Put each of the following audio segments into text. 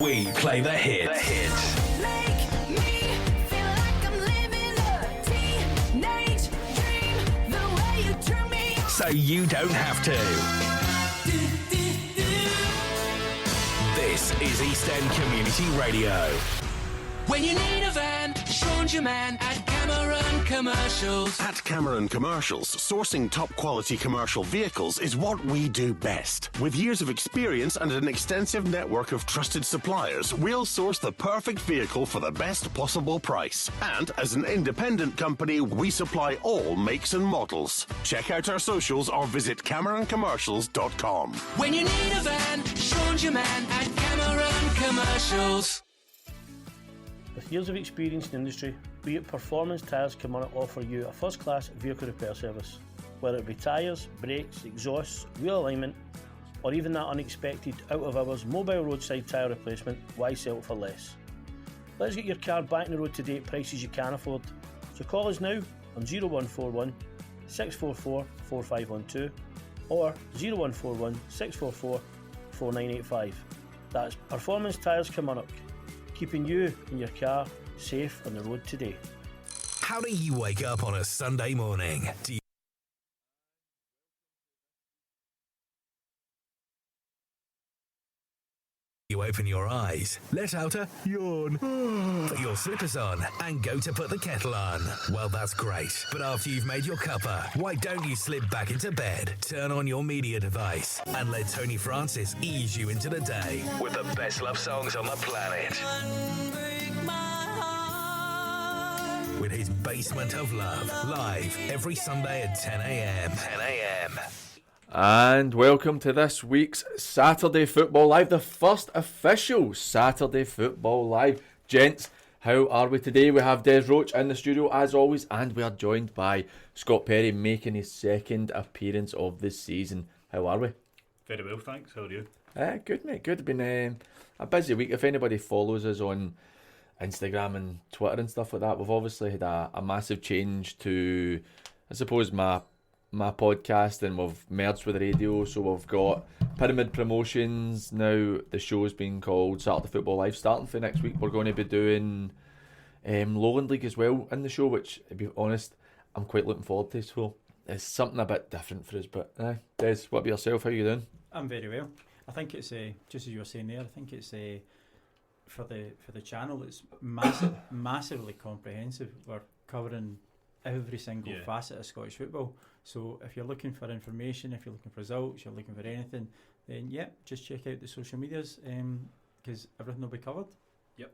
We play the hits. Make me feel like I'm living a teenage dream. The way you turn me on. So you don't have to. This is East End Community Radio. When you need a van, Sean's your man at Cameron Commercials. At Cameron Commercials, sourcing top quality commercial vehicles is what we do best. With years of experience and an extensive network of trusted suppliers, we'll source the perfect vehicle for the best possible price. And as an independent company, we supply all makes and models. Check out our socials or visit CameronCommercials.com. When you need a van, Sean's your man at Cameron Commercials. With years of experience in the industry, we at Performance Tyres can offer you a first-class vehicle repair service. Whether it be tyres, brakes, exhausts, wheel alignment, or even that unexpected out-of-hours mobile roadside tyre replacement, why sell it for less? Let's get your car back on the road today at prices you can afford. So call us now on 0141 644 4512 or 0141 644 4985. That's Performance Tyres Kilmarnock, keeping you and your car safe on the road today. How do you wake up on a Sunday morning? Do you open your eyes, let out a yawn, put your slippers on and go to put the kettle on? Well, that's great. But after you've made your cuppa, why don't you slip back into bed, turn on your media device and let Tony Francis ease you into the day with the best love songs on the planet. With his Basement of Love, live every Sunday at 10 a.m. 10 a.m. And welcome to this week's Saturday Football Live, the first official Saturday Football Live. Gents, how are we today? We have Des Roach in the studio as always, and we are joined by Scott Perry making his second appearance of this season. How are we? Very well, thanks. How are you? Good, mate. Good. It's been a busy week. If anybody follows us on Instagram and Twitter and stuff like that, we've obviously had a massive change to, I suppose, my podcast, and we've merged with the radio, so we've got Pyramid Promotions now. The show's been called Saturday Football Live. Starting for next week, we're going to be doing Lowland League as well in the show, which, to be honest, I'm quite looking forward to. So it's something a bit different for us. But Des, what about yourself? How are you doing? I'm very well. I think it's just as you were saying there. I think it's for the channel. It's massively comprehensive. We're covering every single facet of Scottish football. So if you're looking for information, if you're looking for results, you're looking for anything, then just check out the social medias because everything will be covered. Yep.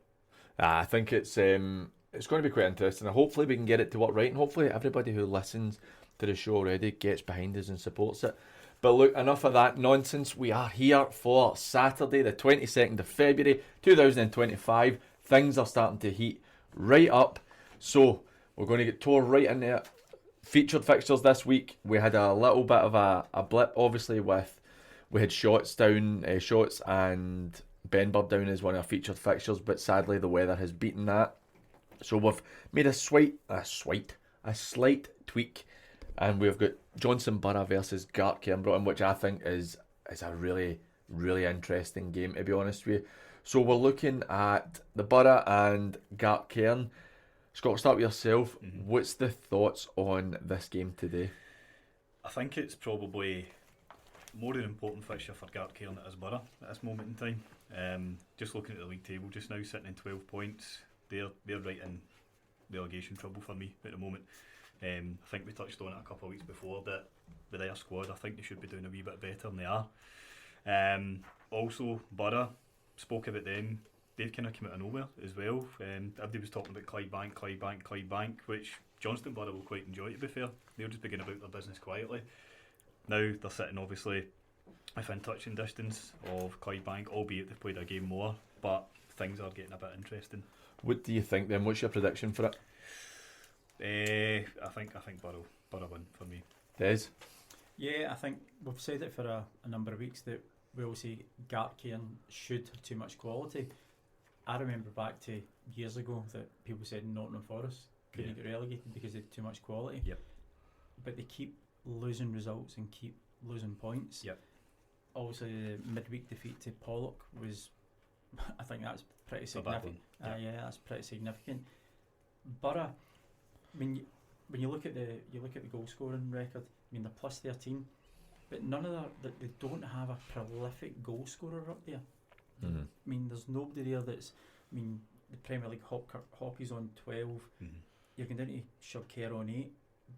I think it's going to be quite interesting. Hopefully we can get it to work right, and hopefully everybody who listens to the show already gets behind us and supports it. But look, enough of that nonsense. We are here for Saturday, the 22nd of February 2025. Things are starting to heat right up, so we're going to get tore right in there. Featured fixtures this week. We had a little bit of a blip, obviously, we had Shots and Benburn down as one of our featured fixtures, but sadly the weather has beaten that. So we've made a slight tweak, and we've got Johnson Borough versus Gartcairn brought in, which I think is a really, really interesting game, to be honest with you. So we're looking at the Borough and Gartcairn. Scott, we'll start with yourself. Mm-hmm. What's the thoughts on this game today? I think it's probably more an important fixture for Gartcairn than it is Borough at this moment in time. Just looking at the league table just now, sitting in 12 points, they're right in relegation trouble for me at the moment. I think we touched on it a couple of weeks before that with their squad, I think they should be doing a wee bit better than they are. Also, Borough, spoke about them. They've kind of come out of nowhere as well. Everybody was talking about Clydebank, which Johnston Borough will quite enjoy, to be fair. They'll just begin about their business quietly. Now they're sitting obviously within touching distance of Clydebank, albeit they've played a game more, but things are getting a bit interesting. What do you think then? What's your prediction for it? I think Borough win for me. Des? Yeah, I think we've said it for a number of weeks that we all say Gartcairn should have too much quality. I remember back to years ago that people said Nottingham Forest couldn't get relegated because they had too much quality. Yep. But they keep losing results and keep losing points. Yep. Also, the midweek defeat to Pollock was I think that's pretty a bad significant. one. Yeah, that's pretty significant. Borough, when you look at the goal scoring record, I mean they're plus 13, but none of they don't have a prolific goal scorer up there. Mm-hmm. I mean, there's nobody there that's. I mean, the Premier League Hockey's on 12. Mm-hmm. You can down to Shabcare on 8.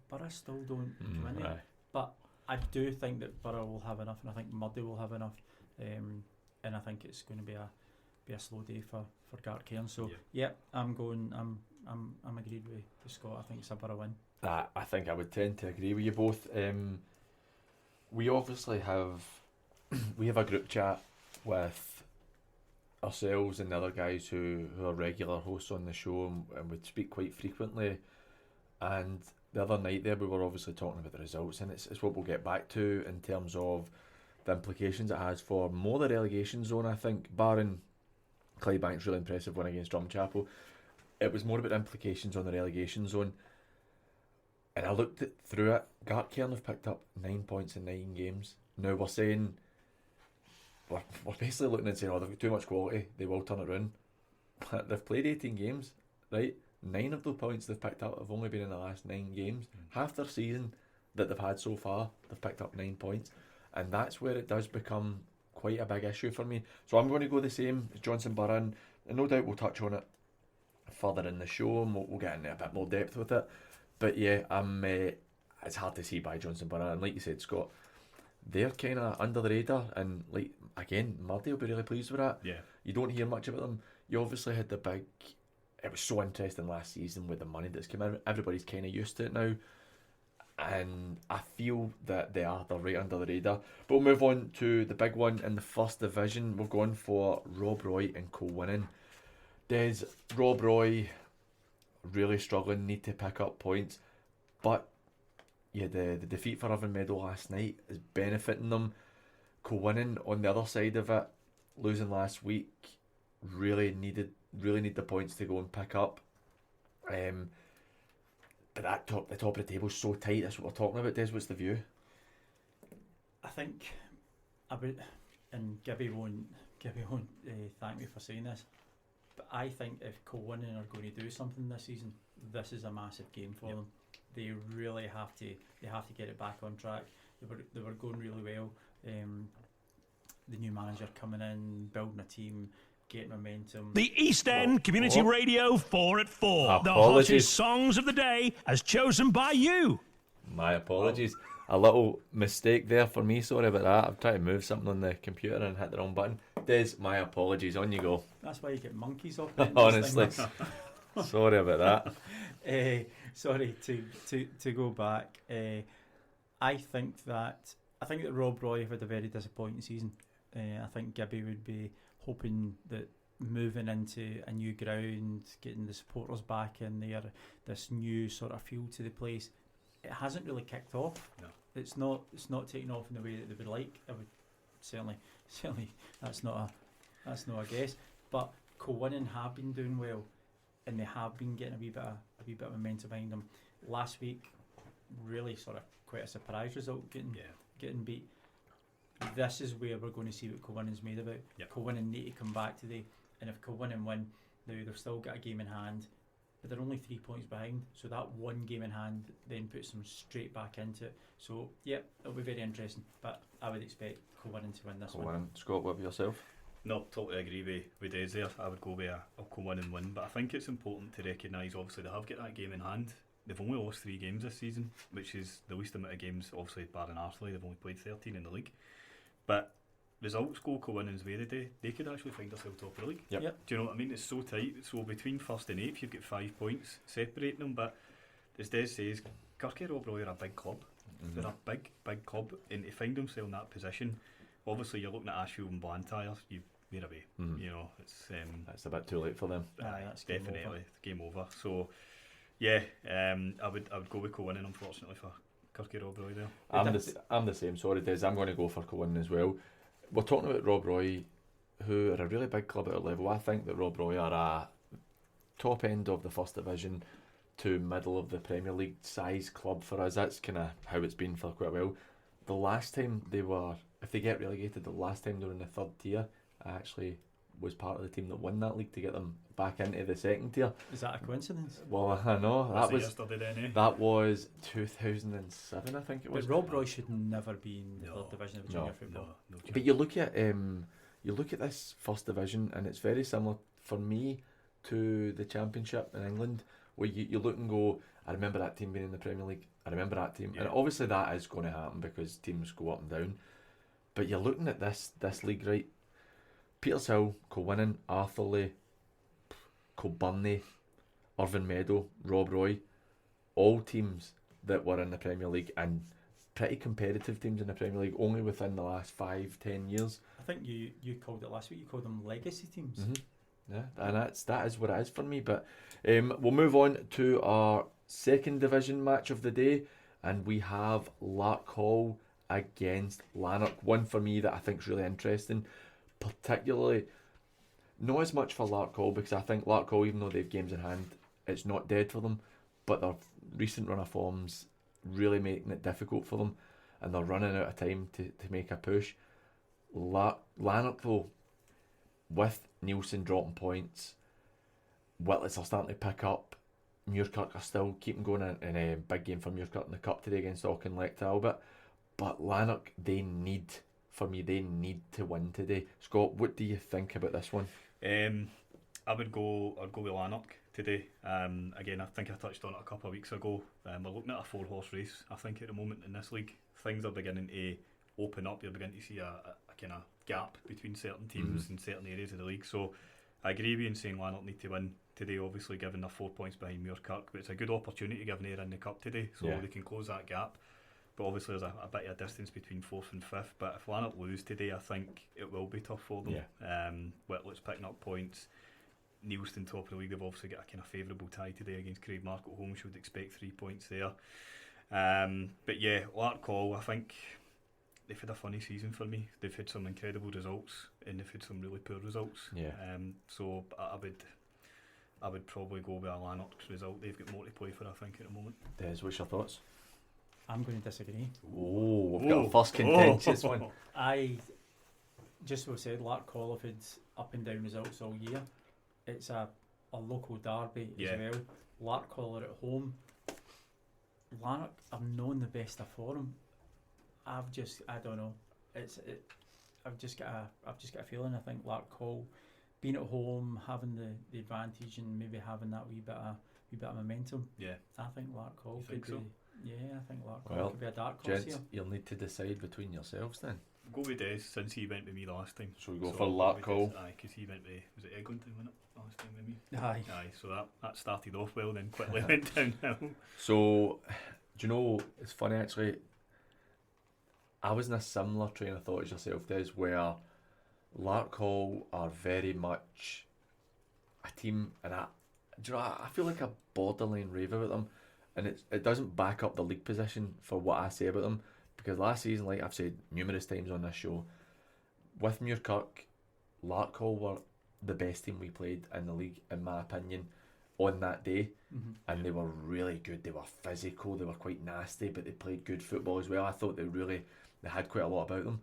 Borough still don't come in there. Aye. But I do think that Borough will have enough, and I think Murday will have enough. And I think it's going to be a slow day for Gartcairn. So yeah, I'm agreed with Scott. I think it's a Borough win. I think I would tend to agree with you both. We obviously have a group chat with ourselves and the other guys who are regular hosts on the show, and would speak quite frequently. And the other night there, we were obviously talking about the results, and it's what we'll get back to in terms of the implications it has for more the relegation zone. I think, barring Clydebank's really impressive win against Drumchapel, it was more about the implications on the relegation zone. And I looked through it. Gartcairn have picked up 9 points in 9 games. Now we're saying, we're basically looking and saying, oh, they've got too much quality, they will turn it around. They've played 18 games, right? 9 of the points they've picked up have only been in the last 9 games. Half their season that they've had so far, they've picked up 9 points. And that's where it does become quite a big issue for me. So I'm going to go the same as Johnson Borough, and no doubt we'll touch on it further in the show, and we'll get into a bit more depth with it. But yeah, it's hard to see by Johnson Borough, and like you said, Scott, they're kind of under the radar, and like again, Murday will be really pleased with that. Yeah. You don't hear much about them. You obviously had the big. It was so interesting last season with the money that's come in. Everybody's kind of used to it now, and I feel that they're right under the radar. But we'll move on to the big one in the first division. We've gone for Rob Roy and co-winning. Des, Rob Roy really struggling, need to pick up points, but yeah, the defeat for Irvine Meadow last night is benefiting them. Co-winning on the other side of it, losing last week, really need the points to go and pick up. But the top of the table is so tight. That's what we're talking about. Des, what's the view? I think I would, and Gibby won't thank me for saying this, but I think if Co-winning are going to do something this season, this is a massive game for them. They really have to get it back on track. They were going really well. The new manager coming in, building a team, getting momentum. The East End Community Radio 4 at 4. The Apologies. hottest songs of the day as chosen by you. My apologies. A little mistake there for me. Sorry about that. I've tried to move something on the computer and hit the wrong button. Des, my apologies. On you go. That's why you get monkeys off. Honestly. Sorry about that. Sorry to go back. I think that Rob Roy have had a very disappointing season. I think Gibby would be hoping that moving into a new ground, getting the supporters back in there, this new sort of feel to the place, it hasn't really kicked off. No. It's not taken off in the way that they would like. I would certainly that's not a guess. But Co-winning have been doing well, and they have been getting a wee bit of momentum behind them. Last week, really sort of quite a surprise result, getting beat. This is where we're going to see what Co-winning's made about. Yep. Co-winning need to come back today, and if Co-winning win, now they've still got a game in hand, but they're only 3 points behind, so that one game in hand then puts them straight back into it. So yeah, it'll be very interesting, but I would expect Co-winning to win this one. Scott, what about yourself? No, totally agree with Des there. I would go with a Co-winning win, but I think it's important to recognise, obviously, they have got that game in hand. They've only lost 3 games this season, which is the least amount of games, obviously, barring Arsenal. They've only played 13 in the league. But results go Co-winning's way today, they could actually find themselves top of the league. Yep. Do you know what I mean? It's so tight. So between 1st and 8th, you've got 5 points separating them. But as Des says, Kirky Rob Roy are a big club. Mm-hmm. They're a big club. And to find themselves in that position, obviously you're looking at Ashfield and Blantyre, they're away. Mm-hmm. You know, it's a bit too late for them. That's definitely game over. So yeah, I would go with Co-winning, unfortunately, for Kirky Rob Roy there. I'm the same. Sorry, Des. I'm going to go for Co-winning as well. We're talking about Rob Roy, who are a really big club at our level. I think that Rob Roy are a top end of the first division to middle of the Premier League size club for us. That's kind of how it's been for quite a while. The last time they were, if they get relegated, the last time they were in the 3rd tier, I actually was part of the team that won that league to get them back into the second tier. Is that a coincidence? Well, I know that was yesterday then, eh? that was 2007, I think it was. But Rob Roy should never be in the No. third division of No. junior football. No chance. But you look at this first division, and it's very similar for me to the Championship in England, where you look and go, I remember that team being in the Premier League. I remember that team, Yeah. and obviously that is going to happen because teams go up and down. But you're looking at this league, right? Petershill, Kilwinning, Arthurlie, Kilburney, Irvine Meadow, Rob Roy, all teams that were in the Premier League and pretty competitive teams in the Premier League only within the last 5-10 years. I think you called it last week. You called them legacy teams. Yeah, and that is what it is for me. But we'll move on to our second division match of the day, and we have Lark Hall against Lanark. One for me that I think is really interesting, particularly not as much for Lark Hall, because I think Lark Hall, even though they have games in hand, it's not dead for them, but their recent run of forms really making it difficult for them, and they're running out of time to make a push. Lanark though, with Nielsen dropping points, Witlets are starting to pick up. Muirkirk are still keeping going in a big game for Muirkirk in the Cup today against Auchinleck Talbot. But Lanark, they need to win today. Scott, what do you think about this one? I'd go with Lanark today. Again, I think I touched on it a couple of weeks ago. We're looking at a 4-horse race, I think, at the moment in this league. Things are beginning to open up. You're beginning to see a kind of gap between certain teams in certain areas of the league. So I agree with you in saying Lanark need to win today, obviously given they're 4 points behind Muirkirk, but it's a good opportunity given they're in the Cup today, so they can close that gap. But obviously there's a bit of a distance between 4th and 5th, but if Lanark lose today, I think it will be tough for them. Whitlett's picking up points, Neilston top of the league, they've obviously got a kind of favourable tie today against Craigmark at home, should expect 3 points there. But yeah, Lark Hall, I think they've had a funny season for me. They've had some incredible results and they've had some really poor results. So I would probably go with a Lanark result. They've got more to play for, I think, at the moment. Des, what's your thoughts? I'm going to disagree. Oh, we've got a first contentious one. I just what I said, Lark Hall have had up and down results all year. It's a local derby as well. Lark Hall are at home. Lanark are known the best of form. I don't know. I've just got a feeling. I think Lark Hall, being at home, having the advantage, and maybe having that wee bit of momentum. Yeah. I think Lark Hall could be. So? Yeah, I think Lark Hall could be a dark horse Gents, here. you'll need to decide between yourselves then. Go with Des, since he went with me last time. So we go for Lark Hall. Aye, because he went with, was it Eglinton, wasn't it, last time with me? Aye. Aye, so that started off well, then quickly went downhill. So, do you know, it's funny actually, I was in a similar train of thought as yourself, Des, where Lark Hall are very much a team, and do you know, I feel like a borderline rave about them, and it doesn't back up the league position for what I say about them, because last season, like I've said numerous times on this show, with Muirkirk, Lark Hall were the best team we played in the league, in my opinion, on that day, and they were really good. They were physical, they were quite nasty, but they played good football as well. I thought they had quite a lot about them.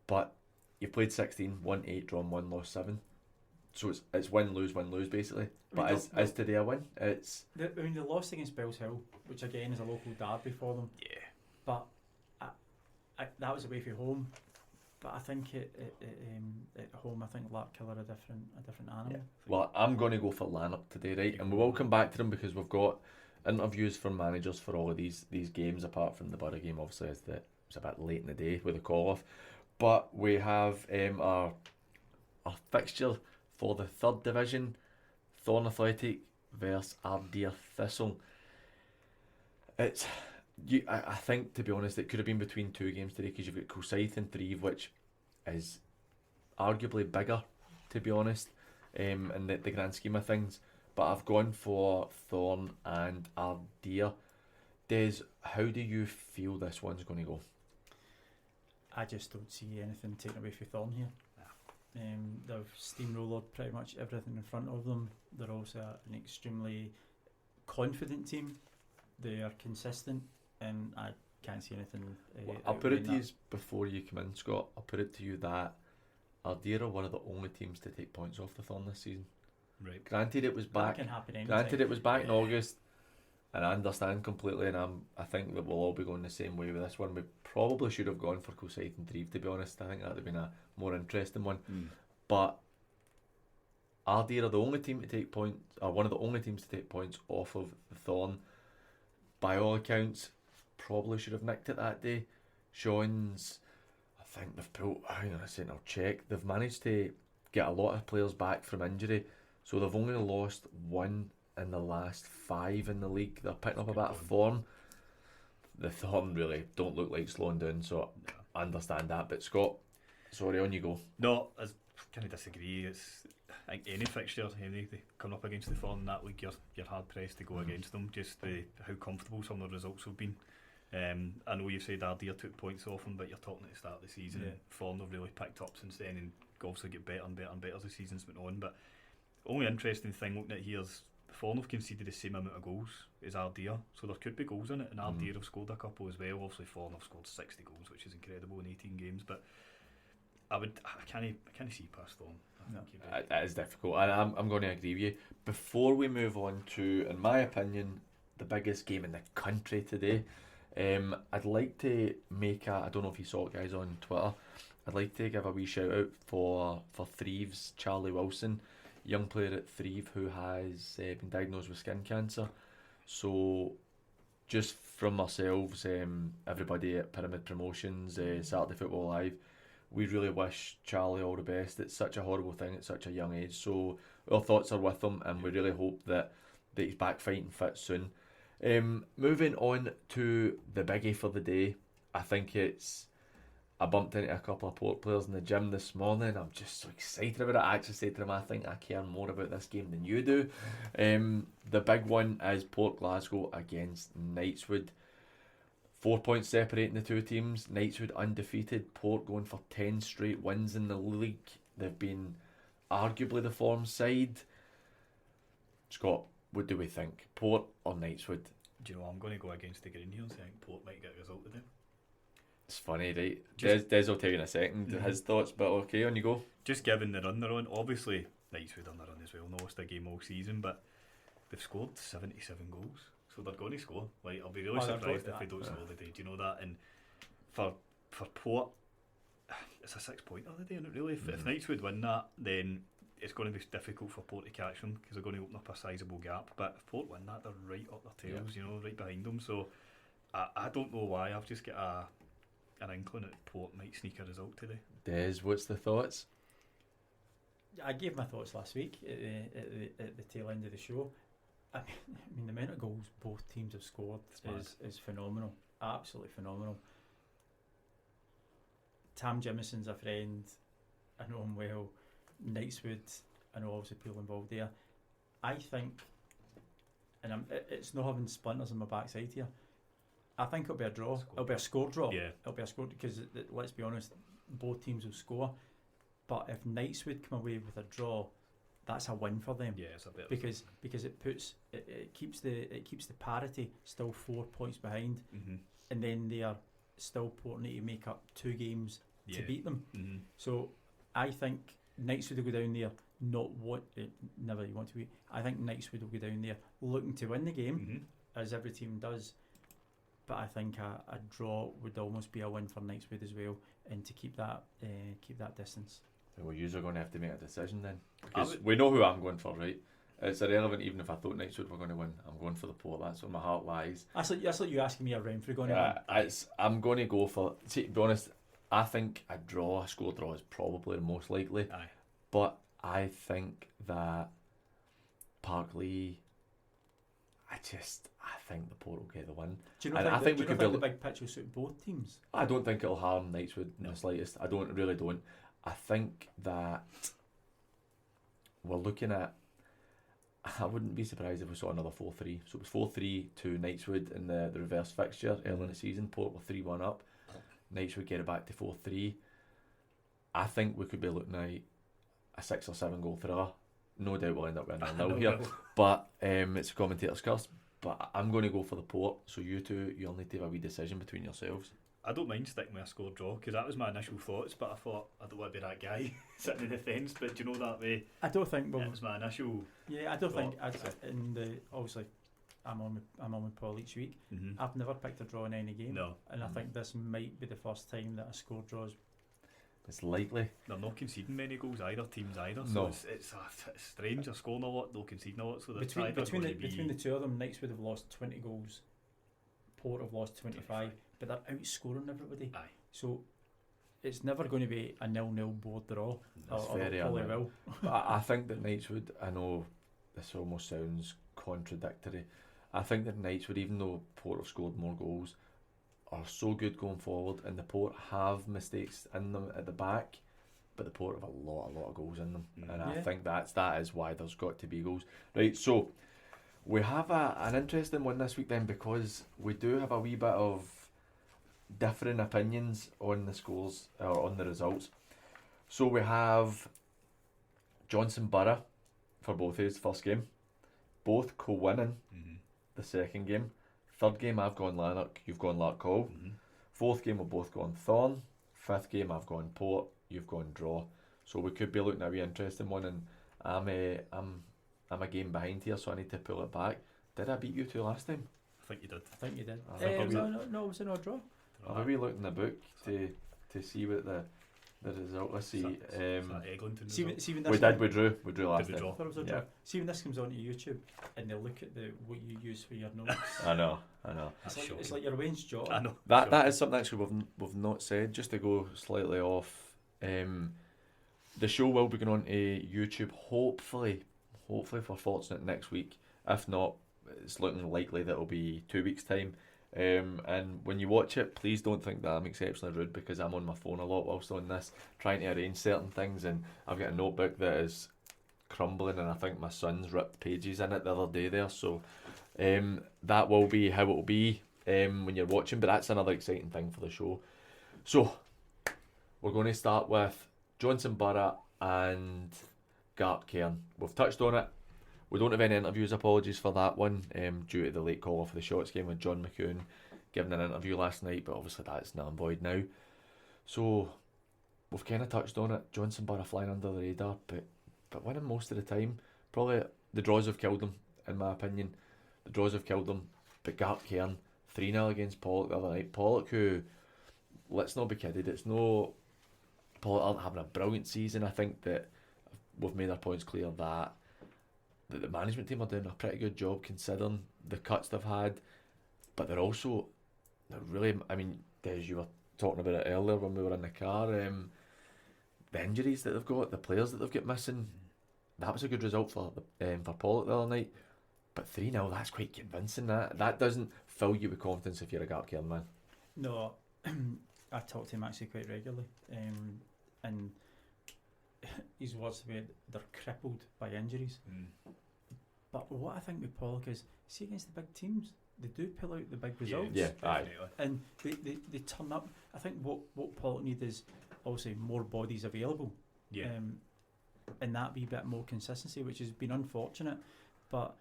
But you played 16, won 8, drawn 1, lost 7. So it's win lose basically. But is today a win? They lost against Bells Hill, which again is a local derby for them. Yeah. But that was away from home. But I think at home, I think Lark Hill are a different animal. Yeah. Well, I'm going to go for Lanark today, right? And we will come back to them because we've got interviews from managers for all of these games, apart from the Borough game, obviously, as it was a bit late in the day with the call-off. But we have our fixture for the third division, Thorn Athletic versus Ardere Thistle. I think, to be honest, it could have been between two games today, because you've got Kilsyth and Threave, which is arguably bigger, to be honest, in the grand scheme of things. But I've gone for Thorn and Ardere. Des, how do you feel this one's going to go? I just don't see anything taken away from Thorn here. They've steamrolled pretty much everything in front of them. They're also an extremely confident team. They are consistent, and I can't see anything. I'll put it to you before you come in, Scott. I'll put it to you that Ardere are one of the only teams to take points off the Thorn this season. Right. Granted, it was back. That can happen anytime. Granted, it was back in August, and I understand completely. And I think that we'll all be going the same way with this one. We probably should have gone for Kilsyth and Treve, to be honest. I think that would have been a more interesting one. But Ardere are the only team to take points, or one of the only teams to take points off of the Thorn. By all accounts, probably should have nicked it that day. Sean's, I think they've pulled, hang on a second, I'll check. They've managed to get a lot of players back from injury, so they've only lost 1 in the last 5 in the league. They're picking up a bit of form. The Thorn really don't look like slowing down, so I understand that. But Scott, sorry, on you go. No, I kind of disagree. I think any fixture, coming up against the Thorn in that league, you're hard pressed to go against them. Just how comfortable some of the results have been. I know you've said Ardere took points off them, but you're talking at the start of the season. Yeah. Thorn have really picked up since then, and obviously get better and better and better as the season's went on. But the only interesting thing looking at here is Thorn have conceded the same amount of goals as Ardere, so there could be goals in it, and Ardere have scored a couple as well. Obviously Thorn have scored 60 goals, which is incredible in 18 games, but I can't see past Thorn. It is difficult, and I'm going to agree with you. Before we move on to, in my opinion, the biggest game in the country today, I'd like to make I don't know if you saw it, guys, on Twitter. I'd like to give a wee shout out for Threve's Charlie Wilson, young player at Threve who has been diagnosed with skin cancer. So just from ourselves, everybody at Pyramid Promotions, Saturday Football Live, we really wish Charlie all the best. It's such a horrible thing at such a young age, so our thoughts are with him, and we really hope that he's back fighting fit soon. Moving on to the biggie for the day, I think I bumped into a couple of Port players in the gym this morning. I'm just so excited about it. I actually said to them, I think I care more about this game than you do. The big one is Port Glasgow against Knightswood. 4 points separating the two teams. Knightswood undefeated. Port going for 10 straight wins in the league. They've been arguably the form side. Scott, what do we think? Port or Knightswood? Do you know, I'm going to go against the green here and say I think Port might get a result today. It's funny, right? Des will tell you in a second his thoughts, but okay, on you go. Just given the run they're on, obviously Knightswood on the run as well, lost a game all season, but they've scored 77 goals, so they're going to score. Like, I'll be really surprised if they don't score today. Do you know that? And for Port, it's a 6 pointer today, and really, if Knightswood win that, then it's going to be difficult for Port to catch them because they're going to open up a sizable gap. But if Port win that, they're right up their tails, right behind them. So I don't know why. I've just got an inkling that Port might sneak a result today. Des, what's the thoughts? I gave my thoughts last week at the tail end of the show. I mean, the amount of goals both teams have scored is phenomenal. Absolutely phenomenal. Tam Jimison's a friend. I know him well. Knightswood, I know obviously people involved there. I think, and it's not having splinters in my backside here, I think it'll be a draw. It'll be a score draw. Yeah. It'll be a score because let's be honest, both teams will score. But if Knightswood come away with a draw, that's a win for them. Yeah, it's a bit because it keeps the parity still 4 points behind, and then they are still Port to make up 2 games to beat them. So I think Knightswood will go down there never you want to be. I think Knightswood will go down there looking to win the game, as every team does. But I think a draw would almost be a win for Knightswood as well, and to keep that distance. Well, you're going to have to make a decision then, because we know who I'm going for, right? It's irrelevant even if I thought Knightswood were going to win. I'm going for the Port. That's where my heart lies. That's like you asking me a Renfrew going to win. I'm going to go for. See, to be honest, I think a score draw is probably the most likely. Aye. But I think that Parkley, I think the Port will get the win. Do you not I think we could build the big pitch will suit both teams? I don't think it'll harm Knightswood in the slightest. I really don't. I think that we're looking at. I wouldn't be surprised if we saw another 4-3. So it was 4-3 to Knightswood in the reverse fixture early in the season. Port were 3-1 up. Knightswood get it back to 4-3. I think we could be looking at a 6 or 7 goal thriller. No doubt we'll end up winning 0-0 here. But it's a commentator's curse. But I'm going to go for the Port. So you two, you'll need to have a wee decision between yourselves. I don't mind sticking with a score draw because that was my initial thoughts, but I thought I don't want to be that guy sitting in the fence. But do you know that way? I don't think. Well, That was my initial. yeah, I don't think. thought. In the obviously, I'm on with Paul each week. Mm-hmm. I've never picked a draw in any game. No, And I think this might be the first time that a score draws. It's likely. they're not conceding many goals either. Teams either. So No. it's strange. They're scoring a lot, they're conceding a lot. So that's Between either between the two of them, Knights would have lost 20 goals. Port have lost 25, but they're outscoring everybody. Aye. So it's never going to be a 0-0 board draw. That's or very they probably unreal. will. But I think that Knights would, I know this almost sounds contradictory, I think that Knights would, even though Port have scored more goals, are so good going forward, and the Port have mistakes in them at the back, but the Port have a lot of goals in them, and I Yeah. think that is why there's got to be goals. Right, so we have an interesting one this week then, because we do have a wee bit of differing opinions on the scores, or on the results. So we have Johnson Borough for both his first game, both co-winning Mm-hmm. the second game. Third game I've gone Lanark, you've gone Larkhall. Mm-hmm. Fourth game we've both gone Thorn. Fifth game I've gone Port, you've gone Draw. So we could be looking at a wee interesting one, and I'm a game behind here, so I need to pull it back. Did I beat you two last time? I think you did. I think you did. I think No, it was in a draw. I'll maybe look in the book to see what the result. Let's see. Is that Eglinton See, result? see when this We drew last we time. draw? I thought it was a Yeah. draw. See when this comes onto YouTube and they look at what you use for your notes. I know. It's like, shocking. it's like your Wayne's job. I know. That is something actually we've not said. Just to go slightly off, the show will be going on to YouTube. Hopefully, if we're fortunate, next week. If not, it's looking likely that it'll be 2 weeks' time. And when you watch it, please don't think that I'm exceptionally rude, because I'm on my phone a lot whilst on this, trying to arrange certain things, and I've got a notebook that is crumbling, and I think my son's ripped pages in it the other day there. So that will be how it will be when you're watching, but that's another exciting thing for the show. So we're going to start with Johnson Borough and Gart Cairn. We've touched on it. We don't have any interviews, apologies for that one, due to the late call off the Shots game with John McCoon giving an interview last night, but obviously that's null and void now. So we've kind of touched on it. Johnson Borough flying under the radar, but winning most of the time. Probably the draws have killed them, in my opinion. The draws have killed them, but Gart Cairn 3-0 against Pollock the other night. Pollock, who, let's not be kidded, it's no, Pollock aren't having a brilliant season. I think that we've made our points clear that the management team are doing a pretty good job considering the cuts they've had, but they're really, I mean, Des, you were talking about it earlier when we were in the car, the injuries that they've got, the players that they've got missing. That was a good result for Pollock the other night, but 3-0, that's quite convincing. That doesn't fill you with confidence if you're a Gart Cairn man. No, I talk to him actually quite regularly, and his words to me, they're crippled by injuries. But what I think with Pollock is, see, against the big teams, they do pull out the big results. Yeah, aye. And they turn up. I think what Pollock need is obviously more bodies available. Yeah. And that wee bit more consistency, which has been unfortunate. But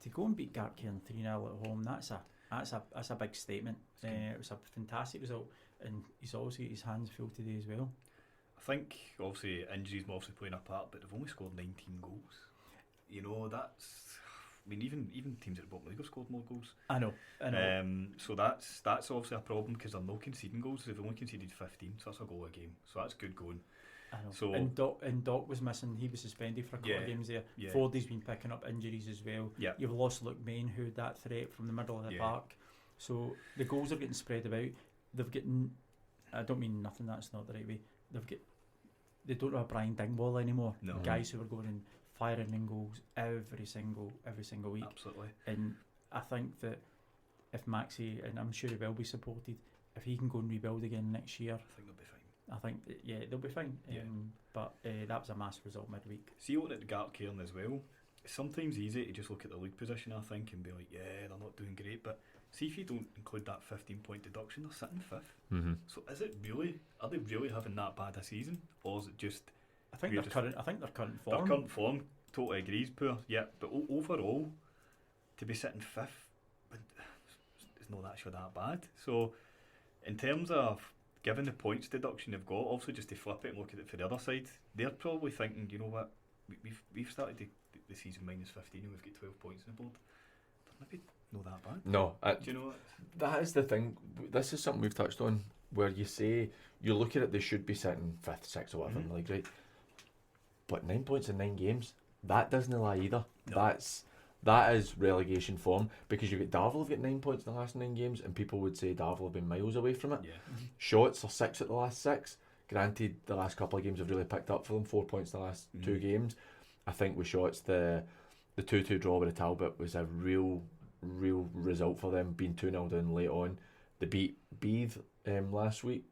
to go and beat Gart Cairn 3-0 at home, that's a big statement. It was a fantastic result, and he's obviously got his hands full today as well. I think obviously injuries will obviously playing a part, but they've only scored 19 goals. You know, that's, I mean, even teams at the bottom of the league have scored more goals. I know. So that's obviously a problem, because they're not conceding goals. They've only conceded 15, so that's a goal a game. So that's good going. I know. So and Doc was missing. He was suspended for a couple of games there. Yeah. Fordy's been picking up injuries as well. Yeah. You've lost Luke Main, who had that threat from the middle of the Yeah. park. So the goals are getting spread about. They've got, I don't mean nothing, that's not the right way. They don't have Brian Dingwall anymore. No. Guys who are going and firing in goals every single week. Absolutely. And I think that if Maxi, and I'm sure he will be supported, if he can go and rebuild again next year, I think they'll be fine. I think they'll be fine. Yeah. But that was a massive result midweek. See, looking at the Gart Cairn as well, it's sometimes easy to just look at the league position, I think, and be like, yeah, they're not doing great. But see, if you don't include that 15-point deduction, they're sitting fifth. Mm-hmm. So are they really having that bad a season, or is it just I think We're their just- current their form. current form? Totally agrees, poor. Yeah, but overall, to be sitting fifth, but it's not actually that bad. So in terms of given the points deduction they've got, also just to flip it and look at it for the other side, they're probably thinking, you know what, we've started the season minus 15 and we've got 12 points on the board. But maybe not that bad. No, do you know what? that is the thing. This is something we've touched on, where you say you look at it, they should be sitting 5th, 6th, or whatever in the league, right? But 9 points in 9 games, that doesn't lie either. No. That is relegation form, because you get Darvel have got 9 points in the last 9 games, and people would say Darvel have been miles away from it. Yeah. Shots are 6 at the last 6. Granted, the last couple of games have really picked up for them. 4 points in the last 2 games. I think with Shots, the 2-2 draw with the Talbot was a real result for them, being 2-0 down late on. They beat Beath last week,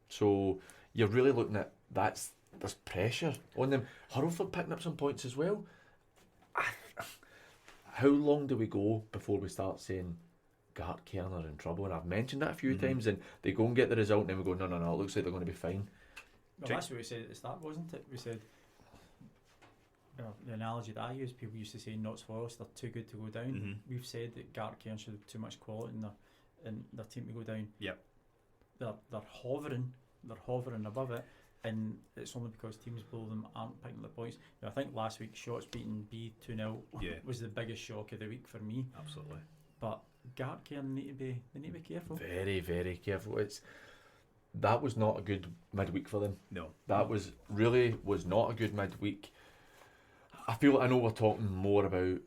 so you're really looking at there's pressure on them. Hurlford picking up some points as well. How long do we go before we start saying Gartcairn are in trouble? And I've mentioned that a few times, and they go and get the result, and then we go, no, it looks like they're going to be fine. Well, that's what we said at the start, wasn't it? We said, the analogy that I use, people used to say Notts Forest, they're too good to go down. We've said that Gartcairn should have too much quality in their team to go down. Yep. They're hovering above it, and it's only because teams below them aren't picking the points. Now, I think last week Shots beating B 2-0 was the biggest shock of the week for me. Absolutely. But Gartcairn need to be careful. Very, very careful. That was not a good midweek for them. No. That was not a good midweek. I know we're talking more about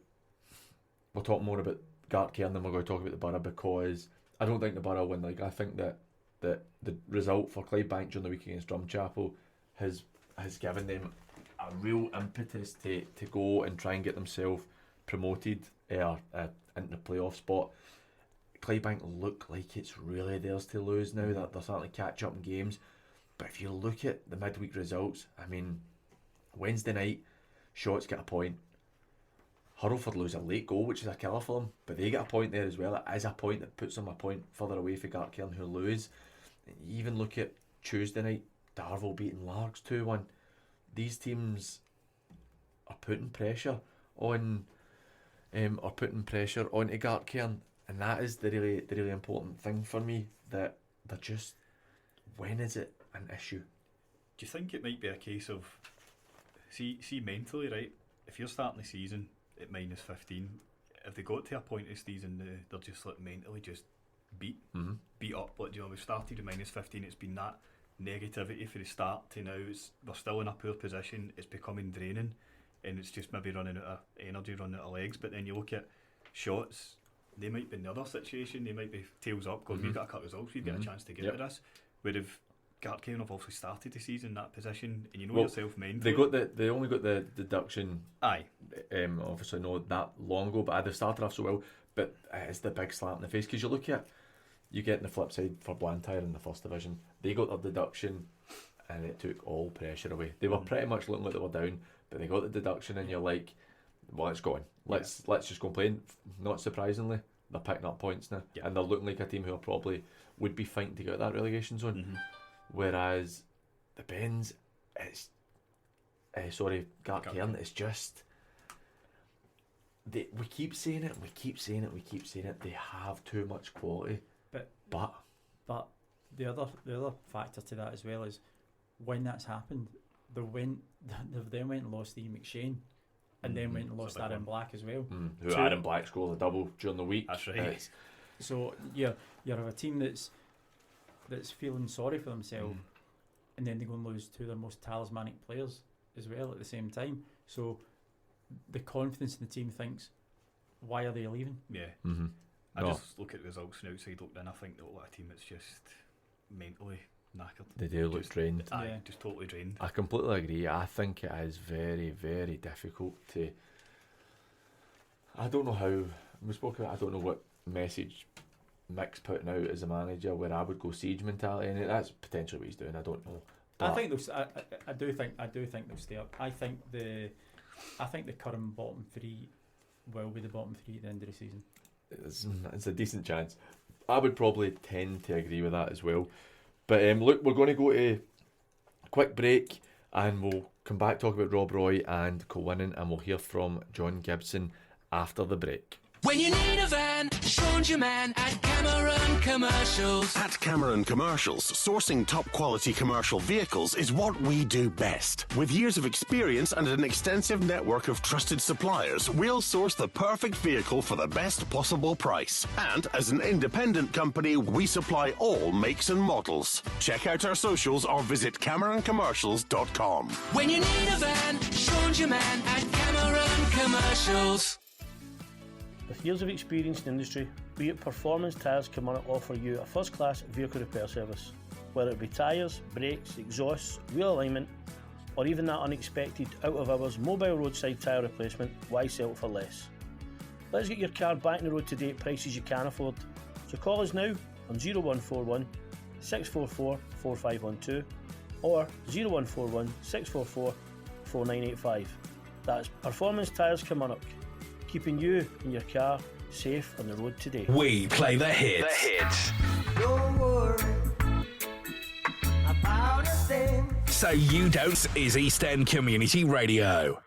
Gartcairn than we're going to talk about the Borough, because I don't think the Borough win the league. I think that the result for Clydebank during the week against Drumchapel has given them a real impetus to go and try and get themselves promoted into the playoff spot. Clydebank look like it's really theirs to lose now. That they're starting to catch up in games. But if you look at the midweek results, I mean, Wednesday night, Shots get a point. Hurlford lose a late goal, which is a killer for them, but they get a point there as well. It is a point that puts them a point further away for Gartcairn, who lose. You even look at Tuesday night, Darvel beating Largs 2-1. These teams are putting pressure on, onto Gartcairn, and that is the really important thing for me. That they're just, when is it an issue? Do you think it might be a case of, see mentally, right? If you're starting the season at minus 15, if they got to a point of season, they're just like mentally just beat up. Like, we've started at minus 15. It's been that negativity for the start to now. We're still in a poor position. It's becoming draining, and it's just maybe running out of energy, running out of legs. But then you look at Shots, they might be in the other situation. They might be tails up because we've got a couple of results. We've got a chance to get to this. Whereas Gartcairn have obviously started the season in that position, and you know yourself mentally. They only got the deduction. Aye. Obviously not that long ago, but they've started off so well. But it's the big slap in the face, because you look at, you get on the flip side for Blantyre in the first division. They got their deduction, and it took all pressure away. They were pretty much looking like they were down, but they got the deduction, and you're like, well, it's going. Let's just go and play. Not surprisingly, they're picking up points now, and they're looking like a team who are probably would be fighting to get out that relegation zone. Whereas the Bens, it's Gartcairn, it's just we keep saying it. They have too much quality, but the other factor to that as well is when that's happened, they've then went and lost Ian McShane, and then went and lost Aaron Black as well. Aaron Black scored a double during the week. That's right. So you have a team that's feeling sorry for themselves, and then they go and lose two of their most talismanic players as well at the same time. So the confidence in the team thinks, why are they leaving? Yeah. I just look at the results from outside looking in. I think they'll look at a team that's just mentally knackered. They do look drained. Just totally drained. I completely agree. I think it is very, very difficult to. I don't know how we spoke about. I don't know what message Mick's putting out as a manager, where I would go siege mentality, and that's potentially what he's doing. I don't know. But I think they'll. I do think they'll stay up. I think the current bottom three will be the bottom three at the end of the season. It's a decent chance. I would probably tend to agree with that as well. But look, we're going to go to a quick break, and we'll come back, talk about Rob Roy and Colwynnon, and we'll hear from John Gibson after the break. When you need a van, Sean's your man at Cameron Commercials. At Cameron Commercials, sourcing top quality commercial vehicles is what we do best. With years of experience and an extensive network of trusted suppliers, we'll source the perfect vehicle for the best possible price. And as an independent company, we supply all makes and models. Check out our socials or visit CameronCommercials.com. When you need a van, Sean's your man at Cameron Commercials. With years of experience in the industry, we at Performance Tyres can offer you a first-class vehicle repair service. Whether it be tyres, brakes, exhausts, wheel alignment, or even that unexpected out-of-hours mobile roadside tyre replacement, why settle for less? Let's get your car back on the road today at prices you can afford. So call us now on 0141 644 4512 or 0141 644 4985. That's Performance Tyres Kilmarnock, keeping you and your car safe on the road today. We play the hits. The hits. Don't worry about a thing. So you don't is East End Community Radio.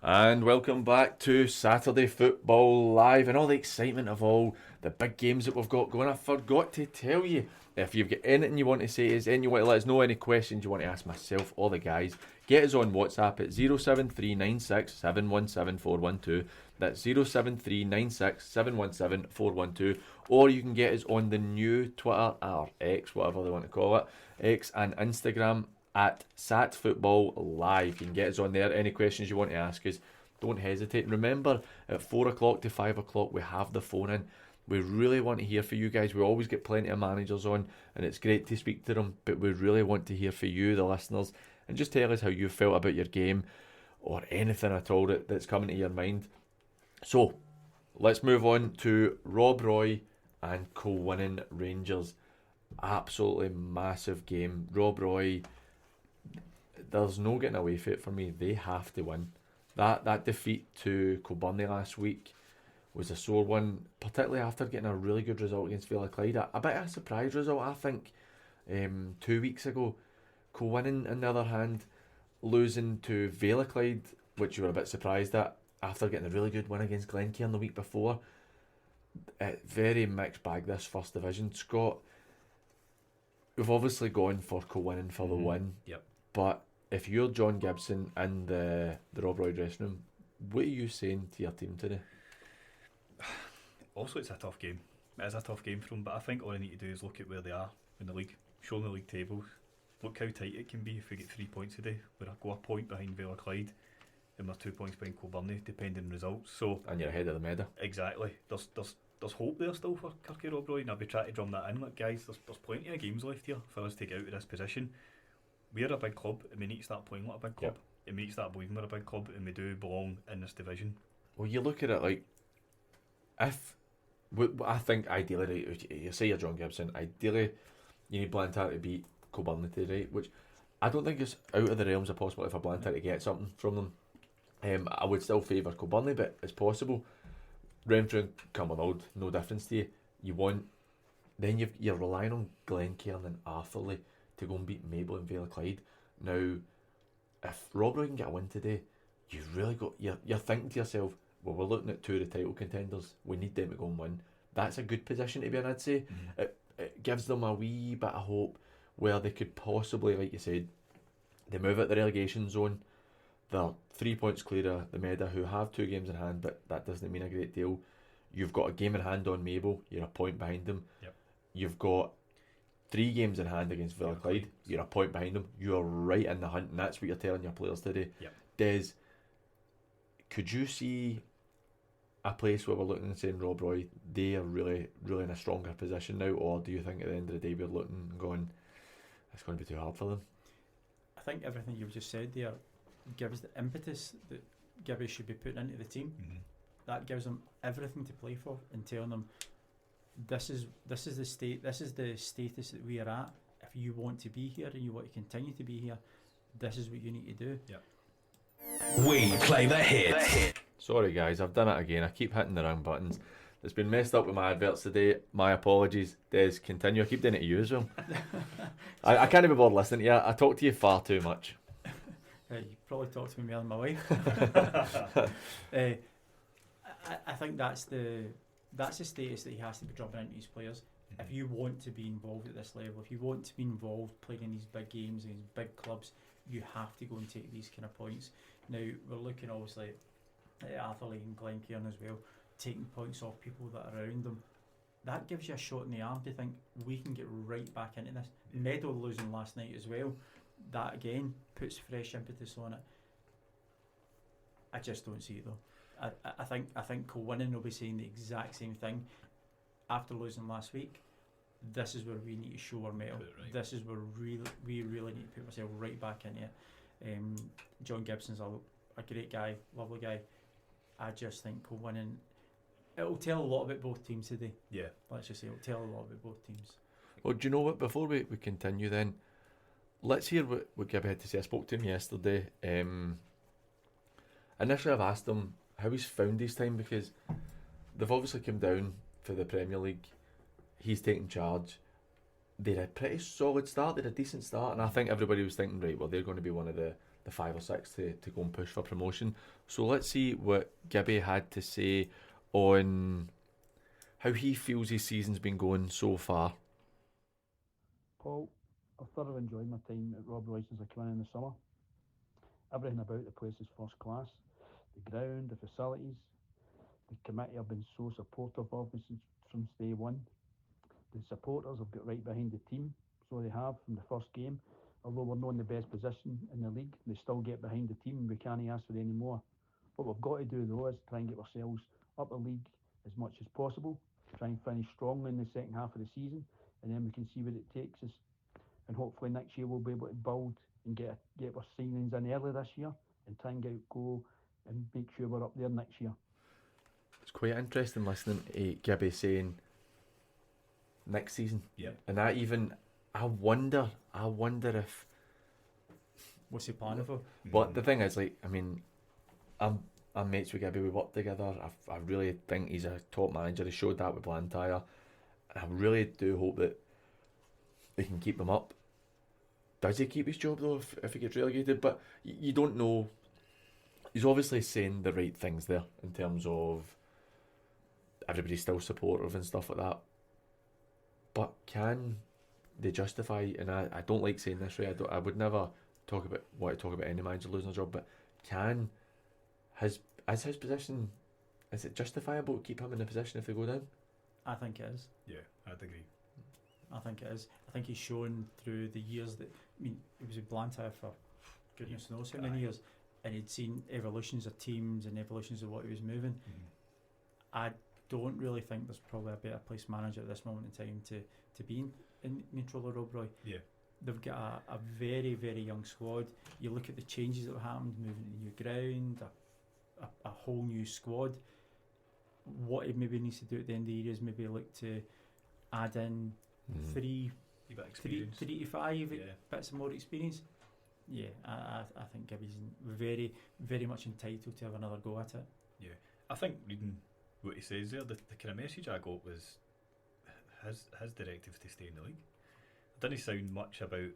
And welcome back to Saturday Football Live and all the excitement of all the big games that we've got going. I forgot to tell you, if you've got anything you want to say, is anything you want to let us know, any questions you want to ask myself or the guys, get us on WhatsApp at 07396 717 412. That's 07396 717 412. Or you can get us on the new Twitter, or X, whatever they want to call it, X and Instagram at SatFootballLive. You can get us on there. Any questions you want to ask us, don't hesitate. Remember, at 4 o'clock to 5 o'clock, we have the phone in. We really want to hear from you guys. We always get plenty of managers on, and it's great to speak to them, but we really want to hear from you, the listeners, and just tell us how you felt about your game, or anything at all that's coming to your mind. So, let's move on to Rob Roy and Kilwinning Rangers. Absolutely massive game. Rob Roy, there's no getting away from it for me. They have to win. That defeat to Kilbirnie last week was a sore one, particularly after getting a really good result against Villa Clyde. A bit of a surprise result, I think, 2 weeks ago. Kilwinning, on the other hand, losing to Villa Clyde, which you were a bit surprised at, after getting a really good win against Glencairn the week before. Very mixed bag, this first division. Scott, we've obviously gone for Kilwinning for the win. Yep. But if you're John Gibson in the Rob Roy dressing room, what are you saying to your team today? Also, it's a tough game. It is a tough game for them, but I think all I need to do is look at where they are in the league, show them the league tables, look how tight it can be if we get 3 points today, where I go a point behind Villa Clyde and we're 2 points behind Kilbirnie, depending on results. So, and you're ahead of the medal. Exactly. There's hope there still for Kirky Rob Roy, and I'll be trying to drum that in. Look, guys, there's plenty of games left here for us to get out of this position. We're a big club, and we need to start playing like a big club. And we need to start believing we're a big club, and we do belong in this division. Well, you look at it like, I think ideally, you say you're John Gibson, ideally you need Blantyre to beat Kilbirnie today, which I don't think is out of the realms of possibility for Blantyre to get something from them. I would still favour Kilbirnie, but it's possible. Renfrew and Cumbernauld, no difference to you. You want, then you're relying on Glencairn and Arthurlie to go and beat Maple and Vale Clyde. Now, if Rob Roy can get a win today, you've really got, you're thinking to yourself, well, we're looking at two of the title contenders. We need them to go and win. That's a good position to be in, I'd say. It gives them a wee bit of hope where they could possibly, like you said, they move out the relegation zone. They're 3 points clear of the Meda, who have 2 games in hand, but that doesn't mean a great deal. You've got a game in hand on Mabel, you're a point behind them. Yep. You've got 3 games in hand against Villa Clyde, you're a point behind them. You're right in the hunt, and that's what you're telling your players today. Yep. Des, could you see a place where we're looking and saying, Rob Roy, they are really, really in a stronger position now, or do you think at the end of the day we're looking and going, it's going to be too hard for them? I think everything you've just said there gives the impetus that Gibby should be putting into the team. That gives them everything to play for, and telling them this is the status that we are at. If you want to be here and you want to continue to be here, this is what you need to do. We play the hits. Sorry guys, I've done it again. I keep hitting the wrong buttons. It's been messed up with my adverts today. My apologies. Des, continue. I keep doing it to you as well. I can't be bothered listening to you. I talk to you far too much. You probably talk to me more than my wife. I think that's the status that he has to be dropping into his players. If you want to be involved at this level, if you want to be involved playing in these big games, in these big clubs, you have to go and take these kind of points. Now, we're looking obviously at Atherley and Glencairn as well, taking points off people that are around them. That gives you a shot in the arm to think we can get right back into this. Meadow losing last night as well, that again puts fresh impetus on it. I just don't see it though. I think Kilwinning will be saying the exact same thing after losing last week. This is where we need to show our mettle. Right. This is where we really need to put ourselves right back into it. John Gibson's a great guy, lovely guy. I just think Kilwinning, it'll tell a lot about both teams today. Yeah. Let's just say it'll tell a lot about both teams. Well, do you know what? Before we continue then, let's hear what Gibby had to say. I spoke to him yesterday. Initially I've asked him how he's found his time, because they've obviously come down for the Premier League. He's taken charge. They had a pretty solid start, they had a decent start, and I think everybody was thinking, right, well, they're going to be one of the 5 or 6 to go and push for promotion. So let's see what Gibby had to say on how he feels his season's been going so far. Paul, I've thoroughly enjoyed my time at Rob Roy since I came in the summer. Everything about the place is first class. The ground, the facilities, the committee have been so supportive of me from day one. The supporters have got right behind the team, so they have from the first game. Although we're not in the best position in the league, they still get behind the team and we can't ask for any more. What we've got to do though is try and get ourselves up the league as much as possible, try and finish strongly in the second half of the season, and then we can see where it takes us. And hopefully next year we'll be able to build and get our signings in early this year and try and go and make sure we're up there next year. It's quite interesting listening to Gibby saying next season. Yep. And I wonder if what's he planning for? But the thing is, like, I mean, I'm mates with Gibby, we work together. I really think he's a top manager. He showed that with Blantyre. I really do hope that they can keep him up. Does he keep his job though if he gets relegated? But you don't know. He's obviously saying the right things there in terms of everybody's still supportive and stuff like that. But can they justify? And I don't like saying this, right? I would never want to talk about any manager losing a job. But his position, is it justifiable to keep him in a position if they go down? I think it is. Yeah, I'd agree. I think it is. I think he's shown through the years that, I mean, he was with Blantyre for goodness knows how many years, and he'd seen evolutions of teams and evolutions of what he was moving. I don't really think there's probably a better place manager at this moment in time to be in control of Rob Roy. Yeah. They've got a very, very young squad. You look at the changes that have happened, moving to new ground, a whole new squad. What he maybe needs to do at the end of the year is maybe look to add in 3 to 5 bits of more experience. Yeah, I think Gibby's very, very much entitled to have another go at it. Yeah, I think reading what he says there, the kind of message I got was his directives to stay in the league. It didn't sound much about,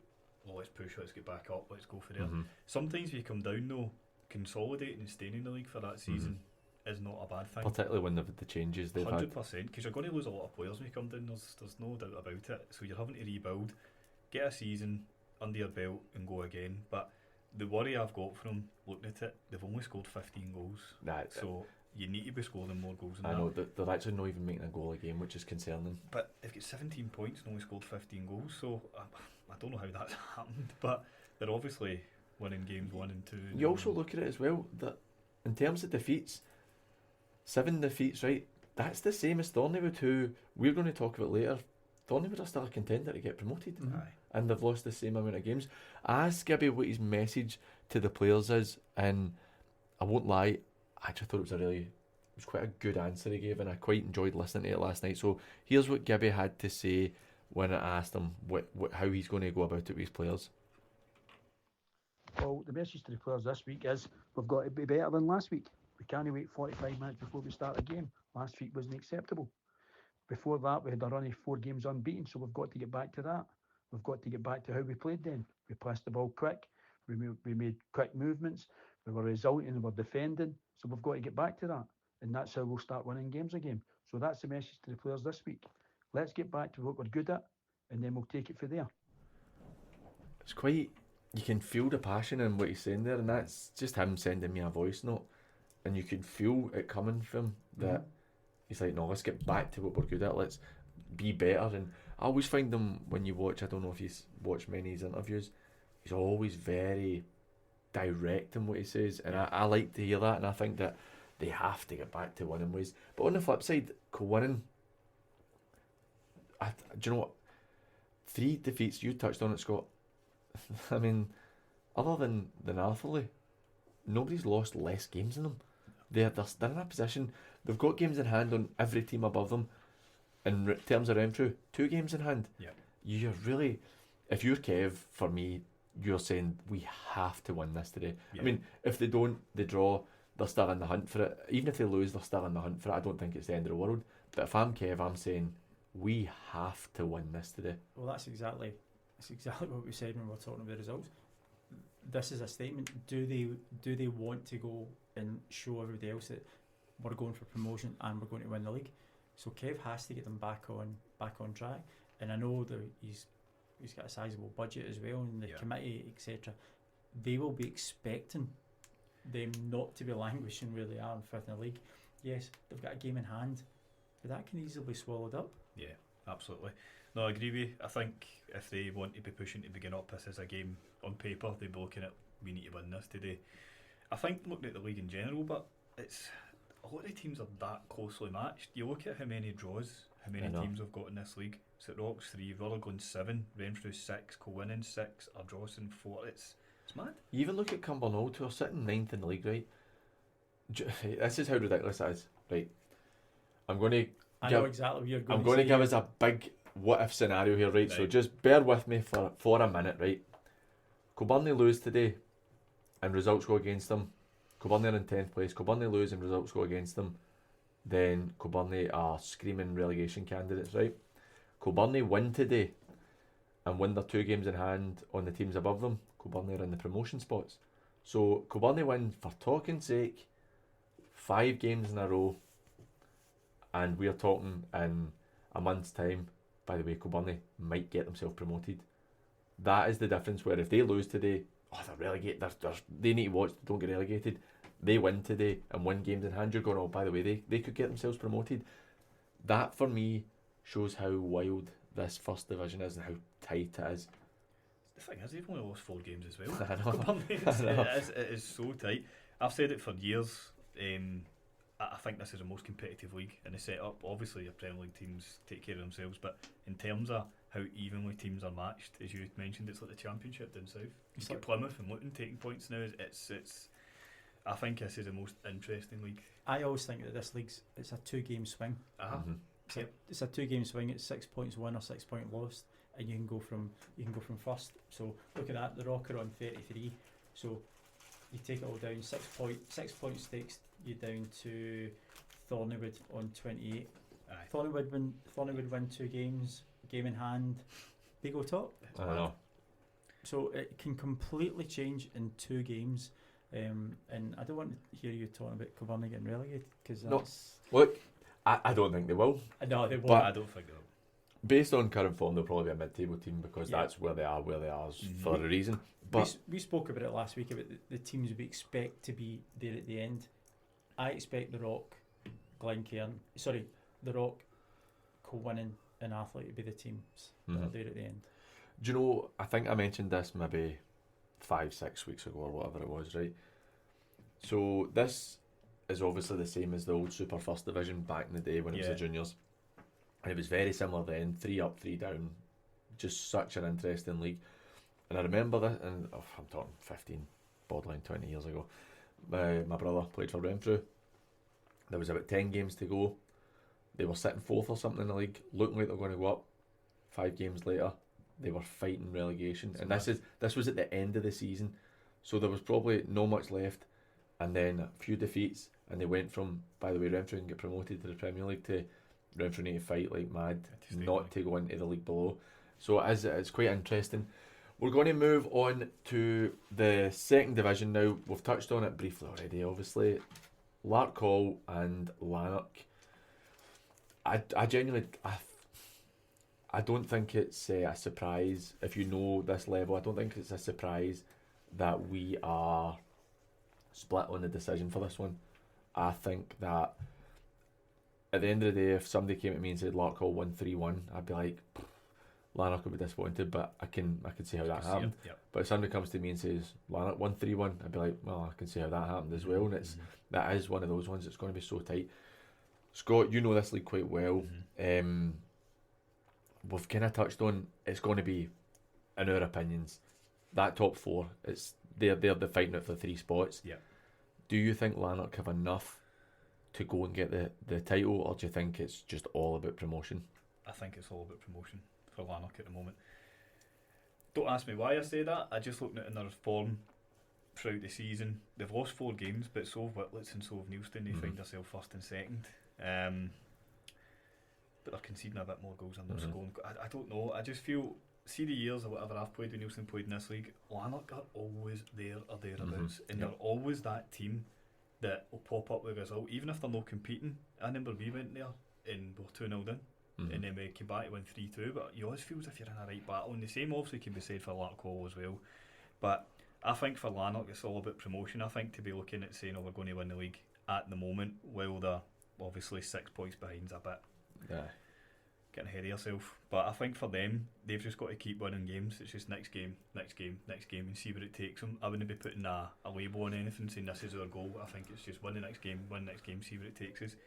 well, let's push, let's get back up, let's go for there. Sometimes if you come down though, consolidating and staying in the league for that season is not a bad thing. Particularly when they've had the changes they've 100%, because you're going to lose a lot of players when you come down, there's no doubt about it. So you're having to rebuild, get a season under your belt and go again. But the worry I've got from looking at it, they've only scored 15 goals. So you need to be scoring more goals than that. I know, they're actually not even making a goal a game, which is concerning. But they've got 17 points and only scored 15 goals, so I don't know how that's happened, but they're obviously winning games 1 and 2. You also look at it as well, that in terms of defeats, 7 defeats, right? That's the same as Thorneywood, who we're going to talk about later. Thorneywood are still a contender to get promoted, and they've lost the same amount of games. Ask Gibby what his message to the players is, and I won't lie, I just thought it was quite a good answer he gave, and I quite enjoyed listening to it last night. So here's what Gibby had to say when I asked him how he's going to go about it with his players. Well, the message to the players this week is we've got to be better than last week. We can't wait 45 minutes before we start a game. Last week wasn't acceptable. Before that, we had a run of 4 games unbeaten, so we've got to get back to that. We've got to get back to how we played then. We passed the ball quick. We made quick movements. We were resulting. We were defending. So we've got to get back to that. and that's how we'll start winning games again. So that's the message to the players this week. Let's get back to what we're good at, and then we'll take it from there. It's quite, you can feel the passion in what he's saying there, and that's just him sending me a voice note, and you can feel it coming from that. He's like, no, let's get back to what we're good at, let's be better. And I always find him, when you watch, I don't know if you've watched many of his interviews, he's always very direct in what he says, and I like to hear that, and I think that they have to get back to winning ways. But on the flip side, winning, do you know what? 3 defeats, you touched on it, Scott. I mean, other than Arthurley, nobody's lost less games than them. They're in a position, they've got games in hand on every team above them. In terms of round 2 games in hand. Yeah. You're really, if you're Kev, for me, you're saying we have to win this today. Yeah. I mean, if they don't, they draw, they're still in the hunt for it. Even if they lose, they're still in the hunt for it. I don't think it's the end of the world. But if I'm Kev, I'm saying we have to win this today. Well, that's exactly what we said when we were talking about the results. This is a statement. Do they want to go and show everybody else that we're going for promotion and we're going to win the league? So Kev has to get them back on track. And I know that he's got a sizable budget as well, and the committee, etc. They will be expecting them not to be languishing where they are in 5th in the league. Yes, they've got a game in hand, but that can easily be swallowed up. Yeah, absolutely. No, I agree with you. I think if they want to be pushing to begin up this as a game on paper, they'd be looking at, we need to win this today. I think looking at the league in general, but it's a lot of the teams are that closely matched. You look at how many draws, how many teams have got in this league. St Rock's 3, Rutherglen 7, Renfrew 6, Kilwinning 6, Ardrossan 4. It's mad. You even look at Cumbernauld, who are sitting 9th in the league, right? This is how ridiculous that is, right? I know exactly what you're going to say. I'm going to give us a big what if scenario here, right? So just bear with me for a minute, right? Kilburnley lose today and results go against them. Kilburnley are in 10th place. Kilburnley lose and results go against them. Then Kilburnley are screaming relegation candidates, right? Kilburnley win today and win their 2 games in hand on the teams above them. Kilburnley are in the promotion spots. So Kilburnley win, for talking's sake, 5 games in a row, and we're talking in a month's time. By the way, Kilburnley might get themselves promoted. That is the difference, where if they lose today, they're relegated, they need to watch, they don't get relegated. They win today and win games in hand, you're going, by the way, they could get themselves promoted. That, for me, shows how wild this first division is and how tight it is. The thing is, they've only lost 4 games as well. I know. It is so tight. I've said it for years. I think this is the most competitive league in the setup. Obviously, your Premier League teams take care of themselves, but in terms of how evenly teams are matched, as you mentioned, it's like the Championship down south. You get Plymouth and Luton taking points now. It's. I think this is the most interesting league. I always think that this league's it's a 2-game swing. It's a 2-game swing. It's 6 points won or 6 point lost, and you can go from first. So look at that. The Rock are on 33. So you take it all down. 6 points takes you down to Thornywood on 28. Thornywood win 2 games, game in hand. They go top. I know. So it can completely change in 2 games. And I don't want to hear you talking about Kilburnley getting relegated, because that's... No, look, I don't think they will. No, they won't. But I don't think they will. Based on current form, they'll probably be a mid-table team, because that's where they are for a reason. But we spoke about it last week, about the teams we expect to be there at the end. I expect the Rock, Kilwinning and Athlete to be the teams that are there at the end. Do you know, I think I mentioned this maybe 5-6 weeks ago or whatever it was, right? So this is obviously the same as the old Super First Division back in the day when it was the juniors, and it was very similar then, 3 up, 3 down, just such an interesting league. And I remember that, and I'm talking 15, borderline 20 years ago, my brother played for Renfrew. There was about 10 games to go. They were sitting 4th or something in the league, looking like they were going to go up. 5 games later, they were fighting relegation, and this was at the end of the season, so there was probably no much left, and then a few defeats, and they went from, by the way, Renfrew can get promoted to the Premier League, to Renfrew need to fight like mad not to go into the league below. So it's quite interesting. We're going to move on to the second division now. We've touched on it briefly already, obviously. Lark Hall and Lanark. I genuinely, I don't think it's a surprise if you know this level. I don't think it's a surprise that we are split on the decision for this one. I think that at the end of the day, if somebody came to me and said Lark Hall won 3-1, I'd be like, Lanark would be disappointed, but I can see how that happened. But if somebody comes to me and says Lanark won 3-1, I'd be like, well, I can see how that happened as well. And that is one of those ones that's going to be so tight. Scott, you know this league quite well. We've kind of touched on it's going to be, in our opinions, that top four. They're the fighting out for 3 spots. Yeah. Do you think Lanark have enough to go and get the title, or do you think it's just all about promotion? I think it's all about promotion for Lanark at the moment. Don't ask me why I say that. I just looked at their form throughout the season. They've lost 4 games, but so have Whitlets and so have Neilston. They find themselves first and second. But they're conceding a bit more goals than they're scoring. I don't know. I just feel, see the years or whatever I've played when Neilston played in this league, Lanark are always there or thereabouts. And they're always that team that will pop up with a result, even if they're not competing. I remember we went there and we were 2-0 down. And then we came back to win 3-2, but you always feel as if you're in a right battle, and the same obviously can be said for Lark Hall as well. But I think for Lanark it's all about promotion. I think to be looking at saying, oh, we're going to win the league at the moment, while they're obviously 6 points behind's a bit getting ahead of yourself. But I think for them, they've just got to keep winning games. It's just next game, and see where it takes them. I wouldn't be putting a label on anything saying this is our goal. I think it's just win the next game, see where it takes us.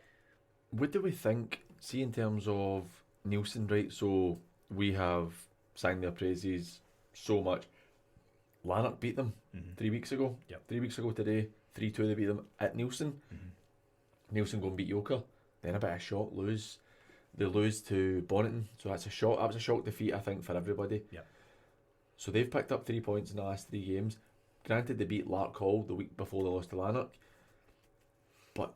What do we think, see in terms of Neilson, right? So we have sang their praises so much. Lanark beat them 3 weeks ago. 3 weeks ago today, 3-2 they beat them at Neilson. Neilson go and beat Yoker. Then a bit of shock, they lose to Bonneton. So that's a shock. That was a shock defeat, I think, for everybody. So they've picked up 3 points in the last 3 games. Granted, they beat Lark Hall the week before they lost to Lanark. But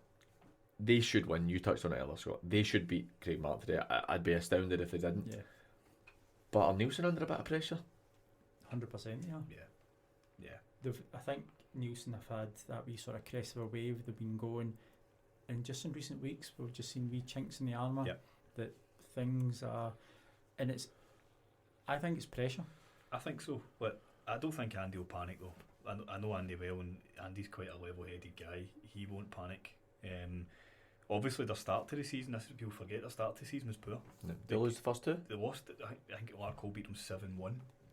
they should win. You touched on it earlier, Scott. They should beat Craigmark today. I'd be astounded if they didn't. But are Neilson under a bit of pressure? 100%, I think Neilson have had that wee sort of crest of a wave. They've been going, and just in recent weeks we've just seen wee chinks in the armour that things are, and I think it's pressure. I think so, but I don't think Andy will panic though. I know Andy well, and Andy's quite a level-headed guy. He won't panic. Obviously their start to the season, this people forget, their start to the season was poor. They lose the first 2? They lost, I think Lark Hall beat them 7-1 or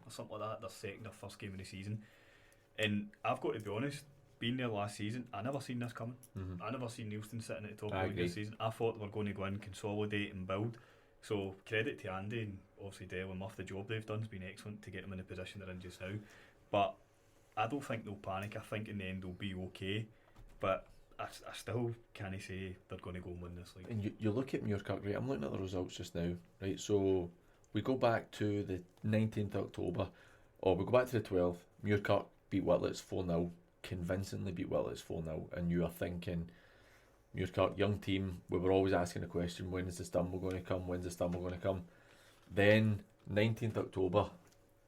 something like that, their first game of the season. And I've got to be honest, being there last season, I never seen this coming. I never seen Neilston sitting at the top of the league this season. I thought they were going to go in, consolidate and build. So credit to Andy and obviously Dale and Muff, the job they've done has been excellent to get them in the position they're in just now. But I don't think they'll panic. I think in the end they'll be okay. But I still can't say they're going to go and win this league. And you look at Muirkirk, right? I'm looking at the results just now, right? So we go back to the 19th of October, or we go back to the 12th. Muirkirk beat Whitlets 4-0, convincingly beat Whitlets 4-0, and you are thinking, Muirkirk, young team, we were always asking the question, when is the stumble going to come? When's the stumble going to come? Then 19th October,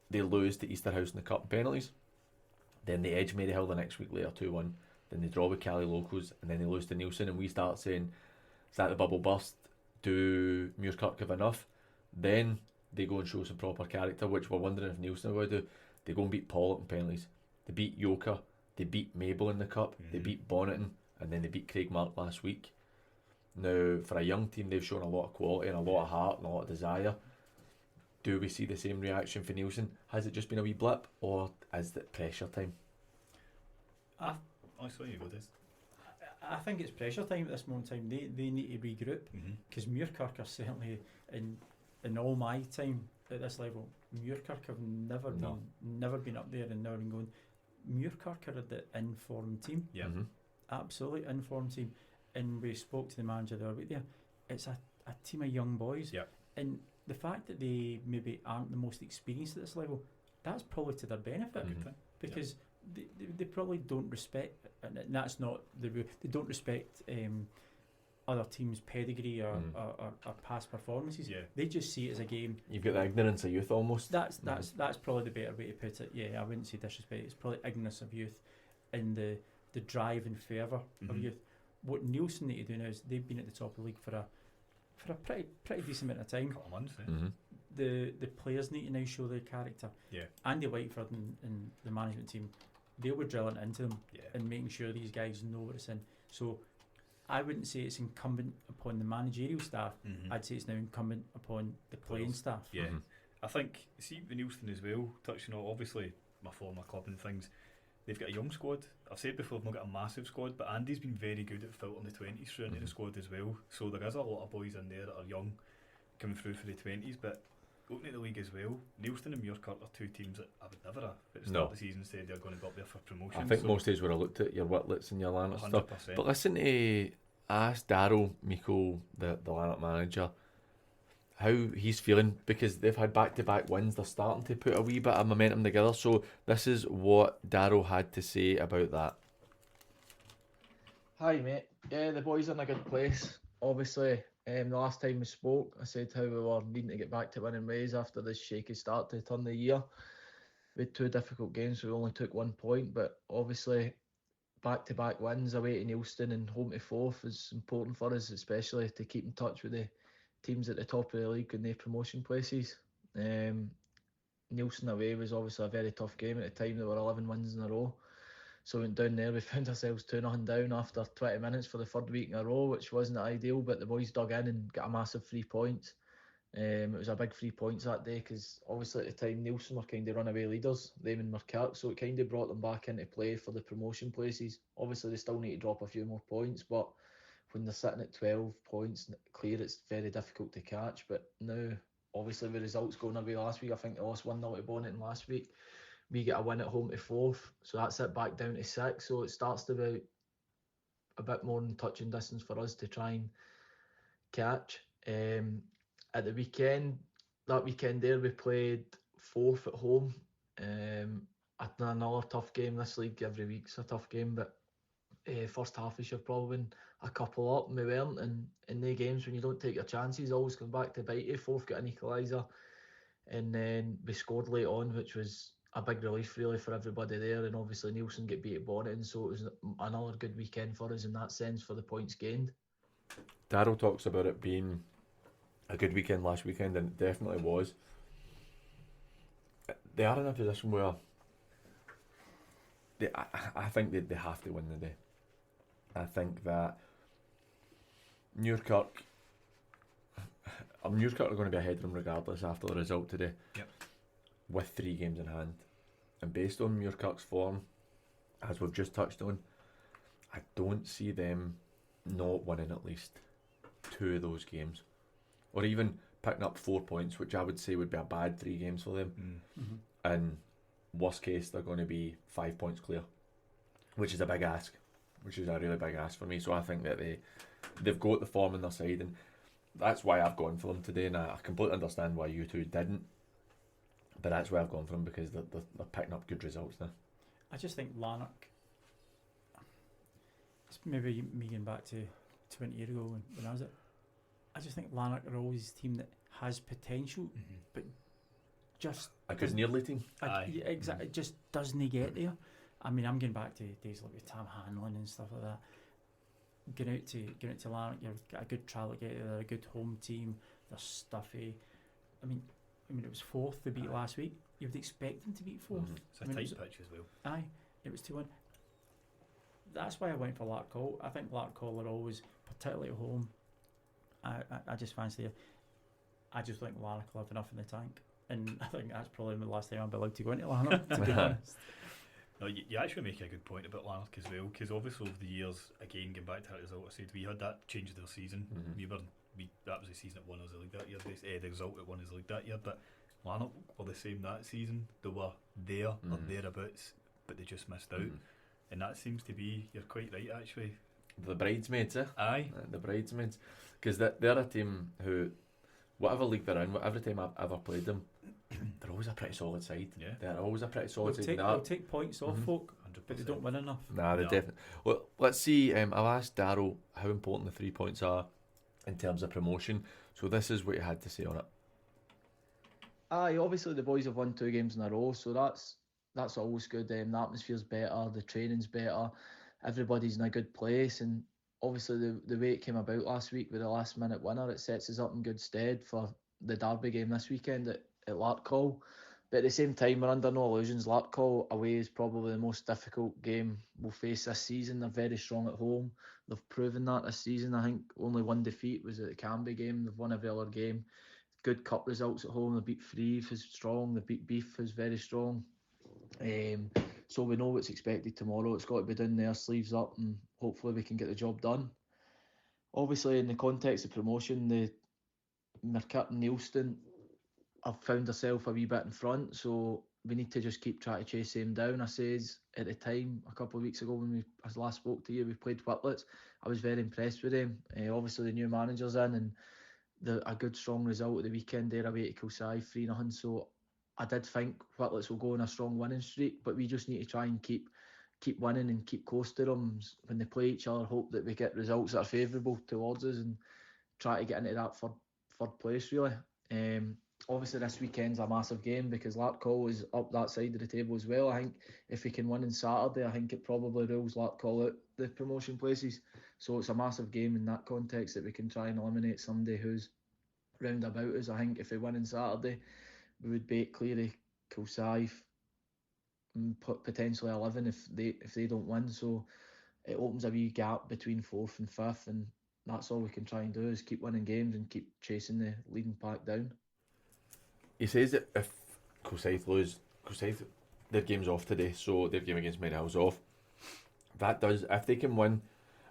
they lose to Easterhouse in the Cup penalties. Then they edge Maryhill the next week later 2-1. Then they draw with Cali Locals, and then they lose to Neilson, and we start saying, is that the bubble burst? Do Muirkirk have enough? Then they go and show some proper character, which we're wondering if Neilson will do. They go and beat Pollock in penalties. They beat Yoker. They beat Mabel in the Cup. They beat Bonneton, and then they beat Craigmark last week. Now, for a young team, they've shown a lot of quality and a lot of heart and a lot of desire. Do we see the same reaction for Neilson? Has it just been a wee blip, or is it pressure time? I saw you go this. I think it's pressure time at this moment in time. They need to regroup, because Muirkirk are certainly, in all my time at this level, Muirkirk have never been up there and never been going. Muirkirk are the informed team. Absolutely informed team. And we spoke to the manager the other week there. It's a team of young boys. And the fact that they maybe aren't the most experienced at this level, that's probably to their benefit, because they probably don't respect, and that's not the rule, they don't respect other teams' pedigree or past performances. They just see it as a game. You've got the ignorance of youth almost. That's probably the better way to put it. I wouldn't say disrespect, it's probably ignorance of youth and the drive and fervour of youth. what Nielsen need to do now is they've been at the top of the league for a pretty decent amount of time. Couple of months, The players need to now show their character. Yeah. Andy Whiteford and the management team, they were drilling into them and making sure these guys know what it's in. So I wouldn't say it's incumbent upon the managerial staff. I'd say it's now incumbent upon the playing staff. Yeah. I think, see, with Nielsen as well, touching on obviously my former club and things, they've got a young squad. I've said before, they've not got a massive squad, but Andy's been very good at filtering the 20s through into the squad as well. So there is a lot of boys in there that are young, coming through for the 20s, but looking at the league as well, Neilston and Muirkirk are two teams that I would never have at the start of the season said they're going to go up there for promotion. I think most days would have looked at your Whitlets and your Lanark stuff. 100%. But listen to, I asked Darryl Meikle, the Lanark manager, how he's feeling, because they've had back-to-back wins. They're starting to put a wee bit of momentum together. So this is what Darryl had to say about that. Hi mate, yeah, the boys are in a good place. Obviously, the last time we spoke, I said how we were needing to get back to winning ways after this shaky start to turn the year. We had 2 difficult games, so we only took 1 point, but obviously back-to-back wins away to Neilston and home to Forth is important for us, especially to keep in touch with the teams at the top of the league in their promotion places. Neilston away was obviously a very tough game at the time. There were 11 wins in a row. So we went down there, we found ourselves 2-0 down after 20 minutes for the 3rd week in a row, which wasn't ideal, but the boys dug in and got a massive 3 points. It was a big 3 points that day because obviously at the time Neilston were kind of runaway leaders, them and Muirkirk, so it kind of brought them back into play for the promotion places. Obviously they still need to drop a few more points, but when they're sitting at 12 points clear, it's very difficult to catch. But now, obviously, the results going away last week, I think they lost 1-0 to Bonnet last week. We get a win at home to Forth, so that's it back down to 6. So it starts to be a bit more in touching distance for us to try and catch. At the weekend, that weekend there, we played Forth at home. Another tough game this league. Every week's a tough game, but first half we should have probably been a couple up and we weren't, and in the games when you don't take your chances always come back to bite you. Forth got an equaliser and then we scored late on, which was a big relief really for everybody there, and obviously Nielsen get beat at Bonnet, and so it was another good weekend for us in that sense for the points gained. Darryl talks about it being a good weekend last weekend, and it definitely was. They are in a position where I think they have to win the day. I think that Muirkirk are going to be ahead of them regardless after the result today. Yep. With 3 games in hand. And based on Muirkirk's form, as we've just touched on, I don't see them not winning at least 2 of those games. Or even picking up 4 points, which I would say would be a bad 3 games for them. And worst case, they're going to be 5 points clear, which is a big ask. Which is a really big ask for me. So I think that they've got the form on their side, and that's why I've gone for them today. And I completely understand why you two didn't, but that's why I've gone for them, because they're picking up good results now. I just think Lanark, it's maybe me going back to 20 years ago when I was it, I just think Lanark are always a team that has potential, but just a good nearly team. Yeah, exactly. It just doesn't get there. I mean, I'm getting back to days like with Tam Hanlon and stuff like that. Getting out to Lanark, you've got a good travel get there, they're a good home team, they're stuffy. I mean it was Forth they beat last week. You would expect them to beat Forth. It's a tight pitch as well. Aye, it was 2-1. That's why I went for Larkhall. I think Larkhall are always, particularly at home, I just fancy it. I just think Lanark will have enough in the tank, and I think that's probably the last time I'll be allowed to go into Lanark, to be honest. No, you actually make a good point about Lanark as well, because obviously over the years, again, going back to that result I said, we had that change of their season. That was the season that won us the league that year, the result that won us the league that year, but Lanark were the same that season. They were there or thereabouts, but they just missed out. And that seems to be, you're quite right actually, The bridesmaids, Aye. The bridesmaids. Because they're a team who, whatever league they're in, every time I've ever played them, they're always a pretty solid side. Yeah. They're always a pretty solid side. They'll take points off folk, 100%. but they don't win enough. Nah, they definitely. Well, let's see. I'll ask Darryl how important the 3 points are in terms of promotion. So this is what he had to say on it. Aye, obviously the boys have won 2 games in a row, so that's always good. The atmosphere's better, the training's better, everybody's in a good place, and obviously the way it came about last week with the last minute winner, it sets us up in good stead for the derby game this weekend at Larkhall. But at the same time, we're under no illusions. Larkhall away is probably the most difficult game we'll face this season. They're very strong at home. They've proven that this season. I think only one defeat was at the Canby game. They've won every other game. Good cup results at home. They beat Freve, who's strong. They beat Beef, who's very strong. So we know what's expected tomorrow. It's got to be done there, sleeves up, and hopefully we can get the job done. Obviously, in the context of promotion, the Mercat and Neilston have found herself a wee bit in front, so we need to just keep trying to chase them down. I says at the time, a couple of weeks ago when I last spoke to you, we played Whitlets. I was very impressed with them. Obviously, the new manager's in, and a good strong result at the weekend there away to Kilsyth 3-0. So I did think Whitlets will go on a strong winning streak, but we just need to try and keep winning and keep close to them when they play each other. Hope that we get results that are favourable towards us and try to get into that third place really. Obviously this weekend's a massive game because Larkhall is up that side of the table as well. I think if we can win on Saturday, I think it probably rules Larkhall out the promotion places. So it's a massive game in that context that we can try and eliminate somebody who's round about us. I think if we win on Saturday, we would beat Cleary, Kilsyth, and potentially 11 if they don't win. So it opens a wee gap between 4th and 5th, and that's all we can try and do is keep winning games and keep chasing the leading pack down. He says that if Kilsyth lose, their game's off today, so their game against Merrill's off. That does, if they can win,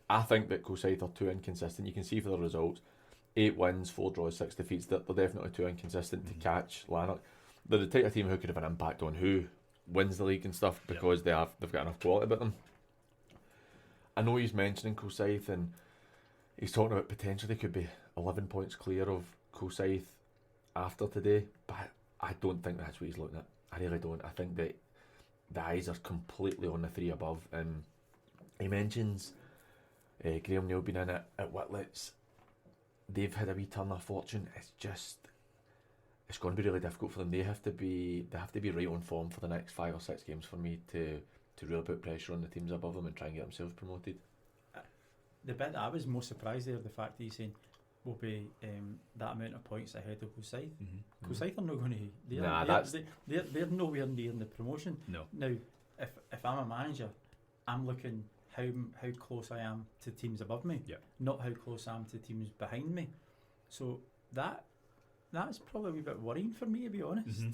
I think that Kilsyth are too inconsistent. You can see for the results, 8 wins, 4 draws, 6 defeats. They're definitely too inconsistent to catch Lanark. They're the type of team who could have an impact on who wins the league and stuff because they've got enough quality about them. I know he's mentioning Kilsyth and he's talking about potentially could be 11 points clear of Kilsyth after today, but I don't think that's what he's looking at. I really don't. I think that the eyes are completely on the 3 above, and he mentions Graham Neal being in it at Whitlets. They've had a wee turn of fortune. It's going to be really difficult for them. They have to be right on form for the next 5 or 6 games for me to really put pressure on the teams above them and try and get themselves promoted. The bit that I was most surprised there, the fact that he's saying will be that amount of points ahead of Kilsyth. Kilsyth are not going to. They're nowhere near in the promotion. No. Now, if I'm a manager, I'm looking how close I am to teams above me, not how close I am to teams behind me. So that's probably a wee bit worrying for me, to be honest.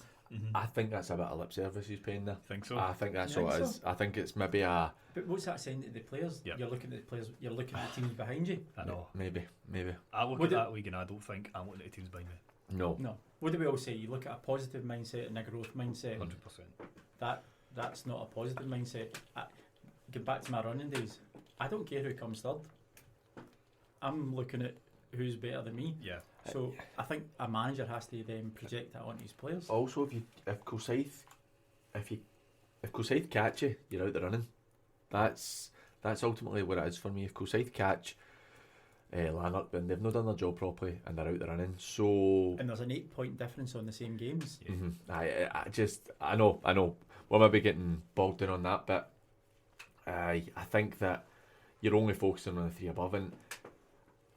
I think that's a bit of lip service he's paying there. Think so? I think that's what it is. I think it's maybe a... But what's that saying to the players? You're looking at the players, you're looking at the teams behind you. I know. Maybe. I look at that league and I don't think I'm looking at the teams behind me. No. What do we all say? You look at a positive mindset and a growth mindset. 100%. That's not a positive mindset. Get back to my running days. I don't care who comes third. I'm looking at who's better than me. Yeah. So I think a manager has to then project that onto his players. Also, if Kilsyth catch you, you're out the running. That's ultimately what it is for me. If Kilsyth catch Lanark, then they've not done their job properly and they're out the running. So and there's an 8-point difference on the same games. I know. We'll maybe getting bogged down on that, but I think that you're only focusing on the 3 above, and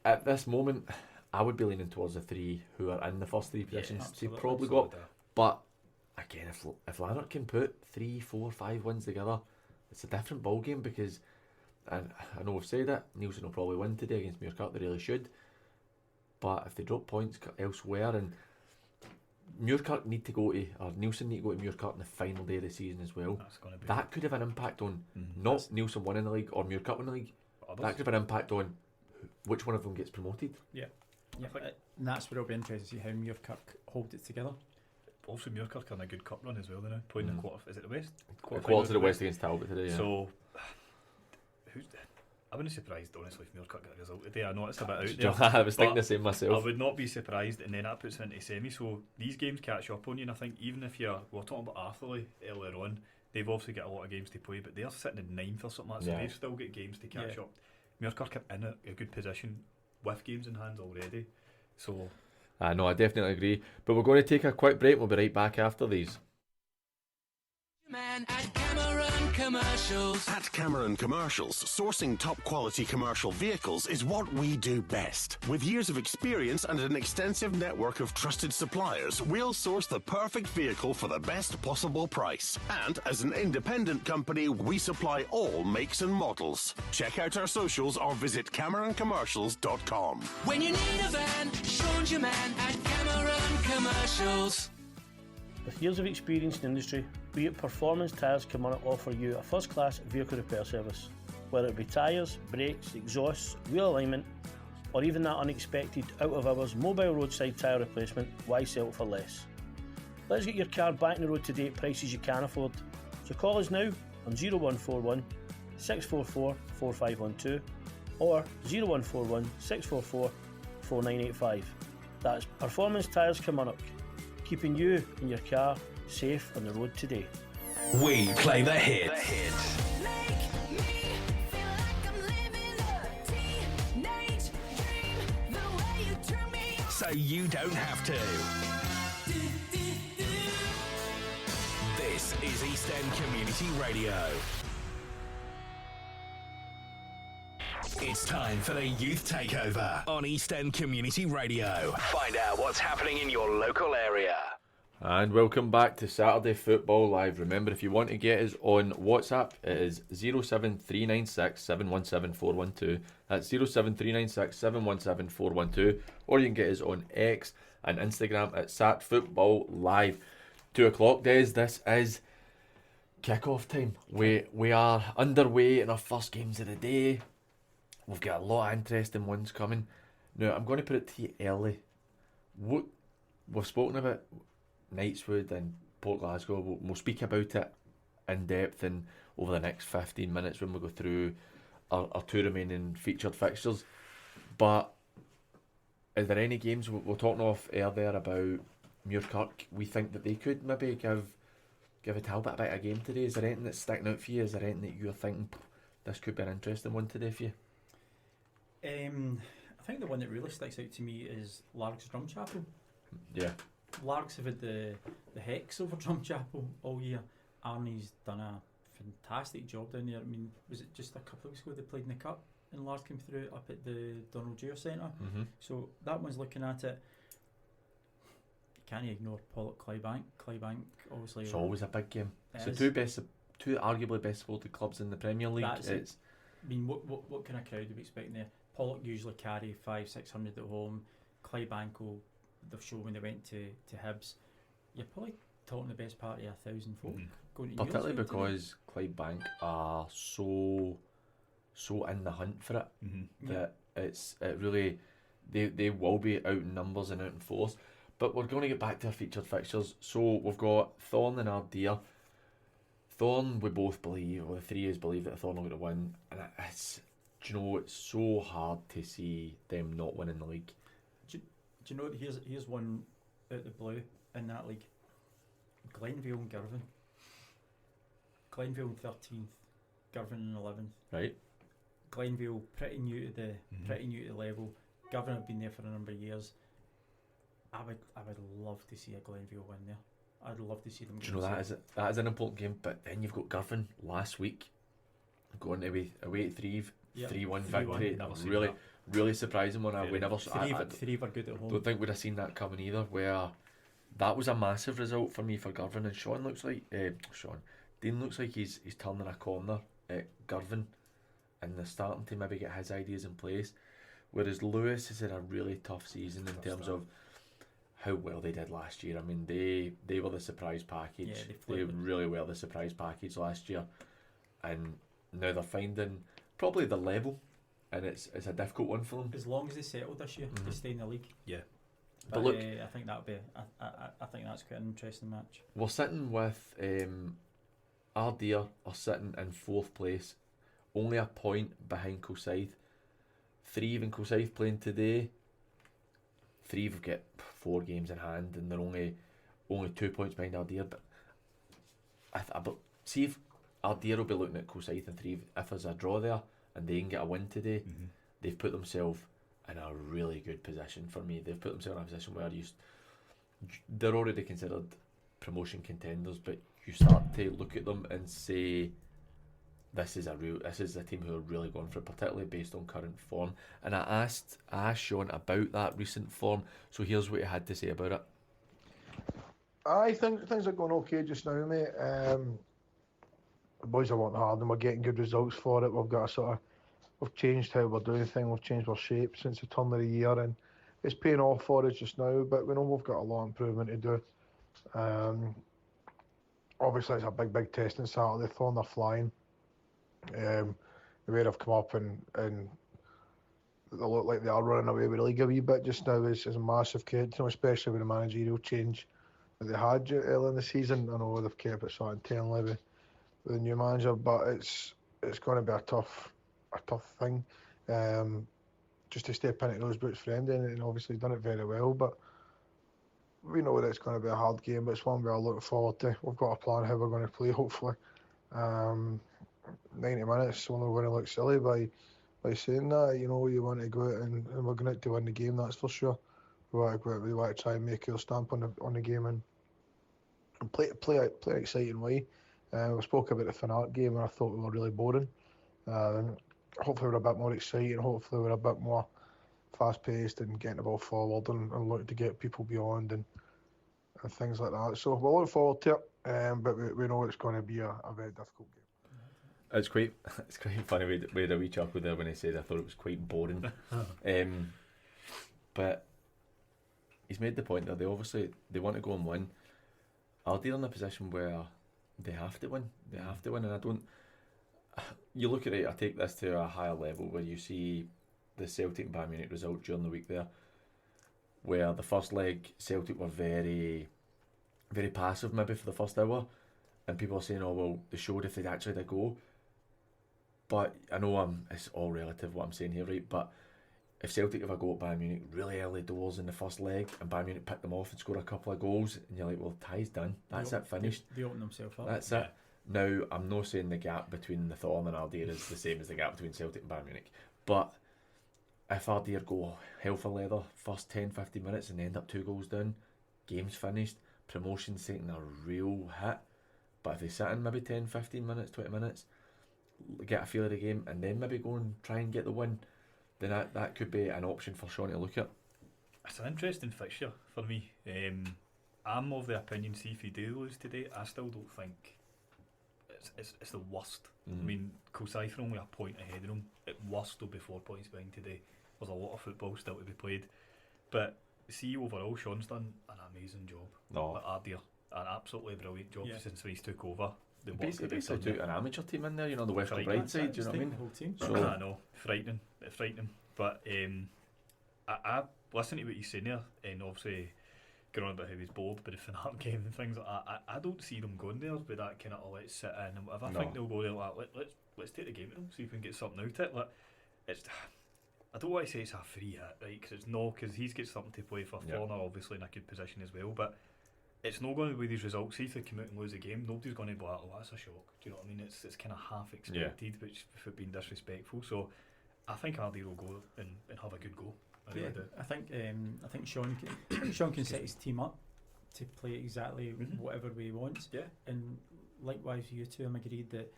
at this moment, I would be leaning towards the 3 who are in the first 3 positions. They probably got, but again, if Lanark can put 3, 4, 5 wins together, it's a different ball game because, and I know we've said it, Neilson will probably win today against Muirkirk. They really should, but if they drop points elsewhere, and Muirkirk need to go to, or Neilson need to go to Muirkirk on the final day of the season as well. That could have an impact on not Neilson winning the league or Muirkirk winning the league. That could have an impact on which one of them gets promoted. Yeah, and that's where it'll be interesting to see how Muirkirk hold it together. Also, Muirkirk are in a good cup run as well. They now playing the quarter. Is it the West? Quarter to the West against Talbot today. Yeah. So, I wouldn't be surprised honestly if Muirkirk got a result today. I know it's a bit out there. I was thinking the same myself. I would not be surprised, and then that puts it into semi. So these games catch up on you, and I think even if we're talking about Arthurlie earlier on, they've obviously got a lot of games to play, but they're sitting in 9th or something like that, so they've still got games to catch up. Muirkirk are in a good position with games in hand already. So no, I definitely agree. But we're going to take a quick break. We'll be right back after these. Man at Cameron Commercials. At Cameron Commercials, sourcing top quality commercial vehicles is what we do best. With years of experience and an extensive network of trusted suppliers, we'll source the perfect vehicle for the best possible price. And as an independent company, we supply all makes and models. Check out our socials or visit CameronCommercials.com. When you need a van, Sean's your man at Cameron Commercials. With years of experience in the industry, we at Performance Tyres can offer you a first-class vehicle repair service. Whether it be tyres, brakes, exhausts, wheel alignment, or even that unexpected out-of-hours mobile roadside tyre replacement, why sell it for less? Let's get your car back on the road today at prices you can afford. So call us now on 0141 644 4512 or 0141 644 4985. That's Performance Tyres Kilmarnock, keeping you and your car safe on the road today. We play the hits. Make me feel like I'm living a teenage dream. The way you turn me on. So you don't have to. This is East End Community Radio. It's time for the Youth Takeover on East End Community Radio. Find out what's happening in your local area. And welcome back to Saturday Football Live. Remember, if you want to get us on WhatsApp, it is 07396 717 412. That's 07396 717 412. Or you can get us on X and Instagram at Sat Football Live. 2 o'clock, Des. This is kick-off time. We are underway in our first games of the day. We've got a lot of interesting ones coming. Now, I'm going to put it to you early. What we've spoken about Knightswood and Port Glasgow, we'll speak about it in depth and over the next 15 minutes when we go through our two remaining featured fixtures. But is there any games we're talking off air there about Muirkirk? We think that they could maybe give a Talbot a bit of a game today. Is there anything that's sticking out for you? Is there anything that you're thinking this could be an interesting one today for you? I think the one that really sticks out to me is Largs Drumchapel. Yeah. Largs have had the hex over Drumchapel all year. Arnie's done a fantastic job down there. I mean, was it just a couple of weeks ago they played in the Cup and Largs came through up at the Donald Dewar Centre? Mm-hmm. So that one's looking at it. You can't ignore Pollock Clybank. Clybank, obviously. It's always a big game. It's the two arguably best supported clubs in the Premier League. That's I mean, what kind of crowd are we expecting there? Pollock usually carry 500-600 at home. Clybank they've shown when they went to Hibs. You're probably talking the best part of 1,000 folk going to particularly Neilsfield because Clydebank are so in the hunt for it that it really they will be out in numbers and out in force. But we're going to get back to our featured fixtures. So we've got Thorn and Ardea. Thorn, we both believe, well, the three of us believe that Thorn are going to win, and it's, do you know, it's so hard to see them not winning the league. Do you know, here's one out the blue in that league. Glenville and Girvan. Glenville in 13th, Girvan in 11th. Right. Glenville pretty new to the level. Girvan have been there for a number of years. I would love to see a Glenville win there. I'd love to see them. Do you know that is an important game? But then you've got Girvan last week going away at Threave, 3-1 victory. Really surprising one. Threave are good at home. Don't think we'd have seen that coming either. Where that was a massive result for me for Girvan, and Dean looks like he's turning a corner at Girvan, and they're starting to maybe get his ideas in place. Whereas Lewis has had a really tough season in terms of how well they did last year. I mean, they were the surprise package. Yeah, they really were the surprise package last year, and now they're finding probably the level, and it's a difficult one for them. As long as they settle this year, they stay in the league. Yeah. But look, I think that'll be. I think that's quite an interesting match. We're sitting with Ardea are sitting in 4th place, only a point behind Kilsyth. Threave and Kilsyth playing today. Threave have got 4 games in hand, and they're only 2 points behind Ardea. But see if Ardea will be looking at Kilsyth and Threave. If there's a draw there and they can get a win today, they've put themselves in a really good position for me. They've put themselves in a position where they're already considered promotion contenders, but you start to look at them and say, this is a team who are really going for it, particularly based on current form. And I asked Sean about that recent form, so here's what he had to say about it. I think things are going okay just now, mate. The boys are working hard and we're getting good results for it. We've changed how we're doing things, we've changed our shape since the turn of the year, and it's paying off for us just now, but we know we've got a lot of improvement to do. Obviously it's a big testing Saturday. Thorn are flying. The way they've come up and they look like they are running away with the league a wee bit just now is a massive credit to them, especially with the managerial change that they had early in the season. I know they've kept it sort of internally with the new manager, but it's going to be a tough thing. Just to step into those boots for Andy, and obviously he's done it very well, but we know that it's going to be a hard game, but it's one we are looking forward to. We've got a plan how we're going to play, hopefully. 90 minutes, we're not going to look silly by saying that. You know, you want to go out and we're going to win the game, that's for sure. We want to try and make our stamp on the game and play an exciting way. We spoke about the Fanart game and I thought we were really boring. Hopefully we're a bit more exciting, hopefully we're a bit more fast paced and getting the ball forward and looking to get people beyond and things like that. So we're looking forward to it, but we know it's going to be a very difficult game. It's quite funny we had a wee chuckle there when he said I thought it was quite boring. But he's made the point that they want to go and win. Aldi are in a position where they have to win. And I don't. You look at it. I take this to a higher level where you see the Celtic and Bayern Munich result during the week there, where the first leg Celtic were very, very passive maybe for the first hour, and people are saying, oh well, they showed if they'd actually had a go. But I know it's all relative what I'm saying here, right? But if Celtic have a go at Bayern Munich really early doors in the first leg and Bayern Munich pick them off and score a couple of goals, and you're like, well, tie's done. That's it, finished. They open themselves up. That's it. Now, I'm not saying the gap between the Thorn and Aldir is the same as the gap between Celtic and Bayern Munich, but if Aldir go hell for leather first 10-15 minutes and end up 2 goals down, game's finished, promotion's taking a real hit. But if they sit in maybe 10-15 minutes, 20 minutes, get a feel of the game and then maybe go and try and get the win, then that could be an option for Sean to look at. It's an interesting fixture for me. I'm of the opinion, see if he do lose today, I still don't think it's the worst. I mean, Kilsyth are only a point ahead of them. At worst, they'll be 4 points behind today. There's a lot of football still to be played. But see, overall, Sean's done an amazing job. At Ardeer. An absolutely brilliant job since he's took over. He basically took an amateur team in there, you know, the Western Brightside, do you know what I mean? The whole team. So, I know, frightening. But I listen to what he's saying there, and obviously going on about how he's bored by the Fanart game and things like that. I don't see them going there with that kind of let's sit in and whatever. I think they'll go there like let's take the game to them, see if we can get something out of it. Like, I don't want to say it's a free hit, right? Because he's got something to play for. Thorn are obviously in a good position as well, but it's not going to be these results. See if they come out and lose the game, nobody's going to be like, oh, that's a shock. Do you know what I mean? It's kind of half expected, which for being disrespectful. So I think Aldi will go and have a good go. I think Sean can set his team up to play exactly whatever way he wants. Yeah. And likewise, you two, I'm agreed that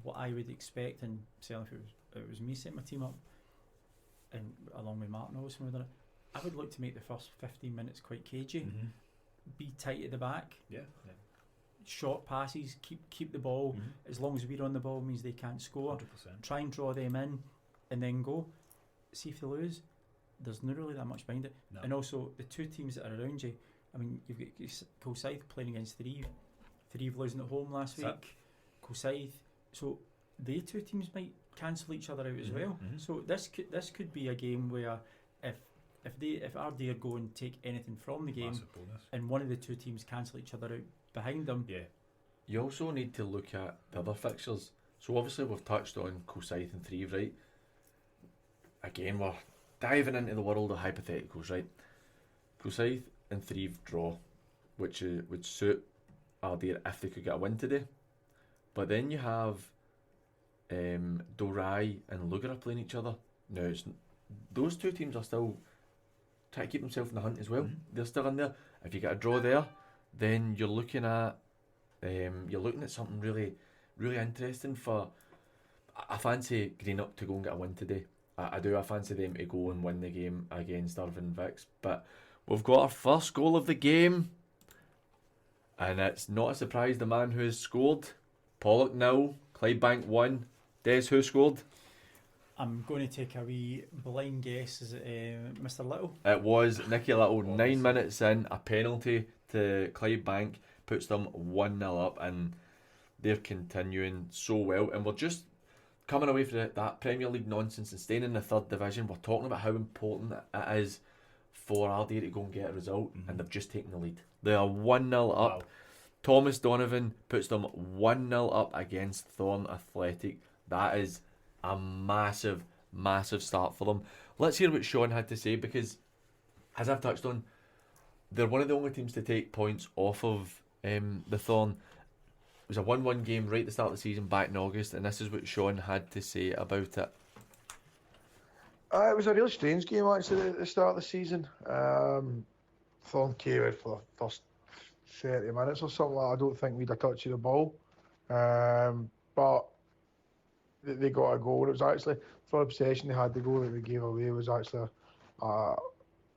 what I would expect, and certainly if it was me setting my team up, and along with Martin also, I would look to make the first 15 minutes quite cagey. Be tight at the back. Yeah. Short passes, keep the ball. As long as we're on the ball means they can't score. 100%. Try and draw them in, and then go. See if they lose. There's not really that much behind it. No. And also the two teams that are around you. I mean, you've got Kilsyth playing against Threave. Threave losing at home last week. Kilsyth. So the two teams might cancel each other out as well. So this could be a game where if Ardeer go and take anything from the game and one of the two teams cancel each other out behind them. Yeah. You also need to look at the other fixtures. So obviously we've touched on Kilsyth and Threave, right? Again, we're diving into the world of hypotheticals, right? Kilsyth and Threave draw, which would suit Ardeer if they could get a win today. But then you have Dorai and Lugar playing each other. Now, those two teams are still trying to keep themselves in the hunt as well. They're still in there. If you get a draw there, then you're looking at you're looking at something really, really interesting for. I fancy Greenock to go and get a win today. I do. I fancy them to go and win the game against Irvine Vicks. But we've got our first goal of the game, and it's not a surprise. The man who has scored, Pollock 0, Clydebank 1. Des, who scored? I'm going to take a wee blind guess. Is it Mr. Little? It was Nicky Little. 9 minutes in, a penalty to Clydebank puts them 1-0 up, and they're continuing so well. And we're just coming away from that Premier League nonsense and staying in the third division. We're talking about how important it is for Ardee to go and get a result, and they've just taken the lead. They are 1-0 up. Wow. Thomas Donovan puts them 1-0 up against Thorn Athletic. That is a massive, massive start for them. Let's hear what Sean had to say, because, as I've touched on, they're one of the only teams to take points off of the Thorn. It was a 1-1 game right at the start of the season back in August, and this is what Sean had to say about it. It was a really strange game actually at the start of the season. Thorn came in for the first 30 minutes or something. I don't think we'd a touch of the ball, but they got a goal. It was actually, for possession they had, the goal that we gave away was actually a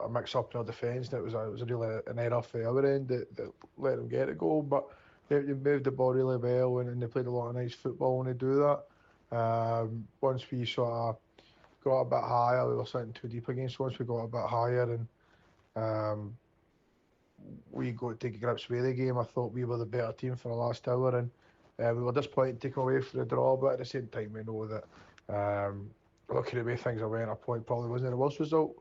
mix up in our defence, and it was really an error for the other end that let them get a goal. But they moved the ball really well, and they played a lot of nice football when they do that. Once we sort of got a bit higher, we were sitting too deep against. Once we got a bit higher and we got to grips with the game, I thought we were the better team for the last hour, and we were disappointed to take away for the draw. But at the same time, we know that looking at the way things are went, a point probably wasn't the worst result.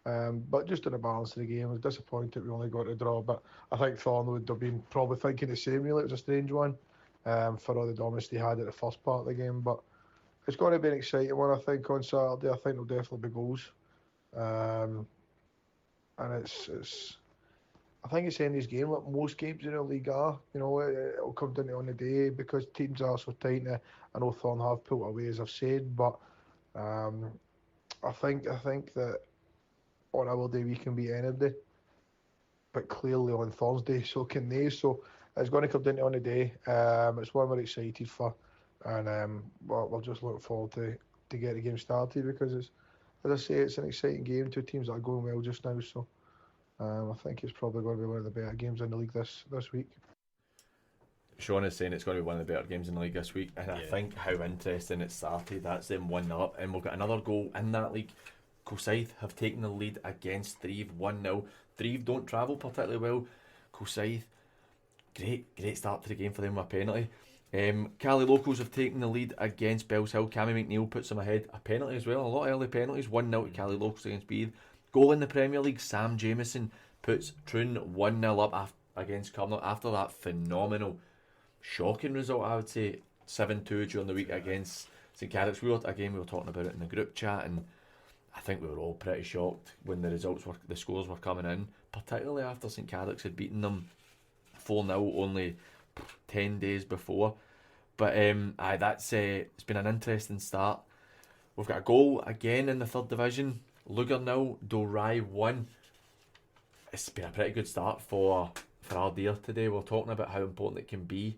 But just on the balance of the game, I was disappointed we only got a draw. But I think Thorn would have been probably thinking the same. Really, it was a strange one for all the dominance they had at the first part of the game. But it's going to be an exciting one, I think, on Saturday. I think there'll definitely be goals, and it's. I think it's in this game like most games in the league are. You know, it'll come down to on the day because teams are so tight. I know Thorn have pulled away, as I've said, but I think that on our day we can beat anybody, but clearly on Thursday so can they. So it's going to come down to on the day. It's one we're excited for, and we'll just look forward to get the game started because it's, as I say, it's an exciting game. Two teams that are going well just now, so I think it's probably going to be one of the better games in the league this week. Sean is saying it's going to be one of the better games in the league this week, and I think how interesting it started. That's them 1-0 up, and we've got another goal in that league. Calcite have taken the lead against Thrieve 1-0. Thrieve don't travel particularly well. Calcite, great start to the game for them with a penalty. Cali Locals have taken the lead against Bells Hill. Cammy McNeil puts them ahead. A penalty as well, a lot of early penalties. 1-0 to Cali Locals against Beath. Goal in the Premier League, Sam Jameson puts Troon 1-0 up against Cumnock after that phenomenal, shocking result, I would say, 7-2 during the week against St Carrick's. We were talking about it in the group chat, and I think we were all pretty shocked when the scores were coming in, particularly after St Carrick's had beaten them 4-0 only 10 days before. But it's been an interesting start. We've got a goal again in the third division. Lugar 0, Dorai 1. It's been a pretty good start for Ardee today. We're talking about how important it can be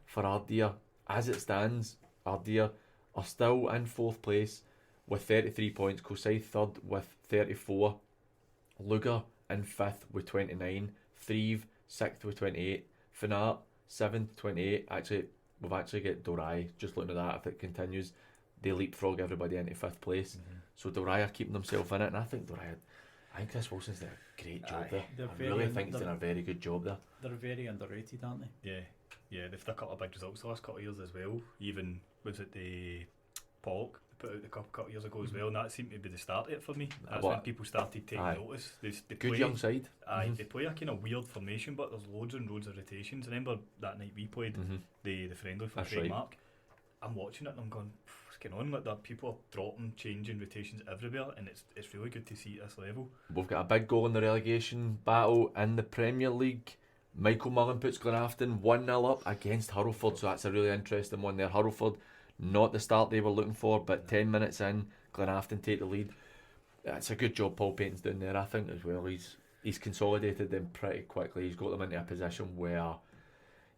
for Ardee. As it stands, Ardee are still in fourth place with 33 points. Calcite third with 34. Lugar in fifth with 29. Thrieve sixth with 28. Fanart seventh 28. We've actually got Dorai, just looking at that, if it continues, they leapfrog everybody into fifth place. So Dorai are keeping themselves in it, and I think Chris Wilson's done a great job there. I really think he's done a very good job there. They're very underrated, aren't they? Yeah, they've had a couple of big results the last couple of years as well. Even, was it the Polk put out the couple of years ago as well, and that seemed to be the start of it for me. That's when people started taking notice. They good young side. They play a kind of weird formation, but there's loads and loads of rotations. I remember that night we played the friendly for Craig Mark. I'm watching it and I'm going, what's going on? Like that, people are dropping, changing rotations everywhere, and it's really good to see at this level. We've got a big goal in the relegation battle in the Premier League. Michael Mullen puts Glenafton 1-0 up against Hurlford, so that's a really interesting one there. Hurlford, not the start they were looking for, but 10 minutes in, Glenafton take the lead. It's a good job Paul Payton's doing there, I think, as well. He's consolidated them pretty quickly. He's got them into a position where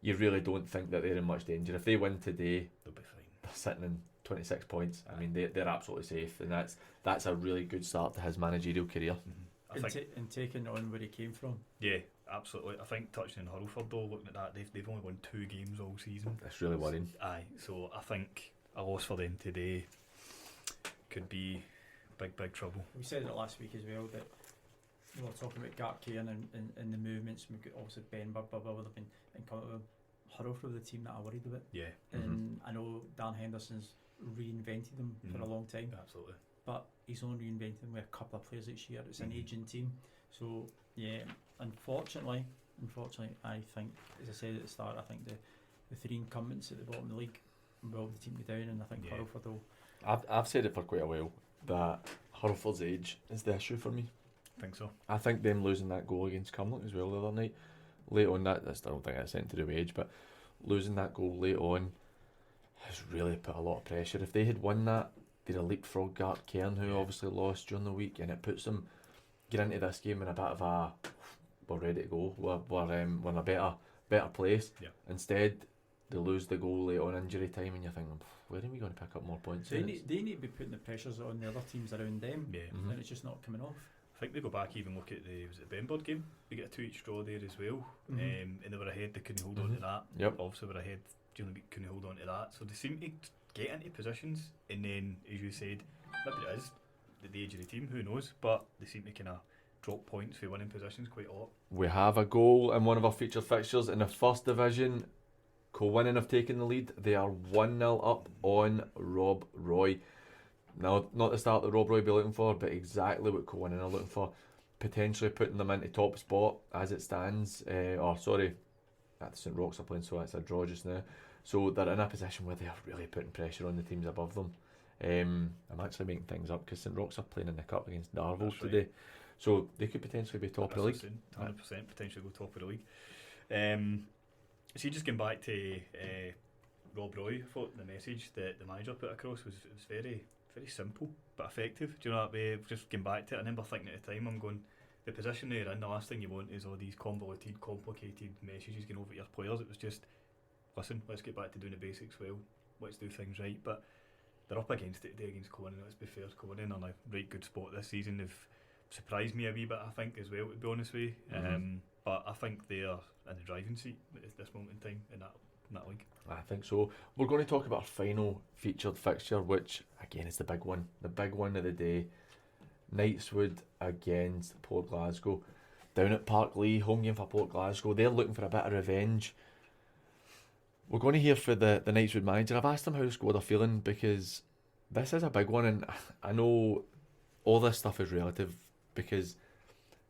you really don't think that they're in much danger. If they win today, they'll be fine. They're sitting in 26 points. I mean, they're absolutely safe, and that's a really good start to his managerial career. And taking on where he came from. Yeah, absolutely. I think touching on Hurlford though, looking at that, they've only won 2 games all season. That's really worrying. Aye, so I think a loss for them today could be big trouble. We said it last week as well that we were talking about Gart Cairn and the movements. We've got also Ben Burber would have been in contact with Hurlford, the team that I worried about. Yeah. And I know Dan Henderson's reinvented them for a long time. Absolutely. But he's only reinvented them with a couple of players each year. It's an aging team. So yeah, unfortunately, I think, as I said at the start, I think the 3 incumbents at the bottom of the league will the team go down, and I think Hurlford will. I've said it for quite a while that Hurlford's age is the issue for me. I think so. I think them losing that goal against Cumnock as well the other night, late on, I don't think that's anything to do with age, but losing that goal late on has really put a lot of pressure. If they had won that, they'd have leapfrogged Gart Cairn, who obviously lost during the week, and it puts them get into this game in a bit of a we're ready to go, we're in a better place. Instead they lose the goal late on injury time, and you're thinking, where are we going to pick up more points? They need to be putting the pressures on the other teams around them, and it's just not coming off. I think they go back, even look at the Benbird game, we get a 2 each draw there as well, and they were ahead, they couldn't hold on to that. Obviously we're ahead during the week, couldn't hold on to that, so they seem to get into positions, and then as you said, maybe it is the age of the team, who knows, but they seem to kind of drop points for winning positions quite a lot. We have a goal in one of our featured fixtures in the first division. Cowannon have taken the lead. They are 1-0 up on Rob Roy. Now, not the start that Rob Roy be looking for, but exactly what Cowannon are looking for. Potentially putting them into top spot as it stands. At St Roch's are playing, so it's a draw just now. So they're in a position where they are really putting pressure on the teams above them. I'm actually making things up because St Roch's are playing in the cup against Darvel today. So they could potentially be top of the league. 100% potentially go top of the league. So just going back to Rob Roy, I thought the message that the manager put across was very, very simple but effective. Do you know that way? Just going back to it, I remember thinking at the time, I'm going, the position they're in, the last thing you want is all these convoluted, complicated messages going over to your players. It was just, listen, let's get back to doing the basics well, let's do things right. But they're up against it today against Cowannon, let's be fair. Cowannon are in a right good spot this season. They've surprised me a wee bit, I think, as well, to be honest with you. But I think they are in the driving seat at this moment in time in that league. I think so. We're going to talk about our final featured fixture, which again is the big one of the day. Knightswood against Port Glasgow, down at Park Lee, home game for Port Glasgow. They're looking for a bit of revenge. We're going to hear for the Knightswood manager. I've asked him how the squad are feeling, because this is a big one, and I know all this stuff is relative, because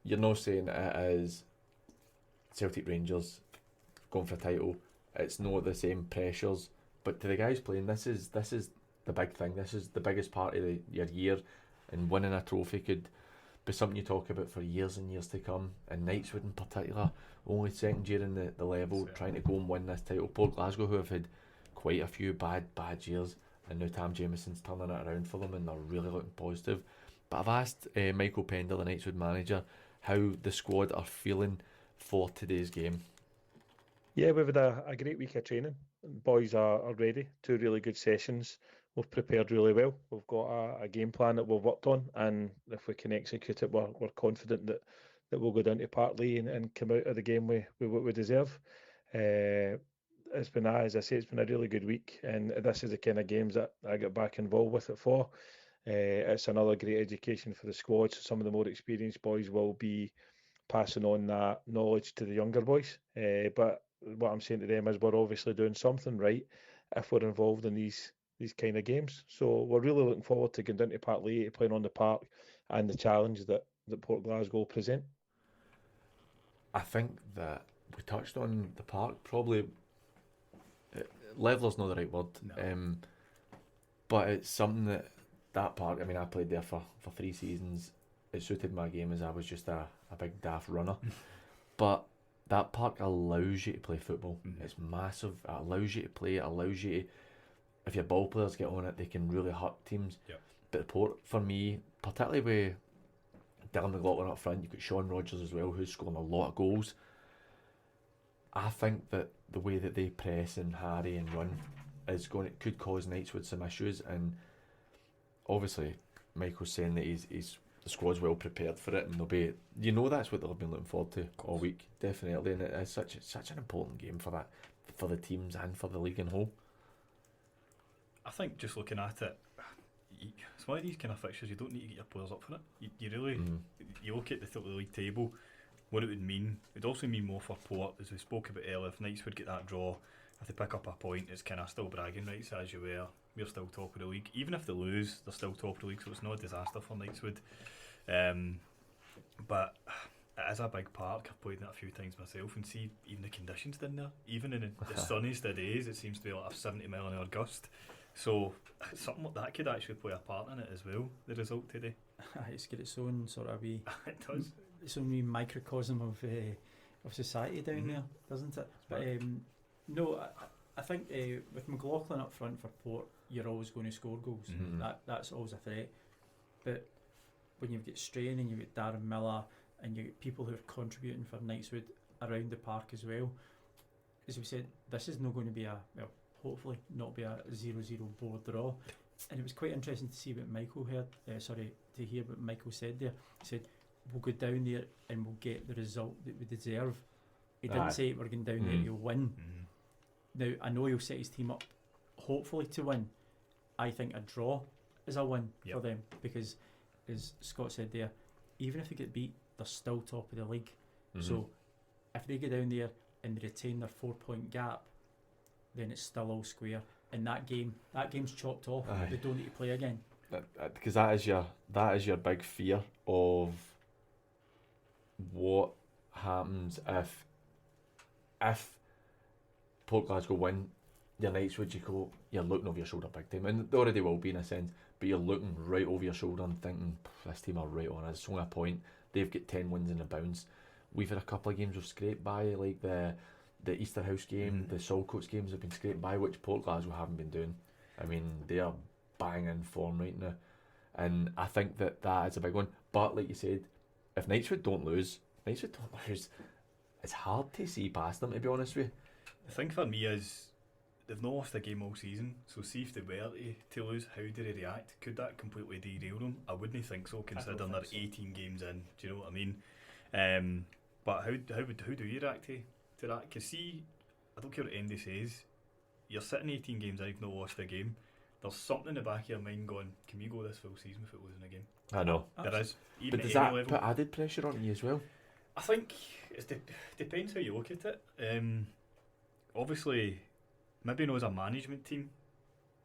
you're not saying it is Celtic Rangers going for a title. It's not the same pressures, but to the guys playing, this is the big thing. This is the biggest part of your year, and winning a trophy could be something you talk about for years and years to come. And Knightswood in particular, only second year in the level, trying to go and win this title. Port Glasgow, who have had quite a few bad years, and now Tam Jamieson's turning it around for them, and they're really looking positive. But I've asked Michael Pender, the Knightswood manager, how the squad are feeling for today's game. Yeah, we've had a great week of training. Boys are ready. 2 really good sessions. We've prepared really well. We've got a game plan that we've worked on, and if we can execute it, we're confident that we'll go down to Partley and come out of the game with what we deserve. It's been, as I say, it's been a really good week, and this is the kind of games that I get back involved with it for. It's another great education for the squad. So some of the more experienced boys will be passing on that knowledge to the younger boys. But what I'm saying to them is we're obviously doing something right if we're involved in these kind of games. So we're really looking forward to going down to Partley, playing on the park, and the challenge that Port Glasgow present. I think that we touched on the park, probably leveller's not the right word, no. But it's something that park, I mean, I played there for 3 seasons. It suited my game, as I was just a big daft runner. But that park allows you to play football. It's massive. It allows you to play. It allows you to, if your ball players get on it, they can really hurt teams. But the Port, for me, particularly with Dylan McLaughlin up front, you've got Sean Rogers as well, who's scoring a lot of goals. I think that the way that they press and harry and run could cause Knightswood some issues, and obviously Michael's saying that he's the squad's well prepared for it, and they'll be, that's what they'll be looking forward to all week, definitely, and it is such an important game for the teams and for the league in whole. I think just looking at it, it's one of these kind of fixtures, you don't need to get your players up for it. You really, you look at the top of the league table, what it would mean. It would also mean more for Port, as we spoke about earlier. If Knights would get that draw, if they pick up a point, it's kind of still bragging rights, as you were. We're still top of the league. Even if they lose, they're still top of the league, so it's not a disaster for Knightswood. But it is a big park. I've played in it a few times myself, and see even the conditions down there. Even in the sunniest of days, it seems to be like a 70 mile an hour gust. So something like that could actually play a part in it as well. The result today. It's got its own sort of wee. It does. Its own wee microcosm of society down there, doesn't it? But no, I think with McLaughlin up front for Port, you're always going to score goals. That's always a threat. But when you've got Strain and you've got Darren Miller and you've got people who are contributing for Knightswood around the park as well, as we said, this is not going to be hopefully not be a 0-0 board draw. And it was quite interesting to see what Michael to hear what Michael said there. He said, we'll go down there and we'll get the result that we deserve. He didn't say we're going down there to win. Now, I know he'll set his team up hopefully to win. I think a draw is a win for them, because as Scott said there, even if they get beat, they're still top of the league. So if they go down there and they retain their 4-point gap, then it's still all square. And that game's chopped off. They don't need to play again. Because that is your big fear of what happens if Port Glasgow win. Your Knightswood, you're looking over your shoulder big time, and they already will be in a sense, but you're looking right over your shoulder and thinking, this team are right on us. It's only a point. They've got 10 wins in the bounce. We've had a couple of games we've scraped by, like the Easterhouse game, the Saltcoats games have been scraped by, which Port Glasgow haven't been doing. I mean, they are banging form right now, and I think that is a big one. But like you said, if Knightswood don't lose, it's hard to see past them, to be honest with you. The thing for me is, they've not lost a game all season, so see if they were to lose, how do they react? Could that completely derail them? I wouldn't think so, considering they're 18 games in. Do you know what I mean? But how do you react to that? Because see, I don't care what Andy says, you're sitting 18 games in, you've not lost a game. There's something in the back of your mind going, can we go this full season without losing a game? I know. There is. Even but does that put added pressure on you as well? I think it depends how you look at it. Obviously, maybe not as a management team,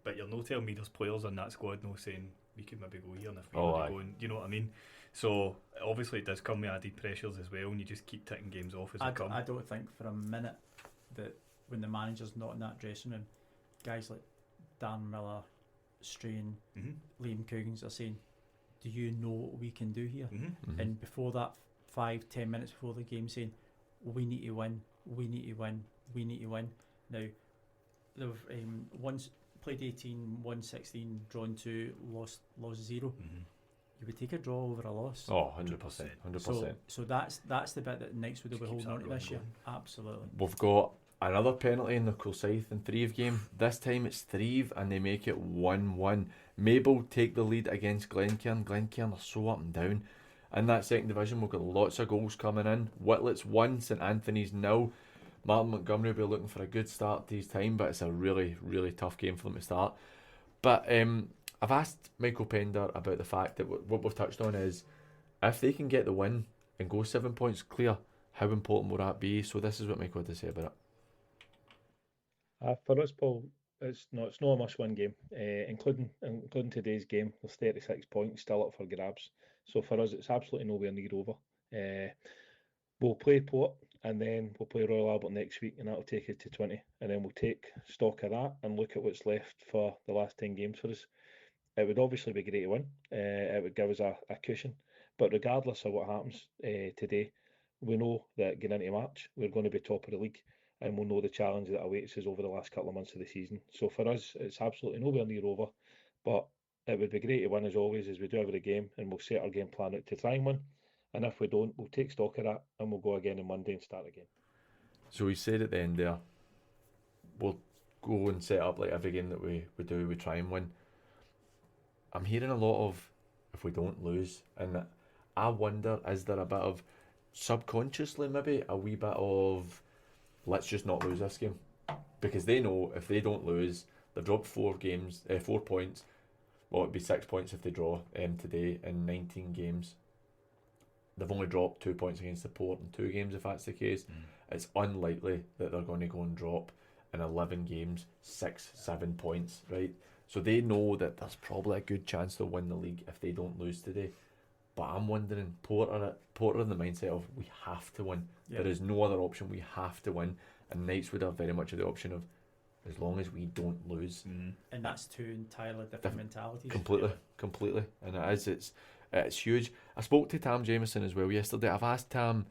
but you're not telling me there's players in that squad not saying we could maybe go here, and if we were going, you know what I mean? So obviously it does come with added pressures as well, and you just keep ticking games off as they come. I don't think for a minute that when the manager's not in that dressing room, guys like Dan Miller, Strain, Liam Cougans are saying, do you know what we can do here? And before that, 5-10 minutes before the game, saying, we need to win, we need to win, we need to win. Now, they've once played 18, won 16, drawn 2, lost 0. You would take a draw over a loss. Oh, 100%. 100%. So that's the bit that Knightswood will be holding on to this year. Absolutely. We've got another penalty in the Kilsyth and Threave game. This time it's Threave and they make it 1-1. Mabel take the lead against Glencairn. Glencairn are so up and down. In that second division, we've got lots of goals coming in. Whitlett's 1, St Anthony's 0. Martin Montgomery will be looking for a good start to his time, but it's a really, really tough game for them to start. But I've asked Michael Pender about the fact that what we've touched on is, if they can get the win and go 7 points clear, how important will that be? So this is what Michael had to say about it. For us, Paul, it's not a must-win game, including today's game. There's 36 points still up for grabs. So for us, it's absolutely nowhere near over. We'll play Port, and then we'll play Royal Albert next week, and that'll take it to 20. And then we'll take stock of that and look at what's left for the last 10 games for us. It would obviously be great to win. It would give us a cushion. But regardless of what happens today, we know that going into March, we're going to be top of the league, and we'll know the challenge that awaits us over the last couple of months of the season. So for us, it's absolutely nowhere near over. But it would be great to win as always, as we do every game, and we'll set our game plan out to try and win. And if we don't, we'll take stock of that and we'll go again on Monday and start again. So he said at the end there, we'll go and set up like every game that we do, we try and win. I'm hearing a lot of if we don't lose, and I wonder, is there a bit of subconsciously maybe a wee bit of let's just not lose this game, because they know if they don't lose, they've dropped 4 points. Well, it'd be 6 points if they draw today in 19 games. They've only dropped 2 points against the Port in 2 games. If that's the case, it's unlikely that they're going to go and drop in 11 games 6-7 points, right? So they know that there's probably a good chance they'll win the league if they don't lose today. But I'm wondering, Port are in the mindset of we have to win. Yeah. There is no other option. We have to win. And Knights would have very much of the option of as long as we don't lose. And that's 2 entirely different mentalities. Completely. And it's huge. I spoke to Tam Jameson as well yesterday. I've asked Tam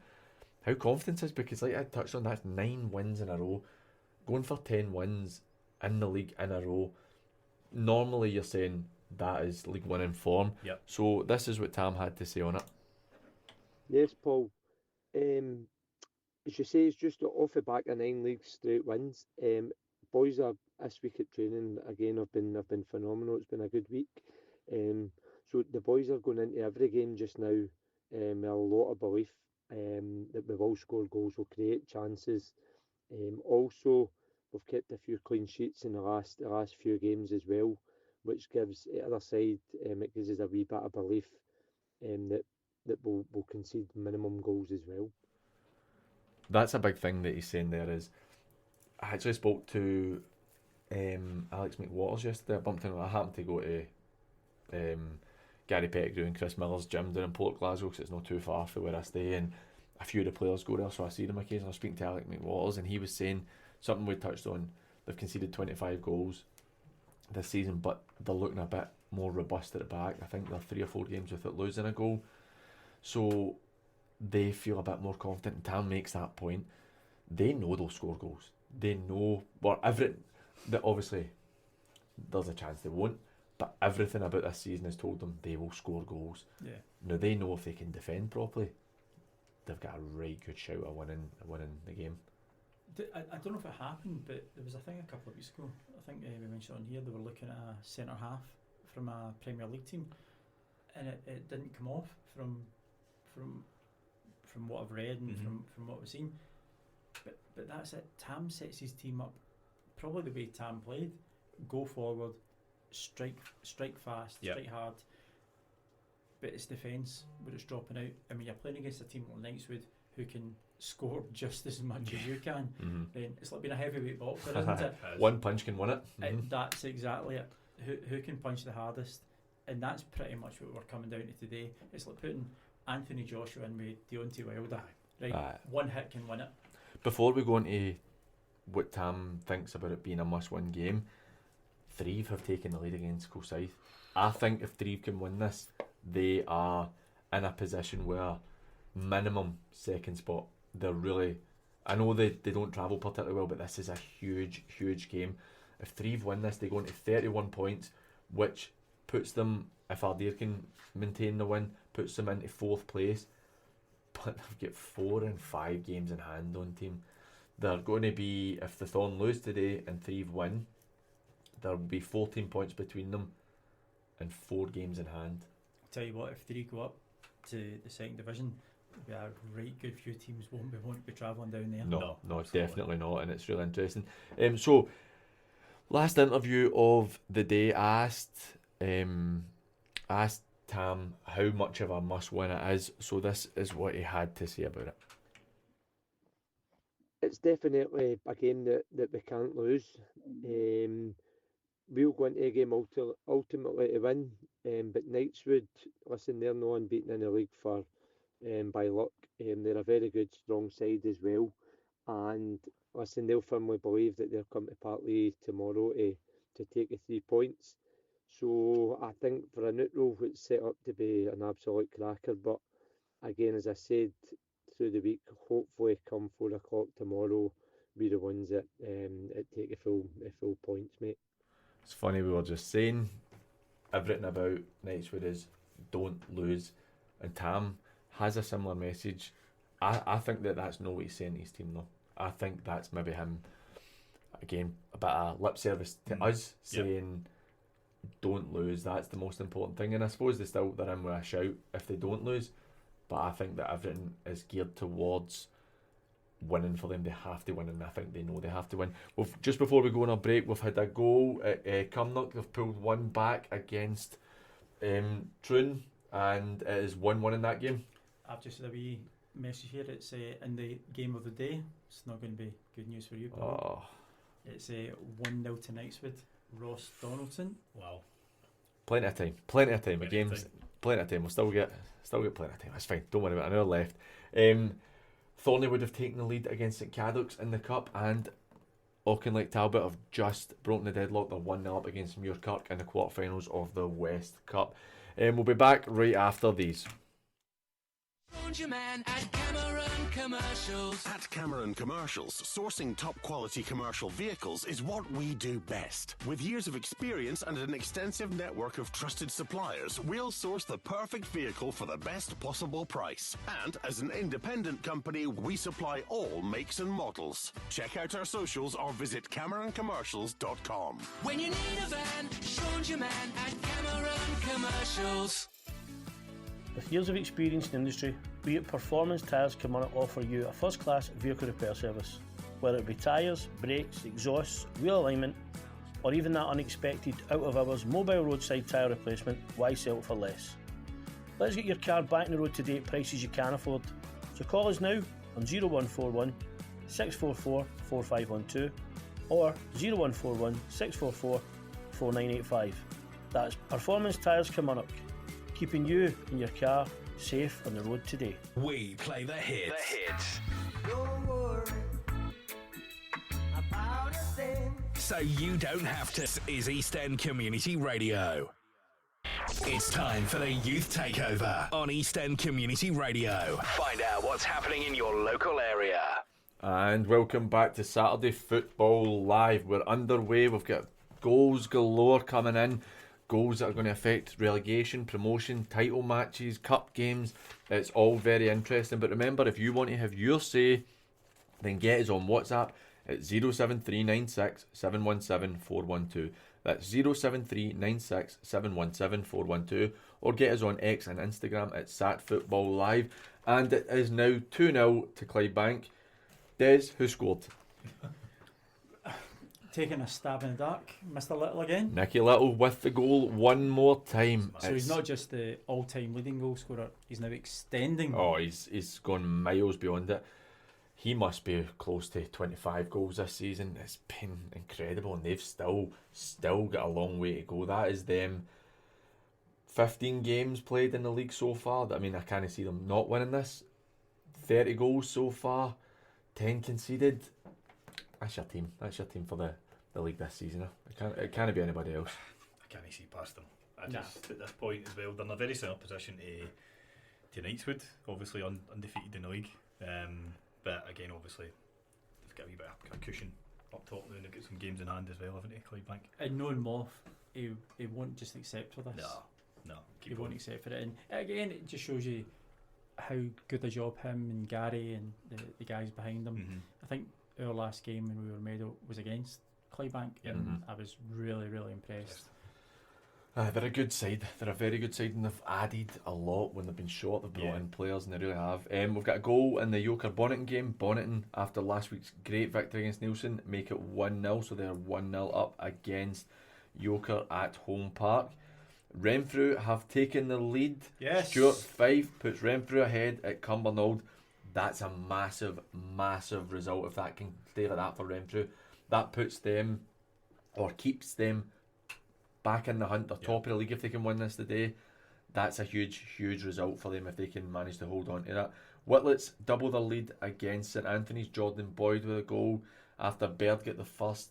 how confidence is, because like I touched on, that's 9 wins in a row. Going for 10 wins in the league in a row. Normally you're saying that is league winning form. Yep. So this is what Tam had to say on it. Yes, Paul. As you say, it's just off the back of 9 league straight wins. Boys are this week at training again. Have been phenomenal. It's been a good week. So the boys are going into every game just now with a lot of belief that we've all scored goals, will create chances. Also, we've kept a few clean sheets in the last few games as well, which gives the other side it gives us a wee bit of belief that we'll concede minimum goals as well. That's a big thing that he's saying there. Is I actually spoke to Alex McWaters yesterday. I happened to go to Gary Pettigrew and Chris Miller's gym down in Port Glasgow, because it's not too far from where I stay, and a few of the players go there, so I see them occasionally. I was speaking to Alex McWaters, and he was saying something we touched on. They've conceded 25 goals this season, but they're looking a bit more robust at the back. I think they're 3 or 4 games without losing a goal, so they feel a bit more confident. And Tam makes that point. They know they'll score goals. They know, well, that obviously there's a chance they won't, but everything about this season has told them they will score goals. Yeah. Now they know if they can defend properly, they've got a right good shout at winning the game. I don't know if it happened, but there was a thing a couple of weeks ago. I think we mentioned on here they were looking at a centre half from a Premier League team, and it didn't come off from what I've read and from what we've seen. But that's it. Tam sets his team up probably the way Tam played. Go forward, strike fast, strike hard. But it's defence where it's dropping out. I mean, you're playing against a team like Knightswood who can score just as much as you can. Then it's like being a heavyweight boxer, isn't it? One punch can win it. That's exactly it. Who can punch the hardest? And that's pretty much what we're coming down to today. It's like putting Anthony Joshua in with Deontay Wilder. Right, one hit can win it. Before we go into what Tam thinks about it being a must-win game, Threave have taken the lead against Kilsyth. I think if Threave can win this, they are in a position where minimum second spot. They're really, I know they don't travel particularly well, but this is a huge game. If Threave win this, they go into 31 points, which puts them, if Ardeer can maintain the win, puts them into 4th place. But they've got 4 and 5 games in hand on team. They're going to be, if the Thorn lose today and Threave win, there will be 14 points between them and 4 games in hand. I'll tell you what, if Threave go up to the 2nd division, there'll be a right good few teams won't be travelling down there. No, definitely not, and it's really interesting. So, last interview of the day, asked Tam how much of a must-win it is. So this is what he had to say about it. It's definitely a game that we can't lose. We'll go into a game ultimately to win, but Knightswood, listen, they're not unbeaten in the league for by luck. They're a very good, strong side as well, and listen, they'll firmly believe that they'll come to Partley tomorrow to take the 3 points. So I think for a neutral, it's set up to be an absolute cracker. But again, as I said through the week, hopefully come 4 o'clock tomorrow, be the ones that take the full points, mate. It's funny, we were just saying everything about Knightswood is don't lose, and Tam has a similar message. I think that's not what he's saying to his team though. I think that's maybe him, again, a bit of lip service to us, saying don't lose, that's the most important thing. And I suppose they're in with a shout if they don't lose, but I think that everything is geared towards winning for them. They have to win, and I think they know they have to win. Just before we go on a break, we've had a goal at Cumnock. They've pulled one back against Troon, and it is 1-1 in that game. I've just had a wee message here. It's in the game of the day. It's not going to be good news for you, Paul. It's 1-0 to Knightswood. Ross Donaldson. Wow. Plenty of time. Plenty of time. The game's plenty of time. We'll still get plenty of time. That's fine. Don't worry about it. An hour left. Thornley would have taken the lead against St Cadoc's in the cup, and Auchinleck Talbot have just broken the deadlock. They're 1-0 up against Muirkirk in the quarterfinals of the West Cup. We'll be back right after these. Man at Cameron Commercials. At Cameron Commercials, sourcing top quality commercial vehicles is what we do best. With years of experience and an extensive network of trusted suppliers, we'll source the perfect vehicle for the best possible price. And as an independent company, we supply all makes and models. Check out our socials or visit CameronCommercials.com. When you need a van, Sean's your man at Cameron Commercials. With years of experience in the industry, we at Performance Tyres Kilmarnock offer you a first-class vehicle repair service. Whether it be tyres, brakes, exhausts, wheel alignment, or even that unexpected out-of-hours mobile roadside tyre replacement, why sell it for less? Let's get your car back on the road today at prices you can afford. So call us now on 0141 644 4512 or 0141 644 4985. That's Performance Tyres Kilmarnock, keeping you and your car safe on the road today. We play the hits. Don't worry about a thing. So you don't have to. Is East End Community Radio. It's time for the Youth Takeover on East End Community Radio. Find out what's happening in your local area. And welcome back to Saturday Football Live. We're underway. We've got goals galore coming in. Goals that are going to affect relegation, promotion, title matches, cup games. It's all very interesting. But remember, if you want to have your say, then get us on WhatsApp at 07396 717 412. That's 07396 717 412. Or get us on X and Instagram at SatFootballLive. And it is now 2-0 to Clydebank. Des, who scored? Taking a stab in the dark, Mr. Little again. Nicky Little with the goal one more time. So he's not just the all-time leading goal scorer, he's now extending. Oh, he's gone miles beyond it. He must be close to 25 goals this season. It's been incredible, and they've still got a long way to go. That is them 15 games played in the league so far. I mean, I can't see them not winning this. 30 goals so far, 10 conceded. That's your team. That's your team for the league this season. It can't be anybody else. I can't see past them. At this point as well, they're in a very similar position to Knightswood, obviously undefeated in the league. But again, obviously, they've got a wee bit of a cushion up top now, and they've got some games in hand as well, haven't they, Clydebank? And knowing Moff, he won't just accept for this. No. He won't accept for it. And again, it just shows you how good a job him and Gary and the guys behind him. Mm-hmm. I think our last game when we were medal was against Clydebank, and I was really, really impressed. They're a good side. They're a very good side, and they've added a lot when they've been short. They've brought in players, and they really have. We've got a goal in the Yoker-Bonneton game. Bonneton, after last week's great victory against Nielsen, make it 1-0, so they're 1-0 up against Yoker at home park. Renfrew have taken the lead. Yes. Stuart Fife puts Renfrew ahead at Cumbernauld. That's a massive, massive result if that can stay like that for Renfrew. That puts them, or keeps them, back in the hunt. They're top of the league if they can win this today. That's a huge, huge result for them if they can manage to hold on to that. Whitlets double the lead against St Anthony's. Jordan Boyd with a goal after Baird get the first.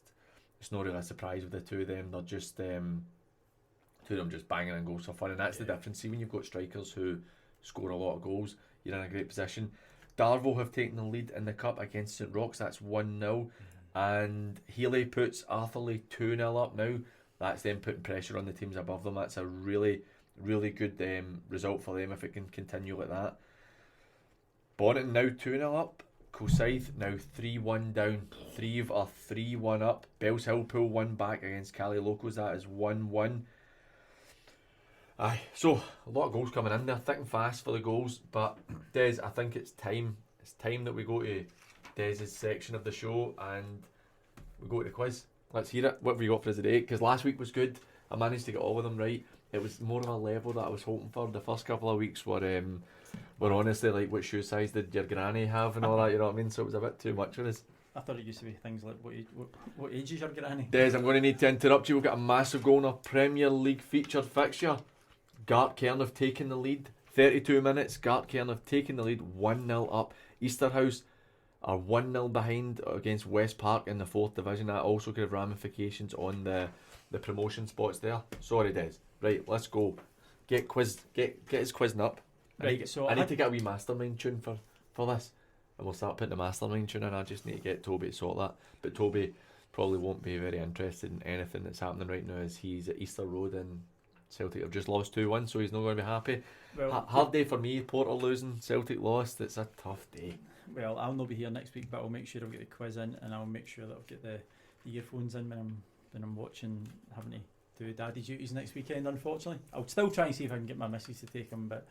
It's not really a surprise with the two of them. They're just two of them just banging in goals for fun, and that's the difference. See, when you've got strikers who score a lot of goals, you're in a great position. Darvo have taken the lead in the cup against St Roch's. That's 1-0. And Healy puts Arthurlie 2-0 up now. That's them putting pressure on the teams above them. That's a really, really good result for them if it can continue like that. Bonneton now 2-0 up. Kilsyth now 3-1 down. 3-1 up. Bells Hill pull 1 back against Cali Locos. That is 1-1. Aye, so a lot of goals coming in there, thick and fast for the goals. But Des, I think it's time. It's time that we go to Des's section of the show and we go to the quiz. Let's hear it. What have you got for us today? Because last week was good. I managed to get all of them right. It was more of a level that I was hoping for. The first couple of weeks were honestly like, what shoe size did your granny have and all that, you know what I mean? So it was a bit too much for us. I thought it used to be things like what age is your granny? Des, I'm going to need to interrupt you. We've got a massive goal in our Premier League featured fixture. Gartcairn have taken the lead. 32 minutes. Gartcairn have taken the lead. 1-0 up. Easterhouse are 1-0 behind against West Park in the 4th division. That also could have ramifications on the promotion spots there. Sorry, Des. Right, let's go. Get his quizzing up. Right, so I need to get a wee mastermind tune for this. And we'll start putting the mastermind tune in. I just need to get Toby to sort that. But Toby probably won't be very interested in anything that's happening right now, as he's at Easter Road and Celtic have just lost 2-1, so he's not going to be happy. Well, hard day for me. Porter losing, Celtic lost. It's a tough day. Well, I'll not be here next week, but I'll make sure I'll get the quiz in, and I'll make sure that I'll get the earphones in when I'm watching, having to do daddy duties next weekend. Unfortunately, I'll still try and see if I can get my missus to take them, but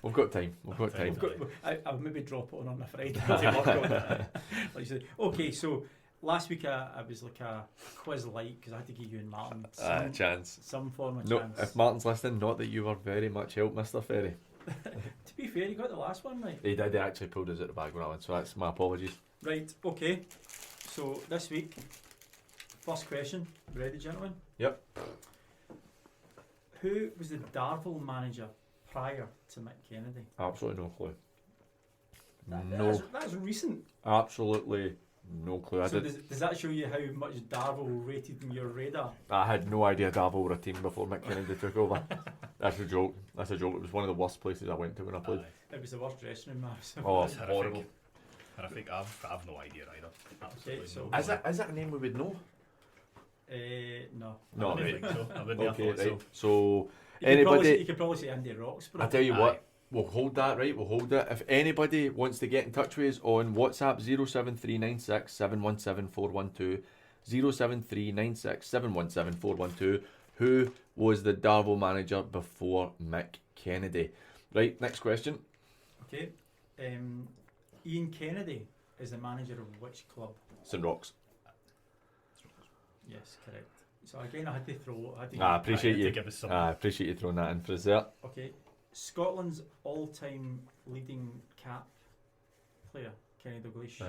we've got time. I'll maybe drop it on a Friday to work on it. Like you said. Okay, so last week I was like a quiz light because I had to give you and Martin some form of chance. If Martin's listening, not that you were very much help, Mr. Ferry. To be fair, he got the last one right. He did. He actually pulled us out the bag with that one, so that's my apologies. Right, okay. So this week, first question. Ready, gentlemen? Yep. Who was the Darvel manager prior to Mick Kennedy? Absolutely no clue. That's recent. Absolutely no clue. So does that show you how much Darvel rated in your radar? I had no idea Darvel were a team before Mick Kennedy took over. That's a joke. It was one of the worst places I went to when I played. It was the worst dressing room I've ever Oh, been in. horrible. Horrific. I've no idea either. Absolutely Okay, so no. Is that a name we would know? No. No, I wouldn't right. think so. I wouldn't have Okay, thought right. so. So You could probably say Andy Roxburgh. I tell you what, we'll hold that, right? We'll hold it. If anybody wants to get in touch with us on WhatsApp, 07396 717 412, 07396 717 412, who was the Darvel manager before Mick Kennedy? Right, next question. Okay. Ian Kennedy is the manager of which club? St Roch's. Yes, correct. So again, I had to throw. I appreciate you. give us some. I appreciate you throwing that in for us there. Okay. Scotland's all-time leading cap player, Kenny Dalglish.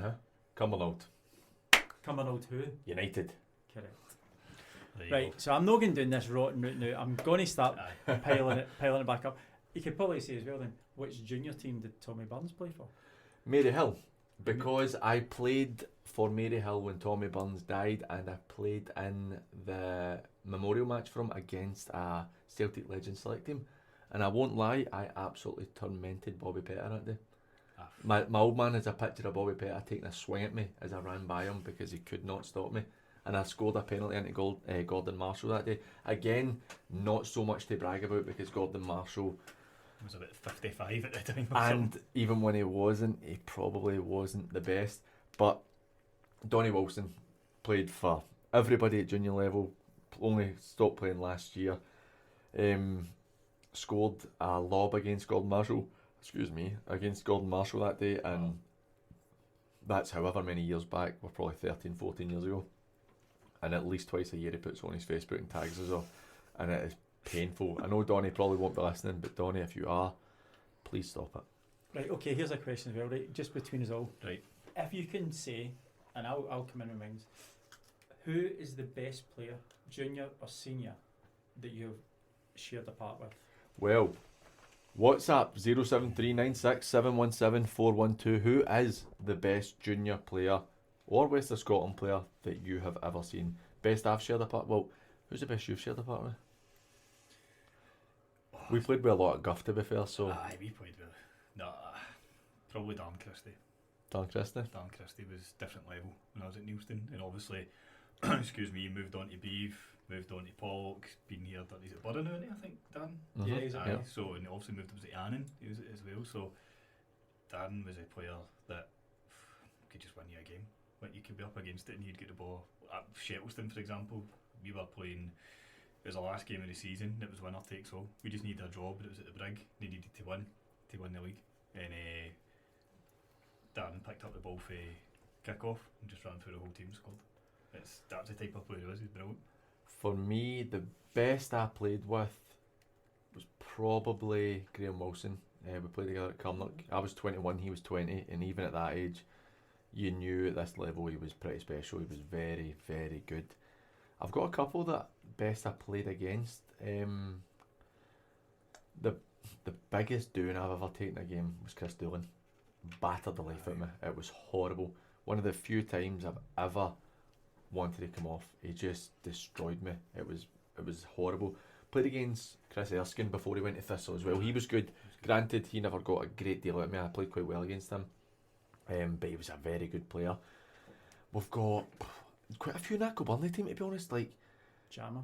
Cumbernauld. Cumbernauld who? United. Correct. There you Right, go. so I'm not going down this rotten route now. I'm going to start piling it back up. You could probably say as well then, which junior team did Tommy Burns play for? Mary Hill. Because I played for Mary Hill when Tommy Burns died, and I played in the memorial match for him against a Celtic Legend select team. And I won't lie, I absolutely tormented Bobby Petter that day. My old man has a picture of Bobby Petter taking a swing at me as I ran by him because he could not stop me. And I scored a penalty into Gordon Marshall that day. Again, not so much to brag about because Gordon Marshall was about 55 at the time. And even when he wasn't, he probably wasn't the best. But Donnie Wilson played for everybody at junior level, only stopped playing last year. Scored a lob against Gordon Marshall that day, and that's however many years back. We're probably 13, 14 years ago. And at least twice a year he puts on his Facebook and tags us all, and it is painful. I know Donnie probably won't be listening, but Donnie, if you are, please stop it. Right, okay, here's a question as well, right, just between us all. Right. If you can say, and I'll come in with mine, who is the best player, junior or senior, that you've shared a part with? Well, WhatsApp 07396 717 412. Who is the best junior player or West of Scotland player that you have ever seen? Best I've shared a part. Well, who's the best you've shared a part with? We played with a lot of guff, to be fair. So Aye, we played with probably Dan Christie. Dan Christie. Dan Christie was different level when I was at Neilston, and obviously, excuse me, moved on to Beeve, moved on to Pollock, been here. He's at Burren now, isn't he, I think, Dan. Yeah, he's at Aye, so and obviously moved up to Annan as well. So Dan was a player that could just win you a game. Like, you could be up against it and you'd get the ball. At Shettleston, for example, we were playing. It was the last game of the season. It was winner takes all. We just needed a draw, but it was at the Brig. They needed to win the league. And Darren picked up the ball for kick off and just ran through the whole team, scored. That's the type of player he is. He's brilliant. For me, the best I played with was probably Graham Wilson. We played together at Cumnock. I was 21, he was 20, and even at that age, you knew at this level he was pretty special. He was very, very good. I've got a couple that best I played against. The biggest doing I've ever taken a game was Chris Doolan. Battered the life out of me. It was horrible. One of the few times I've ever wanted to come off. He just destroyed me. It was horrible. Played against Chris Erskine before he went to Thistle as well. He was good. Granted, he never got a great deal out of me. I played quite well against him. But he was a very good player. We've got quite a few in that Burnley team, to be honest. Like Jammer.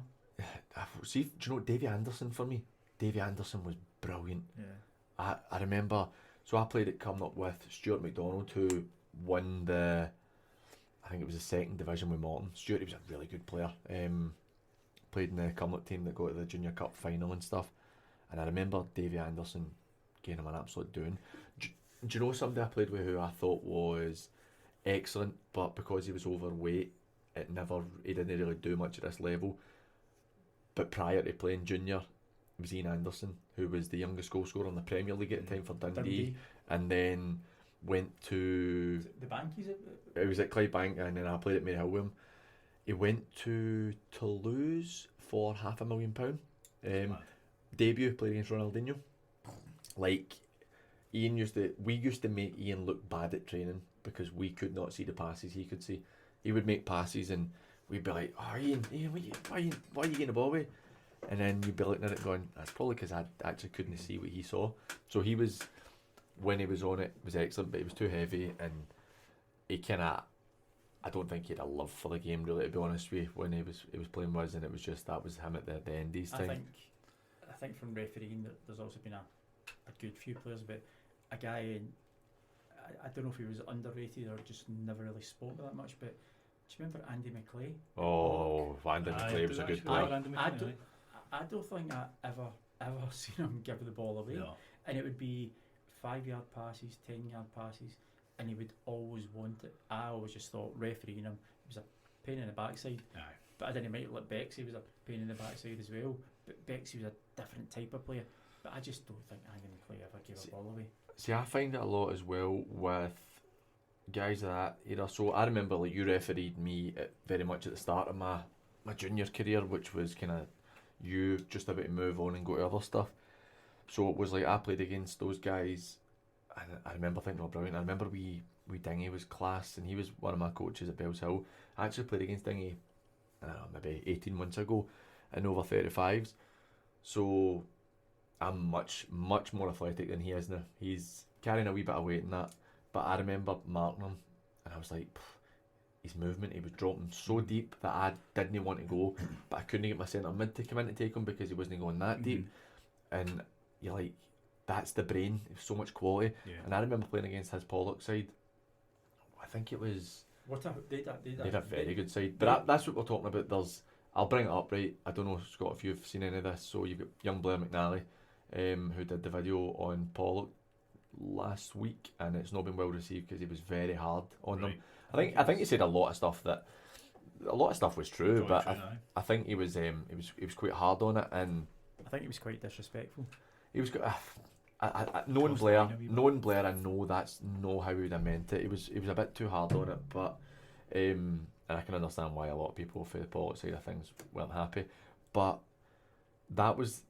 See, do you know Davy Anderson for me? Davy Anderson was brilliant. Yeah. I remember. So I played at Cumnock with Stuart McDonald, who won I think it was the second division with Morton. Stuart, he was a really good player. Played in the Cumnock team that got to the Junior Cup final and stuff. And I remember Davy Anderson gave him an absolute doing. Do you know somebody I played with who I thought was excellent, but because he was overweight, he didn't really do much at this level. But prior to playing junior, it was Ian Anderson, who was the youngest goal scorer in the Premier League at the time for Dundee. And then went to the Bankies. It was at Clydebank, and then I played at Maryhill with him. He went to Toulouse for £500,000. Debut, played against Ronaldinho. Like, we used to make Ian look bad at training because we could not see the passes he could see. He would make passes and we'd be like, "Oh, Ian, why are you getting the ball away?" And then you'd be looking at it going, "That's probably because I actually couldn't see what he saw." So he was, when he was on it, was excellent, but he was too heavy, and he I don't think he had a love for the game, really, to be honest with you, when he was playing with us, and it was just, that was him at the end of his time. I think from refereeing there's also been a good few players, but a guy, I don't know if he was underrated or just never really spoke that much, but do you remember Andy McClay? Oh, Andy McClay was a good player. I don't think I ever seen him give the ball away. No. And it would be 5-yard passes, 10-yard passes, and he would always want it. I always just thought refereeing him was a pain in the backside. Aye. But I didn't make it like Bexley was a pain in the backside as well. But Bexley was a different type of player. But I just don't think Andy McClay ever gave a ball away. See, I find it a lot as well with guys of that era. So I remember, like, you refereed me very much at the start of my junior career, which was kind of you just about to move on and go to other stuff. So it was like I played against those guys, and I remember thinking, "Oh, brilliant!" I remember we Dingy was class, and he was one of my coaches at Bells Hill. I actually played against Dingy, I don't know, maybe 18 months ago, in over 35s. So I'm much more athletic than he is now. He's carrying a wee bit of weight in that, but I remember marking him, and I was like, his movement, he was dropping so deep that I didn't want to go, but I couldn't get my centre mid to come in to take him because he wasn't going that deep. And you're like, that's the brain. It was so much quality. Yeah. And I remember playing against his Pollock side. I think it was. They had a very good side. But that's what we're talking about. I'll bring it up, right? I don't know, Scott, if you've seen any of this. So you've got young Blair McNally, who did the video on Pollock last week, and it's not been well received because he was very hard on them. I think he said a lot of stuff was true, but I think he was quite hard on it, and I think he was quite disrespectful. He was. Knowing Blair, I know that's not how he would have meant it. He was a bit too hard on it, but and I can understand why a lot of people for the Pollock side of things weren't happy. But that was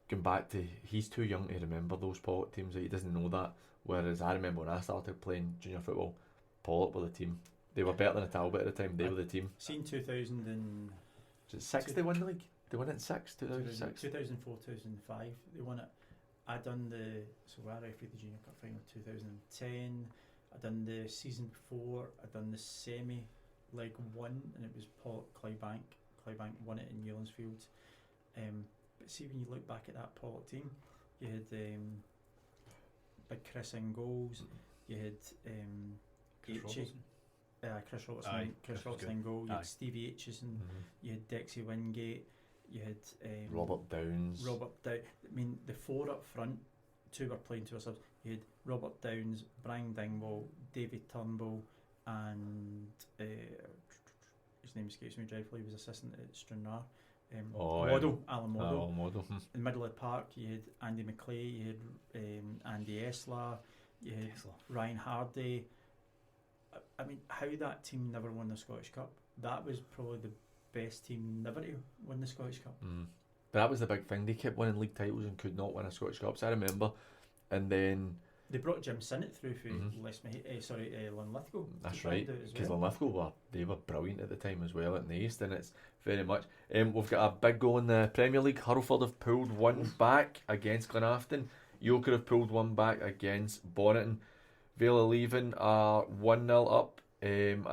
going back to, he's too young to remember those Pollock teams. He doesn't know that. Whereas I remember when I started playing junior football, Pollock were the team. They were better than Talbot at the time. They were the team. Seen 2006 they won the league. They won it in 2006. 2004, 2005. They won it. I refereed the Junior Cup final 2010. I done the season before. I done the semi leg 1, and it was Pollock Clydebank. Clydebank won it in Newlandsfield. But see, when you look back at that Pollock team, you had Big Chris in goals. You had Chris Robertson, Aye, Chris Chris was Robertson good. in goal. You Aye. had Stevie Aitchison, you had Dexy Wingate, you had Robert Downs. I mean, the four up front, two were playing to ourselves. You had Robert Downs, Brian Dingwall, David Turnbull, and his name escapes me dreadfully. He was assistant at Stranraer. Alan Waddle. In the middle of the park, you had Andy McClay, you had Andy Esler, you had Ryan Hardy. I mean, how that team never won the Scottish Cup? That was probably the best team never to win the Scottish Cup. But that was the big thing. They kept winning league titles and could not win a Scottish Cup. So I remember, and then they brought Jim Sinnott through for Linlithgow. That's right, because Linlithgow were brilliant at the time as well at the East, and it's very much. We've got a big goal in the Premier League. Hurlford have pulled one back against Glenafton. Yoker have pulled one back against Bonneton. Vale of Leven are 1-0 up, and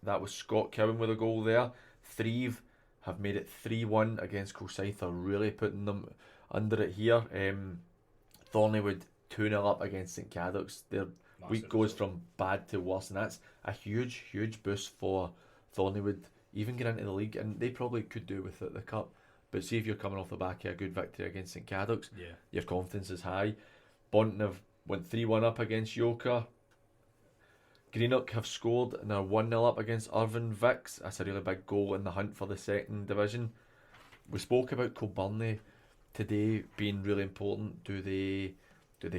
that was Scott Cowan with a goal there. Thrieve have made it 3-1 against Kilsyth. Are really putting them under it here. Thornleywood 2-0 up against St Cadoc's. Their week goes from bad to worse, and that's a huge boost for Thornleywood, even getting into the league, and they probably could do with it, the cup. But see, if you're coming off the back of a good victory against St Cadoc's, your confidence is high. Bonneton have went 3-1 up against Yoker. Greenock have scored and are 1-0 up against Irvine Vicks. That's a really big goal in the hunt for the second division. We spoke about Kilburney today being really important. Do they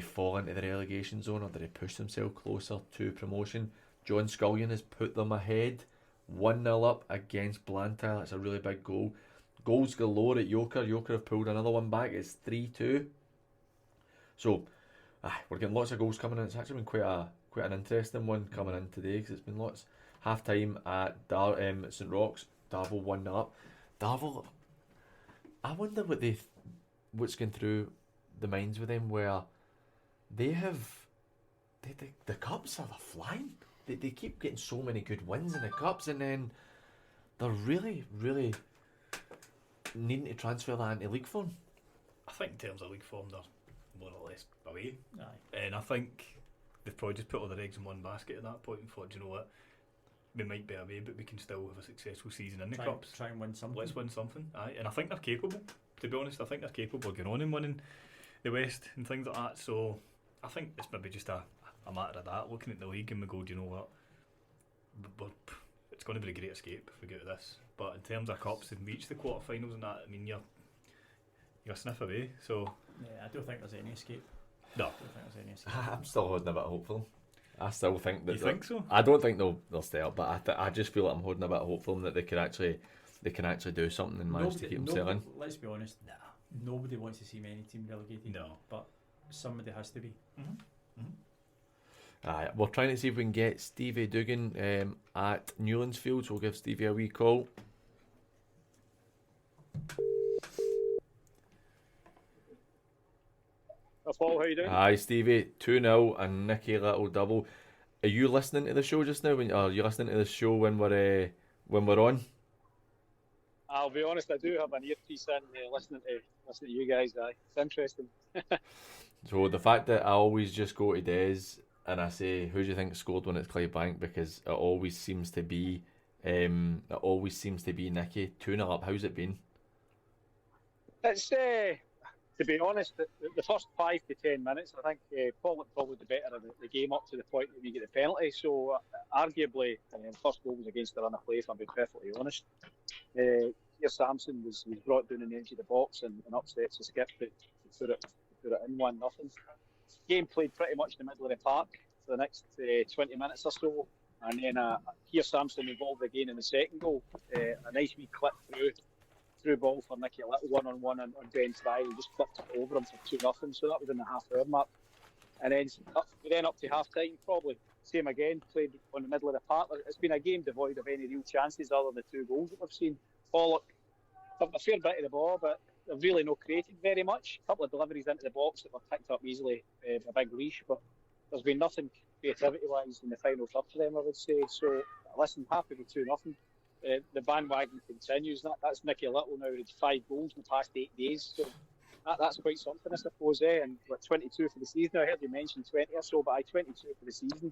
fall into the relegation zone, or do they push themselves closer to promotion? John Scullion has put them ahead, 1-0 up against Blantyre. That's a really big goal. Goals galore at Yoker. Yoker have pulled another one back. It's 3-2. So we're getting lots of goals coming in. It's actually been quite an interesting one coming in today, because it's been lots. Half time at St Roch's, Darvel 1-0 up. Darvel, I wonder what's going through the minds with them, where the cups are flying. They keep getting so many good wins in the cups, and then they're really needing to transfer that into league form. I think in terms of league form, they're more or less away. Aye. And I think they've probably just put all their eggs in one basket at that point and thought, do you know what, we might be away, but we can still have a successful season in the cups. Try and win something. Let's win something. Aye. And I think they're capable, to be honest. I think they're capable of going on and winning the West and things like that. So I think it's maybe just a matter of that, looking at the league, and we go, do you know what, it's going to be a great escape if we get to this. But in terms of cups and reach the quarterfinals and that, I mean, you're a sniff away. So yeah, I don't think there's any escape. No, I don't think there's any escape. I'm still holding a bit hopeful. I still think that. You think so? I don't think they'll stay up, but I just feel like I'm holding a bit hopeful that they can actually do something and manage to keep themselves in. Let's be honest. Nobody wants to see many team relegated. No, but somebody has to be. We're trying to see if we can get Stevie Dugan at Newlands Fields. We'll give Stevie a wee call. Paul, how you doing? Hi Stevie, 2-0 and Nicky Little double. Are you listening to the show just now? Are you listening to the show when we're on? I'll be honest, I do have an earpiece in listening to you guys. It's interesting. So the fact that I always just go to Des and I say, who do you think scored when it's Clydebank, because it always seems to be Nicky. 2-0 up. How's it been? It's to be honest, the first 5 to 10 minutes, I think Paul probably the better of the game up to the point that we get the penalty. So arguably, first goal was against the run of play, if I'm being perfectly honest. Here Samson was brought down in the edge of the box and upsets the skip to put it in 1-0. Game played pretty much in the middle of the park for the next 20 minutes or so, and then here Samson involved again in the second goal. A nice wee clip through ball for Nicky Little, one-on-one on Ben Try, and just flipped it over him for 2-0. So that was in the half-hour mark. And then up to half-time, probably same again, played on the middle of the park. It's been a game devoid of any real chances other than the 2 goals that we've seen. Pollock have a fair bit of the ball, but they've really not created very much. A couple of deliveries into the box that were picked up easily by Big Leash, but there's been nothing creativity-wise in the final third for them, I would say. So, listen, happy with 2-0. The bandwagon continues. That's Nicky Little now with 5 goals in the past 8 days. So that's quite something, I suppose. And 22 for the season. I heard you mention 20 or so, but 22 for the season.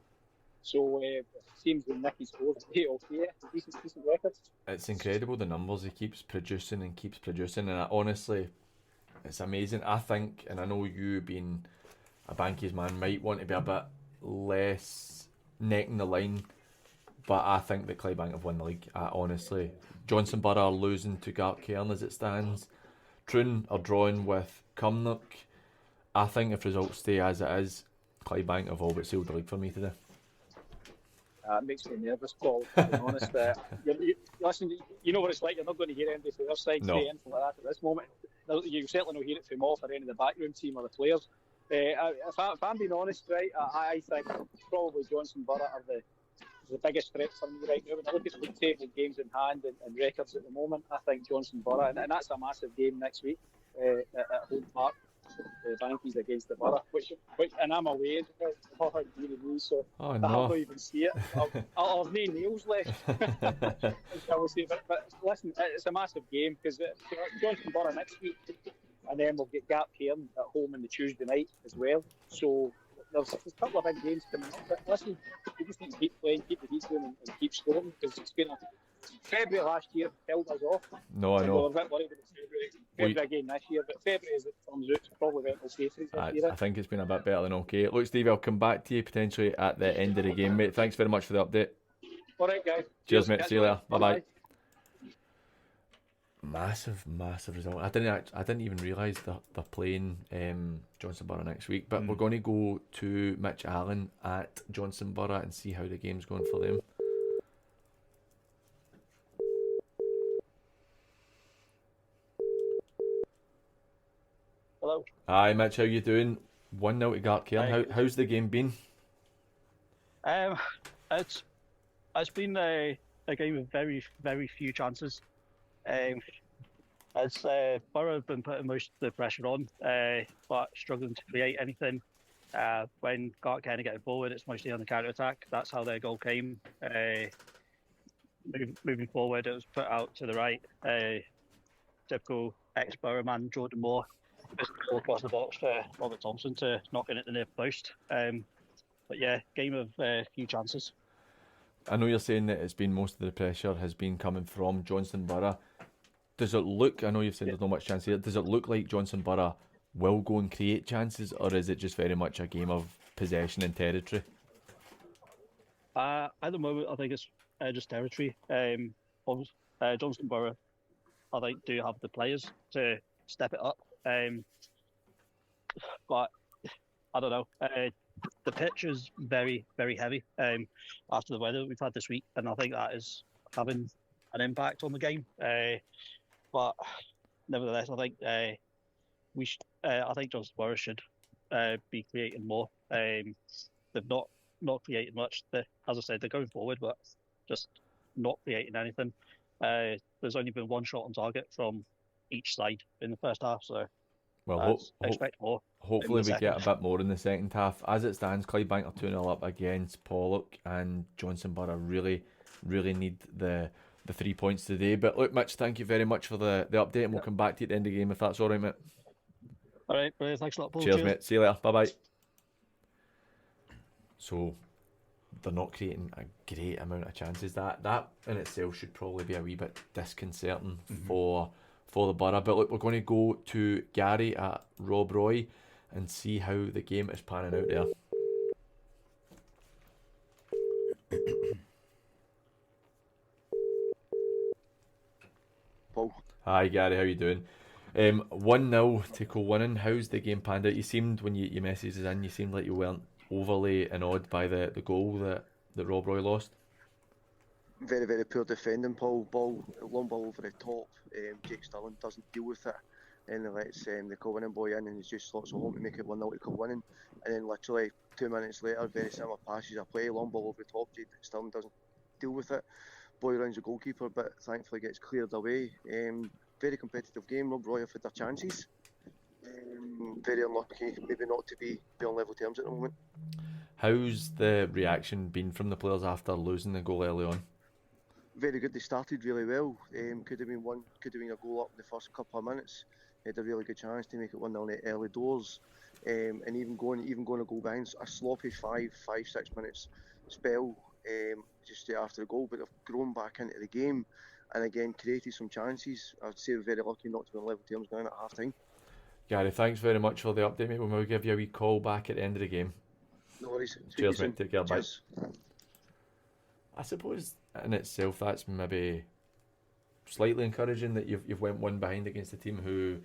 So it seems when Nicky scores, okay, decent record. It's incredible the numbers he keeps producing, and honestly, it's amazing. I think, and I know you being a Bankies man might want to be a bit less necking the line, but I think that Clydebank have won the league. Honestly, Johnson Borough are losing to Gartcairn as it stands. Troon are drawing with Cumnock. I think if results stay as it is, Clydebank have all but sealed the league for me today. It makes me nervous, Paul, to be honest. Listen, you know what it's like. You're not going to hear anything from their side say anything like that at this moment. You certainly don't hear it from Moff or any of the backroom team or the players. If I'm being honest, right, I think probably Johnson Borough are the biggest threat for me right now. When I look at the league table, games in hand and records at the moment, I think Johnson Borough, and that's a massive game next week at home park. The Bankies against the Borough, which and I'm away as well. So I haven't even see it. I'll have no nails left. I will say, but listen, it's a massive game because Johnson Borough next week, and then we'll get Gartcairn at home on the Tuesday night as well. So there's a couple of big games coming up. But listen, we just need to keep playing, keep the beats going, and keep scoring because it's been February last year killed us off. No, I know. We're a bit worried about February again this year, but February, as it turns out, probably went okay for us this year. I think it's been a bit better than okay. Look, Steve, I'll come back to you potentially at the end of the game, mate. Thanks very much for the update. All right, guys. Cheers, mate. See you later. Bye-bye. Massive result. I didn't even realise they're playing Johnson Borough next week, but we're going to go to Mitch Allen at Johnson Borough and see how the game's going for them. Hello. Hi, Mitch. How you doing? 1-0 to Gartcairn. How's the game been? It's been a game with very, very few chances. It's Borough have been putting most of the pressure on, but struggling to create anything. When Gartcairn get forward, it's mostly on the counter attack. That's how their goal came. Moving forward, it was put out to the right. Typical ex-Borough man, Jordan Moore, across the box for Robert Thompson to knock in at the near post. But yeah, game of few chances. I know you're saying that it's been most of the pressure has been coming from Johnson Borough. Does it look, I know you've said there's not much chance here, does it look like Johnson Borough will go and create chances, or is it just very much a game of possession and territory? At the moment, I think it's just territory. Johnson Borough, I think, do have the players to step it up. But I don't know. The pitch is very, very heavy after the weather we've had this week, and I think that is having an impact on the game. But nevertheless, I think I think Johnson Borough should be creating more. They've not created much. As I said, they're going forward, but just not creating anything. There's only been one shot on target from each side in the first half, so expect more. Hopefully we get a bit more in the second half. As it stands, Clydebank are 2-0 up against Pollock, and Johnson Borough really need the 3 points today. But look, Mitch, thank you very much for the update, and we'll come back to you at the end of the game if that's all right, mate. All right, brilliant. Thanks a lot, Paul. Cheers, mate. See you later. Bye-bye. So they're not creating a great amount of chances. That in itself should probably be a wee bit disconcerting for the Borough. But look, we're going to go to Gary at Rob Roy and see how the game is panning out there. Paul. Hi Gary, how you doing? 1-0 to Kilwinning. How's the game panned out? You seemed, when you messaged us in, you seemed like you weren't overly annoyed by the goal that Rob Roy lost. Very, very poor defending, Paul. Long ball over the top. Jake Stirling doesn't deal with it, and then lets the Kilwinning boy in, and he just slots it home to make it 1-0 to Kilwinning. And then literally 2 minutes later, very similar passes of play, long ball over the top. Jake Stirling doesn't deal with it. Boy rounds the goalkeeper, but thankfully gets cleared away. Very competitive game. Rob Roy have had their chances. Very unlucky, maybe not to be on level terms at the moment. How's the reaction been from the players after losing the goal early on? Very good. They started really well. Could have been a goal up in the first couple of minutes. He had a really good chance to make it 1-0 at early doors, and even going to goal behind a sloppy 5-6 minutes spell just straight after the goal, but they've grown back into the game and again created some chances. I'd say we're very lucky not to be on level terms now at half time. Gary, thanks very much for the update, mate. We'll give you a wee call back at the end of the game. No worries. Cheers, mate. Take care. Cheers. Bye. I suppose in itself that's maybe slightly encouraging that you've went one behind against a team who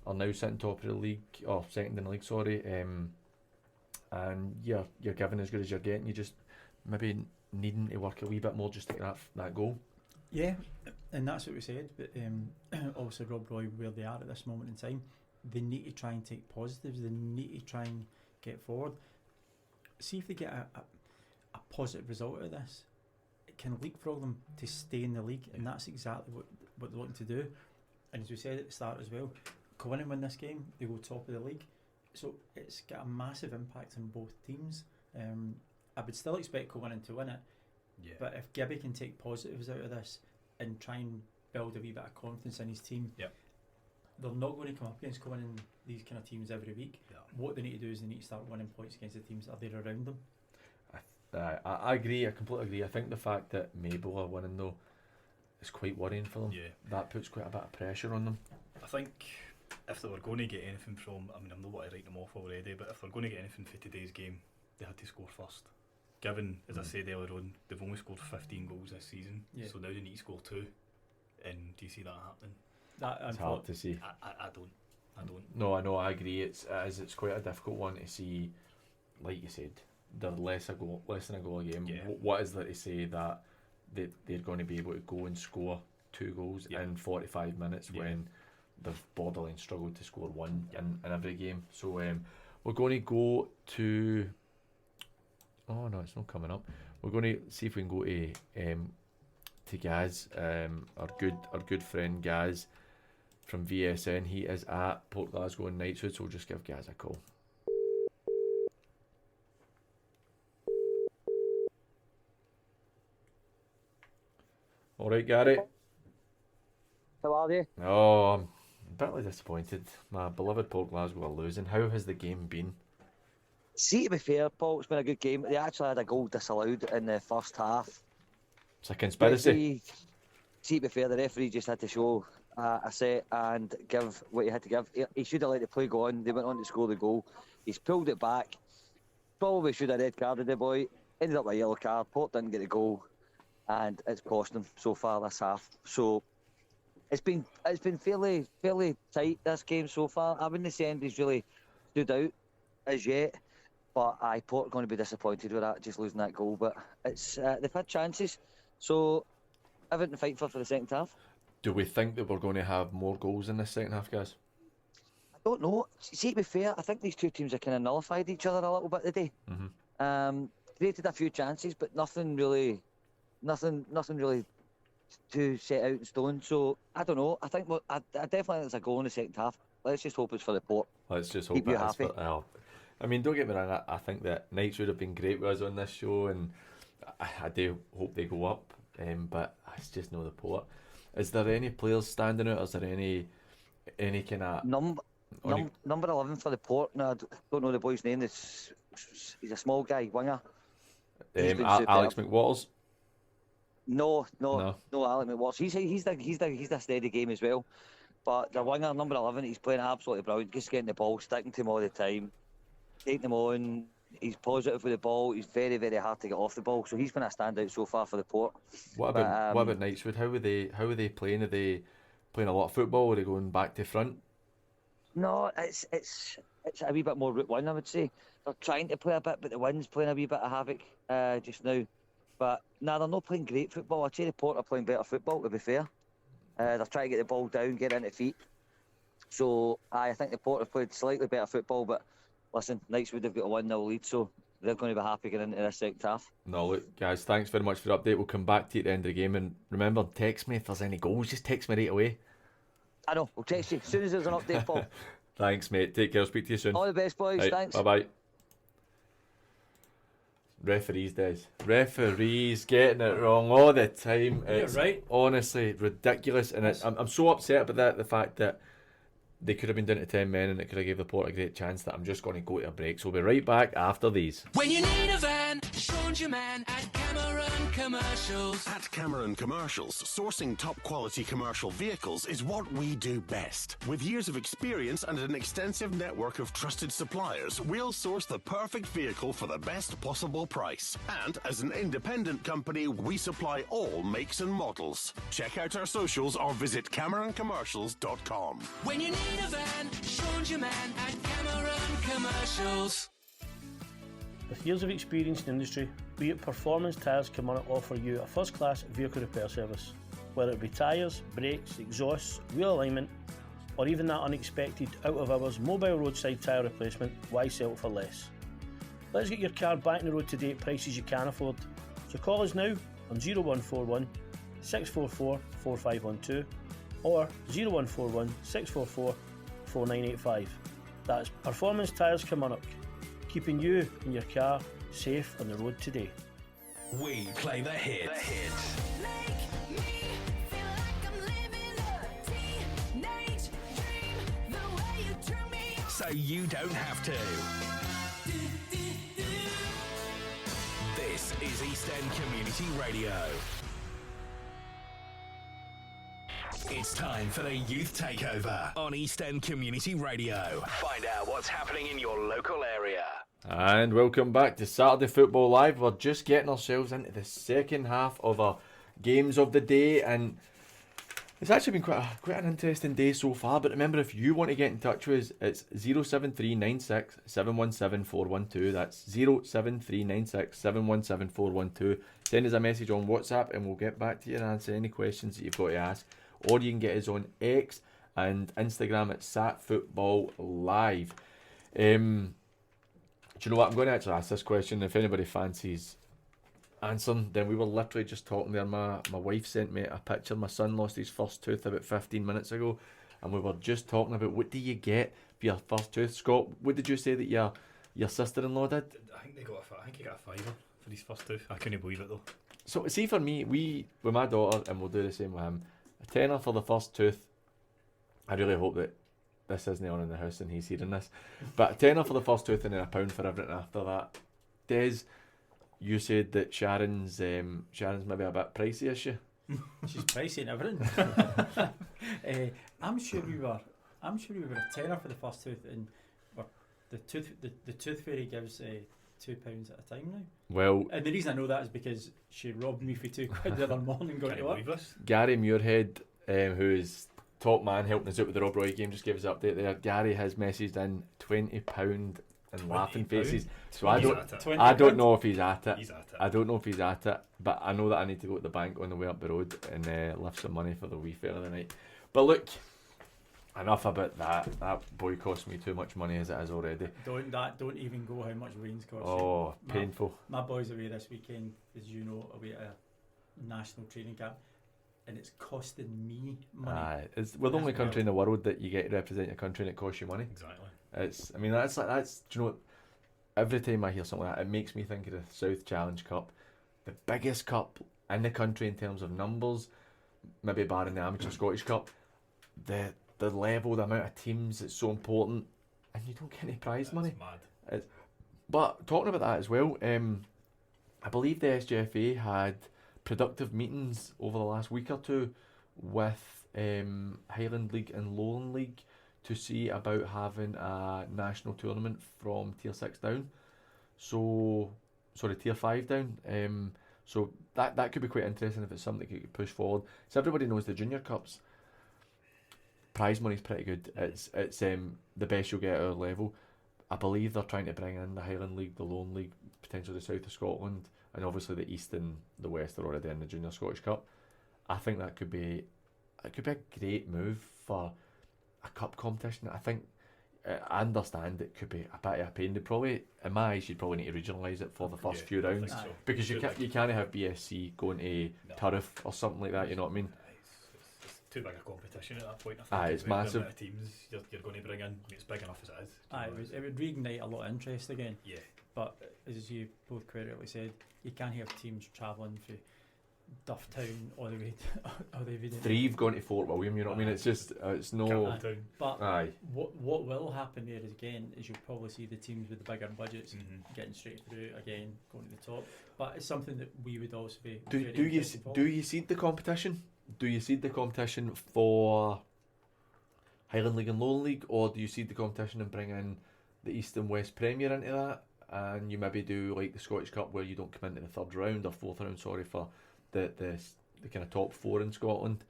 are now sitting top of the league, or second in the league, sorry. And you're giving as good as you're getting. You just maybe needing to work a wee bit more just to get that goal. Yeah, and that's what we said. But also Rob Roy, where they are at this moment in time, they need to try and take positives. They need to try and get forward. See if they get a positive result out of this. It can leapfrog them to stay in the league, and that's exactly what they're looking to do. And as we said at the start as well, go in and win this game, they go top of the league. So it's got a massive impact on both teams. I would still expect Cowan to win it, but if Gibby can take positives out of this and try and build a wee bit of confidence in his team, they're not going to come up against Cowan and these kind of teams every week. What they need to do is they need to start winning points against the teams that are there around them. I agree, I completely agree. I think the fact that Mabel are winning though is quite worrying for them. That puts quite a bit of pressure on them. I think if they were going to get anything from, I mean, I'm not want to write them off already, but if they're going to get anything for today's game, they had to score first. Given, as I said earlier on, they've only scored 15 goals this season, so now they need to score 2. And do you see that happening? It's hard to see. I don't. No, I know, I agree. It's quite a difficult one to see. Like you said, they're less than a goal a game. What is there to say that they're going to be able to go and score 2 goals in 45 minutes when they've borderline struggled to score 1 in every game? So we're going to go to... Oh no, it's not coming up. We're going to see if we can go to Gaz, our good friend Gaz from VSN. He is at Port Glasgow and Knightswood, so we'll just give Gaz a call. All right, Gary. How are you? Oh, I'm bitterly disappointed. My beloved Port Glasgow are losing. How has the game been? See, to be fair, Paul, it's been a good game. They actually had a goal disallowed in the first half. It's a conspiracy. See, to be fair, the referee just had to show a set and give what he had to give. He should have let the play go on. They went on to score the goal. He's pulled it back. Probably should have red carded the boy. Ended up with a yellow card. Port didn't get the goal, and it's cost them so far this half. So it's been fairly tight, this game so far. I wouldn't say anybody's really stood out as yet. But Port are going to be disappointed with that, just losing that goal. But it's they've had chances, so everything to fight for the second half. Do we think that we're going to have more goals in this second half, guys? I don't know. See, to be fair, I think these two teams have kind of nullified each other a little bit today. Created a few chances, but nothing really to set out in stone. So I don't know. I think I definitely think there's a goal in the second half. Let's just hope it's for the Port. Let's just hope keep you it is happy. I mean, don't get me wrong, I think that Knights would have been great with us on this show, and I do hope they go up, but it's just not the Port. Is there any players standing out? Is there any kind of... Number 11 for the Port, no, I don't know the boy's name, he's a small guy, winger. Alex McWatters? No, Alex McWatters. He's the steady game as well. But the winger, number 11, he's playing absolutely brilliant, just getting the ball, sticking to him all the time. Taking them on, he's positive with the ball, he's very, very hard to get off the ball, so he's been a standout so far for the Port. What about Knightswood? How are they playing? Are they playing a lot of football, or are they going back to front? No, it's a wee bit more route one, I would say. They're trying to play a bit, but the wind's playing a wee bit of havoc just now. But they're not playing great football. I'd say the Port are playing better football, to be fair. They're trying to get the ball down, get it into feet. So I think the Port have played slightly better football, but listen, Knightswood have got a 1-0 lead, so they're going to be happy getting into this second half. No, look, guys, thanks very much for the update. We'll come back to you at the end of the game, and remember, text me if there's any goals. Just text me right away. I know, we'll text you as soon as there's an update, Paul. Thanks, mate. Take care. I'll speak to you soon. All the best, boys. Right, thanks. Bye-bye. Referees, Des. Referees getting it wrong all the time. It's right. honestly ridiculous, and I'm so upset about that. The fact that they could have been down to 10 men and it could have gave the Port a great chance. That I'm just going to go to a break. So we'll be right back after these. When you need a van, Sean's your man at Cameron Commercials. At Cameron Commercials, sourcing top quality commercial vehicles is what we do best. With years of experience and an extensive network of trusted suppliers, we'll source the perfect vehicle for the best possible price. And as an independent company, we supply all makes and models. Check out our socials or visit CameronCommercials.com. When you need a van, Sean's your man at Cameron Commercials. With years of experience in the industry, we at Performance Tyres Kilmarnock offer you a first-class vehicle repair service. Whether it be tyres, brakes, exhausts, wheel alignment, or even that unexpected out-of-hours mobile roadside tyre replacement, why sell it for less? Let's get your car back on the road today at prices you can afford. So call us now on 0141 644 4512 or 0141 644 4985. That's Performance Tyres Kilmarnock, keeping you and your car safe on the road today. We play the hits. So you don't have to. This is East End Community Radio. It's time for the Youth Takeover on East End Community Radio. Find out what's happening in your local area. And welcome back to Saturday Football Live. We're just getting ourselves into the second half of our games of the day, and it's actually been quite an interesting day so far. But remember, if you want to get in touch with us, it's 07396 717 412. That's 07396 717 412. Send us a message on WhatsApp and we'll get back to you and answer any questions that you've got to ask. Or you can get us on X and Instagram at SatFootballLive. Do you know what? I'm going to actually ask this question. If anybody fancies answering, then we were literally just talking there. My wife sent me a picture. My son lost his first tooth about 15 minutes ago, and we were just talking about what do you get for your first tooth. Scott, what did you say that your sister-in-law did? I think he got a fiver for his first tooth. I couldn't believe it though. So see, for me, with my daughter, and we'll do the same with him, a tenner for the first tooth. I really hope that this isn't on in the house and he's hearing this, but a tenner for the first tooth and then £1 for everything after that. Des, you said that Sharon's maybe a bit pricey, is she? She's pricey and everything. I'm sure we were a tenner for the first tooth, and the tooth fairy gives £2 at a time now. Well, and the reason I know that is because she robbed me for £2 the other morning going to work. Gary Muirhead, who is top man helping us out with the Rob Roy game, just gave us an update there. Gary has messaged in £20 and laughing faces. So I don't know if he's at it. I don't know if he's at it, but I know that I need to go to the bank on the way up the road and lift some money for the wee fair of the night. But look, enough about that. That boy cost me too much money as it is already. Don't even go how much Wayne's cost. Oh, painful. My boy's away this weekend, as you know, away at a national training camp, and it's costing me money. We're the only country in the world that you get to represent your country and it costs you money. Exactly. That's do you know, every time I hear something like that, it makes me think of the South Challenge Cup, the biggest cup in the country in terms of numbers, maybe barring the Amateur Scottish Cup. The level, the amount of teams, it's so important, and you don't get any prize money. Mad. But talking about that as well, I believe the SGFA had productive meetings over the last week or two with Highland League and Lowland League to see about having a national tournament from Tier 6 down. Tier 5 down. So that could be quite interesting if it's something that could push forward. So everybody knows the Junior Cups prize money's pretty good. It's the best you'll get at our level. I believe they're trying to bring in the Highland League, the Lowland League, potentially the South of Scotland, and obviously the East and the West are already in the Junior Scottish Cup. I think that could be a great move for a cup competition. I think I understand it could be a bit of a pain. They probably, in my eyes, you'd probably need to regionalise it for the first few rounds, because you can't have BSC going to Turriff or something like that. You know what I mean? Too big a competition at that point. I think it's massive. The amount of teams you're going to bring in, it's big enough as it is. It would reignite a lot of interest again. Yeah. But as you both correctly said, you can't have teams travelling for Dufftown all the way to Threave going to Fort William, you know what I mean? It's just, it's no... But Aye. what will happen there is, again, is you'll probably see the teams with the bigger budgets getting straight through, again, going to the top. But it's something that we would also be Do very you interested in do you seed the competition? Do you seed the competition for Highland League and Lowland League, or do you seed the competition and bring in the East and West Premier into that, and you maybe do like the Scottish Cup where you don't come into the third round or fourth round, sorry, for the kind of top four in Scotland?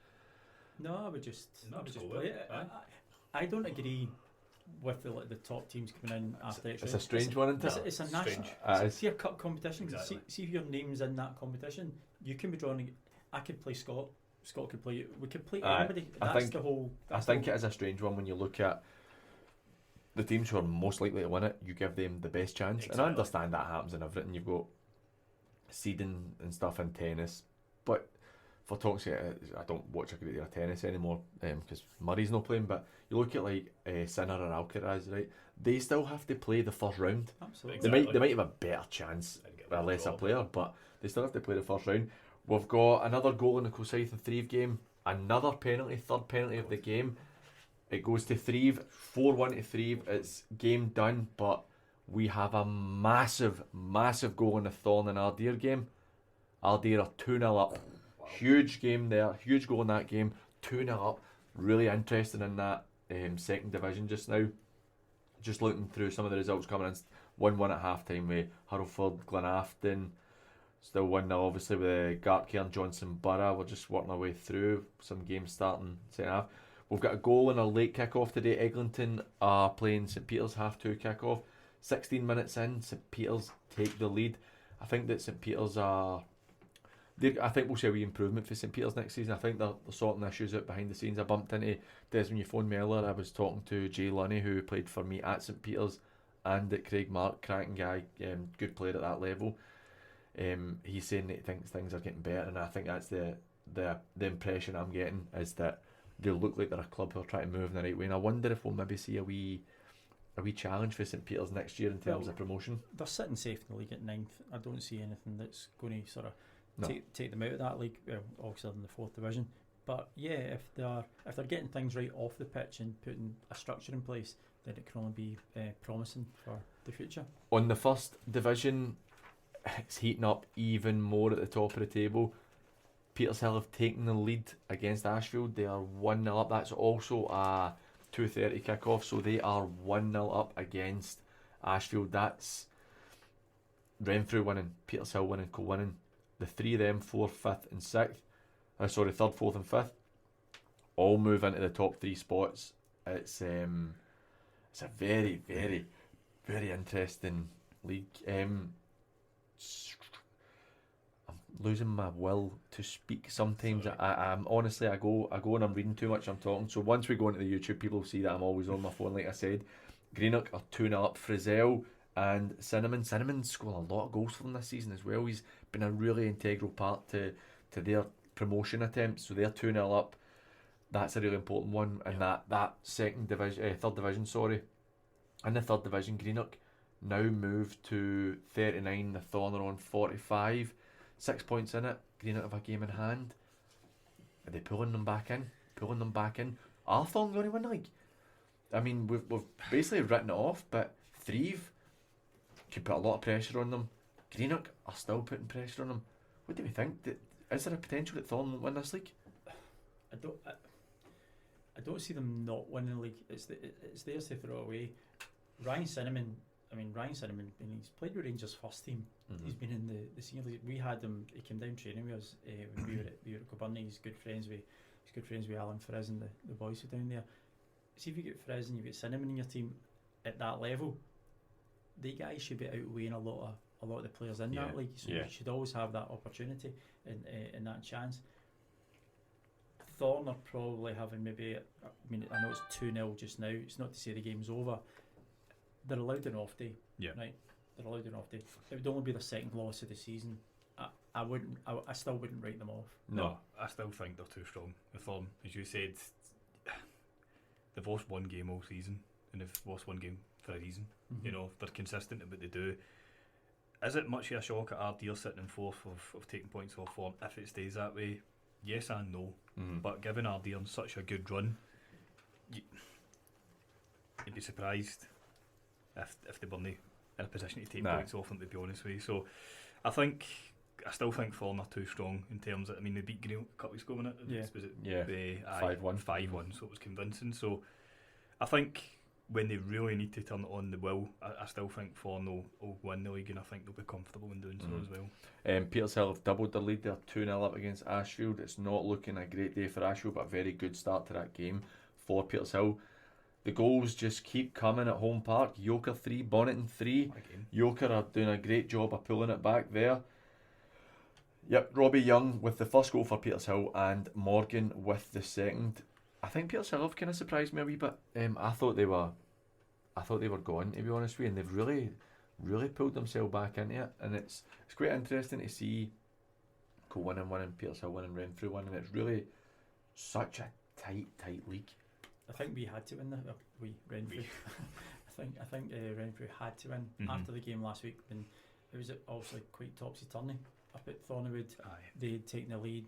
No, I would just play it. I don't agree with the top teams coming in after extra. It's a strange one, isn't it? It's a national. See a cup competition. Exactly. See if your name's in that competition. You can be drawn. I could play Scott. Scott could play. We could play anybody. That's the whole. I think it is a strange one when you look at the teams who are most likely to win it. You give them the best chance, and I understand that happens in everything. You've got seeding and stuff in tennis, but for talk's sake, I don't watch a great deal of tennis anymore because Murray's not playing. But you look at like Sinner or Alcaraz, right? They still have to play the first round. Absolutely. They might have a better chance with a lesser player, but they still have to play the first round. We've got another goal in the Forsyth and Threave game, another penalty, third penalty of the game. It goes to Threave, 4-1 to Threave. It's game done, but we have a massive, massive goal in the Thorn and Ardeer game. Ardeer are 2-0 up. Huge game there, huge goal in that game, 2-0 up. Really interesting in that second division just now. Just looking through some of the results coming in, 1-1 at half time with Hurlford, Glenafton. Still 1-0 obviously with Gartcairn, Johnson, Borough. We're just working our way through some games starting second half. We've got a goal in a late kick-off today. Eglinton are playing St Peter's half-2 kick-off. 16 minutes in, St Peter's take the lead. I think that St Peter's are... I think we'll see a wee improvement for St Peter's next season. I think they're sorting issues out behind the scenes. I bumped into Des when you phoned me earlier. I was talking to Jay Lunny, who played for me at St Peter's and at Craigmark. Cracking guy, good player at that level. He's saying that he thinks things are getting better, and I think that's the impression I'm getting, is that they look like they're a club who are trying to move in the right way. And I wonder if we'll maybe see a wee challenge for St Peter's next year in terms of promotion. They're sitting safe in the league at 9th. I don't see anything that's going to sort of No. take them out of that league. Obviously in the 4th division, but yeah, if they're getting things right off the pitch and putting a structure in place, then it can only be promising for the future. On the 1st division, it's heating up even more at the top of the table. Petershill have taken the lead against Ashfield. They are 1-0 up. That's also a 2:30 kick-off, so they are 1-0 up against Ashfield. That's Renfrew winning, Petershill winning, co-winning. The three of them, 4th, 5th and 6th, 3rd, 4th and 5th, all move into the top 3 spots. It's a very, very, very interesting league. I'm losing my will to speak sometimes. I'm honestly, I go and I'm reading too much, I'm talking. So once we go into the YouTube, people will see that I'm always on my phone, like I said. Greenock are 2-0 up. Frizzell and Cinnamon scored a lot of goals for them this season as well. He's been a really integral part to their promotion attempts. So they're 2-0 up. That's a really important one. And that second division, third division, sorry. In the third division, Greenock now moved to 39. The Thorn are on 45. 6 points in it. Greenock have a game in hand. Are they pulling them back in? Are Thorn going to win the league? I mean, we've basically written it off, but Threave could put a lot of pressure on them. Greenock are still putting pressure on them. What do we think? Is there a potential that Thorn won't win this league? I don't see them not winning the league. It's theirs to throw away. Ryan Cinnamon, he's played with Rangers first team. Mhm. He's been in the senior league. We had him. He came down training with us when we were at Coburnie. He's good friends with Alan Frizz and the boys who are down there. See if you get Frizz and you get Cinnamon in your team at that level, the guys should be outweighing a lot of the players in that league. So you should always have that opportunity and that chance. Thorn are probably having maybe, I know it's 2-0 just now. It's not to say the game's over. They're allowed an off day, right? They're allowed an off day. It would only be their second loss of the season. I still wouldn't write them off. No, I still think they're too strong. The Thorn, as you said, they've lost one game all season, and they've lost one game for a reason. Mhm. You know, they're consistent at what they do. is it much of a shock at Ardere sitting in fourth of taking points off form if it stays that way? Yes and no. But given Ardere such a good run, you'd be surprised if they weren't in a position to take points off them, to be honest with you. So I still think Thorn are too strong in terms of, I mean, they beat Greenock a couple weeks ago, wasn't it? Was it 5-1, so it was convincing. So I think when they really need to turn it on, they will. I still think Thorn will win the league, and I think they'll be comfortable in doing so as well. Petershill have doubled their lead. They're 2-0 up against Ashfield. It's not looking a great day for Ashfield, but a very good start to that game for Petershill. The goals just keep coming at home park. Yoker 3, Bonneton 3. Yoker are doing a great job of pulling it back there. Yep, Robbie Young with the first goal for Petershill and Morgan with the second. I think Petershill have kind of surprised me a wee bit. I thought they were gone, to be honest with you, and they've really pulled themselves back into it. And it's quite interesting to see go winning, Petershill winning, Renfrew winning. It's really such a tight league. I think we had to win that. Renfrew. I think Renfrew had to win after the game last week when it was obviously quite topsy-turvy up at Thornywood. They'd taken the lead,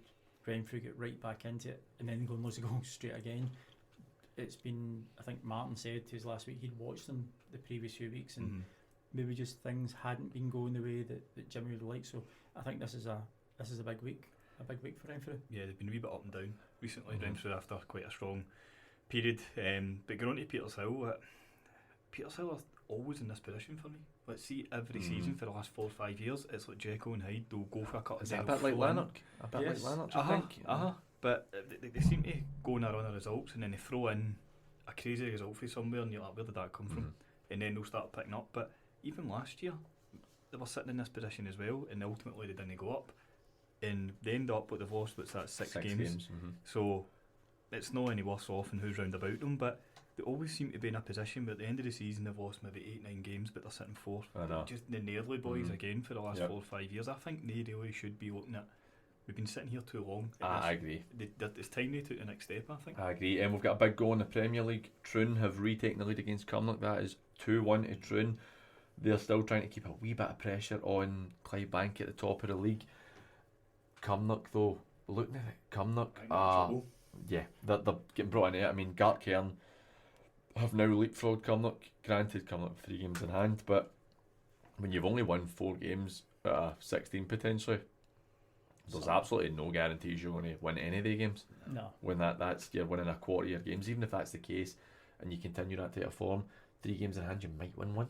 Renfrew get right back into it, and then go and lose the goal straight again. It's been, I think Martin said to us last week, he'd watched them the previous few weeks, and maybe just things hadn't been going the way that Jimmy would like. So I think this is a big week for Renfrew. Yeah, they've been a wee bit up and down recently. Renfrew after quite a strong period, but going on to Petershill, Petershill are always in this position for me. Let's see, every season for the last 4 or 5 years, it's like Jekyll and Hyde. They'll go for a couple of days. Is it a bit like Lanark? Like Lanark, I think. But they seem to go on a run of results, and then they throw in a crazy result for somewhere, and you're like, where did that come from? And then they'll start picking up. But even last year, they were sitting in this position as well, and ultimately they didn't go up. And they end up with they've lost, what's that, six games. So it's not any worse off than who's round about them, but they always seem to be in a position where at the end of the season they've lost maybe 8-9 games, but they're sitting fourth. Just the nearly boys again for the last 4 or 5 years. I think they really should be looking at, we've been sitting here too long. I agree. It's time they took the next step, I think. I agree. And we've got a big goal in the Premier League. Troon have retaken the lead against Cumnock. That is 2-1 to Troon. They're still trying to keep a wee bit of pressure on Clydebank at the top of the league. Cumnock, though, looking at it, Cumnock, yeah, they're getting brought into it. I mean, Gartcairn have now leapfrogged Cumnock. Granted, Cumnock have 3 games in hand, but when you've only won 4 games out of 16 potentially, there's absolutely no guarantees you're going to win any of the games. No. When that's you're winning a quarter of your games, even if that's the case, and you continue that type of form, 3 games in hand, you might win one.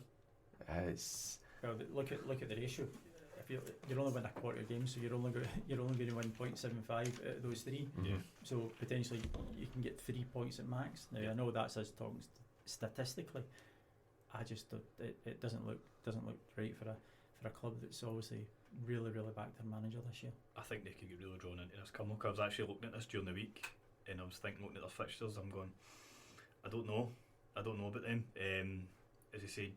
Well, look at the ratio. If you're only winning a quarter of games, so you're only going to win 0.75 out of those 3. So potentially you can get 3 points at max. Now I know that's us talking statistically. I just it doesn't look right for a club that's obviously really backed their manager this year. I think they could get really drawn into this Cumnock. I was actually looking at this during the week, and I was looking at their fixtures. I'm going, I don't know about them. As I said,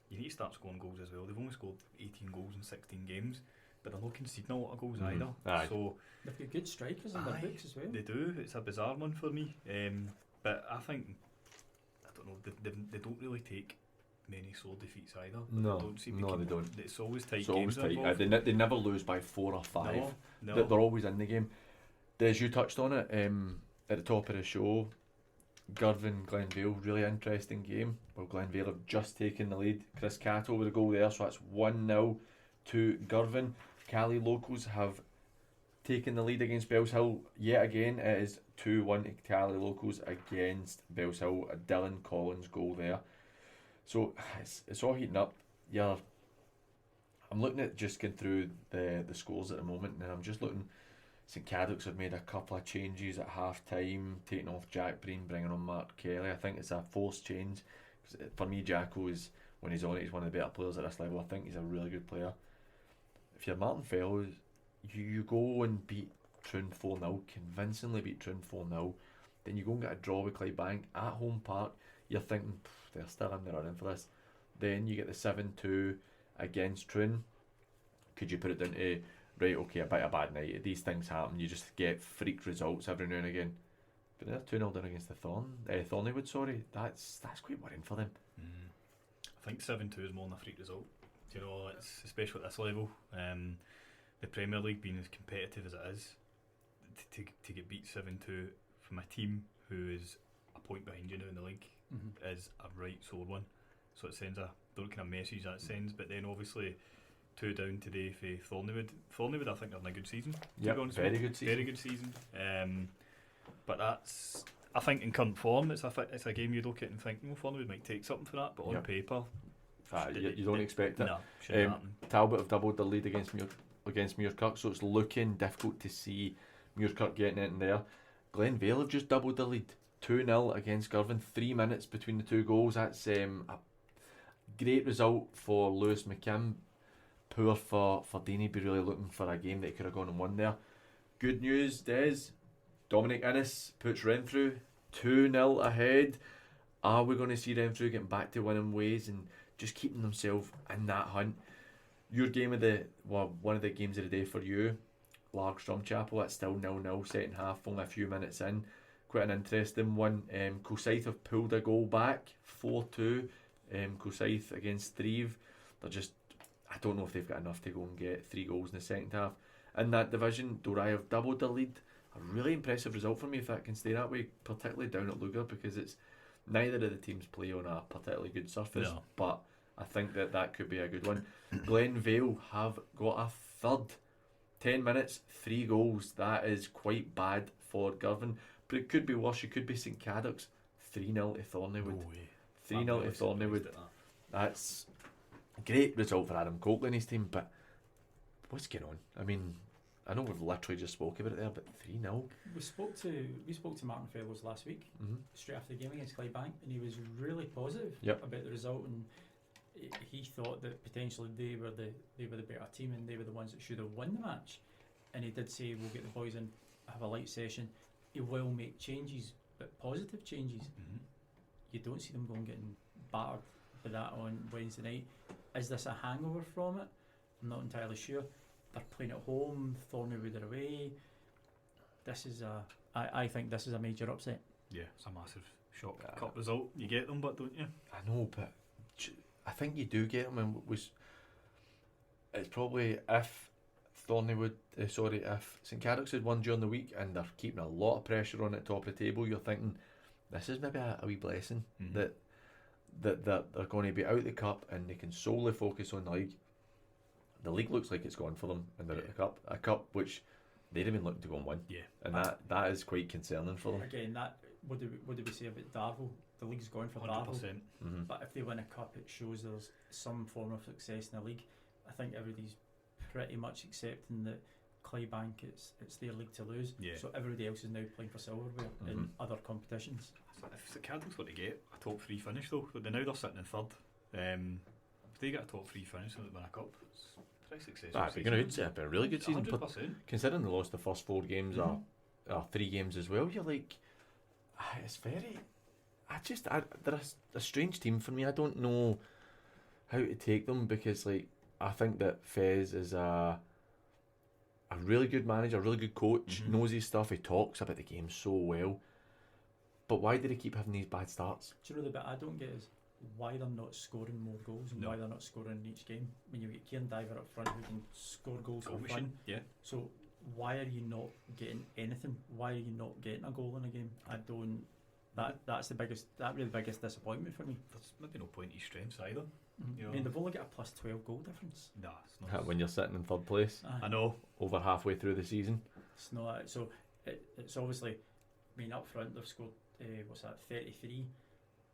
you need to start scoring goals as well. They've only scored 18 goals in 16 games, but they're not conceding a lot of goals either. So they've got good strikers in their books as well. They do. It's a bizarre one for me. But I think, I don't know, they don't really take many sore defeats either. No, they don't. It's always tight Always games. tight. They never lose by 4 or 5. No. They're always in the game. Des, you touched on it at the top of the show. Girvan, Glenvale, really interesting game. Well, Glenvale have just taken the lead. Chris Cato with a goal there, so that's 1-0 to Girvan. Cali Locals have taken the lead against Bellshill yet again. It is 2-1 to Cali Locals against Bellshill. A Dylan Collins goal there. So it's all heating up. I'm looking at just going through the scores at the moment, and I'm just looking. St Cadoc's have made a couple of changes at half time, taking off Jack Breen, bringing on Mark Kelly. I think it's a forced change. For me, Jacko is, when he's on it, he's one of the better players at this level. I think he's a really good player. If you're Martin Fellows, you go and beat Troon 4-0, convincingly beat Troon 4-0, then you go and get a draw with Clydebank at home park. You're thinking, they're still in the running for this. Then you get the 7-2 against Troon. Could you put it down to, right, okay, a bit of a bad night, these things happen, you just get freak results every now and again. But they're 2-0 down against the Thornywood, sorry. That's quite worrying for them. I think 7-2 is more than a freak result. You know, it's especially at this level, the Premier League being as competitive as it is, to get beat 7-2 from a team who is a point behind you now in the league is a right sore one. So it sends a don't kind of message that it sends. But then obviously 2 down today for Thorneywood. Thorneywood, I think, are in a good season. Yep, very good season. Very good season. But that's, I think, in current form, it's a game you look at and think, Thorneywood might take something for that. But on paper, you don't expect it. No, shouldn't happen. Talbot have doubled the lead against Muirkirk, so it's looking difficult to see Muirkirk getting it in there. Glenvale have just doubled the lead, 2-0 against Girvan. 3 minutes between the 2 goals. That's a great result for Lewis McKim. Poor for Deany, be really looking for a game that he could have gone and won there. Good news, Des. Dominic Innes puts Renfrew 2-0 ahead. Are we going to see Renfrew getting back to winning ways and just keeping themselves in that hunt? Your game of one of the games of the day for you, Largs Drumchapel, it's still 0-0 second half, only a few minutes in. Quite an interesting one. Kilsyth have pulled a goal back, 4-2. Kilsyth against Thrieve. They're just, I don't know if they've got enough to go and get 3 goals in the second half. In that division, Dorai have doubled the lead. A really impressive result for me if that can stay that way, particularly down at Lugar, because it's neither of the teams play on a particularly good surface, but I think that could be a good one. Glenvale have got a third. 10 minutes, 3 goals. That is quite bad for Girvan, but it could be worse. It could be St Cadoc's 3-0 to Thorneywood. 3-0 to Thorneywood. That's a great result for Adam Coakley and his team, but what's going on? I mean, I know we've literally just spoke about it there, but 3-0. We spoke to Martin Fellows last week, straight after the game against Clydebank, and he was really positive about the result, and he thought that potentially they were the better team and they were the ones that should have won the match. And he did say we'll get the boys in, have a light session. He will make changes, but positive changes. You don't see them going getting battered for that on Wednesday night. Is this a hangover from it? I'm not entirely sure. They're playing at home, Thorneywood are away. I think this is a major upset. Yeah, it's a massive shock cup result. You get them, but don't you? I know, but I think you do get them. And it's probably if if St Cadoc's had won during the week and they're keeping a lot of pressure on at top of the table, you're thinking this is maybe a wee blessing that they're going to be out of the cup and they can solely focus on the league. The league looks like it's gone for them, and they're at the cup, a cup which they'd have been looking to go and win. Yeah, and that is quite concerning for them. Again, what do we say about Darvel? The league's gone for 100%. Darvel, but if they win a cup, it shows there's some form of success in the league. I think everybody's pretty much accepting that Clydebank it's their league to lose. Yeah. So everybody else is now playing for silverware in other competitions. If St Cadoc's were to get a top 3 finish though, but now they're sitting in third. If they get a top 3 finish and they win a cup, it's pretty successful. It'd be a really good season. 100%. Considering they lost the first 4 games or 3 games as well, you're like, it's very. They're a strange team for me. I don't know how to take them because, like, I think that Fez is a really good manager, a really good coach, knows his stuff. He talks about the game so well. But why did he keep having these bad starts? Do you know the bit I don't get is why they're not scoring more goals and why they're not scoring in each game? When you get Kieran Diver up front who can score goals for fun. Yeah. So why are you not getting anything? Why are you not getting a goal in a game? I don't. That's the biggest disappointment for me. There's maybe no point in his strengths either. You know? I mean, they've only got a plus 12 goal difference. Nah, it's not. When you're sitting in third place, I know, over halfway through the season. It's not. So it's obviously. I mean, up front they've scored 33.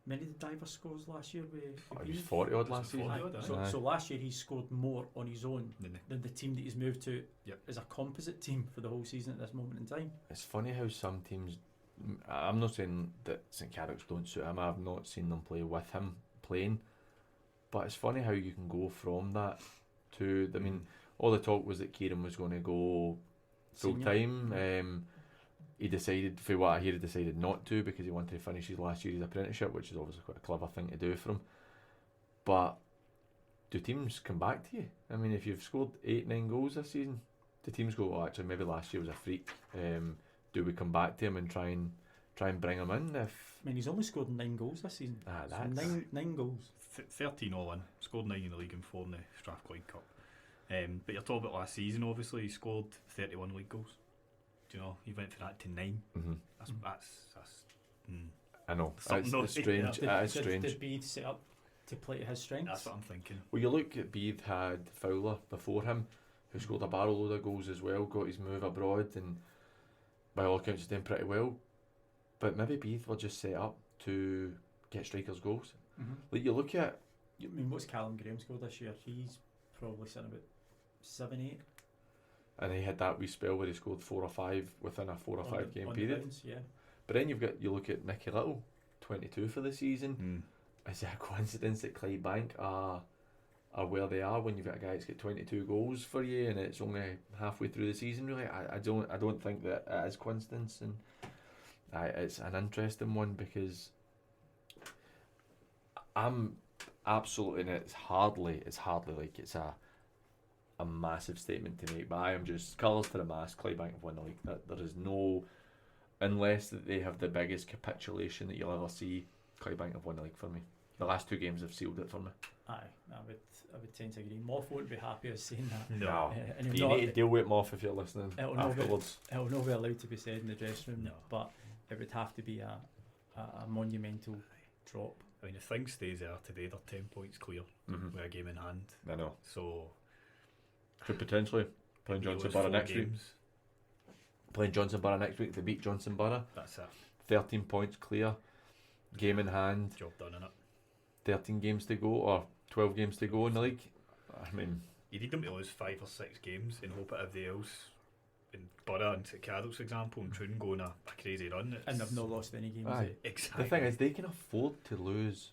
Many of the Diver scores last year. He was 40 odd last season. So last year he scored more on his own than the team that he's moved to is a composite team for the whole season at this moment in time. It's funny how some teams. I'm not saying that St Cadoc's don't suit him. I've not seen them play with him playing, but it's funny how you can go from that to. I mean, all the talk was that Kieran was going to go full time. He decided, for what I hear, he decided not to because he wanted to finish his last year's apprenticeship, which is obviously quite a clever thing to do for him. But do teams come back to you? I mean, if you've scored 8-9 goals this season, do teams go, oh, actually, maybe last year was a freak. Do we come back to him and try and try and bring him in. If I mean, he's only scored 9 goals this season. So that's nine goals. 13 all in. Scored 9 in the league and 4 in the Strathclyde Cup. But you're talking about last season, obviously, he scored 31 league goals. Do you know, he went from that to 9. That's I know. something It's strange. Did, It is strange. Did Beath set up to play to his strengths? That's what I'm thinking. Well, you look at Beath had Fowler before him, who scored a barrel load of goals as well, got his move abroad, and by all accounts, he's doing pretty well. But maybe Beath were just set up to get strikers' goals. Like you look at. I mean, what's Callum Graham scored this year? He's probably sitting about 7, 8. And he had that wee spell where he scored 4 or 5 within a 4 or 5 game period. Bounce, yeah. But then you look at Nicky Little, 22 for the season. Is it a coincidence that Clydebank are where they are when you've got a guy that's got 22 goals for you and it's only halfway through the season? Really, I don't think that it is coincidence, and it's an interesting one because I'm absolutely, and it's hardly like it's a massive statement to make, but I am just colours to the mast. Clydebank have won the league. That there is no, unless that they have the biggest capitulation that you'll ever see, Clydebank have won the league for me. The last 2 games have sealed it for me. Aye, I would tend to agree. Moff won't be happy with saying that. No, and you need to deal with Moff if you're listening it'll afterwards. It'll not be allowed to be said in the dressing room, but it would have to be a monumental drop. I mean, if things stays there today, they're 10 points clear with a game in hand. I know. So could potentially playing Johnson Borough next week. Playing Johnson Borough next week. They beat Johnson Borough. That's it. 13 points clear. Game in hand. Job done, innit? 13 games to go, or 12 games to go in the league. I mean, you need them to lose 5 or 6 games and hope that everybody else in Borough and St Caddo's, for example, and Troon go on a crazy run. And they've not lost any games. Exactly. The thing is, they can afford to lose.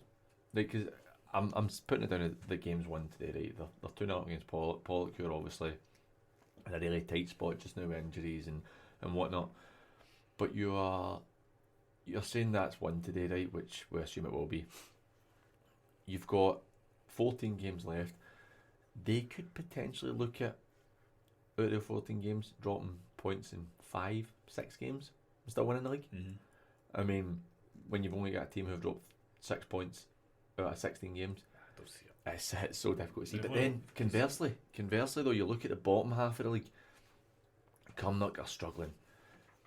Like, cause I'm putting it down as the game's won today, right? They're 2-0 up against Pollock, who are obviously in a really tight spot just now with injuries and whatnot. But you're saying that's won today, right? Which we assume it will be. You've got 14 games left. They could potentially look at, out of the 14 games, dropping points in 5, 6 games and still winning the league. I mean, when you've only got a team who've dropped 6 points out of 16 games, I don't see it. It's so difficult to see. But then, conversely though, you look at the bottom half of the league. Cumnock are struggling.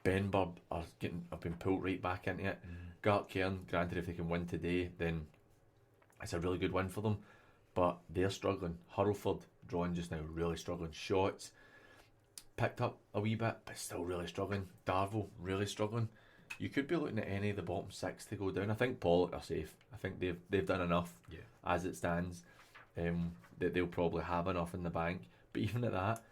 Benburb have been pulled right back into it. Gartcairn, granted, if they can win today, then it's a really good win for them. But they're struggling. Hurlford, drawing just now, really struggling. Shots picked up a wee bit, but still really struggling. Darvel, really struggling. You could be looking at any of the bottom 6 to go down. I think Pollock are safe. I think they've done enough as it stands. That they'll probably have enough in the bank. But even at that,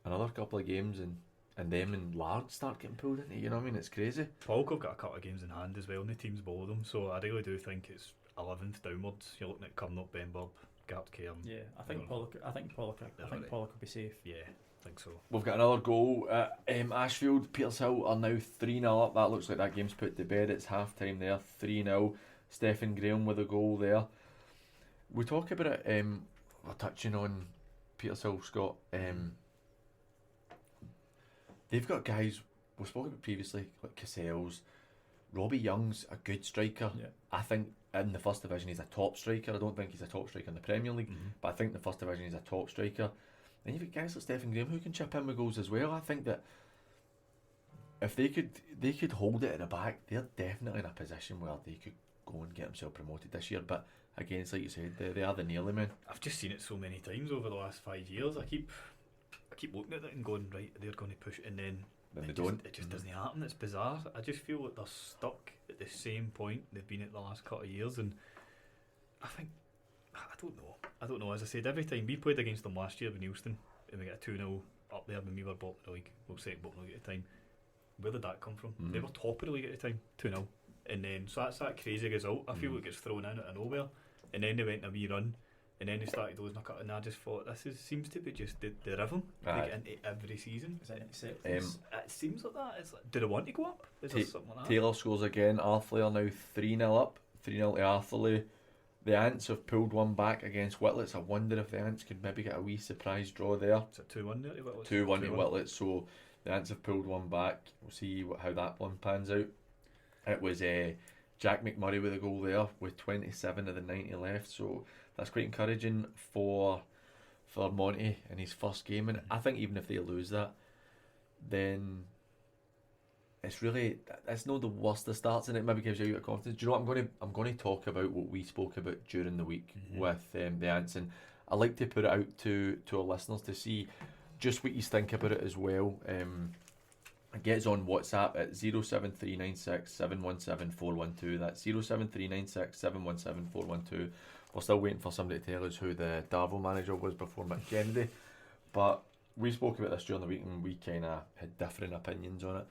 another couple of games and them and Lard start getting pulled into, you know what I mean? It's crazy. Pollock have got a couple of games in hand as well, and the teams below them. So I really do think it's 11th downwards. You're looking at Cumnock, Benburb, Gartcairn. Yeah, I think Pollock will be safe. Yeah, I think so. We've got another goal at Ashfield. Petershill are now 3-0 up. That looks like that game's put to bed. It's half time there, 3-0. Stephen Graham with a goal there. We talk about it, we're touching on Petershill, Scott. They've got guys we've spoken about previously, like Cassels. Robbie Young's a good striker. I think in the first division he's a top striker. I don't think he's a top striker in the Premier League, but I think in the first division he's a top striker. And you've got guys like Stephen Graham who can chip in with goals as well. I think that if they could hold it at the back, they're definitely in a position where they could go and get themselves promoted this year. But again, it's like you said, they are the nearly men. I've just seen it so many times over the last 5 years. I keep looking at it and going, right, they're going to push it, and then they don't. It just doesn't happen. It's bizarre. I just feel like they're stuck at the same point they've been at the last couple of years, and I think I don't know. As I said, every time we played against them last year with Neilston, and we got a 2-0 up there when we were bottom of the league, well, second bottom of the league at the time. Where did that come from? They were top of the league at the time, 2-0, and then so that's that crazy result. I feel like it gets thrown in out of nowhere, and then they went on a wee run. And then they started losing a couple, and I just thought seems to be just the rhythm they get into every season. It seems like that. It's like, do they want to go up? Is there something like that? Taylor scores again. Arthurley are now 3-0 up. 3-0 to Arthurley. The Ants have pulled one back against Whitlets. I wonder if the Ants could maybe get a wee surprise draw there. It's a 2-1 there to Whitlets. 2-1 to Whitlets. So the Ants have pulled one back. We'll see how that one pans out. It was Jack McMurray with a goal there with 27 of the 90 left, so that's quite encouraging for Monty in his first game. And I think even if they lose that, then it's not the worst of starts, and it maybe gives you a bit of confidence. Do you know what, I'm going to talk about what we spoke about during the week with the Ants, and I like to put it out to our listeners to see just what you think about it as well. Get us on WhatsApp at 07396 717 412. That's 07396 717 412. We're still waiting for somebody to tell us who the Darvel manager was before Mick Kennedy, but we spoke about this during the week and we kind of had different opinions on it.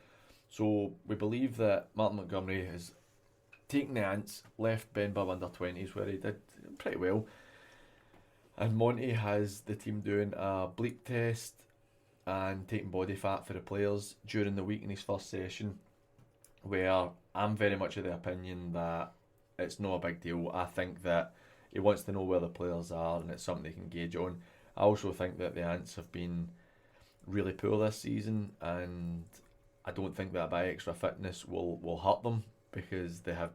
So we believe that Martin Montgomery has taken the Ants, left Benburb under 20s where he did pretty well, and Monty has the team doing a bleep test and taking body fat for the players during the week in his first session, where I'm very much of the opinion that it's not a big deal. I think that he wants to know where the players are and it's something they can gauge on. I also think that the Ants have been really poor this season, and I don't think that by extra fitness will hurt them, because they're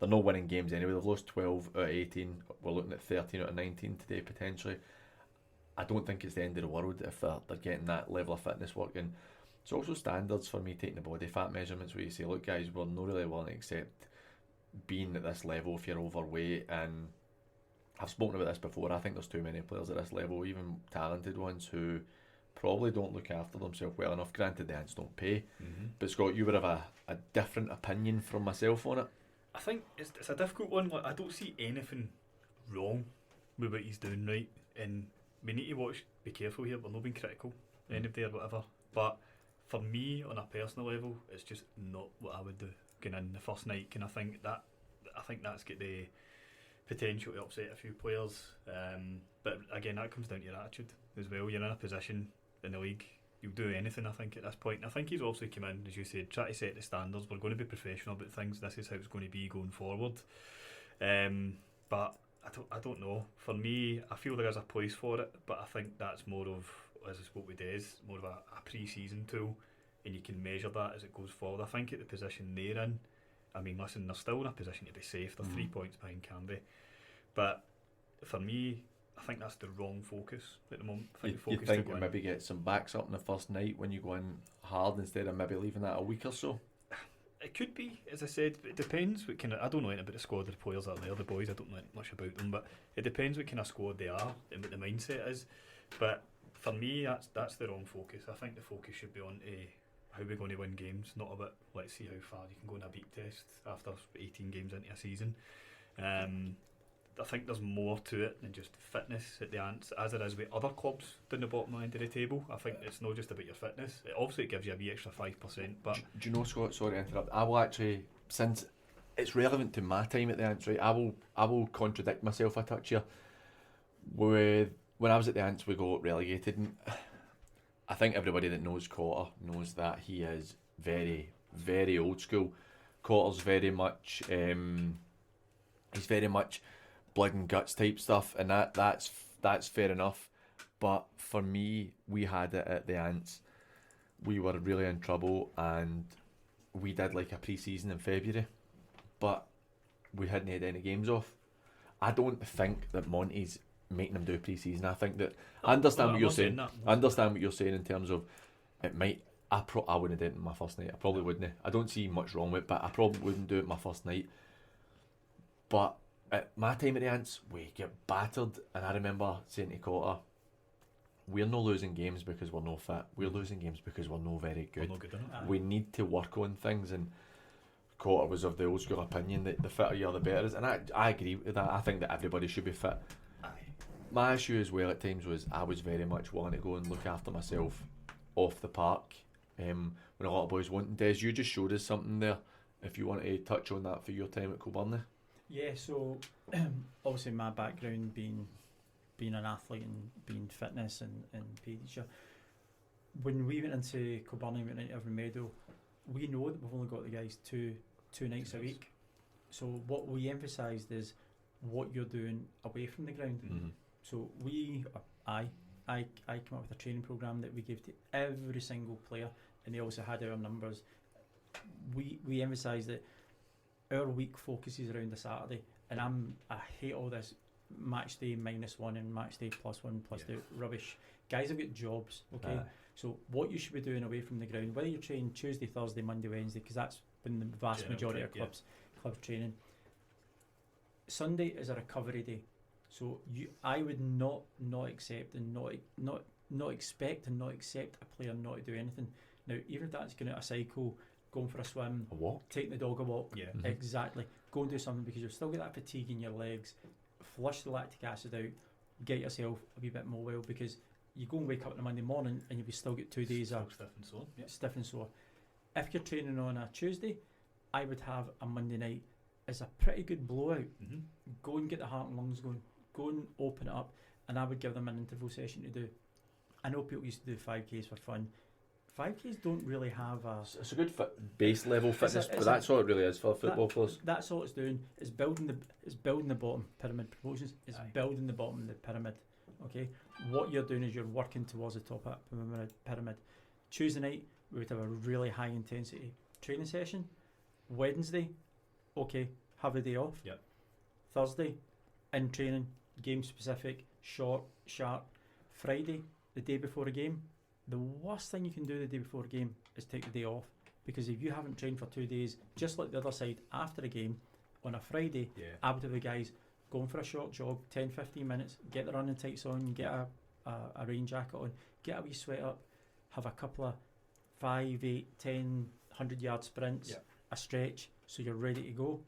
not winning games anyway. They've lost 12 out of 18. We're looking at 13 out of 19 today potentially. I don't think it's the end of the world if they're getting that level of fitness working. It's also standards for me taking the body fat measurements where you say, look guys, we're not really willing to accept being at this level if you're overweight. And I've spoken about this before, I think there's too many players at this level, even talented ones, who probably don't look after themselves well enough. Granted, the Ants don't pay, but Scott, you would have a different opinion from myself on it. I think it's a difficult one. Like, I don't see anything wrong with what he's doing, right? And we need to be careful here. We're not being critical of anybody or whatever. But for me, on a personal level, it's just not what I would do going in the first night. And I think that's got the potential to upset a few players. But again, that comes down to your attitude as well. You're in a position in the league, you'll do anything, I think, at this point. And I think he's also come in, as you said, try to set the standards. We're going to be professional about things. This is how it's going to be going forward. But I don't know. For me, I feel there is a place for it, but I think that's more of, as I spoke with Des, more of a pre-season tool, and you can measure that as it goes forward. I think at the position they're in, I mean, listen, they're still in a position to be safe. They're 3 points behind Canby. But for me, I think that's the wrong focus at the moment. I think You think you maybe get some backs up in the first night when you go in hard instead of maybe leaving that a week or so? It could be, as I said, but it depends what kind of. I don't know anything about the squad of the players that are there, the boys. I don't know much about them, but it depends what kind of squad they are and what the mindset is. But for me, that's the wrong focus. I think the focus should be on how we're going to win games, not about let's see how far you can go in a beat test after 18 games into a season. I think there's more to it than just fitness at the Ants, as there is with other clubs down the bottom end of the table. I think it's not just about your fitness. Obviously, it gives you a wee extra 5%. But do you know, Scott? Sorry to interrupt. I will actually, since it's relevant to my time at the Ants, right? I will contradict myself a touch here. When I was at the Ants, we got relegated, and I think everybody that knows Cotter knows that he is very, very old school. Cotter's very much, he's very much blood and guts type stuff, and that's fair enough. But for me, we had it at the Ants. We were really in trouble, and we did like a pre-season in February, but we hadn't had any games off. I don't think that Monty's making them do pre-season. I think that I understand what you're saying. I understand what you're saying in terms of it might. I wouldn't do it in my first night. I probably wouldn't. I don't see much wrong with it, but I probably wouldn't do it my first night. But at my time at the Ants, we get battered, and I remember saying to Cotter, we're not losing games because we're not fit. We're losing games because we're not very good. We're not good enough. We need to work on things, and Cotter was of the old school opinion that the fitter you are, the better is, and I agree with that. I think that everybody should be fit. My issue as well at times was I was very much willing to go and look after myself off the park when a lot of boys wanted. Des, you just showed us something there. If you want to touch on that for your time at Kilburn. Yeah, so obviously my background being an athlete and being fitness and PE teacher, when we went into Kilburn and went into Every Meadow, we know that we've only got the guys two nights a week. So what we emphasised is what you're doing away from the ground. Mm-hmm. So I came up with a training programme that we gave to every single player, and they also had our numbers we emphasise that our week focuses around the Saturday, and I hate all this match day -1 and match day +1 +2 rubbish. Guys have got jobs, okay? So what you should be doing away from the ground, whether you're training Tuesday, Thursday, Monday, Wednesday, because that's when the vast majority of club training. Sunday is a recovery day, so I would not accept and not expect and not accept a player not to do anything. Now, even if that's going out a cycle, going for a swim, a walk, taking the dog a walk, exactly, go and do something, because you've still got that fatigue in your legs. Flush the lactic acid out, get yourself a wee bit more well, because you go and wake up on a Monday morning and you've still got 2 days of stiff and sore. If you're training on a Tuesday, I would have a Monday night as a pretty good blowout. Go and get the heart and lungs going, go and open it up, and I would give them an interval session to do. I know people used to do 5Ks for fun. 5Ks don't really have a... It's a good base level fitness, but that's all it really is for football players. That's all it's doing, is building the bottom pyramid promotions, is building the bottom of the pyramid. Okay, what you're doing is you're working towards the top of the pyramid. Tuesday night, we would have a really high intensity training session. Wednesday, okay, have a day off. Thursday, in training, game specific, short, sharp. Friday, the day before a game, the worst thing you can do the day before a game is take the day off, because if you haven't trained for 2 days, just like the other side, after a game on a Friday, I would have the guys going for a short jog, 10-15 minutes, get the running tights on, get a rain jacket on, get a wee sweat up, have a couple of 5, 8, 10, 100-yard sprints, a stretch, so you're ready to go.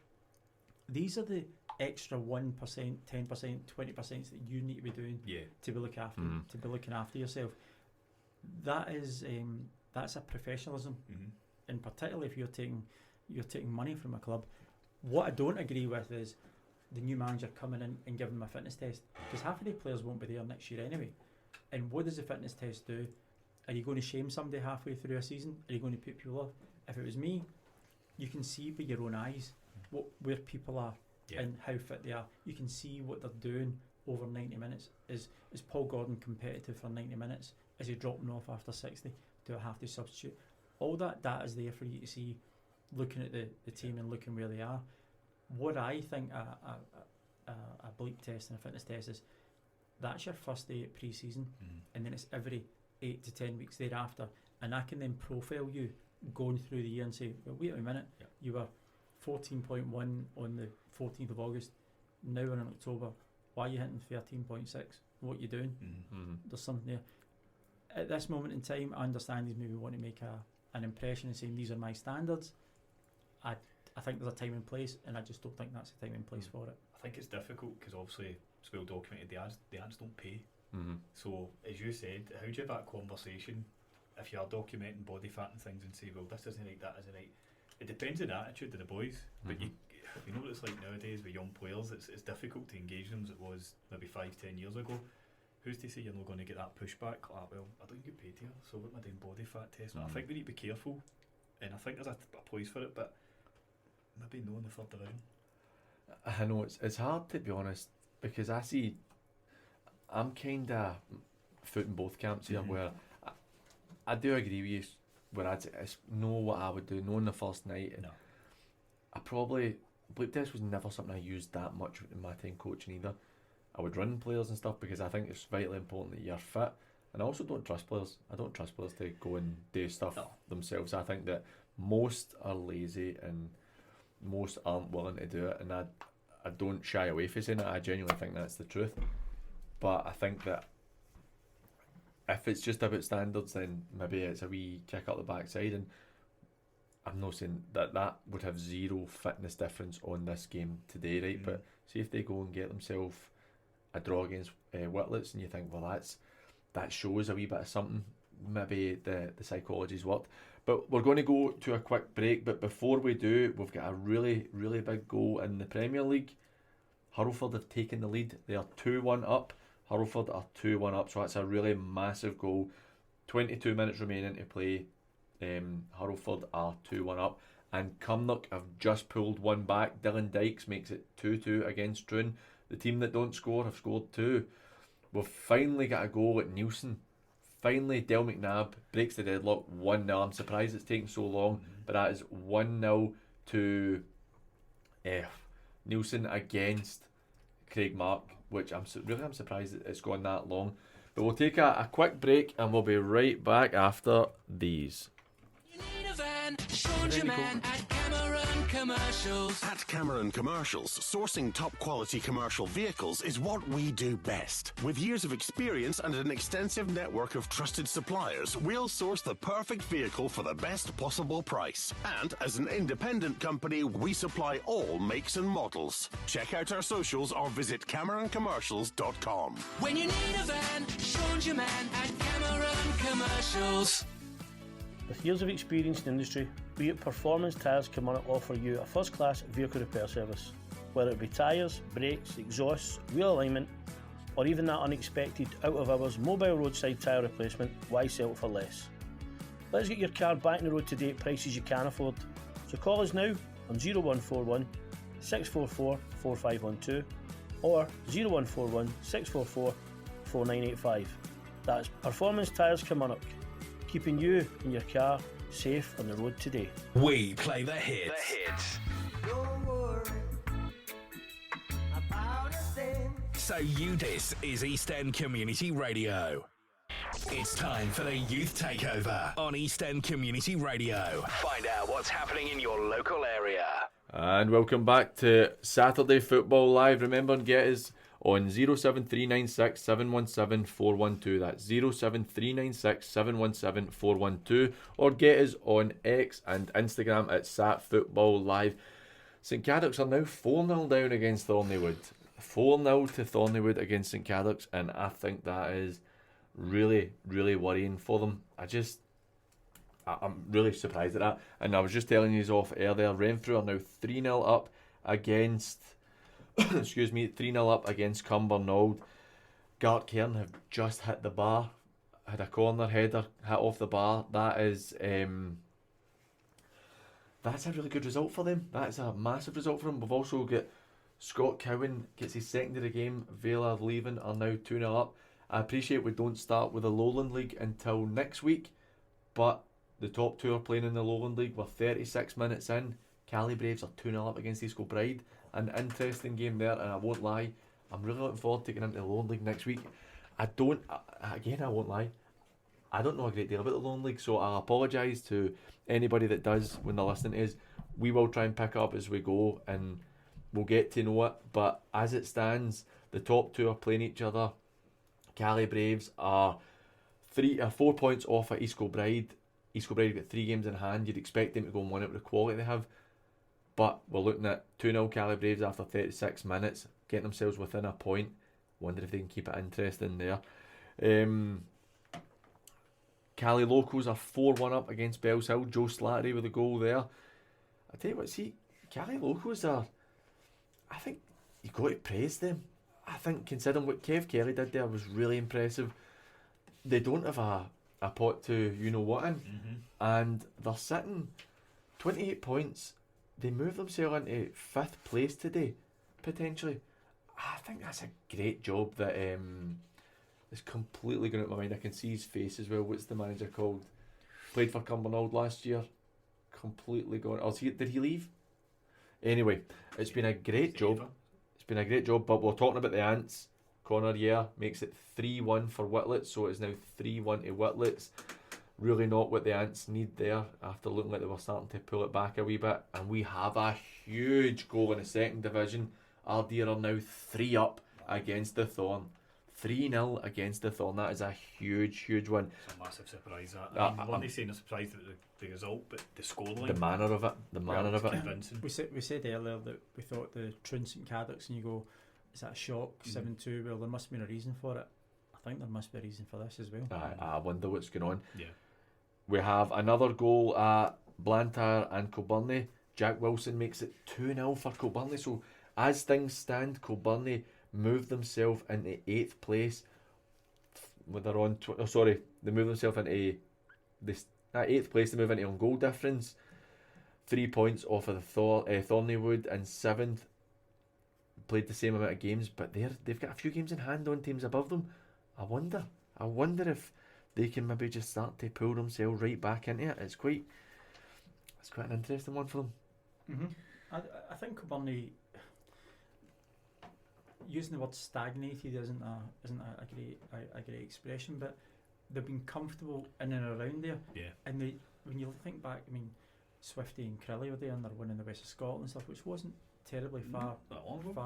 These are the extra 1%, 10%, 20% that you need to be doing to be looking after yourself. That is that's a professionalism, and particularly if you're taking money from a club. What I don't agree with is the new manager coming in and giving them a fitness test, because half of the players won't be there next year anyway. And what does the fitness test do? Are you going to shame somebody halfway through a season? Are you going to put people off? If it was me, you can see with your own eyes where people are and how fit they are. You can see what they're doing over 90 minutes. Is Paul Gordon competitive for 90 minutes? Is he dropping off after 60? Do I have to substitute? All that data is there for you to see, looking at the team and looking where they are. What I think a bleep test and a fitness test is, that's your first day at pre-season, and then it's every 8 to 10 weeks thereafter, and I can then profile you going through the year and say, well, wait a minute, you were 14.1 on the 14th of August, now we're in October, why are you hitting 13.6? What are you doing? There's something there. At this moment in time, I understand he's maybe wanting to make an impression and saying these are my standards. I think there's a time and place, and I just don't think that's the time and place for it. I think it's difficult because obviously it's well documented, the ads don't pay. So as you said, how do you have that conversation if you are documenting body fat and things and say, well, this isn't right, that isn't right? It depends on the attitude of the boys, but you know what it's like nowadays with young players. It's difficult to engage them as it was maybe 5-10 years ago. Who's to say you're not going to get that pushback? Like, well, I don't get paid here, so what am I doing body fat tests? I think we need to be careful, and I think there's a place for it, but maybe no in the third division. I know it's hard, to be honest, because I'm kind of foot in both camps here, where I do agree with you, where it's know what I would do, knowing the first night. And I probably, bleep test was never something I used that much in my time coaching either. I would run players and stuff because I think it's vitally important that you're fit, and I also don't trust players. I don't trust players to go and do stuff themselves. I think that most are lazy and most aren't willing to do it, and I don't shy away from saying it. I genuinely think that's the truth. But I think that if it's just about standards, then maybe it's a wee kick up the backside, and I'm not saying that would have zero fitness difference on this game today, right? But see if they go and get themselves a draw against Whitlets, and you think, well, that shows a wee bit of something. Maybe the psychology's worked. But we're going to go to a quick break. But before we do, we've got a really, really big goal in the Premier League. Hurlford have taken the lead. They are 2-1 up. Hurlford are 2-1 up. So that's a really massive goal. 22 minutes remaining to play. Hurlford are 2-1 up. And Cumnock have just pulled one back. Dylan Dykes makes it 2-2 against Troon. The team that don't score have scored 2. We've finally got a goal at Nielsen. Finally, Del McNabb breaks the deadlock 1-0. I'm surprised it's taken so long. but that is 1-0 to Nielsen against Craig Mark, which I'm surprised it's gone that long. But we'll take a quick break and we'll be right back after these. Sean's your man at Cameron Commercials. At Cameron Commercials, sourcing top quality commercial vehicles is what we do best. With years of experience and an extensive network of trusted suppliers, we'll source the perfect vehicle for the best possible price. And as an independent company, we supply all makes and models. Check out our socials or visit CameronCommercials.com. When you need a van, Sean's your man at Cameron Commercials. With years of experience in the industry, we at Performance Tyres can offer you a first-class vehicle repair service. Whether it be tyres, brakes, exhausts, wheel alignment, or even that unexpected out-of-hours mobile roadside tyre replacement, why settle for less? Let's get your car back on the road today at prices you can afford. So call us now on 0141 644 4512 or 0141 644 4985. That's Performance Tyres Kilmarnock, keeping you and your car safe on the road today. We play the hits. Don't worry about a thing. So this is East End Community Radio. It's time for the Youth Takeover on East End Community Radio. Find out what's happening in your local area. And welcome back to Saturday Football Live. Remember, get us on 07396 717 412. That's 07396 717 412. Or get us on X and Instagram at SatFootballLive. St Cadoc's are now 4-0 down against Thornleywood. 4-0 to Thornleywood against St Cadoc's, and I think that is really, really worrying for them. I'm really surprised at that. And I was just telling you off earlier, Renfrew are now 3-0 up against 3-0 up against Cumbernauld. Gartcairn have just hit the bar, had a corner header hit off the bar. That's a really good result for them. That's a massive result for them. We've also got Scott Cowan gets his second of the game. Vela Leven are now 2-0 up. I appreciate we don't start with the Lowland League until next week, but the top two are playing in the Lowland League. We're 36 minutes in. Cali Braves are 2-0 up against East Kilbride. An interesting game there, and I won't lie, I'm really looking forward to getting into the Lowland League next week. I won't lie, I don't know a great deal about the Lowland League, so I'll apologise to anybody that does when they're listening to us. We will try and pick up as we go, and we'll get to know it, but as it stands, the top two are playing each other. Cali Braves are 4 points off at East Kilbride. East Kilbride have got 3 games in hand. You'd expect them to go and win it with the quality they have. But we're looking at 2-0 Cali Braves after 36 minutes, getting themselves within a point. Wonder if they can keep it interesting there. Cali Locals are 4-1 up against Bells Hill. Joe Slattery with a goal there. I tell you what, Cali Locals are... I think you've got to praise them. I think considering what Kev Kelly did there was really impressive. They don't have a pot to you-know-what in. And they're sitting 28 points. They move themselves into 5th place today, potentially. I think that's a great job that is completely going out of my mind. I can see his face as well. What's the manager called? Played for Cumbernauld last year. Completely gone. Did he leave? Anyway, it's been a great job. It's been a great job, but we're talking about the Ants. Connor makes it 3-1 for Whitlets, so it's now 3-1 to Whitlets. Really not what the Ants need there after looking like they were starting to pull it back a wee bit. And we have a huge goal in the second division. Our Deer are now 3 up against the Thorn. 3-0 against the Thorn. That is a huge, huge win. It's a massive surprise. I'm not saying I'm surprised at the result, but the scoreline. The manner of it. Convincing. We said earlier that we thought the Troon St Cadoc's, and you go, is that a shock? 7-2. Well, there must have been a reason for it. I think there must be a reason for this as well. I wonder what's going on. Yeah. We have another goal at Blantyre and Kilbirnie. Jack Wilson makes it 2-0 for Kilbirnie. So as things stand, Kilbirnie move themselves into 8th place. They're on. They move themselves into this 8th place. They move into on goal difference. 3 points off of the Thornleywood, and 7th. Played the same amount of games, but they've got a few games in hand on teams above them. I wonder if they can maybe just start to pull themselves right back into it. It's quite It's quite an interesting one for them. I think Kilbirnie, using the word stagnated isn't a great expression, but they've been comfortable in and around there. Yeah. And they, when you think back, I mean, Swifty and Crilly were there and they're winning the West of Scotland stuff, which wasn't terribly far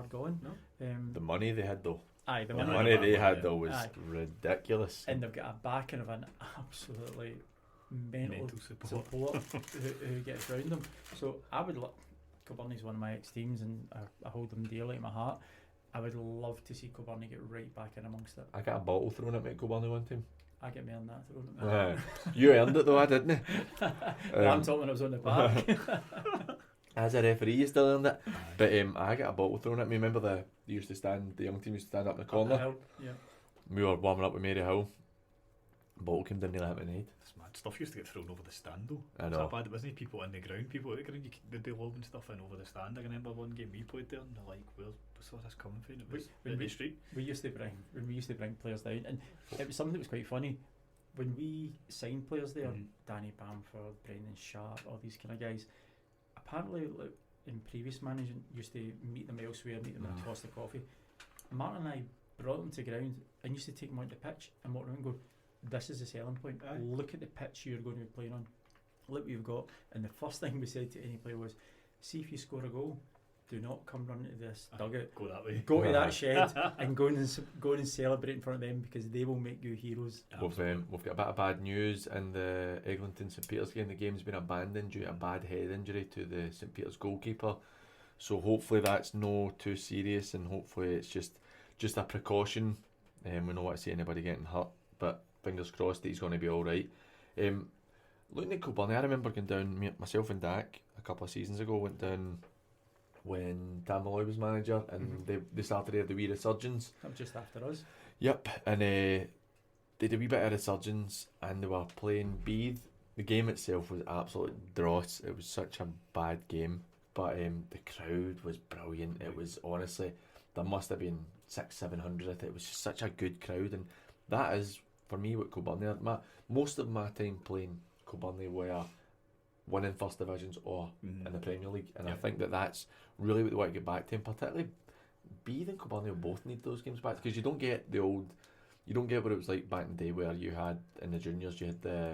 gone. The money they had though. Aye, the money they had though was aye. ridiculous. And they've got a backing of an absolutely mental support who gets around them. So I would love, Kilbirnie's one of my ex-teams and I hold them dearly in my heart. I would love to see Kilbirnie get right back in amongst it. I got a bottle thrown at me at Kilbirnie one time. I get more than that thrown at me. You earned it though, I didn't. I'm talking when I was on the back. As a referee, you still earned it. But I got a bottle thrown at me. Remember the young team used to stand up in the corner? Hill, yeah. We were warming up with Mary Hill. Bottle came down, nearly hit me in the head. It's mad. Stuff used to get thrown over the stand though. I know. It's that bad. It wasn't people in the ground. People out the ground, they'd be lobbing stuff in over the stand. I remember one game we played there and they're like, where's this coming from? It was in the street. We used to bring players down, and it was something that was quite funny. When we signed players there, Danny Bamford, Brendan Sharp, all these kind of guys, apparently like, in previous management used to meet them elsewhere, meet them and toss the coffee. Martin and I brought them to ground and used to take them out the pitch and walk around and go, this is the selling point. Look at the pitch you're going to be playing on. Look what you've got. And the first thing we said to any player was, see if you score a goal, do not come running to this dugout. Go that way. Go to that shed and go and celebrate in front of them because they will make you heroes. We've got a bit of bad news in the Eglinton St Peters game. The game's been abandoned due to a bad head injury to the St Peters goalkeeper. So hopefully that's no too serious and hopefully it's just a precaution. We don't want to see anybody getting hurt, but fingers crossed that he's going to be alright. Looking at Kilbirnie, I remember going down, myself and Dak a couple of seasons ago went down when Dan Malloy was manager and they started to have the wee resurgence. That was just after us. Yep, and they did a wee bit of resurgence and they were playing Beath. The game itself was absolute dross. It was such a bad game, but the crowd was brilliant. It was honestly, there must have been 600-700. It was just such a good crowd, and that is for me what Kilbirnie are. Most of my time playing Kilbirnie were winning first divisions or in the Premier League, and I think that's really what they want to get back to, and particularly Beath and Kilbirnie will both need those games back because you don't get what it was like back in the day where you had in the juniors you had the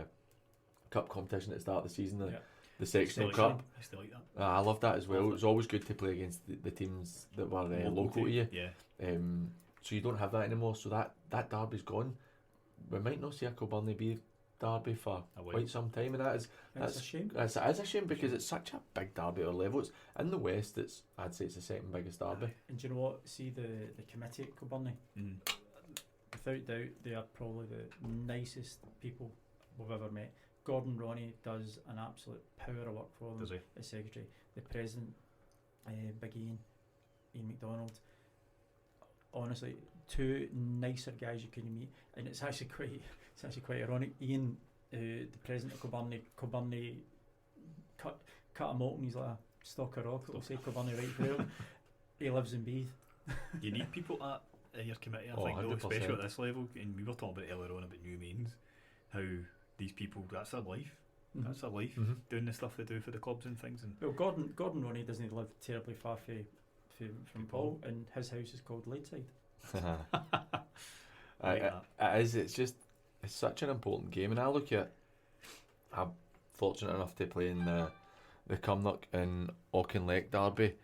cup competition at the start of the season, the sectional cup. I still like that. I love that as well. It was always good to play against the teams that were local to you. Yeah. So you don't have that anymore. So that derby's gone. We might not see a Kilbirnie Beath derby for quite some time, and that's a shame. It is a shame because it's such a big derby at our level. It's in the West. I'd say it's the second biggest derby. And do you know what? See the committee at Kilbirnie. Without doubt, they are probably the nicest people we've ever met. Gordon Ronnie does an absolute power of work for them. Does he? As secretary, the president, Big Ian McDonald. Honestly, two nicer guys you couldn't meet, and it's actually quite ironic. Ian, the president of Kilbirnie cut him open. He's like a stalk of rock. It'll say Kilbirnie right through. He lives in Beath. You need people in your committee, I think, though, especially at this level. And we were talking about earlier on about New Mains, how these people, that's their life. That's their life, doing the stuff they do for the clubs and things. And well, Gordon Ronnie doesn't live terribly far from Paul, and his house is called Ladeside. It is. It's such an important game, and I'm fortunate enough to play in the Cumnock and Auchinleck derby,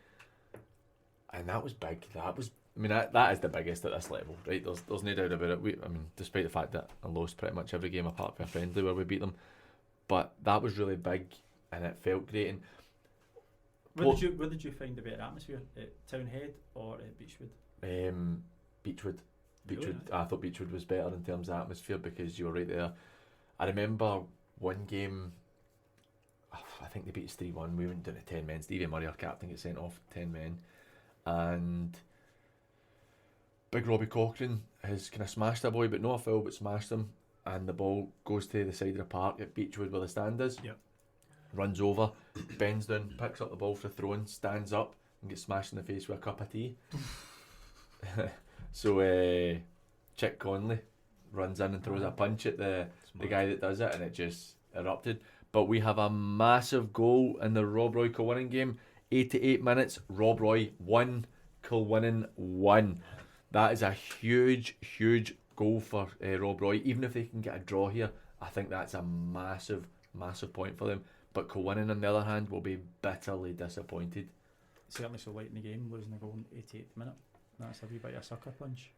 and that was big. That is the biggest at this level, right? There's no doubt about it. Despite the fact that I lost pretty much every game apart from a friendly where we beat them, but that was really big, and it felt great. And where did you find the better atmosphere, at Townhead or at Beechwood? Beechwood. Really? I thought Beechwood was better in terms of atmosphere because you were right there. I remember one game, I think they beat us 3-1. We went down to 10 men. Stevie Murray, our captain, gets sent off 10 men, and Big Robbie Cochrane has kind of smashed a boy, but not a foul, but smashed him, and the ball goes to the side of the park at Beechwood where the stand is. Yep. Runs over, bends down, picks up the ball for throwing, stands up and gets smashed in the face with a cup of tea. So Chick Conley runs in and throws a punch at the guy that does it, and it just erupted. but we have a massive goal in the Rob Roy Kilwinning game. 88 minutes, Rob Roy 1, Kilwinning 1. That is a huge, huge goal for Rob Roy. Even if they can get a draw here, I think that's a massive, massive point for them. But Kilwinning, on the other hand, will be bitterly disappointed. Certainly so late in the game, losing the goal in the 88th minute. That's a wee bit of a sucker punch.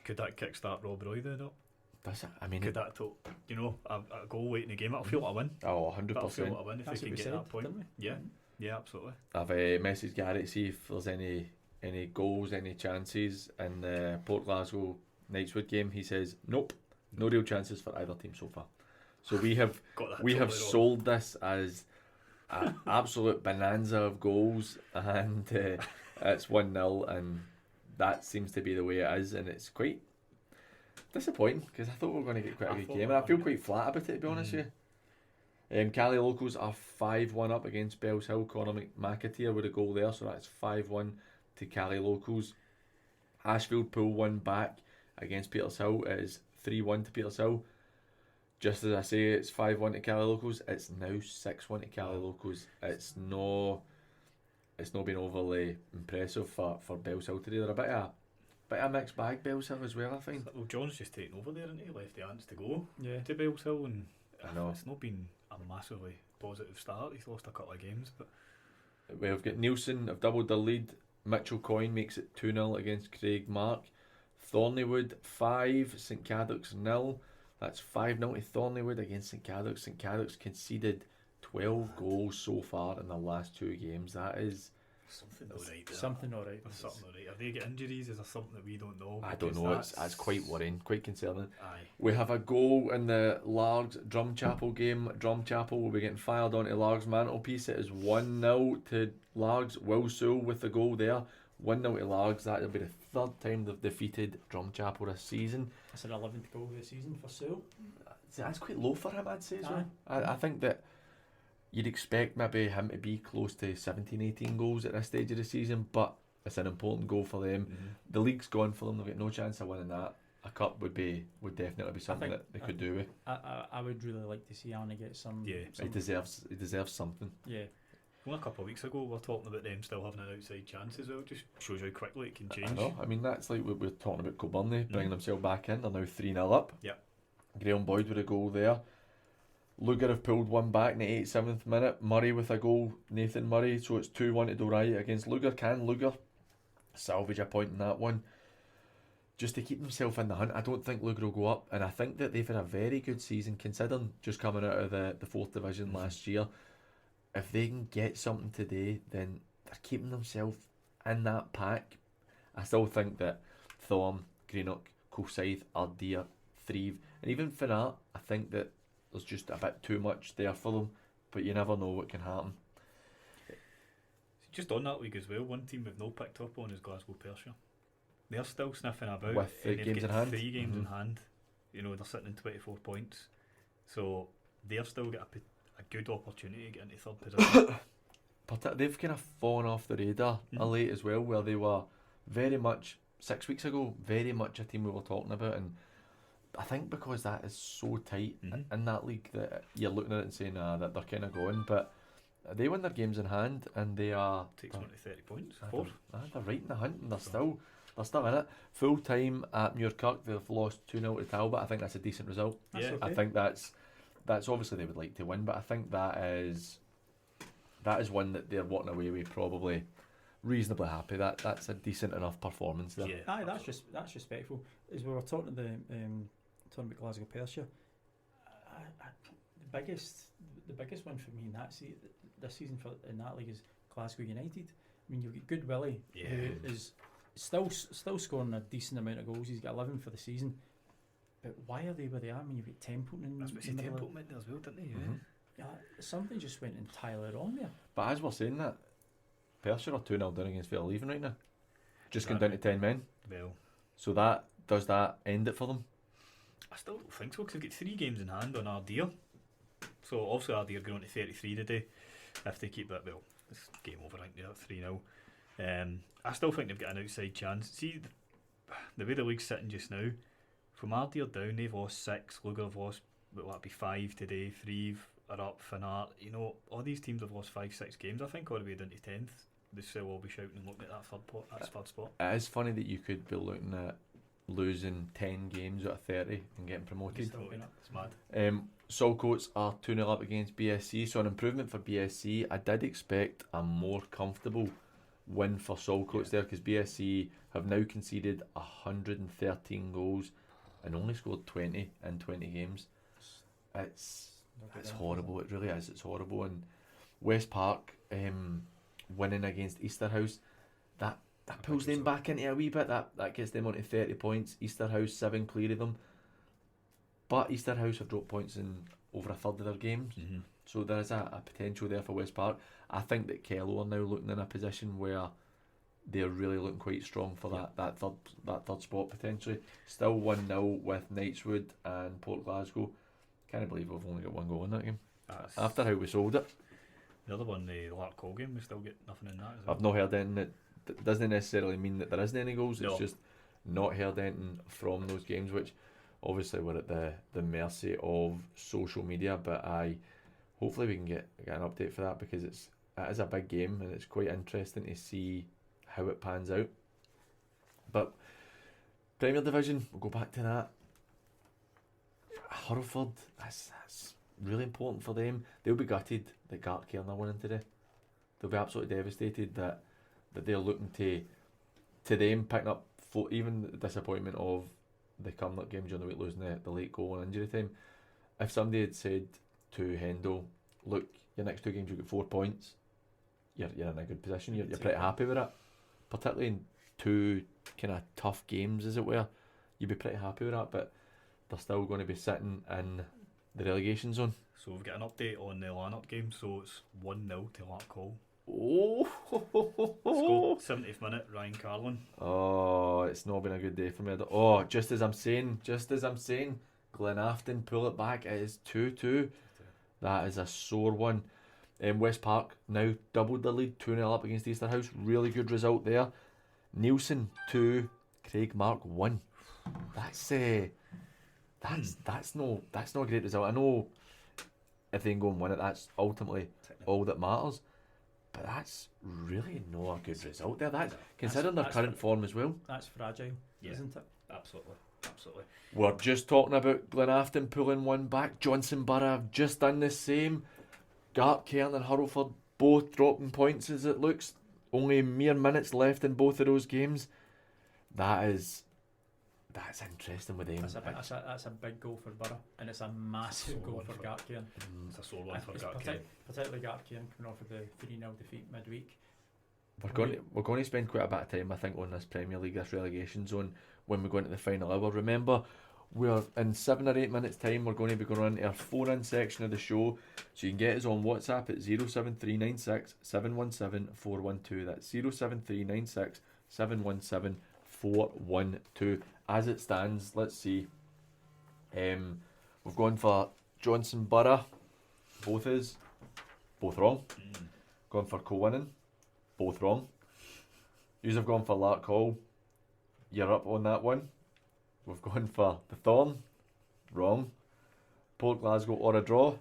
Could that kickstart Rob Roy though? Does it? I mean, could that, a goal late in the game? That'll feel like a win. Oh, 100%. That'll feel like a win if That's they what can we get said, that point. didn't we? Yeah, yeah, absolutely. I've messaged Gary to see if there's any goals, any chances in the Port Glasgow Knightswood game. He says nope, no real chances for either team so far. So we have sold this as an absolute bonanza of goals, and it's 1-0, and that seems to be the way it is, and it's quite disappointing because I thought we were going to get quite a good game, and I feel quite flat about it, to be honest with you. Cali Locals are 5-1 up against Bells Hill. Conor McAteer with a goal there, so that's 5-1 to Cali Locals. Ashfield pull one back against Peters Hill. It is 3-1 to Peters Hill. Just as I say, it's 5-1 to Cali Locals. It's now 6-1 to Cali Locals. It's not been overly impressive for Bells Hill today. They're a bit of a mixed bag, Bells Hill as well, I think. Well, John's just taken over there, and he left the ants to go to Yeah. Bells Hill, and I know. It's not been a massively positive start. He's lost a couple of games, but We've got Nielsen have doubled their lead. Mitchell Coyne makes it 2-0 against Craig Mark. Thornleywood 5, St Cadoc's 0. That's 5-0 to Thornleywood against St Cadoc's. St Cadoc's conceded 12 goals so far in the last 2 games. That is something alright. Something alright. Something alright. Have they got injuries? Is there something that we don't know? I don't know. It's quite worrying, quite concerning. Aye. We have a goal in the Largs Drumchapel game. Drumchapel will be getting fired onto Largs mantelpiece. It is 1-0 to Largs. Will Sewell with the goal there. 1-0 to Largs. That will be the third time they've defeated Drumchapel this season. That's an 11th goal of the season for Sewell. That's quite low for him, I'd say as well. Aye. I think that you'd expect maybe him to be close to 17-18 goals at this stage of the season, but it's an important goal for them. The league's gone for them. They've got no chance of winning that. A cup would definitely be something that they could do with. I would really like to see Arnie get some. Yeah, He deserves something. Yeah. Well, a couple of weeks ago, we were talking about them still having an outside chance as well. Just shows how quickly it can change. I know. I mean, that's like what we're talking about Kilbirnie bringing themselves back in. They're now 3-0 up. Yep. Graham Boyd with a goal there. Luger have pulled one back in the 87th minute. Murray with a goal. Nathan Murray. So it's 2-1 to Dorai against Luger. Can Luger salvage a point in that one? Just to keep themselves in the hunt. I don't think Luger will go up, and I think that they've had a very good season considering just coming out of the 4th division last year. If they can get something today, then they're keeping themselves in that pack. I still think that Thorn, Greenock, Coolside, Ardea, Thrieve, and even Finnart, I think that there's just a bit too much there for them, but you never know what can happen. Just on that league as well, one team we've not picked up on is Glasgow Perthshire. They're still sniffing about with and they've games got in hand. 3 games in hand. You know, they're sitting in 24 points, so they've still got a good opportunity to get into 3rd position. But they've kind of fallen off the radar a late as well, where they were very much 6 weeks ago, very much a team we were talking about, and I think because that is so tight in that league that you're looking at it and saying that they're kind of going, but they win their games in hand and they are takes one to 30 points. They're right in the hunt and they're still in it. Full time at Muirkirk, they've lost 2-0 to Talbot. I think that's a decent result. Okay. I think that's obviously they would like to win, but I think that is one that they're walking away with probably reasonably happy. That's a decent enough performance there. Yeah, aye, that's respectful. As we were talking to talking about Glasgow Perthshire, the biggest one for me in this season in that league is Glasgow United. I mean, you've got Good Willie, who is still scoring a decent amount of goals. He's got 11 for the season. But why are they where they are? I mean, you've got Templeton. That's what Templeton went there as well, didn't he? Yeah, something just went entirely wrong there. But as we're saying that, Perthshire are 2-0 down against Fair Leaving right now. Just gone down to 10 men. Well, so does that end it for them? I still don't think so, because they've got 3 games in hand on Ardea. So obviously Ardea are going to 33 today. If they keep that, well, it's game over, I think they're 3-0. I still think they've got an outside chance. See, the way the league's sitting just now, from Ardea down, they've lost 6. Luger have lost, what will that be, 5 today. Thrieve are up, Fanart. You know, all these teams have lost 5-6 games, I think, all the way down to 10th. They still all be shouting and looking at that third spot. It is funny that you could be looking at losing 10 games out of 30 and getting promoted. It's mad. Saltcoats are 2-0 up against BSC, so an improvement for BSC. I did expect a more comfortable win for Saltcoats there, because BSC have now conceded 113 goals and only scored 20 in 20 games. It's horrible, it really is, it's horrible. And West Park winning against Easterhouse, that pulls them back into a wee bit, that gets them onto 30 points. Easterhouse 7 clear of them, but Easterhouse have dropped points in over a third of their games, so there is a potential there for West Park. I think that Kello are now looking in a position where they're really looking quite strong for that third spot potentially. Still 1-0 with Knightswood and Port Glasgow. Can't believe we've only got one goal in that game after how we sold it. The other one, the Larkhall game, we still get nothing in that as well. I've not heard anything. That doesn't necessarily mean that there isn't any goals. It's just not heard anything from those games, which obviously we're at the mercy of social media. But hopefully we can get an update for that, because it is a big game and it's quite interesting to see how it pans out. But Premier Division, we'll go back to that. Hurlford, that's really important for them. They'll be gutted that Gartcairn are winning today. They'll be absolutely devastated that they're looking to them picking up even the disappointment of the Cumnock game during the week, losing the late goal in injury time. If somebody had said to Hendo, look, your next 2 games you get 4 points, you're in a good position, you're pretty happy with it, particularly in 2 kind of tough games as it were, you'd be pretty happy with that. But they're still going to be sitting in the relegation zone. So we've got an update on the Lanark game. So it's 1-0 to Larkhall. Oh, scored 70th minute, Ryan Carlin. Oh, it's not been a good day for me. Oh, just as I'm saying, Glenafton pull it back. It is 2-2. That is a sore one. West Park now doubled the lead, 2-0 up against Easterhouse. Really good result there. Nielsen 2, Craig Mark 1. That's no a great result. I know if they can go and win it, that's ultimately all that matters. But that's really not a good result there. Considering their current form as well. That's fragile, isn't it? Absolutely. We're just talking about Glenafton pulling one back. Johnson Borough have just done the same. Gartcairn and Hurlford both dropping points as it looks. Only mere minutes left in both of those games. That's interesting with them. That's a big goal for Borough, and it's a massive goal for Gartcairn. It's a sore one for Gartcairn. Particularly Gartcairn coming off of the 3-0 defeat midweek. We're going to spend quite a bit of time, I think, on this Premier League, this relegation zone, when we go into the final hour. Remember, we're in 7 or 8 minutes time, we're going to be going on to our phone-in section of the show, so you can get us on WhatsApp at 07396 717 412. That's 07396 717 412. As it stands, let's see. We've gone for Johnson Borough, both wrong. Gone for co-winning, both wrong. Yous have gone for Larkhall, you're up on that one. We've gone for the Thorn, wrong. Port Glasgow or a draw,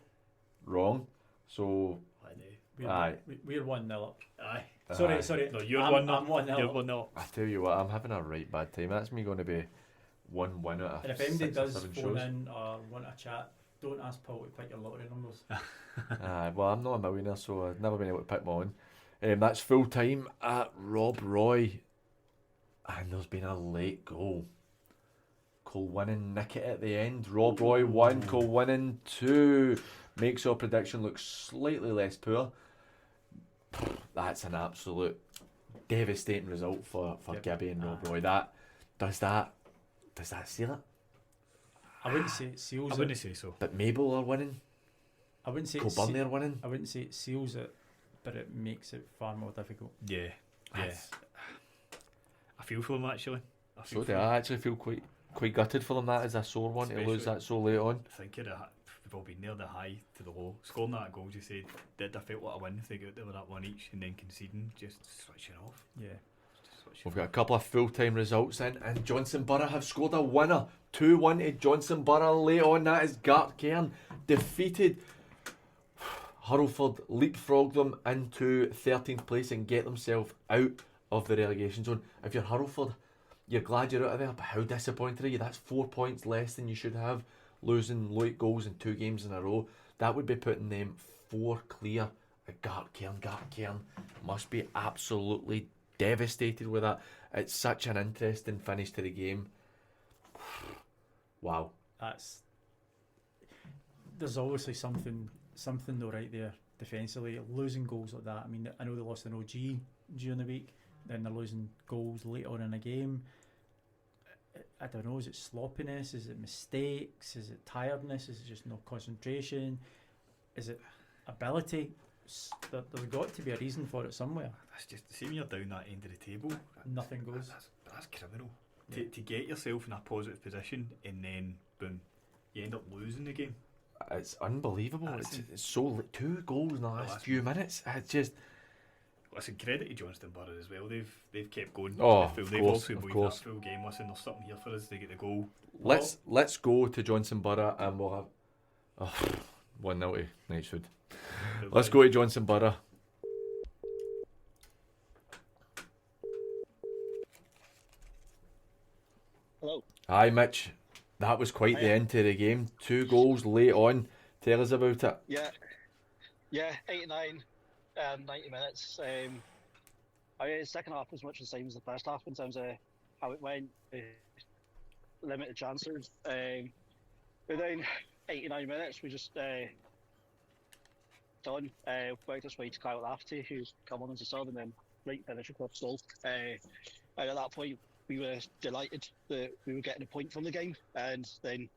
wrong. So, we're 1-0 up. Aye. Sorry. No, you're 1-0. I'm 1-0. You're 1-0. I tell you what, I'm having a right bad time. That's me going to be 1-1 out of And if anybody 6 or does 7 phone shows. in or want a chat, don't ask Paul to pick your lottery numbers. Well, I'm not a millionaire, so I've never been able to pick my own. That's full time at Rob Roy, and there's been a late goal. Colwynnon nick it at the end. Rob Roy 1, Colwynnon 2. Makes our prediction look slightly less poor. That's an absolute devastating result for Gibby and Rob Roy. Does that seal it? I wouldn't say it seals it. I wouldn't say so. But Mabel are winning. I wouldn't say Kilburn are winning. I wouldn't say it seals it, but it makes it far more difficult. Yeah. I feel for them actually. I actually feel quite gutted for them. That is a sore one to lose that so late on. Think of we've all been near the high to the low. Scoring that goal, you said, did I felt like a win if they got there with that one each, and then conceding, just switching off. Yeah. We've got a couple of full-time results in, and Johnson Borough have scored a winner. 2-1 to Johnson Borough late on. That is Gartcairn defeated. Hurlford leapfrog them into 13th place and get themselves out of the relegation zone. If you're Hurlford, you're glad you're out of there, but how disappointed are you? That's 4 points less than you should have, losing late goals in 2 games in a row. That would be putting them 4 clear at Gartcairn. Gartcairn must be absolutely devastated with that. It's such an interesting finish to the game. Wow. There's obviously something though right there defensively. Losing goals like that. I mean, I know they lost an OG during the week. Then they're losing goals late on in a game. I don't know. Is it sloppiness? Is it mistakes? Is it tiredness? Is it just no concentration? Is it ability? There's got to be a reason for it somewhere. That's just, see when you're down that end of the table, nothing goes. That's criminal. To get yourself in a positive position and then boom, you end up losing the game. It's unbelievable. It's so 2 goals in the last few minutes. It's just. Listen, credit to Johnston Borough as well. They've kept going. They've also buoyed that full game. Listen, there's something here for us. They get the goal. Let's go to Johnston Borough and we'll have 1-0 to Knightswood. Let's go to Johnston Borough. Hello. Hi, Mitch. That was quite the end to the game. 2 goals late on. Tell us about it. Yeah, 89, 90 minutes. I mean, the second half was much the same as the first half in terms of how it went. Limited chances. But then 89 minutes, we just done. Worked us way to Kyle Lafferty, who's come on as a sub, and then right finish across goal. And at that point, we were delighted that we were getting a point from the game, and then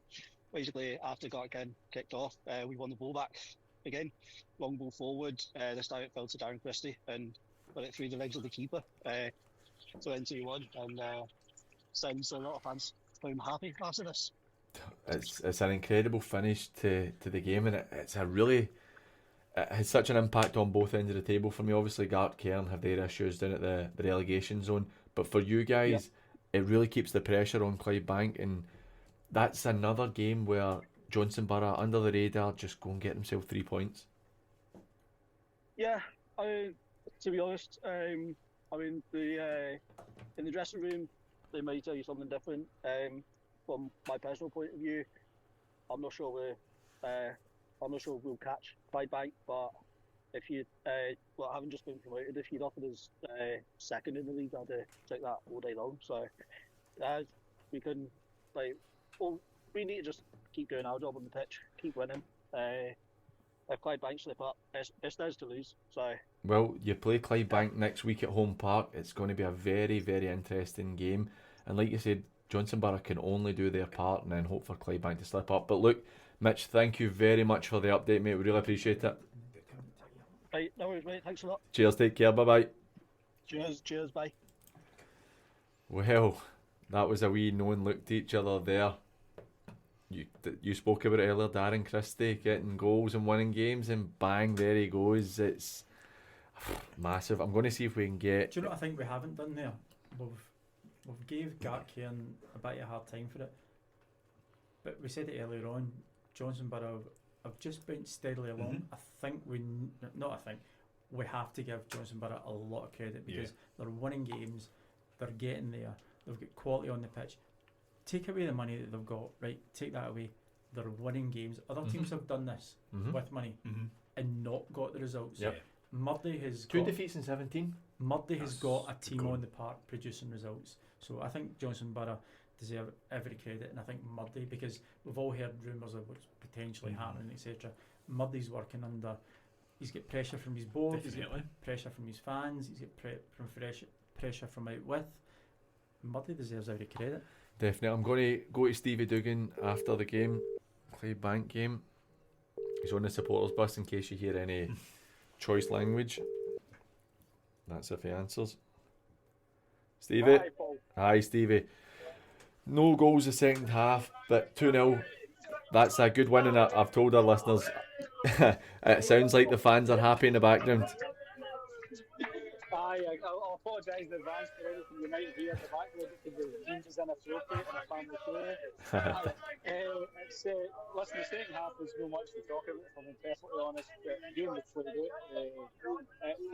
basically after Gartcairn kicked off, we won the ball back again. Long ball forward. This time it fell to Darren Christie and put it through the legs of the keeper. So then 2-1, and sends a lot of fans home happy after this. It's an incredible finish to the game, and it's a really. It has such an impact on both ends of the table for me. Obviously, Gartcairn have their issues down at the relegation zone, but for you guys, it really keeps the pressure on Clydebank, and that's another game where Johnston Borough, under the radar, just go and get themselves 3 points. Yeah, to be honest, I mean, in the dressing room, they might tell you something different. From my personal point of view, I'm not sure we'll catch Clydebank, but if you, having just been promoted, if you'd offered us second in the league, I'd take that all day long. So, we can, we need to just keep doing our job on the pitch, keep winning. If Clydebank slip up, it's theirs to lose. So. Well, you play Clydebank next week at Home Park. It's going to be a very, very interesting game. And like you said, Johnston Borough can only do their part and then hope for Clydebank to slip up. But look, Mitch, thank you very much for the update, mate. We really appreciate it. Right, no worries, mate. Thanks a lot. Cheers, take care, bye-bye. Cheers, bye. Well, that was a wee knowing look to each other there. You spoke about it earlier, Darren Christie getting goals and winning games, and bang, there he goes. It's massive. I'm going to see if we can get... Do you know what I think we haven't done there? We've gave Gartcairn a bit of a hard time for it. But we said it earlier on, Johnston Borough have just been steadily along. We have to give Johnston Borough a lot of credit because they're winning games, they're getting there, they've got quality on the pitch. Take away the money that they've got, right? Take that away. They're winning games. Other teams have done this with money and not got the results. Yep. Murday has 2 defeats in 17. Murday has got a team on the park producing results. So I think Johnston Borough deserve every credit, and I think Murday, because we've all heard rumours of what's potentially happening, etc. Murday's working under. He's got pressure from his board. He's got pressure from his fans. He's got pressure from out with. Murday deserves every credit. Definitely. I'm going to go to Stevie Dugan after the game, Clydebank game. He's on the supporters bus in case you hear any choice language. That's if he answers. Stevie. Hi, Paul. Hi, Stevie. No goals the second half, but 2-0. That's a good win, and I've told our listeners it sounds like the fans are happy in the background. Aye, I'll apologise in advance for anything you might hear in the background because the James is in a throat and a family care. Listen, the second half was no much to talk about, if I'm being perfectly honest. The game was played out.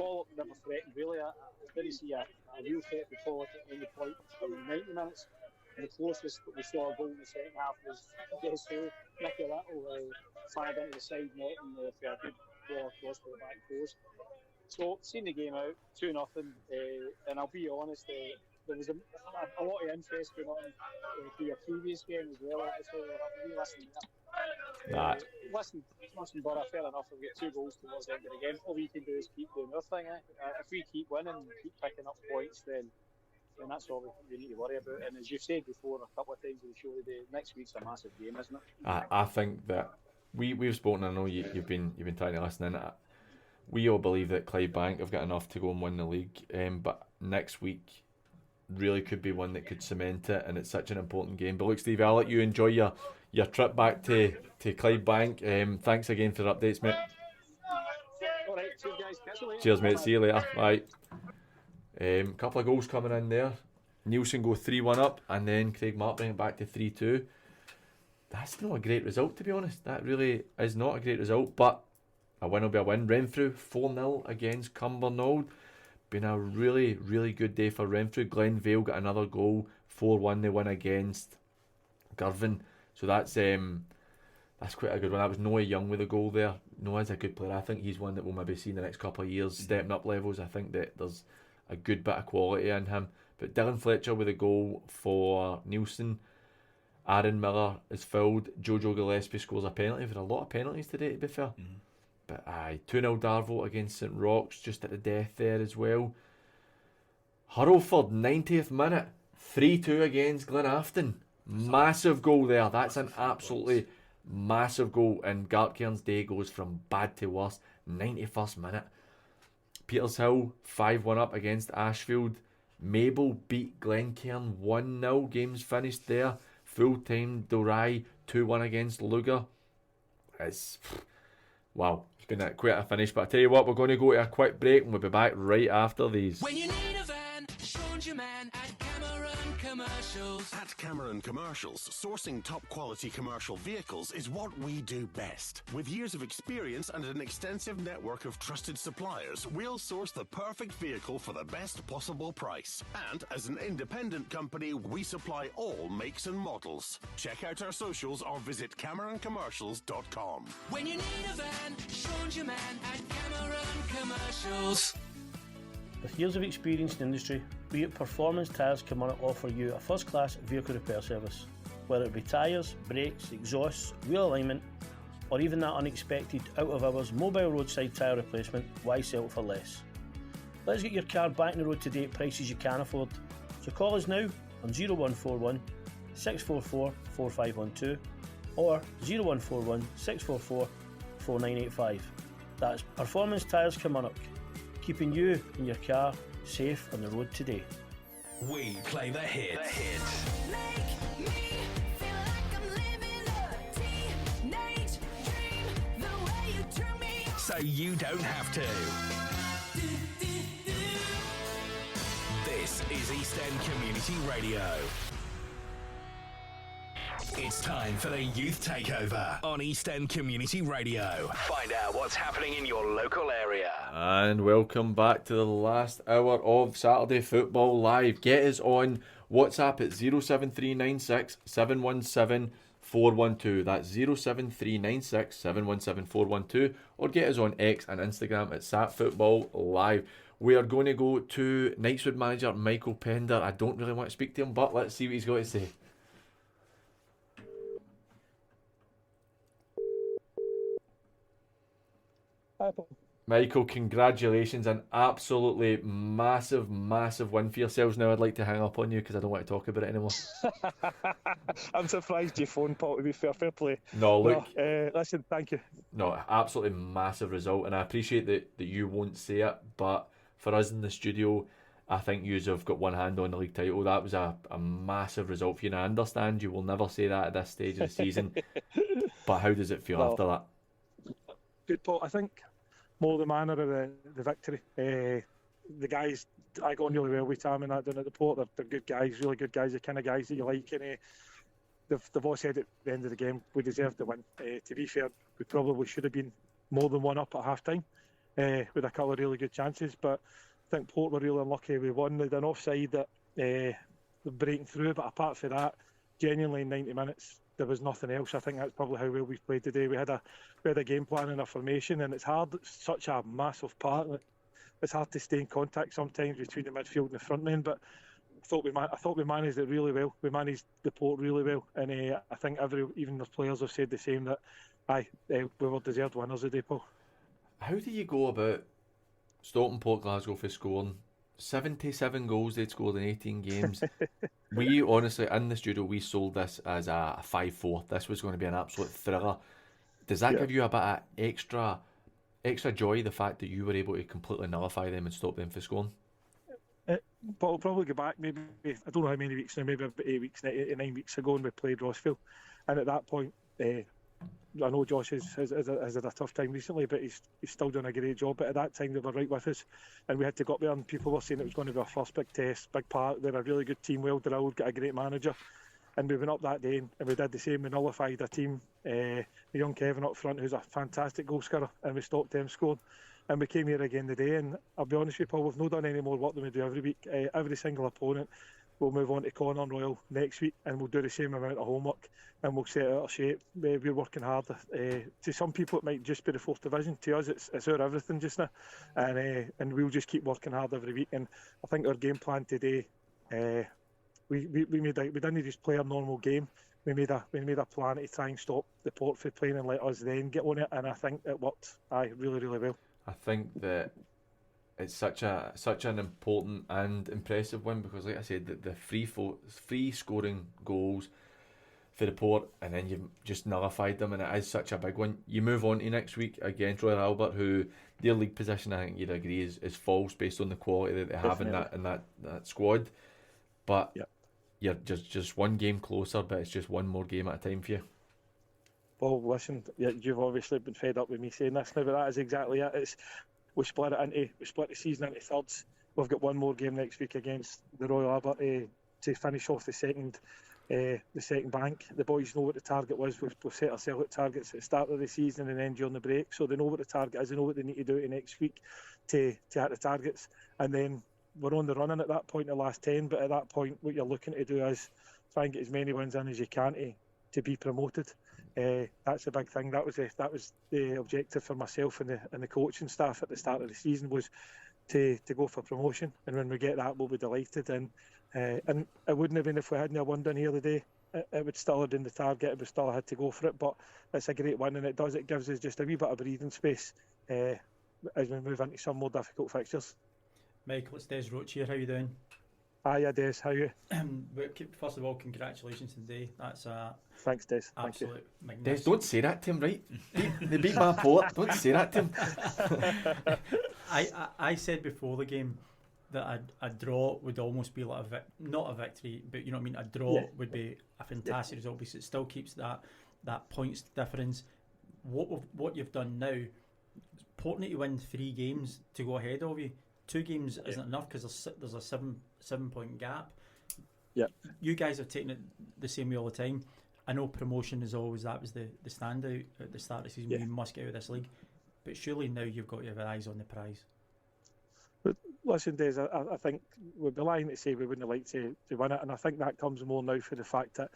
Pollock never threatened, really. I didn't see a real threat for Pollock at any point in the 90 minutes. And the closest that we saw a goal in the second half was, guess who? Nicky Little fired into the side net and for a good ball across to the back post. So, seen the game out, 2-0, and I'll be honest, there was a lot of interest going on for your previous game as well. So, listen, Borough, fair enough, we've got 2 goals towards the end of the game. All we can do is keep doing our thing. If we keep winning and keep picking up points, then that's all we need to worry about. And as you've said before a couple of times in the show today, next week's a massive game, isn't it? I think that we've spoken. I know you've been trying to listen in. We all believe that Clydebank have got enough to go and win the league, but next week really could be one that could cement it, and it's such an important game. But look, Stevie, I'll let you enjoy your trip back to Clydebank. Thanks again for the updates, mate. All right, cheers, guys. Catch you later. Cheers, mate. See you later. Bye. Couple of goals coming in there. Nielsen go 3-1 up, and then Craig Mark bring it back to 3-2. That's not a great result, to be honest. That really is not a great result, but a win will be a win. Renfrew 4-0 against Cumbernauld. Been a really, really good day for Renfrew. Glenvale got another goal, 4-1. They win against Girvan. So that's quite a good one. That was Noah Young with a goal there. Noah's a good player. I think he's one that we'll maybe see in the next couple of years, stepping up levels. I think that there's a good bit of quality in him. But Dylan Fletcher with a goal for Nielsen. Aaron Miller is fouled. Jojo Gillespie scores a penalty. We've had a lot of penalties today, to be fair. But 2-0 Darvo against St Roch's, just at the death there as well. Hurlford, 90th minute, 3-2 against Glenafton. Massive goal there. That's an absolutely massive goal. And Gartcairn's day goes from bad to worse. 91st minute. Petershill, 5-1 up against Ashfield. Mabel beat Glencairn 1-0. Game's finished there. Full-time Dorai, 2-1 against Lugar. Wow, it's been quite a finish. But I tell you what, we're going to go to a quick break and we'll be back right after these. When you need a van, Sean's your man at Cameron Commercials. At Cameron Commercials, sourcing top quality commercial vehicles is what we do best. With years of experience and an extensive network of trusted suppliers, we'll source the perfect vehicle for the best possible price. And as an independent company, we supply all makes and models. Check out our socials or visit CameronCommercials.com. When you need a van, Sean's your man at Cameron Commercials. With years of experience in the industry, we at Performance Tyres can offer you a first-class vehicle repair service. Whether it be tyres, brakes, exhausts, wheel alignment, or even that unexpected out-of-hours mobile roadside tyre replacement, why settle for less? Let's get your car back on the road today at prices you can afford. So call us now on 0141 644 4512 or 0141 644 4985. That's Performance Tyres Kilmarnock, keeping you and your car safe on the road today. We play the hits. Make me feel like I'm living a teenage dream. The way you turn me on. So you don't have to. This is East End Community Radio. It's time for the Youth Takeover on East End Community Radio. Find out what's happening in your local area. And welcome back to the last hour of Saturday Football Live. Get us on WhatsApp at 07396 717 412. That's 07396 717 412. Or get us on X and Instagram at SatFootballLive. We are going to go to Knightswood manager Michael Pender. I don't really want to speak to him, but let's see what he's got to say. Michael, congratulations. An absolutely massive win for yourselves. Now I'd like to hang up on you because I don't want to talk about it anymore. I'm surprised you phoned, Paul, to be fair play. No, look. Listen, thank you. No, absolutely massive result, and I appreciate that you won't say it, but for us in the studio, I think you have got one hand on the league title. That was a massive result for you, and I understand you will never say that at this stage of the season, but how does it feel after that? Good, Paul. I think more the manner of the victory. the guys, I got on really well with Tam and that down at the Port. They're good guys, really good guys, the kind of guys that you like. And they've all said at the end of the game we deserved the win. To be fair, we probably should have been more than one up at half time with a couple of really good chances. But I think Port were really unlucky. We won. They had an offside that they're breaking through. But apart from that, genuinely in 90 minutes, there was nothing else. I think that's probably how well we've played today. We had a game plan and a formation, and it's hard. It's such a massive part. It's hard to stay in contact sometimes between the midfield and the front men. But I thought we managed it really well. We managed the Port really well, and I think even the players have said the same, that we were deserved winners today, Paul. How do you go about stopping Port Glasgow for scoring 77 goals they'd scored in 18 games? We honestly, in the studio, we sold this as a 5-4. This was going to be an absolute thriller. Does that give you a bit of extra joy, the fact that you were able to completely nullify them and stop them from scoring? But I'll probably go back maybe, I don't know how many weeks now, maybe about 8 weeks, 9 weeks ago, when we played Rossville. And at that point, I know Josh has had a tough time recently, but he's still doing a great job. But at that time, they were right with us, and we had to go up there, and people were saying it was going to be our first big test, big part. They're a really good team, well drilled, got a great manager. And we went up that day and we did the same. We nullified a team, the young Kevin up front, who's a fantastic goal scorer, and we stopped them scoring. And we came here again today, and I'll be honest with you, Paul, we've not done any more work than we do every week. Every single opponent, we'll move on to Connor and Royal next week, and we'll do the same amount of homework, and we'll set out our shape. We're working hard. To some people, it might just be the 4th division. To us, it's our everything just now, and we'll just keep working hard every week. And I think our game plan today, we didn't just play a normal game. We made a plan to try and stop the Port from playing and let us then get on it, and I think it worked. Really, really well. I think that it's such an important and impressive win, because, like I said, the free scoring goals for the Port, and then you've just nullified them, and it is such a big one. You move on to next week against Royal Albert, who their league position, I think you'd agree, is false based on the quality that they have in that squad. But you're just one game closer, but it's just one more game at a time for you. Well, listen, you've obviously been fed up with me saying this now, but that is exactly it. We split the season into thirds. We've got one more game next week against the Royal Albert to finish off the second bank. The boys know what the target was. We've set ourselves at targets at the start of the season and then during the break, so they know what the target is. They know what they need to do next week to hit the targets, and then we're on the running at that point, the last 10. But at that point, what you're looking to do is try and get as many wins in as you can to be promoted. That's a big thing. That was the objective for myself and the coaching staff at the start of the season, was to go for promotion. And when we get that, we'll be delighted. And it wouldn't have been if we hadn't won down here today. It would still have been the target. It would still have had to go for it. But it's a great win, and it gives us just a wee bit of breathing space as we move into some more difficult fixtures. Michael, it's Des Roach here. How you doing? Hiya, Des. How are you? First of all, congratulations today. That's thanks, Des. Absolute Des, don't say that to him, right? They beat my Port. Don't say that to him. I said before the game that a draw would almost be like not a victory, but you know what I mean. A draw would be a fantastic result, because it still keeps that points difference. What you've done now, Port need to win 3 games to go ahead of you. 2 games isn't enough, because there's a 7-point gap. Yeah. You guys have taken it the same way all the time. I know promotion is always, that was the standout at the start of the season. We must get out of this league, but surely now you've got your eyes on the prize. But listen, Des, I think we'd be lying to say we wouldn't like to win it, and I think that comes more now for the fact that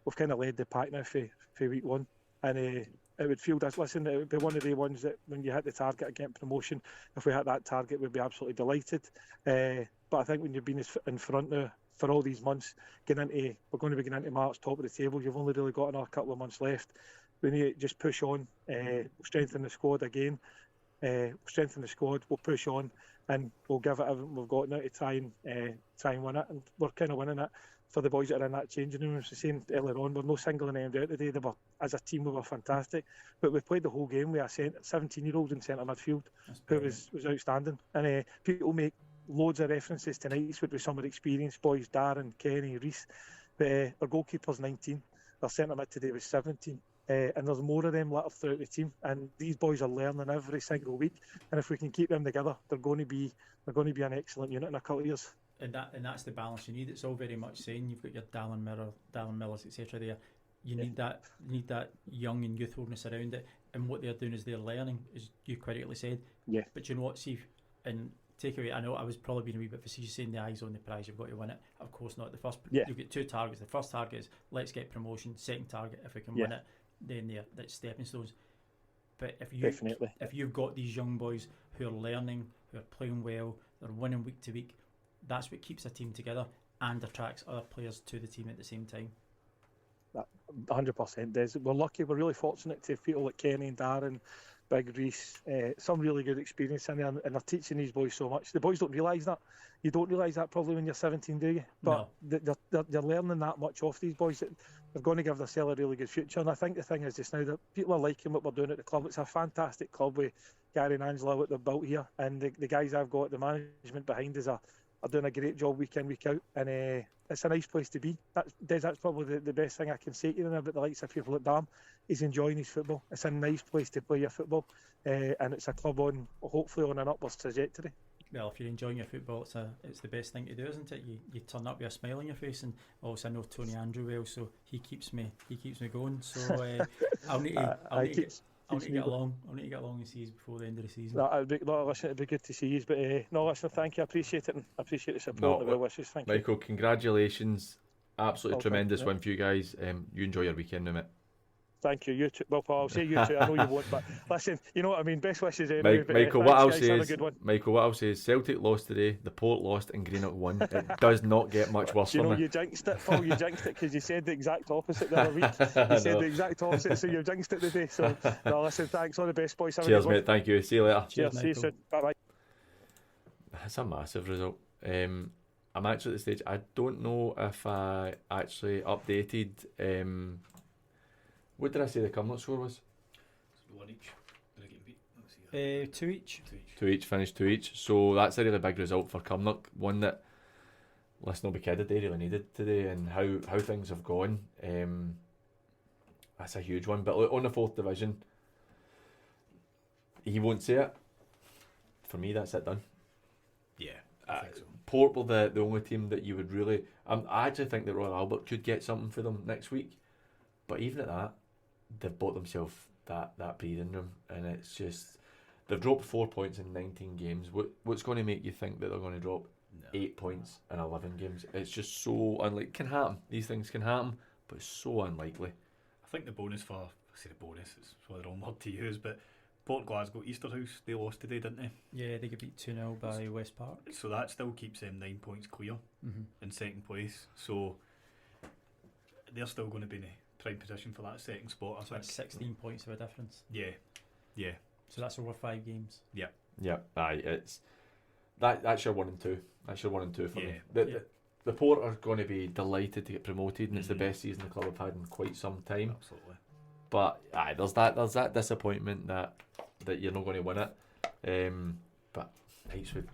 we've kind of led the pack now for week 1, and it would feel it would be one of the ones that when you hit the target against promotion, if we hit that target, we'd be absolutely delighted. But I think when you've been in front now for all these months, we're going to be getting into March, top of the table. You've only really got another couple of months left. We need to just push on, strengthen the squad again. Strengthen the squad, we'll push on, and we'll give it everything we've got now to try and win it. And we're kind of winning it. For the boys that are in that changing room, as I was saying earlier on, we're no singling them out today. As a team, we were fantastic. But we played the whole game with a 17-year-old in centre midfield who was outstanding. And people make loads of references to Knightswood with some of the experienced boys, Darren, Kenny, Reese. But our goalkeeper's 19. Our centre mid today was 17. and there's more of them littered throughout the team, and these boys are learning every single week, and if we can keep them together, they're going to be an excellent unit in a couple of years. And that's the balance you need. It's all very much saying you've got your Dallin Millers, etc. there. You need that young and youthfulness around it, and what they're doing is they're learning, as you quite rightly said. Yeah. But you know what, see, and take away, I know I was probably being a wee bit facetious saying the eyes on the prize, you've got to win it. Of course not. You've got 2 targets. The first target is let's get promotion. Second target, if we can win it, then that's stepping stones. But if you've got these young boys who are learning, who are playing well, they're winning week to week, that's what keeps a team together and attracts other players to the team at the same time. 100%, Des. We're lucky. We're really fortunate to have people like Kenny and Darren, Big Reese, some really good experience in there, and they're teaching these boys so much. The boys don't realise that. You don't realise that probably when you're 17, do you? But they're learning that much off these boys that they're going to give themselves a really good future. And I think the thing is just now that people are liking what we're doing at the club. It's a fantastic club with Gary and Angela, what they've built here, and the guys I've got, the management behind us are doing a great job week in, week out, and it's a nice place to be. That's probably the best thing I can say to you about the likes of people at Dam. He's enjoying his football. It's a nice place to play your football, and it's a club hopefully on an upwards trajectory. Well, if you're enjoying your football, it's the best thing to do, isn't it? You turn up with a smile on your face, and also I know Tony Andrew well, so he keeps me going. So I'll need to get along and see you before the end of the season. It'd be good to see you. But listen, thank you. I appreciate it, and I appreciate the support and the well wishes. Thank you, Michael. Congratulations! Absolutely tremendous win for you guys. You enjoy your weekend, mate. Thank you. You too. Well, Paul, I'll say you too. I know you won't, but listen, you know what I mean. Best wishes anyway. Michael, what I'll say is Celtic lost today, the Port lost, and Greenock won. It does not get much worse for me. You jinxed it, Paul. You jinxed it because you said the exact opposite the other week. You said the exact opposite, so you jinxed it today. So, listen, thanks. All the best, boys. Cheers, mate. Thank you. See you later. Cheers. See you soon. Bye bye. That's a massive result. I'm actually at the stage. I don't know if I actually updated. What did I say the Cumnock score was? 1 each. Did I get beat? 2 each. 2 each, finished 2 each. So that's a really big result for Cumnock. One that, let's not be kidded, they really needed today, and how things have gone. That's a huge one. But look, on the 4th division, he won't say it. For me, that's it done. Yeah, I think so. Port were the only team that you would really. I actually think that Royal Albert could get something for them next week. But even at that, they've bought themselves that breathing room, and it's just they've dropped 4 points in 19 games. What's going to make you think that they're going to drop 8 points in 11 games? It's just so unlikely. It can happen. These things can happen, but it's so unlikely. I think the bonus I say the bonus, it's probably the wrong word to use, but Port Glasgow, Easterhouse, they lost today, didn't they? Yeah, they got beat 2-0 by West Park. So that still keeps them 9 points clear in second place. So they're still going to be in prime position for that second spot. I think that's 16 points of a difference. Yeah. So that's over 5 games. Yeah. Aye, it's that's your 1 and 2. That's your 1 and 2 for me. The Port are going to be delighted to get promoted, and it's the best season the club have had in quite some time. Absolutely. But there's that disappointment that you're not going to win it. But Knightswood,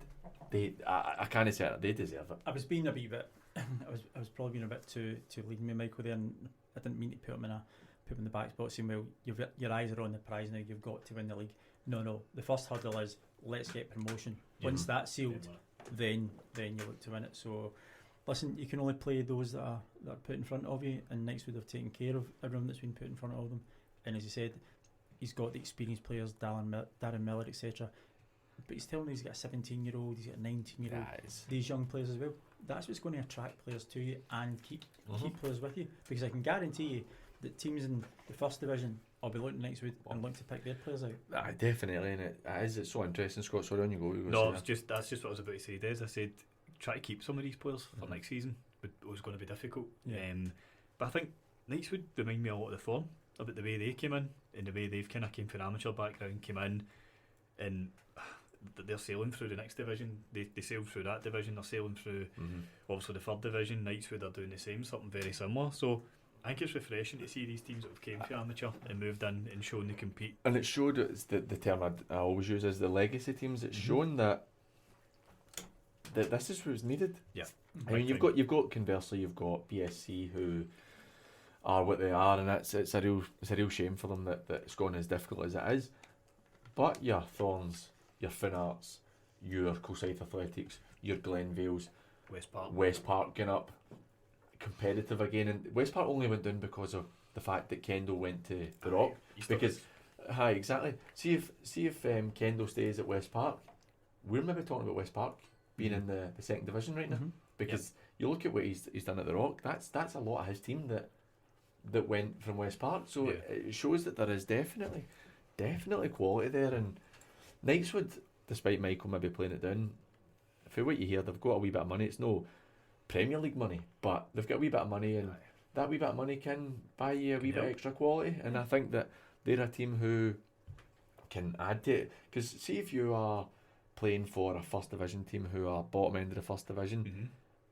I can't say it. They deserve it. I was being a wee bit. I was probably being a bit too leading me, Michael, there, and I didn't mean to put him in the back spot, saying, well, your eyes are on the prize now, you've got to win the league. No, the first hurdle is let's get promotion. Once that's sealed, then you look to win it. So listen, you can only play those that are put in front of you, and Knightswood have taken care of everyone that's been put in front of them. And as you said, he's got the experienced players, Darren Miller, etc. But he's telling me he's got a 17-year-old, he's got a 19-year-old, these young players as well. That's what's going to attract players to you and keep players with you. Because I can guarantee you that teams in the first division will be looking Knightswood and look to pick their players out. Definitely, and it's so interesting. Scott, sorry, on you go. No, that's just what I was about to say, Des. I said try to keep some of these players for next season, but it was going to be difficult. Yeah. But I think Knightswood remind me a lot of the Form, about the way they came in and the way they've kind of came from an amateur background, came in, and they're sailing through the next division. They sailed through that division. They're sailing through obviously the third division. Knightswood are doing the same, something very similar. So I think it's refreshing to see these teams that have came from amateur and moved in and shown they compete. And it showed, it's the term I always use is the legacy teams. It's shown that this is what's needed. Yeah. I mean, you've got conversely, you've got BSC who are what they are, and it's a real shame for them that it's gone as difficult as it is. But your Thorns, your Finn Arts, your Kilsyth Athletics, your Glenvales, West Park getting up competitive again, and West Park only went down because of the fact that Kendall went to the Rock. Because exactly. See if Kendall stays at West Park, we're maybe talking about West Park being in the second division right now. Because you look at what he's done at the Rock, that's a lot of his team that went from West Park. So it shows that there is definitely quality there. And Knightswood, despite Michael maybe playing it down, for what you hear, they've got a wee bit of money. It's no Premier League money, but they've got a wee bit of money, and that wee bit of money can buy you a wee bit extra quality. And I think that they're a team who can add to it. Because see if you are playing for a first division team who are bottom end of the first division,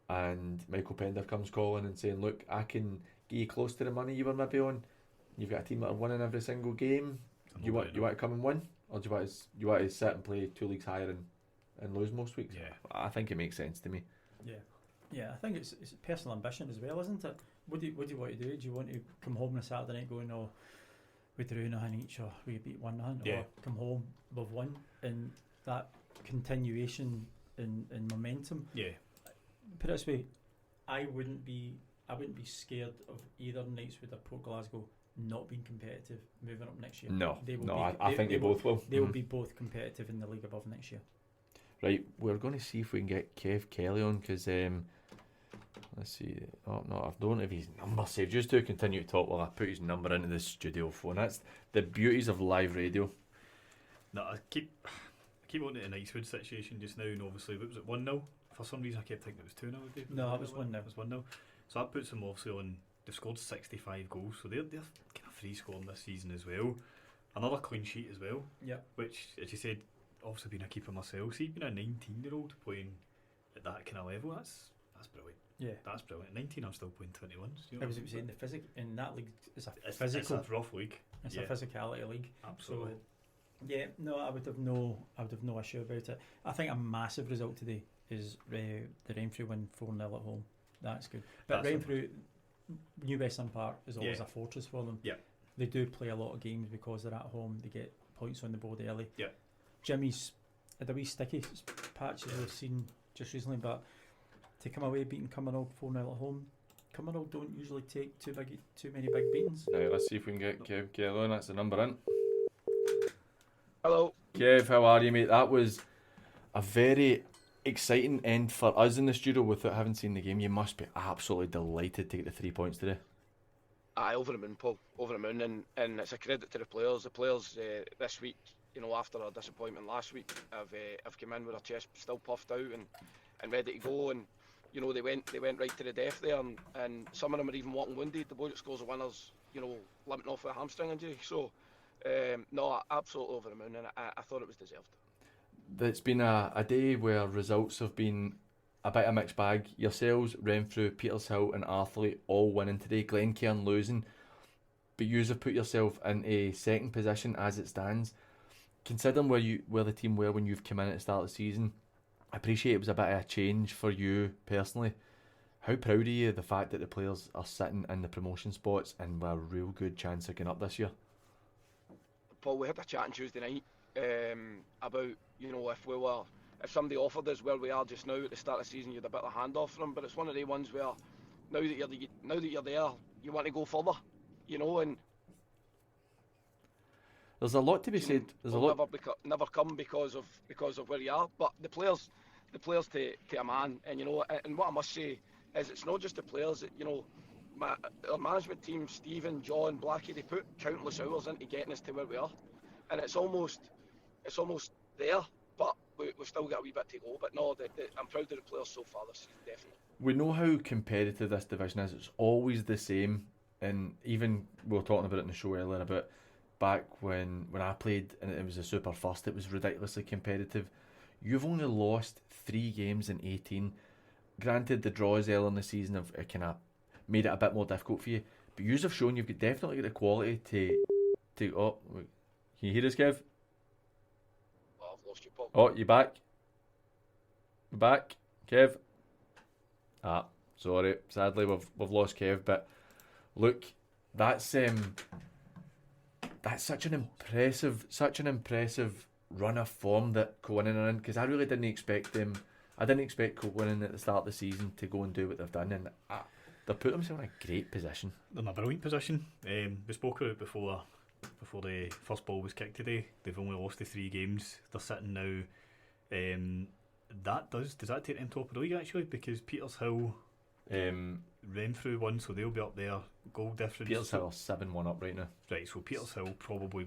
and Michael Pender comes calling and saying, look, I can get you close to the money you were maybe on. You've got a team that are winning every single game. You want to come and win, or do you want to sit and play 2 leagues higher and lose most weeks? I think it makes sense to me. Yeah, I think it's personal ambition as well, isn't it? What do you want to do? Do you want to come home on a Saturday night going, oh, we drew 0-0 each, or we beat 1-0, or come home we've won, and that continuation in momentum? Put it this way, I wouldn't be scared of either Knightswood or Port Glasgow not being competitive moving up next year. I think they both will. They will be both competitive in the league above next year. Right, we're going to see if we can get Kev Kelly on, because let's see. Oh no, I don't have his number saved. Just to continue to talk while I put his number into the studio phone. That's the beauties of live radio. No, I keep wanting the Knightswood situation just now, and obviously, what was it, 1-0? For some reason, I kept thinking it was 2-0. No, it was 1-0. It was 1-0. So that puts them obviously on. They've scored 65 goals, so they're kind of free scoring this season as well. Another clean sheet as well. Which, as you said, obviously being a keeper myself, see, being a 19-year-old playing at that kind of level, that's brilliant. That's brilliant. 19, I'm still playing 21s. You know I was saying the physic in that league is it's physical. It's a rough league. It's a physicality league. Absolutely. So, I would have no issue about it. I think a massive result today is the Renfrew win 4-0 at home. That's good. But Renfrew, New Western Park is always a fortress for them. They do play a lot of games because they're at home. They get points on the board early. Jimmy's had a wee sticky patch as we've seen just recently, but to come away beating Cumbernauld 4-0 at home, Cumbernauld don't usually take too many big beatings. Right, let's see if we can get Kev Kelly on. That's the number in. Hello. Kev, how are you, mate? That was a very exciting end for us in the studio without having seen the game. You must be absolutely delighted to get the 3 points today. Aye, over the moon, Paul. Over the moon, and it's a credit to the players. The players this week, after our disappointment last week, have come in with their chest still puffed out and ready to go. And they went right to the death there. And some of them are even walking wounded. The boy that scores the winners, limping off with a hamstring injury. So, no, absolutely over the moon, and I thought it was deserved. It's been a day where results have been a bit of a mixed bag. Yourselves, Renfrew, Petershill and Arthurlie all winning today. Glencairn losing. But you have put yourself in a second position as it stands. Considering where the team were when you've come in at the start of the season, I appreciate it was a bit of a change for you personally. How proud are you of the fact that the players are sitting in the promotion spots and with a real good chance of getting up this year? Paul, we had a chat on Tuesday night about, if somebody offered us where we are just now at the start of the season, you'd a bit of a hand off for them. But it's one of the ones where now that you're there, you want to go further, and there's a lot to be said. There's a lot never come because of where you are. But the players to a man, and what I must say is it's not just the players. Our management team, Stephen, John, Blackie, they put countless hours into getting us to where we are, and it's almost there. But we've still got a wee bit to go. But no, I'm proud of the players so far this season, definitely. We know how competitive this division is. It's always the same, and even we were talking about it in the show earlier about back when I played and it was a super first, it was ridiculously competitive. You've only lost 3 games in 18. Granted, the draws earlier in the season have kind of made it a bit more difficult for you, but you have shown you've definitely got the quality to. Oh, can you hear us, Kev? Oh, I've lost you, Paul. Oh, you back? You back, Kev? Sorry, sadly we've lost Kev, but Look, that's such an impressive run of form that Conan are in, because I really didn't expect them. I didn't expect Conan at the start of the season to go and do what they've done, and they've put themselves in a great position. They're in a brilliant position. We spoke about it before the first ball was kicked today. They've only lost the 3 games. They're sitting now. Does that take them top of the league actually? Because Petershill Renfrew won, so they'll be up there. Goal difference. Petershill are 7-1 up right now. Right, so Petershill probably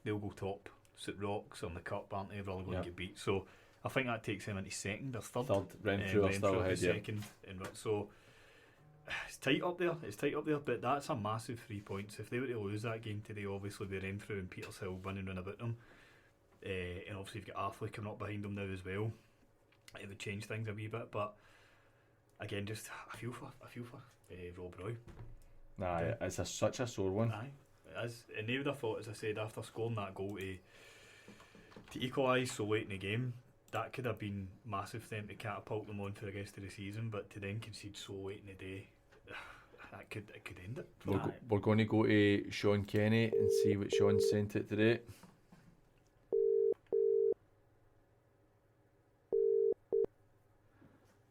they'll go top. St Rocks on the cup, aren't they? They're all going to get beat. So I think that takes them into second or third. Renfrew are still ahead, second. So it's tight up there. But that's a massive 3 points. If they were to lose that game today, obviously with Renfrew and Petershill winning round about them, and obviously you've got Arfley coming up behind them now as well, it would change things a wee bit. But again, just I feel for Rob Roy. Nah, it's such a sore one. Aye, it is. And they would have thought, as I said, after scoring that goal to equalise so late in the game, that could have been massive for them to catapult them on for the rest of the season. But to then concede so late in the day, it could end it. We're going to go to Sean Kenny and see what Sean sent it today.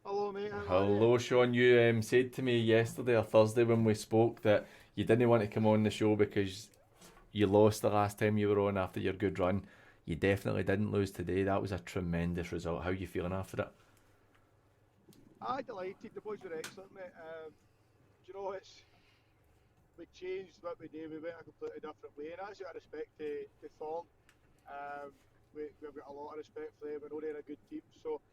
Hello, mate. Hello, Sean. You said to me yesterday or Thursday when we spoke that you didn't want to come on the show because you lost the last time you were on after your good run. You definitely didn't lose today. That was a tremendous result. How are you feeling after it? I'm delighted. The boys were excellent, mate. Do you know, we changed what we do. We went a completely different way, and that's out of respect to Thorn. We've got a lot of respect for them. We know they're a good team, so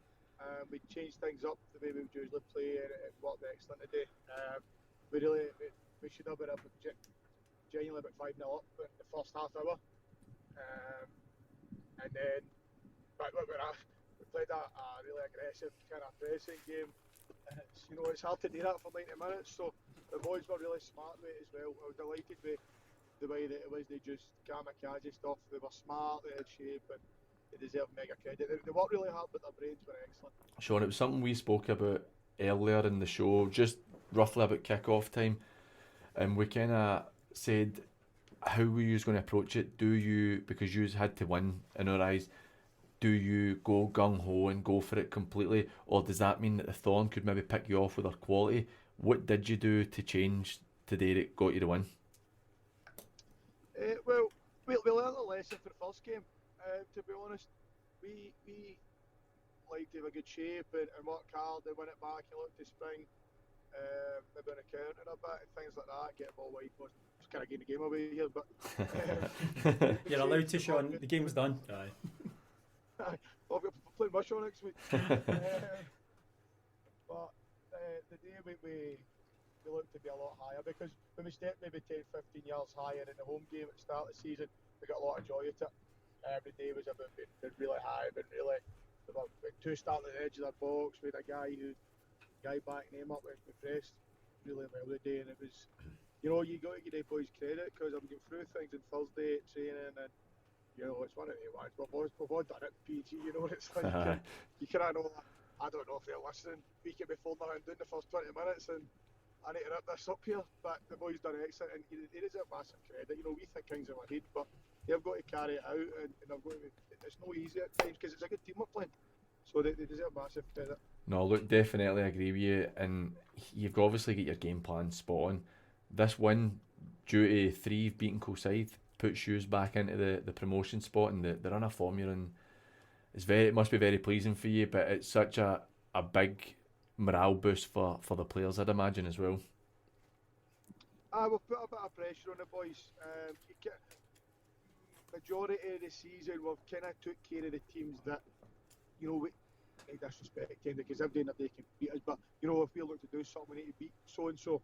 we changed things up the way we would usually play, and it worked excellent today. We should have been up genuinely about 5-0 up in the first half hour. And then we played a really aggressive kind of pressing game. It's hard to do that for 90 minutes, so the boys were really smart with it as well. I was delighted with the way that it was. They just kamikaze stuff. They were smart, they had shape, and they deserve mega credit. They worked really hard, but their brains were excellent. Sean, it was something we spoke about earlier in the show, just roughly about kick-off time, and we kind of said, how were you going to approach it? Do you, because you had to win in our eyes, do you go gung-ho and go for it completely, or does that mean that the Thorn could maybe pick you off with their quality? What did you do to change today that got you the win? Well, we learned a lesson for the first game, to be honest. We like to have a good shape and work hard and win it back and look to spring, maybe on a counter a bit and things like that, get the ball wide. Just kind of getting the game away here, but you're allowed to, Sean. The game's done. Aye. I'll be playing my show next week. But the day we look to be a lot higher, because when we stepped maybe 10-15 yards higher in the home game at the start of the season, we got a lot of joy at it. Every day was about being really high, but really we were 2 starting at the edge of their box. We had a guy backing him up when we pressed really well today, and it was, you got to give the boys credit, because I'm getting through things on Thursday at training, and it's one of the ones. We've all done it PG, it's like you can't know that. I don't know if they're listening. We can be folding around doing the first 20 minutes, and I need to rip this up here. But the boys done excellent, and it is a massive credit. We think things in our head, but they've got to carry it out, and they've got to. It's no easy at times because it's a good team we're playing, so they deserve massive credit. No, look, definitely agree with you, and you've obviously got your game plan spot on. This win, due to 3 beaten Kilsyth, puts you back into the promotion spot, and the run of form you're in. It must be very pleasing for you, but it's such a big morale boost for the players, I'd imagine, as well. We've put a bit of pressure on the boys. Majority of the season, we've kind of took care of the teams that, we disrespect them because every day in the day can beat us. But if we look to do something, we need to beat so and so.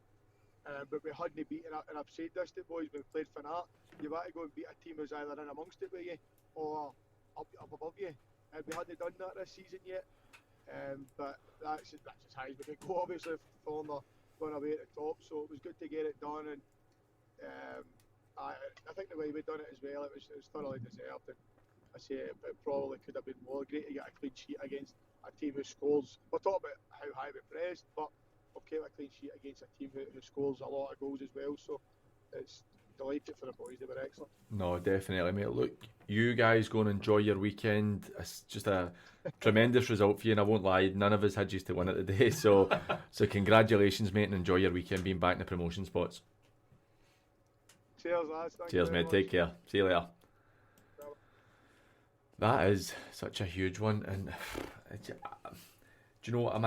But we hadn't beaten, and I've said this to the boys when we played Fanart, you've got to go and beat a team who's either in amongst it with you or up above you. And we hadn't done that this season yet. But that's as high as we could go. Obviously, Thorn are going away at the top, so it was good to get it done. And I think the way we done it as well, it was thoroughly deserved. And I say it probably could have been more. Great to get a clean sheet against a team who scores. We're talking about how high we pressed, but we've kept a clean sheet against a team who scores a lot of goals as well. So it's delighted for the boys. They were excellent. No, definitely, mate. Look, you guys go and enjoy your weekend. It's just a tremendous result for you, and I won't lie, none of us had you to win it today. So congratulations, mate, and enjoy your weekend being back in the promotion spots. Cheers, lads. Thank Cheers, you very mate. much. Take care. See you later. That is such a huge one, and do you know what?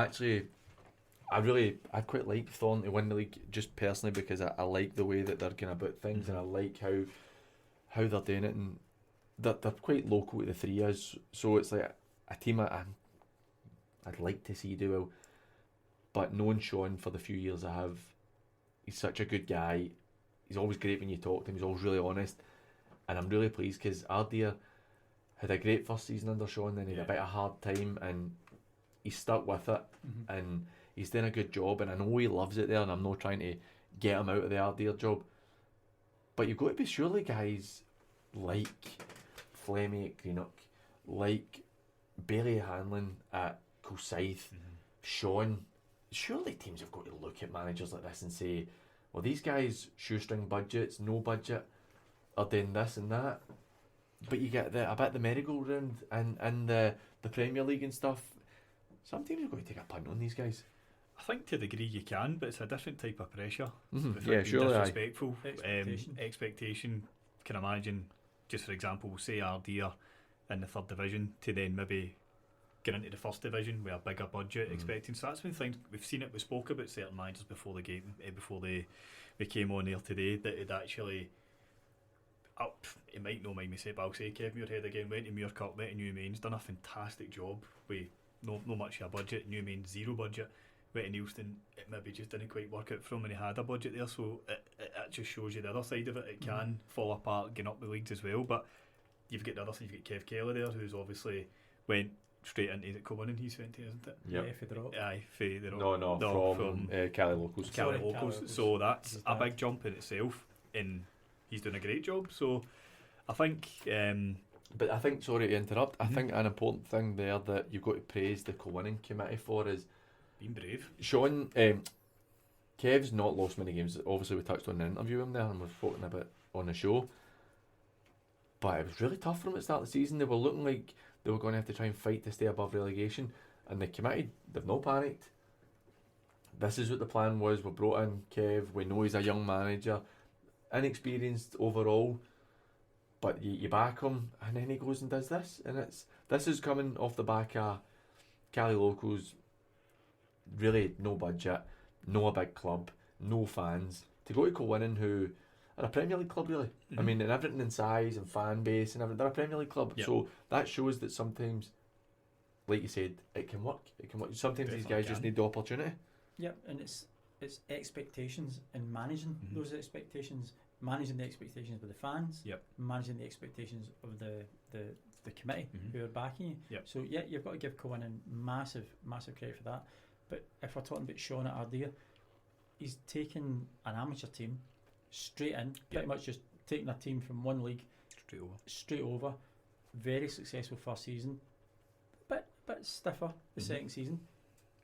I quite like Thorn to win the league just personally because I like the way that they're going about things, and I like how they're doing it, and they're quite local to the three is, so it's like a team I'd like to see do well. But knowing Sean for the few years I have, he's such a good guy. He's always great when you talk to him. He's always really honest, and I'm really pleased because Ardea had a great first season under Sean, then he had a bit of a hard time, and he stuck with it, and he's doing a good job, and I know he loves it there, and I'm not trying to get him out of the Ardea job. But you've got to be surely guys like Flemmy at Greenock, like Bailey Hanlon at Kilsyth, Sean, surely teams have got to look at managers like this and say, well, these guys shoestring budgets, no budget, are doing this and that. But you get a bit the merry-go-round and the Premier League and stuff. Some teams are going to take a punt on these guys. I think to the degree you can, but it's a different type of pressure. Mhm. Without Yeah, being surely, aye. disrespectful. Expectation. Expectation. Can imagine, just for example, we'll say Ardea in the third division to then maybe get into the first division with a bigger budget expecting. So that's when things we've seen it. We spoke about certain managers before the game, before we came on there today, that it actually. It might not mind me say, but I'll say Kev Muirhead again went to Muircup, went to New Main's, done a fantastic job with no much of a budget. New Main zero budget. Went to Neilston, it maybe just didn't quite work out for him, and he had a budget there. So it just shows you the other side of it. It can fall apart, getting up the leagues as well. But you've got the other side. You've got Kev Kelly there, who's obviously went straight into the Covenant. He's went to, isn't it? Yep. Yeah, for the Rock. Aye, for the Rock. No, from Cali Locals. Cali Sorry, Locals. Cali So that's a big jump in itself, and he's doing a great job. So I think. But I think, sorry to interrupt, I think an important thing there that you've got to praise the co-winning committee for is being brave. Sean, Kev's not lost many games. Obviously, we touched on the interview him there, and we've spoken a bit on the show. But it was really tough for them at the start of the season. They were looking like they were going to have to try and fight to stay above relegation. And the committee, they've not panicked. This is what the plan was. We brought in Kev. We know he's a young manager, inexperienced overall. But you back him, and then he goes and does this. And this is coming off the back of Cali Locals. Really no budget, no a big club, no fans. To go to Kilwinning, who are a Premier League club really. I mean, and everything in size and fan base and everything, they're a Premier League club. Yep. So that shows that sometimes, like you said, it can work. It can work. Sometimes these Definitely guys just can. need the opportunity. Yep, and it's expectations and managing those expectations, managing the expectations with the fans, managing the expectations of the committee who are backing you. Yep. So yeah, you've got to give Cohen massive credit for that. But if we're talking about Sean at Ardea, he's taken an amateur team straight in, pretty much just taking a team from one league straight over. Very successful first season, bit stiffer the second season.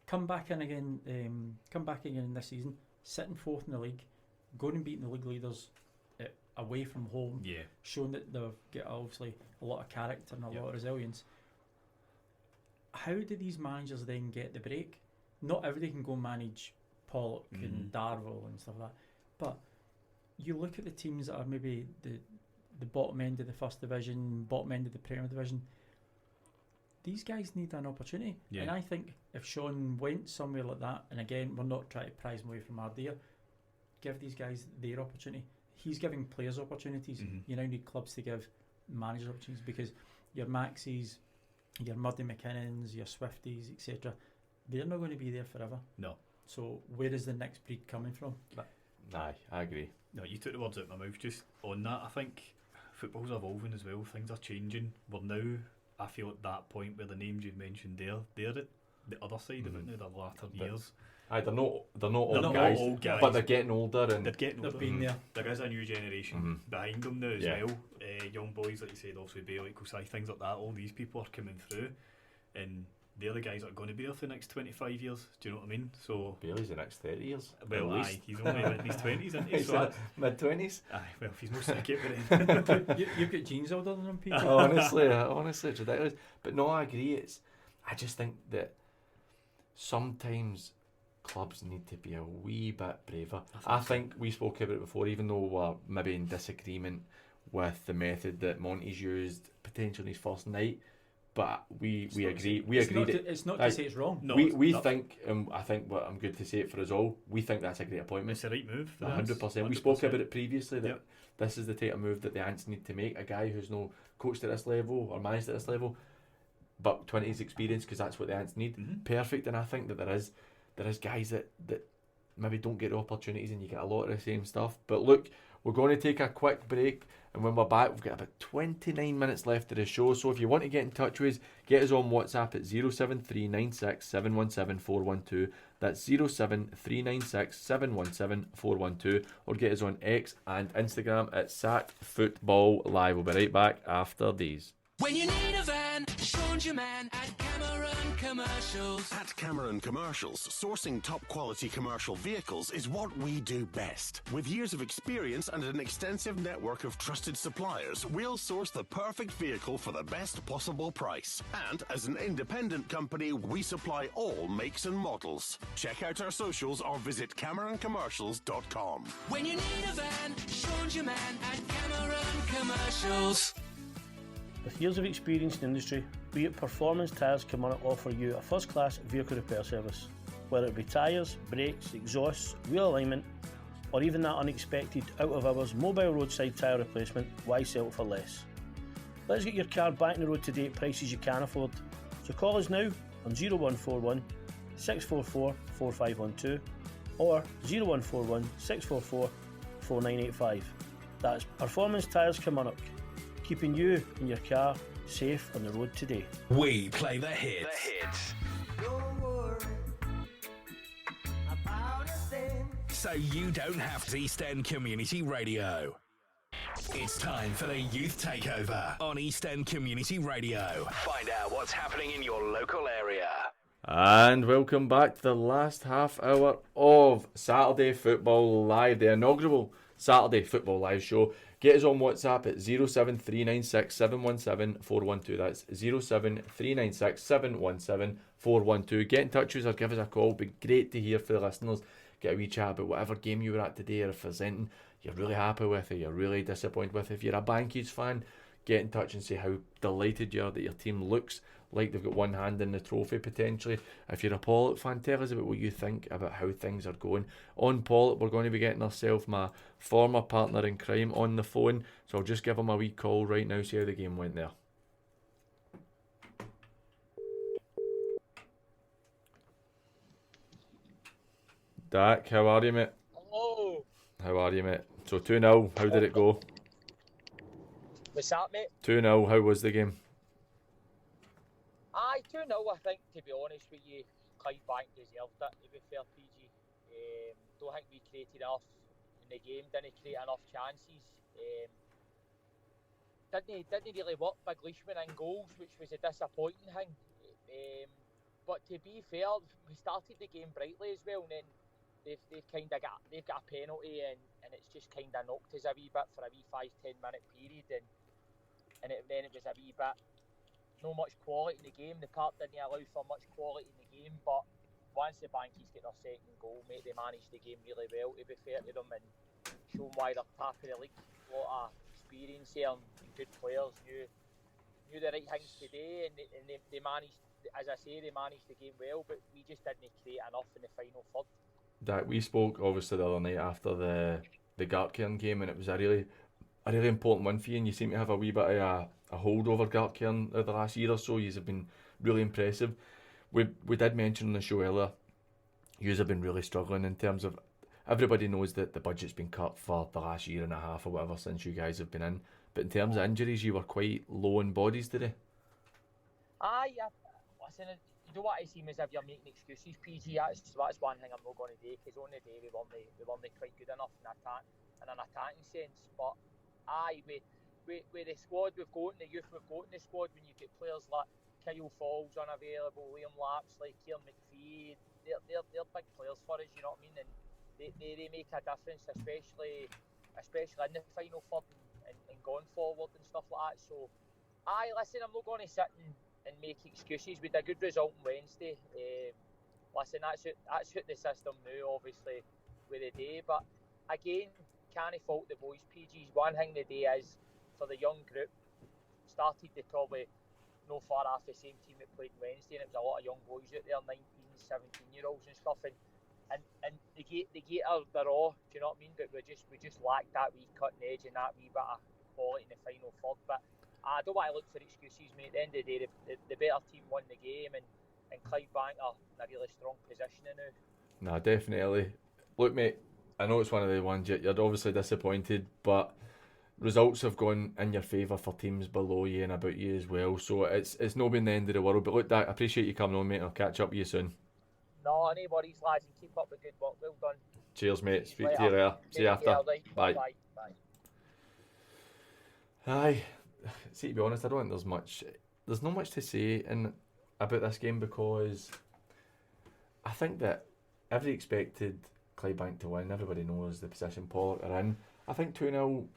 Come back in again this season, sitting fourth in the league, going and beating the league leaders away from home, showing that they've got obviously a lot of character and a lot of resilience. How do these managers then get the break? Not everybody can go manage Pollock and Darvel and stuff like that, but you look at the teams that are maybe the bottom end of the first division, bottom end of the Premier Division. These guys need an opportunity, and I think if Sean went somewhere like that, and again, we're not trying to prize him away from Ardea, give these guys their opportunity. He's giving players opportunities. You now need clubs to give managers opportunities, because your Maxis, your Murdy McKinnons, your Swifties, etc., they're not going to be there forever. No. So where is the next breed coming from? Aye, I agree. No, you took the words out of my mouth just on that. I think football's evolving as well. Things are changing. We're now, I feel, at that point where the names you've mentioned they're at the other side of it now, the latter years. Aye, they're not old not guys, old guys, but they're getting older, and they're getting older. They've been there. There is a new generation behind them now as well. Young boys, like you said, also Bale, like Kosai, things like that. All these people are coming through, and they're the guys that are going to be there for the next 25 years. Do you know what I mean? So Bailey's the next 30 years. Well, at least. aye, he's only in his 20s, isn't he? He's So mid-20s. Aye, well, if he's not sick it, but You've got genes older than him, Peter. honestly, it's ridiculous. But no, I agree. I just think that sometimes clubs need to be a wee bit braver. I think we spoke about it before, even though we're maybe in disagreement with the method that Monty's used potentially in his first night. But we agree. It's not to say it's wrong. No, we think, I think, but I'm good to say it for us all. We think that's a great appointment. It's the right move. 100%. We spoke about it previously that this is the type of move that the Ants need to make. A guy who's no coached at this level or managed at this level, but 20s experience, because that's what the Ants need. Perfect. And I think that there is guys that maybe don't get the opportunities, and you get a lot of the same stuff. But look, we're going to take a quick break, and when we're back, we've got about 29 minutes left of the show. So if you want to get in touch with us, get us on WhatsApp at 07396 717 412. That's 07396 717 412. Or get us on X and Instagram at SACFootballLive. We'll be right back after these. When you need a van, Sean's your man at Cameron Commercials. At Cameron Commercials, sourcing top quality commercial vehicles is what we do best. With years of experience and an extensive network of trusted suppliers, we'll source the perfect vehicle for the best possible price. And as an independent company, we supply all makes and models. Check out our socials or visit CameronCommercials.com. When you need a van, Sean's your man at Cameron Commercials. With years of experience in the industry, we at Performance Tyres can offer you a first-class vehicle repair service. Whether it be tyres, brakes, exhausts, wheel alignment, or even that unexpected out-of-hours mobile roadside tyre replacement, why sell it for less? Let's get your car back on the road today at prices you can afford. So call us now on 0141 644 4512 or 0141 644 4985. That's Performance Tyres Kilmarnock, keeping you and your car safe on the road today. We play the hits. Don't worry about a thing. So you don't have to. East End Community Radio. It's time for the Youth Takeover on East End Community Radio. Find out what's happening in your local area. And welcome back to the last half hour of Saturday Football Live, the inaugural Saturday Football Live show. Get us on WhatsApp at 07396 717 412. That's 07396 717 412. Get in touch with us or give us a call. It'd be great to hear from the listeners. Get a wee chat about whatever game you were at today, or if there's anything you're really happy with or you're really disappointed with. If you're a Bankies fan, get in touch and say how delighted you are that your team looks like they've got one hand in the trophy potentially. If you're a Pollock fan, tell us about what you think about how things are going. On Pollock, we're going to be getting ourselves my former partner in crime on the phone, so I'll just give him a wee call right now, see how the game went there. Dak, how are you, mate? Hello. How are you, mate? So 2-0, how did it go? What's that, mate? 2-0, how was the game? Aye, 2-0, I think, to be honest with you. Clydebank deserved it, to be fair, PG. Don't think we created enough in the game, didn't create enough chances. Didn't really work Big Leishman in goals, which was a disappointing thing. But to be fair, we started the game brightly as well, and then they've got a penalty, and it's just kind of knocked us a wee bit for a wee 5-10 minute period, and then it was a wee bit no much quality in the game. The Park didn't allow for much quality in the game, but once the Bankies get their second goal, mate, they managed the game really well, to be fair to them, and shown why they're top of the league. A lot of experience here and good players, knew the right things to do, and they managed, as I say, they managed the game well, but we just didn't create enough in the final third. That we spoke obviously the other night after the Gartcairn game, and it was a really important one for you, and you seem to have a wee bit of a hold over Gartcairn the last year or so. You have been really impressive. We did mention on the show earlier, you have been really struggling in terms of, everybody knows that the budget's been cut for the last year and a half or whatever since you guys have been in, but in terms of injuries, you were quite low on bodies today. Aye, listen, you don't want to seem as if you're making excuses, PG. That's one thing I'm not going to do, because on the day we weren't quite good enough in an attacking sense. But aye, with the squad we've got, and the youth we've got in the squad, when you get players like Kyle Fall's unavailable, Liam Lapsley, Kieran McPhee, they're big players for us, you know what I mean? And they make a difference, especially in the final third and going forward and stuff like that. So, listen, I'm not going to sit and make excuses. We had a good result on Wednesday. Listen, that's hit the system now, obviously, with the day. But again, can't fault the boys. PG's one thing the day is for the young group. Started they probably no far off the same team that played Wednesday, and it was a lot of young boys out there, 19, 17-year-olds and stuff. And they get the raw, do you know what I mean? But we just lacked that wee cutting edge and that wee bit of quality in the final third. But I don't want to look for excuses, mate. At the end of the day, the better team won the game, and Clydebank are in a really strong position now. No, definitely. Look, mate, I know it's one of the ones you're obviously disappointed, but results have gone in your favour for teams below you and about you as well. So it's not been the end of the world. But look, Dak, I appreciate you coming on, mate. I'll catch up with you soon. No, any worries, lads, and keep up the good work. Well done. Cheers, mate. See Speak to you later. See you after. Bye. Bye. Aye. See, to be honest, I don't think there's not much to say about this game, because I think that everybody expected Clydebank to win. Everybody knows the position Pollock are in. I think 2-0,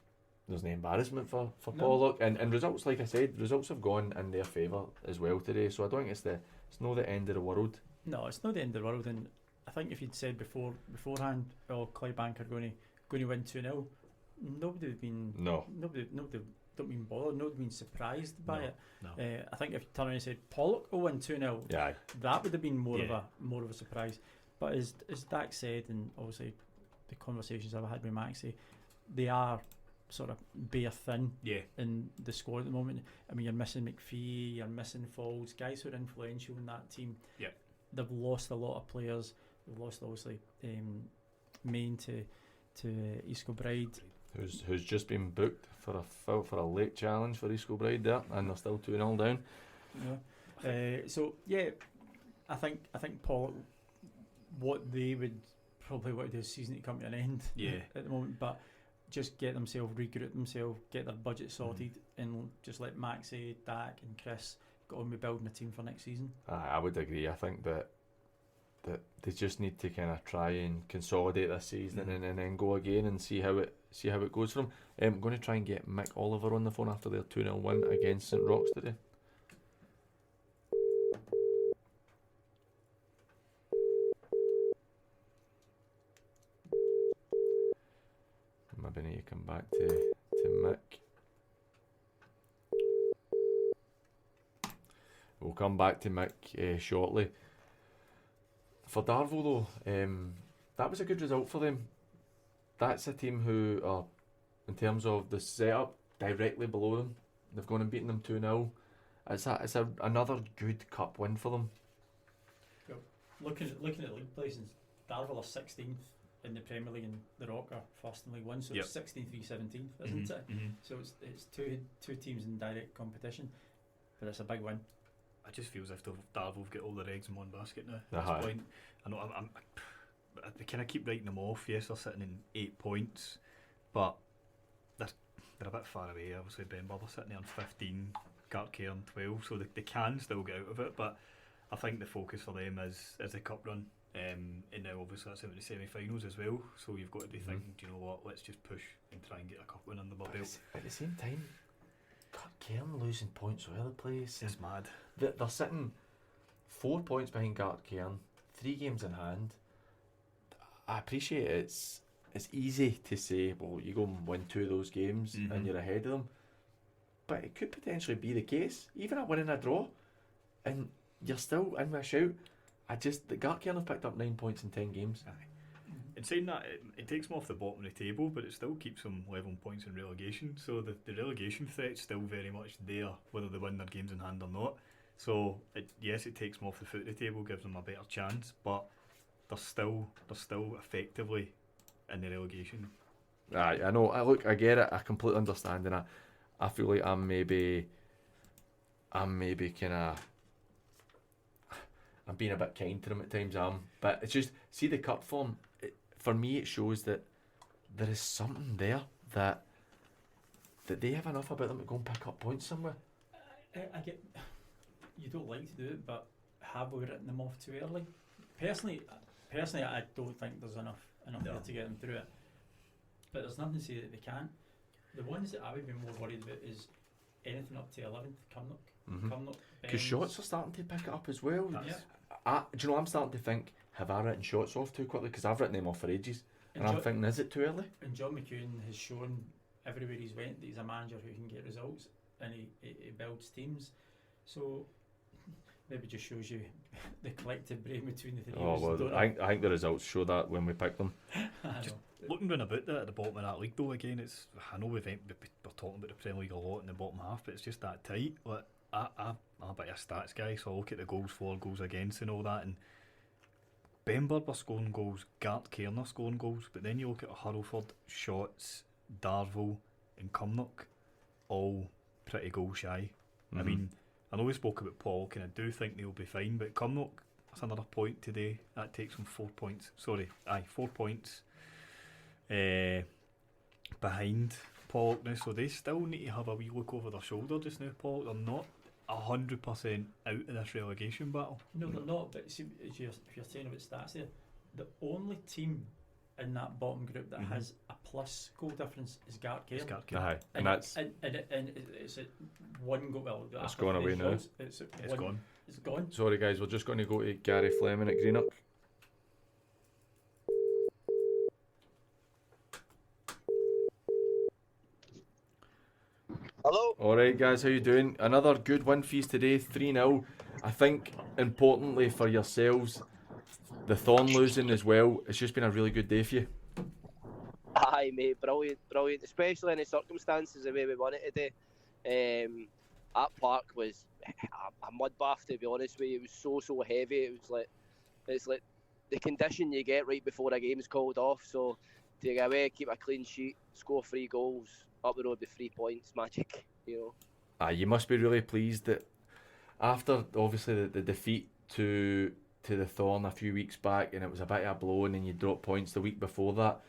there's no embarrassment for No. Pollock, and results, like I said, results have gone in their favour as well today. So I don't think it's not the end of the world. No, it's not the end of the world, and I think if you'd said beforehand, Clydebank are going to win 2-0, nobody would have been nobody don't been bothered, nobody been surprised by it. No. I think if you turned around and said Pollock will win 2-0, yeah, that would have been more of a surprise. But as Dak said, and obviously the conversations I've had with Maxie, they are sort of bare thin in the squad at the moment. I mean, you're missing McPhee, you're missing Falls, guys who are influential in that team. Yeah. They've lost a lot of players. They've lost obviously Main to East Kilbride, who's just been booked for a late challenge for East Kilbride there, and they're still 2-0 down. Yeah. So yeah, I think Pollock, what they would probably want to do is season to come to an end at the moment, but just get themselves, regroup themselves, get their budget sorted, and just let Maxie, Dak and Chris get on with building a team for next season. I would agree. I think that they just need to kind of try and consolidate this season and then go again and see how it goes for them. I'm going to try and get Mick Oliver on the phone after their 2-0 win against St Roch's today. Maybe need to come back to Mick. We'll come back to Mick shortly. For Darvel though, that was a good result for them. That's a team who are, in terms of the setup, directly below them. They've gone and beaten them 2-0. It's another good cup win for them. Well, looking at league places, Darvel are 16th in the Premier League and the Rock are first in League One, so it's 16th v 17th, isn't it? So it's two teams in direct competition, but it's a big win. I just feel as if Darvel have got all their eggs in one basket now. At Uh-huh. this point, I know they kind of keep writing them off. Yes, they're sitting in 8 points, but they're a bit far away. Obviously, Benbur are sitting there on 15, Gartcairn 12, so they can still get out of it. But I think the focus for them is the cup run, and now obviously that's into the semi-finals as well. So you've got to be thinking, do you know what? Let's just push and try and get a cup win under the belt. At the same time, Gartcairn losing points all over the place. It's mad. They're sitting 4 points behind Gartcairn, 3 games in hand. I appreciate it's easy to say, well, you go and win 2 of those games and you're ahead of them, but it could potentially be the case. Even a win and a draw, and you're still in with a shout. The Gartcairn have picked up 9 points in 10 games. In saying that, it takes them off the bottom of the table, but it still keeps them level points in relegation. So the relegation threat's still very much there, whether they win their games in hand or not. So yes, it takes them off the foot of the table, gives them a better chance, but they're still effectively in the relegation. I know. Look, I get it. I completely understand, and I feel like I'm maybe kind of. I'm being a bit kind to them at times, but it's just, see the cup form, for me it shows that there is something there that they have enough about them to go and pick up points somewhere. I get, you don't like to do it, but have we written them off too early? Personally, I don't think there's enough there to get them through it. But there's nothing to say that they can't. The ones that I would be more worried about is anything up to 11th, Cumnock. Because shots are starting to pick it up as well. Yeah. Do you know, I'm starting to think, have I written shots off too quickly? Because I've written them off for ages. And I'm thinking, is it too early? And John McEwen has shown everywhere he's went that he's a manager who can get results, and he builds teams. So maybe just shows you the collective brain between the three of us. I think the results show that when we pick them. Just looking round about that at the bottom of that league though, again, it's, I know we're talking about the Premier League a lot in the bottom half, but it's just that tight. Like, I'm a bit of a stats guy, so I look at the goals for, goals against and all that, and Benburb are scoring goals, Gart Cairn are scoring goals, but then you look at Hurlford, Shotts, Darvel and Cumnock, all pretty goal shy. I mean, I know we spoke about Paul, and I do think they'll be fine, but Cumnock, that's another point today. That takes them 4 points. 4 points behind Paul now, so they still need to have a wee look over their shoulder just now, Paul. They're not 100% out of this relegation battle. No, they're not, but see, if you're saying about stats there, the only team in that bottom group that has a plus goal difference is Gartcairn. Aye, and that's and it's at one goal. Well, it's gone away now. It's gone. It's gone. Sorry guys, we're just going to go to Gary Fleming at Greenock. Hello. Alright guys, how you doing? Another good win for you today, 3-0. I think importantly for yourselves, the Thorn losing as well, it's just been a really good day for you. Aye mate, brilliant, especially in the circumstances the way we won it today. That park was a mud bath, to be honest with you. It was so heavy. It's like the condition you get right before a game's called off. So to get away, keep a clean sheet, score 3 goals, up the road with 3 points, magic, you know. You must be really pleased that after obviously the defeat to the Thorn a few weeks back, and it was a bit of a blow, and then you dropped points the week before that,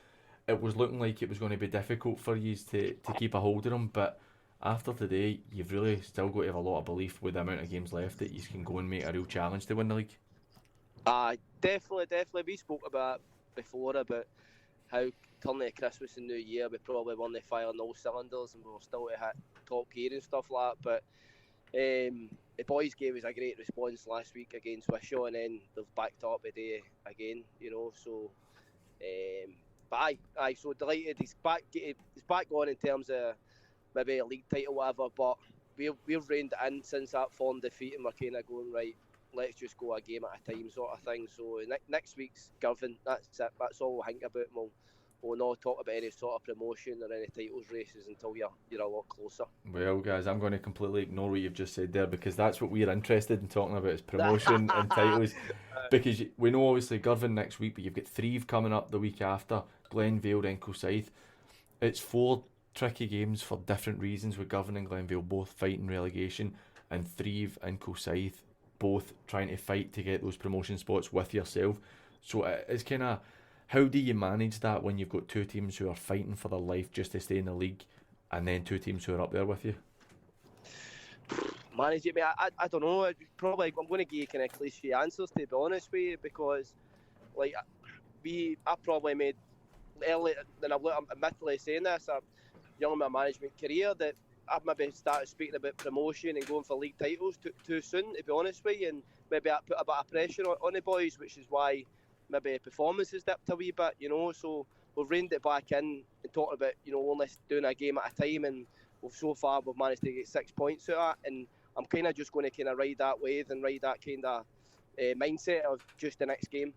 it was looking like it was going to be difficult for you to keep a hold of them, but after today you've really still got to have a lot of belief with the amount of games left that you can go and make a real challenge to win the league. Definitely. We spoke about before about how turning to Christmas and New Year we probably weren't firing all cylinders and we were still to hit top gear and stuff like that, but the boys gave us a great response last week against Wishaw, and then they've backed up today again, you know, so but aye, so delighted he's back on in terms of maybe a league title or whatever, but we've reined it in since that Thorn defeat, and we're kind of going, right, let's just go a game at a time sort of thing. So next week's Girvan, that's it, that's all we'll think about. We'll not talk about any sort of promotion or any titles races until you're a lot closer. Well guys, I'm going to completely ignore what you've just said there, because that's what we're interested in talking about, is promotion and titles, because we know obviously Girvan next week, but you've got Threave coming up the week after, Glenvale, then Kilsyth. It's 4 tricky games for different reasons, with Girvan and Glenvale both fighting relegation, and Threave and Kilsyth both trying to fight to get those promotion spots with yourself. So it's kind of, how do you manage that when you've got 2 teams who are fighting for their life just to stay in the league, and then 2 teams who are up there with you? Manage it, mate. I don't know. I'm going to give you kind of cliche answers, to be honest with you, because like I probably made early, and I'm admittedly saying this, young in my management career, that I've maybe started speaking about promotion and going for league titles too soon, to be honest with you, and maybe I put a bit of pressure on the boys, which is why maybe performance has dipped a wee bit, you know. So we've reined it back in and talked about, you know, only doing a game at a time, and so far we've managed to get 6 points out of it, and I'm kind of just going to kind of ride that wave and ride that kind of mindset of just the next game,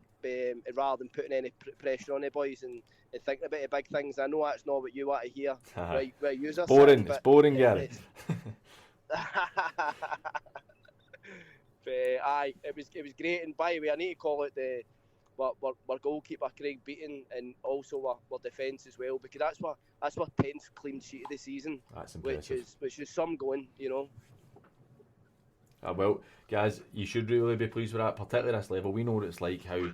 rather than putting any pressure on the boys and thinking about the big things. I know that's not what you want to hear. Right, boring, it's boring, Gary. Aye, it was great, and by the way, I need to call it our goalkeeper Craig Beaton, and also our defence as well, because that's our 10th clean sheet of the season. That's impressive. Which is some going, you know. Well, guys, you should really be pleased with that, particularly at this level. We know what it's like, how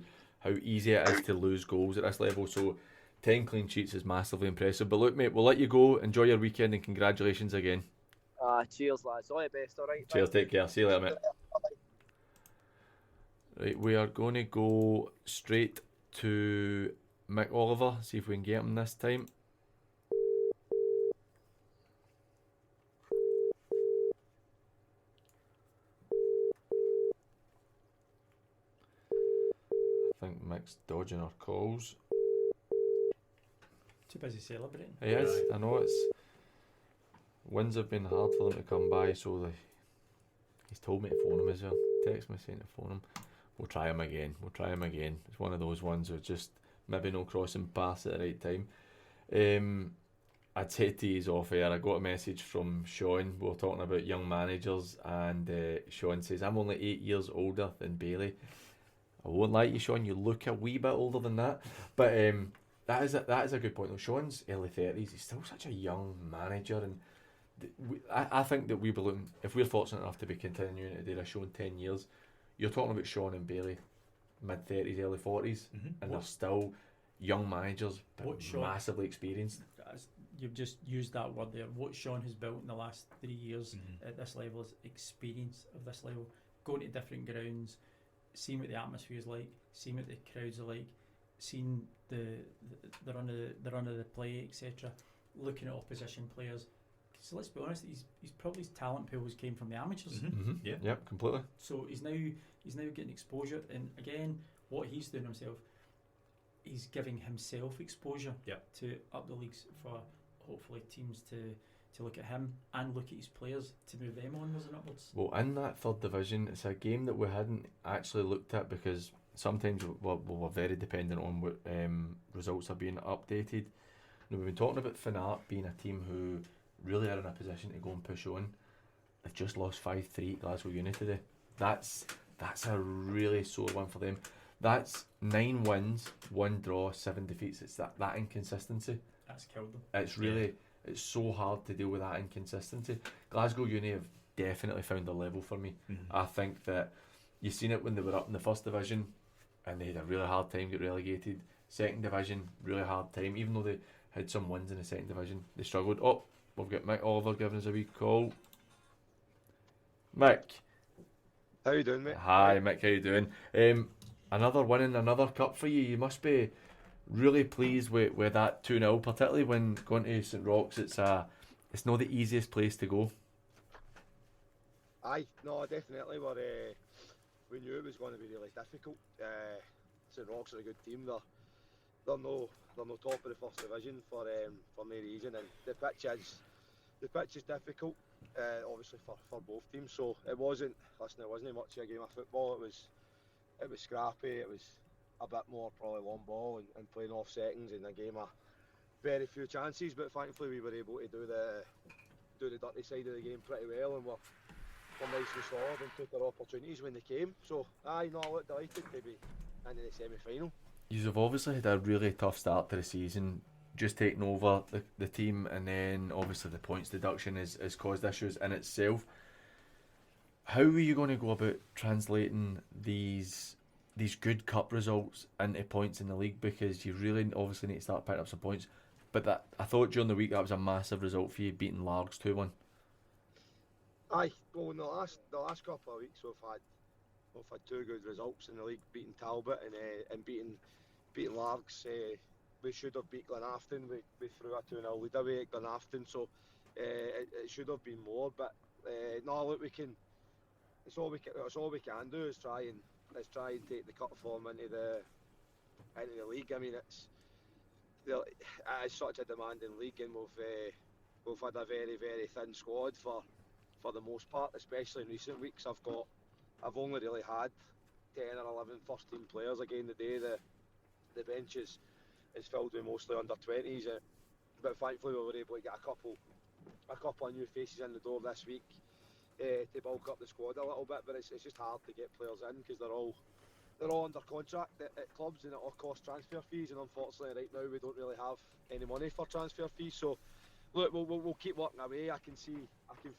easy it is to lose goals at this level, so 10 clean sheets is massively impressive. But look, mate, we'll let you go. Enjoy your weekend, and congratulations again. Cheers, lads. All the best, alright? Cheers, take care. See you later, mate. Right, we are going to go straight to Mick Oliver, see if we can get him this time. I think Mick's dodging our calls. Too busy celebrating. He is, I know it's... Wins have been hard for them to come by, so he's told me to phone him as well. Text me saying to phone him. We'll try him again. It's one of those ones where just maybe no crossing paths at the right time. I'd said to you off air, I got a message from Sean. We were talking about young managers, and Sean says, I'm only 8 years older than Bailey. I won't lie to you, Sean, you look a wee bit older than that. But that is a good point though. Sean's early 30s, he's still such a young manager, and I think that we will looking, if we're fortunate enough to be continuing to do a show in 10 years, you're talking about Sean and Bailey, mid 30s, early 40s, and they're still young managers, but massively experienced. You've just used that word there. What Sean has built in the last 3 years at this level is experience of this level. Going to different grounds, seeing what the atmosphere is like, seeing what the crowds are like, seeing the run of the play, etc. Looking at opposition players. So let's be honest, he's probably his talent pools came from the amateurs. Yeah, completely. So he's now getting exposure, and again, what he's doing himself, he's giving himself exposure to up the leagues for hopefully teams to look at him and look at his players to move them onwards and upwards. Well, in that third division, it's a game that we hadn't actually looked at because sometimes we're very dependent on what results are being updated. Now, we've been talking about Fanart being a team who really are in a position to go and push on. They've just lost 5-3 at Glasgow Uni today. That's a really sore one for them. That's 9 wins, 1 draw, 7 defeats. It's that inconsistency. That's killed them. It's really, it's so hard to deal with that inconsistency. Glasgow Uni have definitely found a level for me. I think that you've seen it when they were up in the first division and they had a really hard time, get relegated. Second division, really hard time. Even though they had some wins in the second division, they struggled. Oh, we've got Mick Oliver giving us a wee call. Mick. How you doing, mate? Hi, Mick, how you doing? Another win in another cup for you. You must be really pleased with that 2-0, particularly when going to St Roch's. It's not the easiest place to go. Aye, no, definitely. We knew it was going to be really difficult. St Roch's are a good team. They're no top of the first division for no reason, and the pitch is difficult, obviously for both teams. So it wasn't much of a game of football. It was scrappy. It was a bit more probably long ball and playing off seconds in a game of very few chances. But thankfully we were able to do the dirty side of the game pretty well, and we're nicely solid and took our opportunities when they came. So I look delighted to be in the semi-final. You've obviously had a really tough start to the season, just taking over the team, and then obviously the points deduction has caused issues in itself. How are you going to go about translating these good cup results into points in the league? Because you really obviously need to start picking up some points. But I thought during the week that was a massive result for you, beating Largs 2-1. Aye, well in the last couple of weeks we've had 2 good results in the league, beating Talbot and beating Largs. We should have beat Glenafton. We threw a 2-0 lead away at Glenafton, so it should have been more. But look, we can. It's all we can do is try and take the cup form into the league. I mean, it's such a demanding league, and we've had a very, very thin squad for the most part, especially in recent weeks. I've only really had 10 or 11 first team players. Again, today the bench is filled with mostly under 20s, but thankfully we were able to get a couple of new faces in the door this week to bulk up the squad a little bit. But it's just hard to get players in because they're all under contract at clubs, and it all costs transfer fees, and unfortunately right now we don't really have any money for transfer fees. So look, we'll keep working away. I can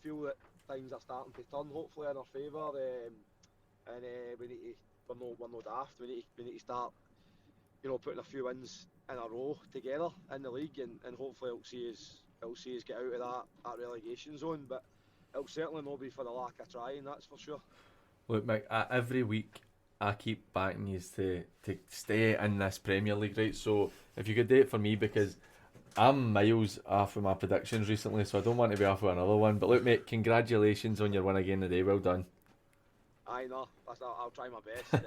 feel that things are starting to turn hopefully in our favour, and we're no daft. We need to start putting a few wins in a row together in the league, and hopefully it'll see us get out of that relegation zone. But it'll certainly not be for the lack of trying, that's for sure. Look, Mick, every week I keep backing you to stay in this Premier League, right? So if you could do it for me, because I'm miles off of my predictions recently, so I don't want to be off with another one. But look, mate, congratulations on your win again today. Well done. I know. I'll try my best. I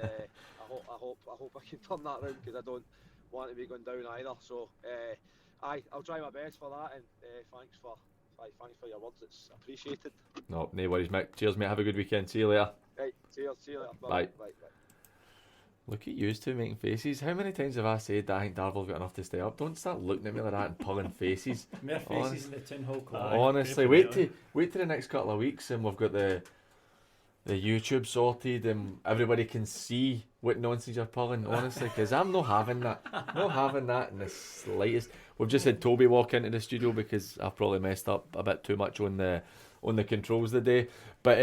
hope I can turn that round, because I don't want to be going down either. So, I'll try my best for that, and thanks for your words. It's appreciated. No worries, Mick. Cheers, mate. Have a good weekend. See you later. Right, see you later. Bye. Bye. Look at you two making faces. How many times have I said that I think Darvel got enough to stay up? Don't start looking at me like that and pulling faces. Mere faces in the Tin Hall Club. Honestly, wait till the next couple of weeks and we've got the YouTube sorted and everybody can see what nonsense you're pulling. Honestly, because I'm not having that. Not having that in the slightest. We've just had Toby walk into the studio because I've probably messed up a bit too much on the controls today. But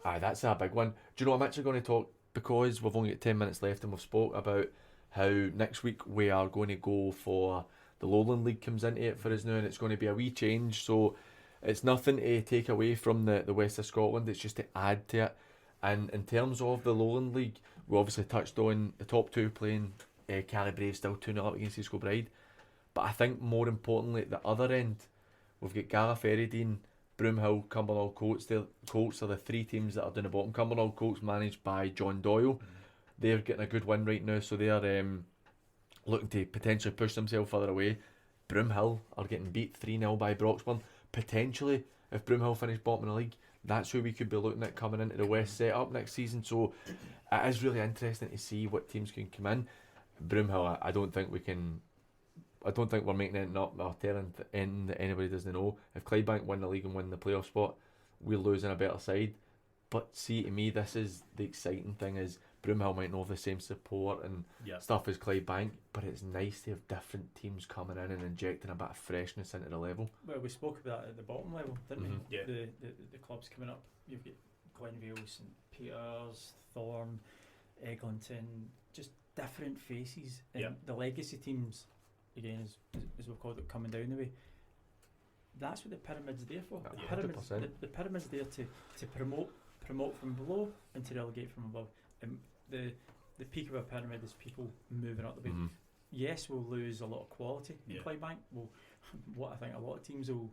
that's a big one. Do you know what I'm actually going to talk? Because we've only got 10 minutes left and we've spoke about how next week we are going to go for the Lowland League comes into it for us now, and it's going to be a wee change. So it's nothing to take away from the West of Scotland, it's just to add to it. And in terms of the Lowland League, we obviously touched on the top two playing. Cali Brave still 2-0 up against East Kilbride. But I think more importantly at the other end, we've got Gallagherry, Broomhill, Cumbernauld Colts. Colts are the three teams that are down the bottom. Cumbernauld Colts managed by John Doyle. They're getting a good win right now, so they are looking to potentially push themselves further away. Broomhill are getting beat 3-0 by Broxburn. Potentially, if Broomhill finish bottom of the league, that's who we could be looking at coming into the West setup next season. So it is really interesting to see what teams can come in. Broomhill, I don't think we're making it up or telling that anybody doesn't know. If Clydebank win the league and win the playoff spot, we're losing a better side. But see, to me, this is the exciting thing, is Broomhill might not have the same support and stuff as Clydebank, but it's nice to have different teams coming in and injecting a bit of freshness into the level. Well, we spoke about that at the bottom level, didn't we? Yeah. The clubs coming up. You've got Glenvale, St Peters, Thorn, Eglinton, just different faces. And the legacy teams, again, as we've called it, coming down the way. That's what the pyramid's there for. The pyramid's there to promote from below and to relegate from above. And the peak of a pyramid is people moving up the way. Yes, we'll lose a lot of quality in Clydebank. What I think a lot of teams will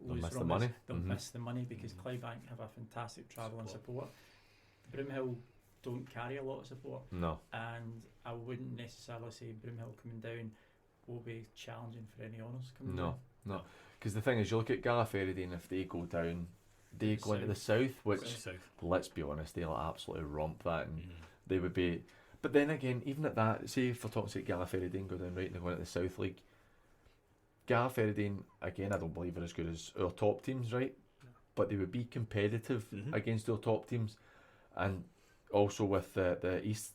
lose miss from the money. they'll miss the money, because Clydebank have a fantastic travel and support. Broomhill don't carry a lot of support. No. And I wouldn't necessarily say Broomhill coming down will be challenging for any honours coming down. No. Because the thing is, you look at Gallagherry, and if they go down, they go into the south, which, let's be honest, they'll absolutely romp that, and they would be. But then again, even at that, say if we're talking about Gallagherry go down right and they're going into the South League, Gallagherry, again, I don't believe are as good as our top teams, right? But they would be competitive against our top teams, and also with the East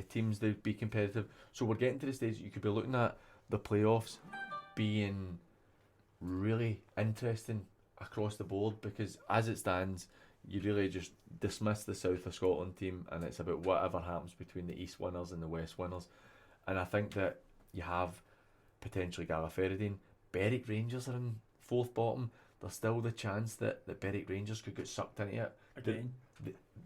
teams, they'd be competitive. So we're getting to the stage you could be looking at the playoffs being really interesting across the board, because as it stands, you really just dismiss the South of Scotland team and it's about whatever happens between the East winners and the West winners. And I think that you have potentially Gallagherry. Berwick Rangers are in fourth bottom. There's still the chance that Berwick Rangers could get sucked into it again.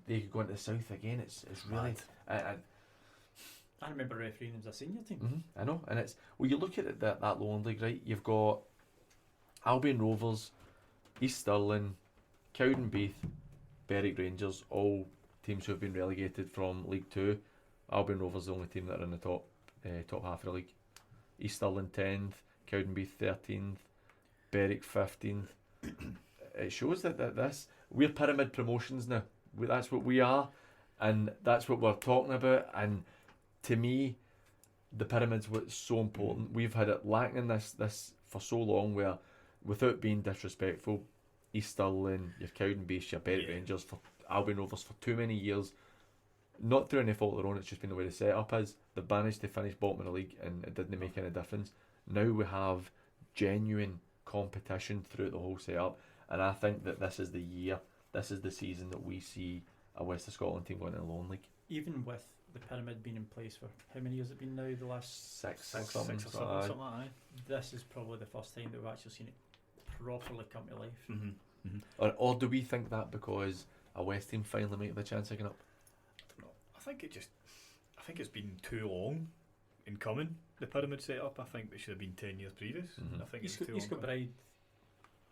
They could go into the South again. It's really I remember refereeing them as a senior team. I know, and it's you look at that Lowland League, right? You've got Albion Rovers, East Stirling, Cowdenbeath, Berwick Rangers, all teams who have been relegated from League 2. Albion Rovers is the only team that are in the top half of the league. East Stirling 10th, Cowdenbeath 13th, Berwick 15th. It shows that we're pyramid promotions now. That's what we are, and that's what we're talking about. And to me, the pyramid's what's so important. We've had it lacking this for so long, where, without being disrespectful, East Stirling, your Cowdenbeath, your Berwick Rangers, for Albion Rovers for too many years, not through any fault of their own, it's just been the way the setup is. They've managed to finish bottom of the league and it didn't make any difference. Now we have genuine competition throughout the whole setup, and I think that this is the year, this is the season that we see a West of Scotland team going in the Lowland League. Even with the pyramid being in place for how many years has it been now? The last six or something something like that. This is probably the first time that we've actually seen it properly come to life. Or do we think that because a West team finally make the chance of getting up? I think it's been too long in coming, the pyramid set up. I think it should have been 10 years previous. I think it's too long. East Bride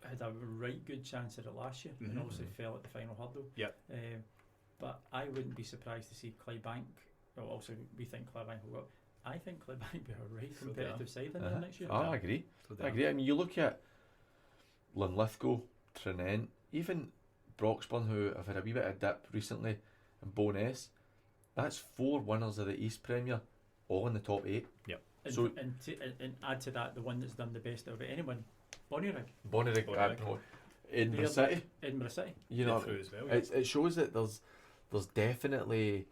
had a right good chance at it last year, and obviously fell at the final hurdle. Yeah. But I wouldn't be surprised to see Clydebank. Well, also we think Clydebank will go up. I think Clydebank will be a right competitive side in there next year. Oh, I agree. I agree. I mean, you look at Linlithgow, Trinent, even Broxburn, who have had a wee bit of dip recently, and Bo'ness. That's 4 winners of the East Premier, all in the top 8. Yep. And add to that the one that's done the best out of anyone, Bonnyrigg. Edinburgh City. Edinburgh City. You know, as well, it shows that there's definitely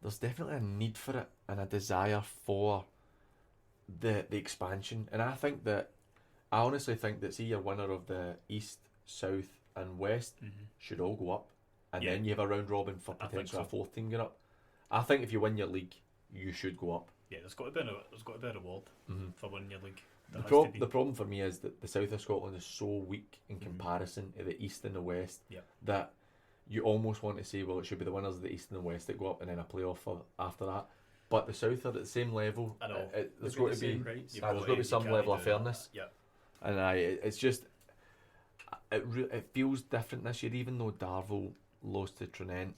a need for it and a desire for the expansion. And I honestly think that, see, your winner of the East, South and West should all go up, and then you have a round robin for potentially a 4th team going up. I think if you win your league, you should go up. Yeah, there's got to be a reward for winning your league. The problem for me is that the south of Scotland is so weak in comparison to the east and the west that you almost want to say, well, it should be the winners of the east and the west that go up and then a playoff after that. But the south are at the same level. I know. There's got to be some level of fairness. Yeah. And it's just it feels different this year, even though Darvel lost to Trinent.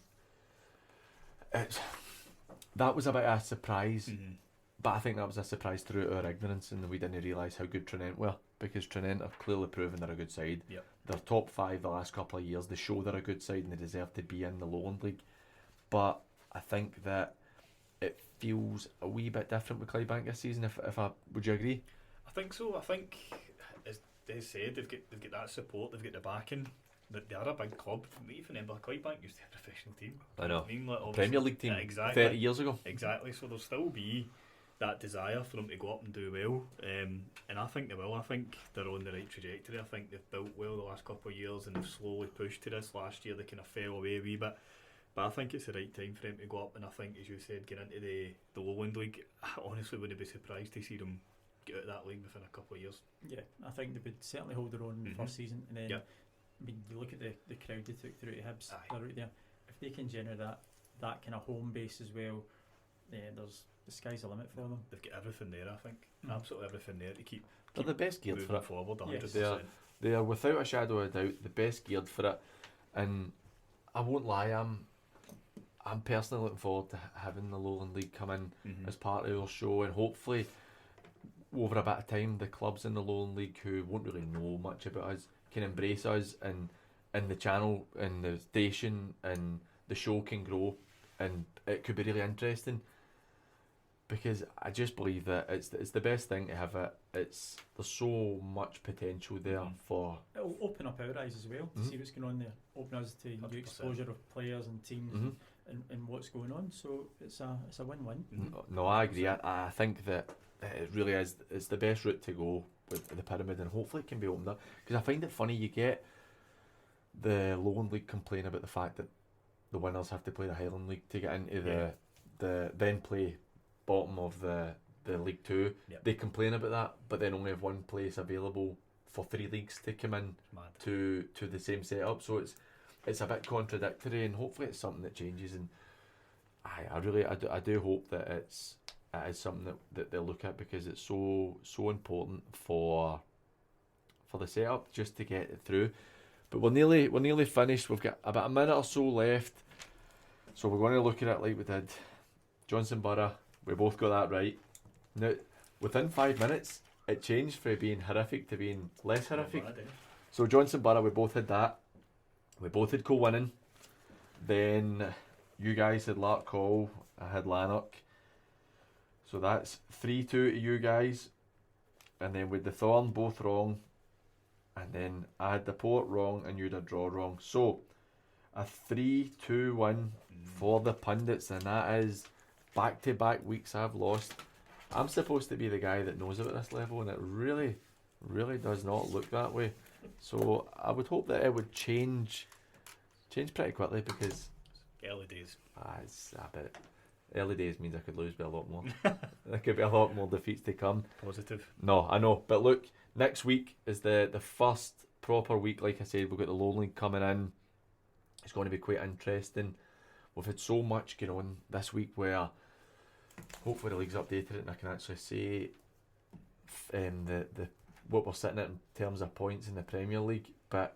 That was a bit of a surprise, but I think that was a surprise through our ignorance, and we didn't realise how good Trinent were, because Trinent are clearly proven they're a good side. Yep. They're top 5 the last couple of years. They show they're a good side and they deserve to be in the Lowland League. But I think that it feels a wee bit different with Clydebank this season. Would you agree? I think so. I think, as Des said, they've got that support. They've got the backing. They are a big club. Even remember, Clydebank used to be a professional team. I know. I mean, like, Premier League team, exactly, 30 years ago. Exactly. So there'll still be that desire for them to go up and do well, and I think they will. I think they're on the right trajectory. I think they've built well the last couple of years, and they've slowly pushed to this. Last year they kind of fell away a wee bit, but I think it's the right time for them to go up. And I think, as you said, get into the Lowland League. I honestly wouldn't be surprised to see them get out of that league within a couple of years. Yeah, I think they would certainly hold their own in the first season, and then I mean, you look at the crowd they took through to Hibs. They're right there. If they can generate that kind of home base as well, the sky's the limit for them. They've got everything there, I think. Absolutely everything there to keep. They're the best geared for it. Forward, 100%. Yes. They are without a shadow of a doubt the best geared for it. And I won't lie, I'm personally looking forward to having the Lowland League come in as part of our show, and hopefully over a bit of time the clubs in the Lowland League who won't really know much about us can embrace us, and the channel and the station and the show can grow, and it could be really interesting, because I just believe that it's the best thing to have it. There's so much potential there for. It'll open up our eyes as well to see what's going on there. Open us to new exposure of players and teams and what's going on. So it's a win-win. No, I agree. I think that it really is. It's the best route to go with the pyramid, and hopefully it can be opened up. Because I find it funny, you get the Lowland League complain about the fact that the winners have to play the Highland League to get into the then play bottom of the League 2. They complain about that, but then only have one place available for 3 leagues to come in to the same setup. So it's a bit contradictory, and hopefully it's something that changes. And I do hope that it is something that they'll look at, because it's so important for the setup just to get it through. But we're nearly finished. We've got about a minute or so left, so we're going to look at it like we did Johnson Borough. We both got that right. Now, within 5 minutes, it changed from being horrific to being less horrific. So Johnson Borough, we both had that. We both had co-winning. Then you guys had Lark Hall. I had Lanark. So that's 3-2 to you guys. And then with the Thorn both wrong. And then I had the Port wrong and you'd a draw wrong. So a 3-2 win for the Pundits, and that is back-to-back weeks I've lost. I'm supposed to be the guy that knows about this level, and it really, really does not look that way. So I would hope that it would change pretty quickly, because early days. It's a bit. Early days means I could lose by a lot more. There could be a lot more defeats to come. Positive. No, I know. But look, next week is the first proper week. Like I said, we've got the Low League coming in. It's going to be quite interesting. We've had so much going on this week where hopefully the league's updated it and I can actually say the what we're sitting at in terms of points in the Premier League. But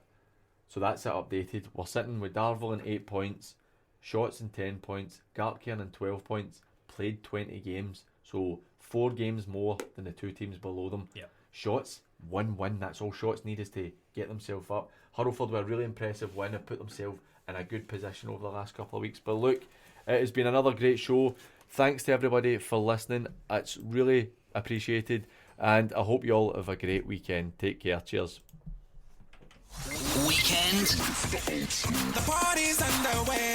so that's it updated. We're sitting with Darvel in 8 points, Shots in 10 points, Gartcairn in 12 points, played 20 games, so 4 games more than the 2 teams below them. Yep. Shots, 1 win, that's all Shots need is to get themselves up. Hurlford with a really impressive win and put themselves in a good position over the last couple of weeks. But look, it has been another great show. Thanks to everybody for listening. It's really appreciated, and I hope you all have a great weekend. Take care. Cheers. Weekend. The party's underway.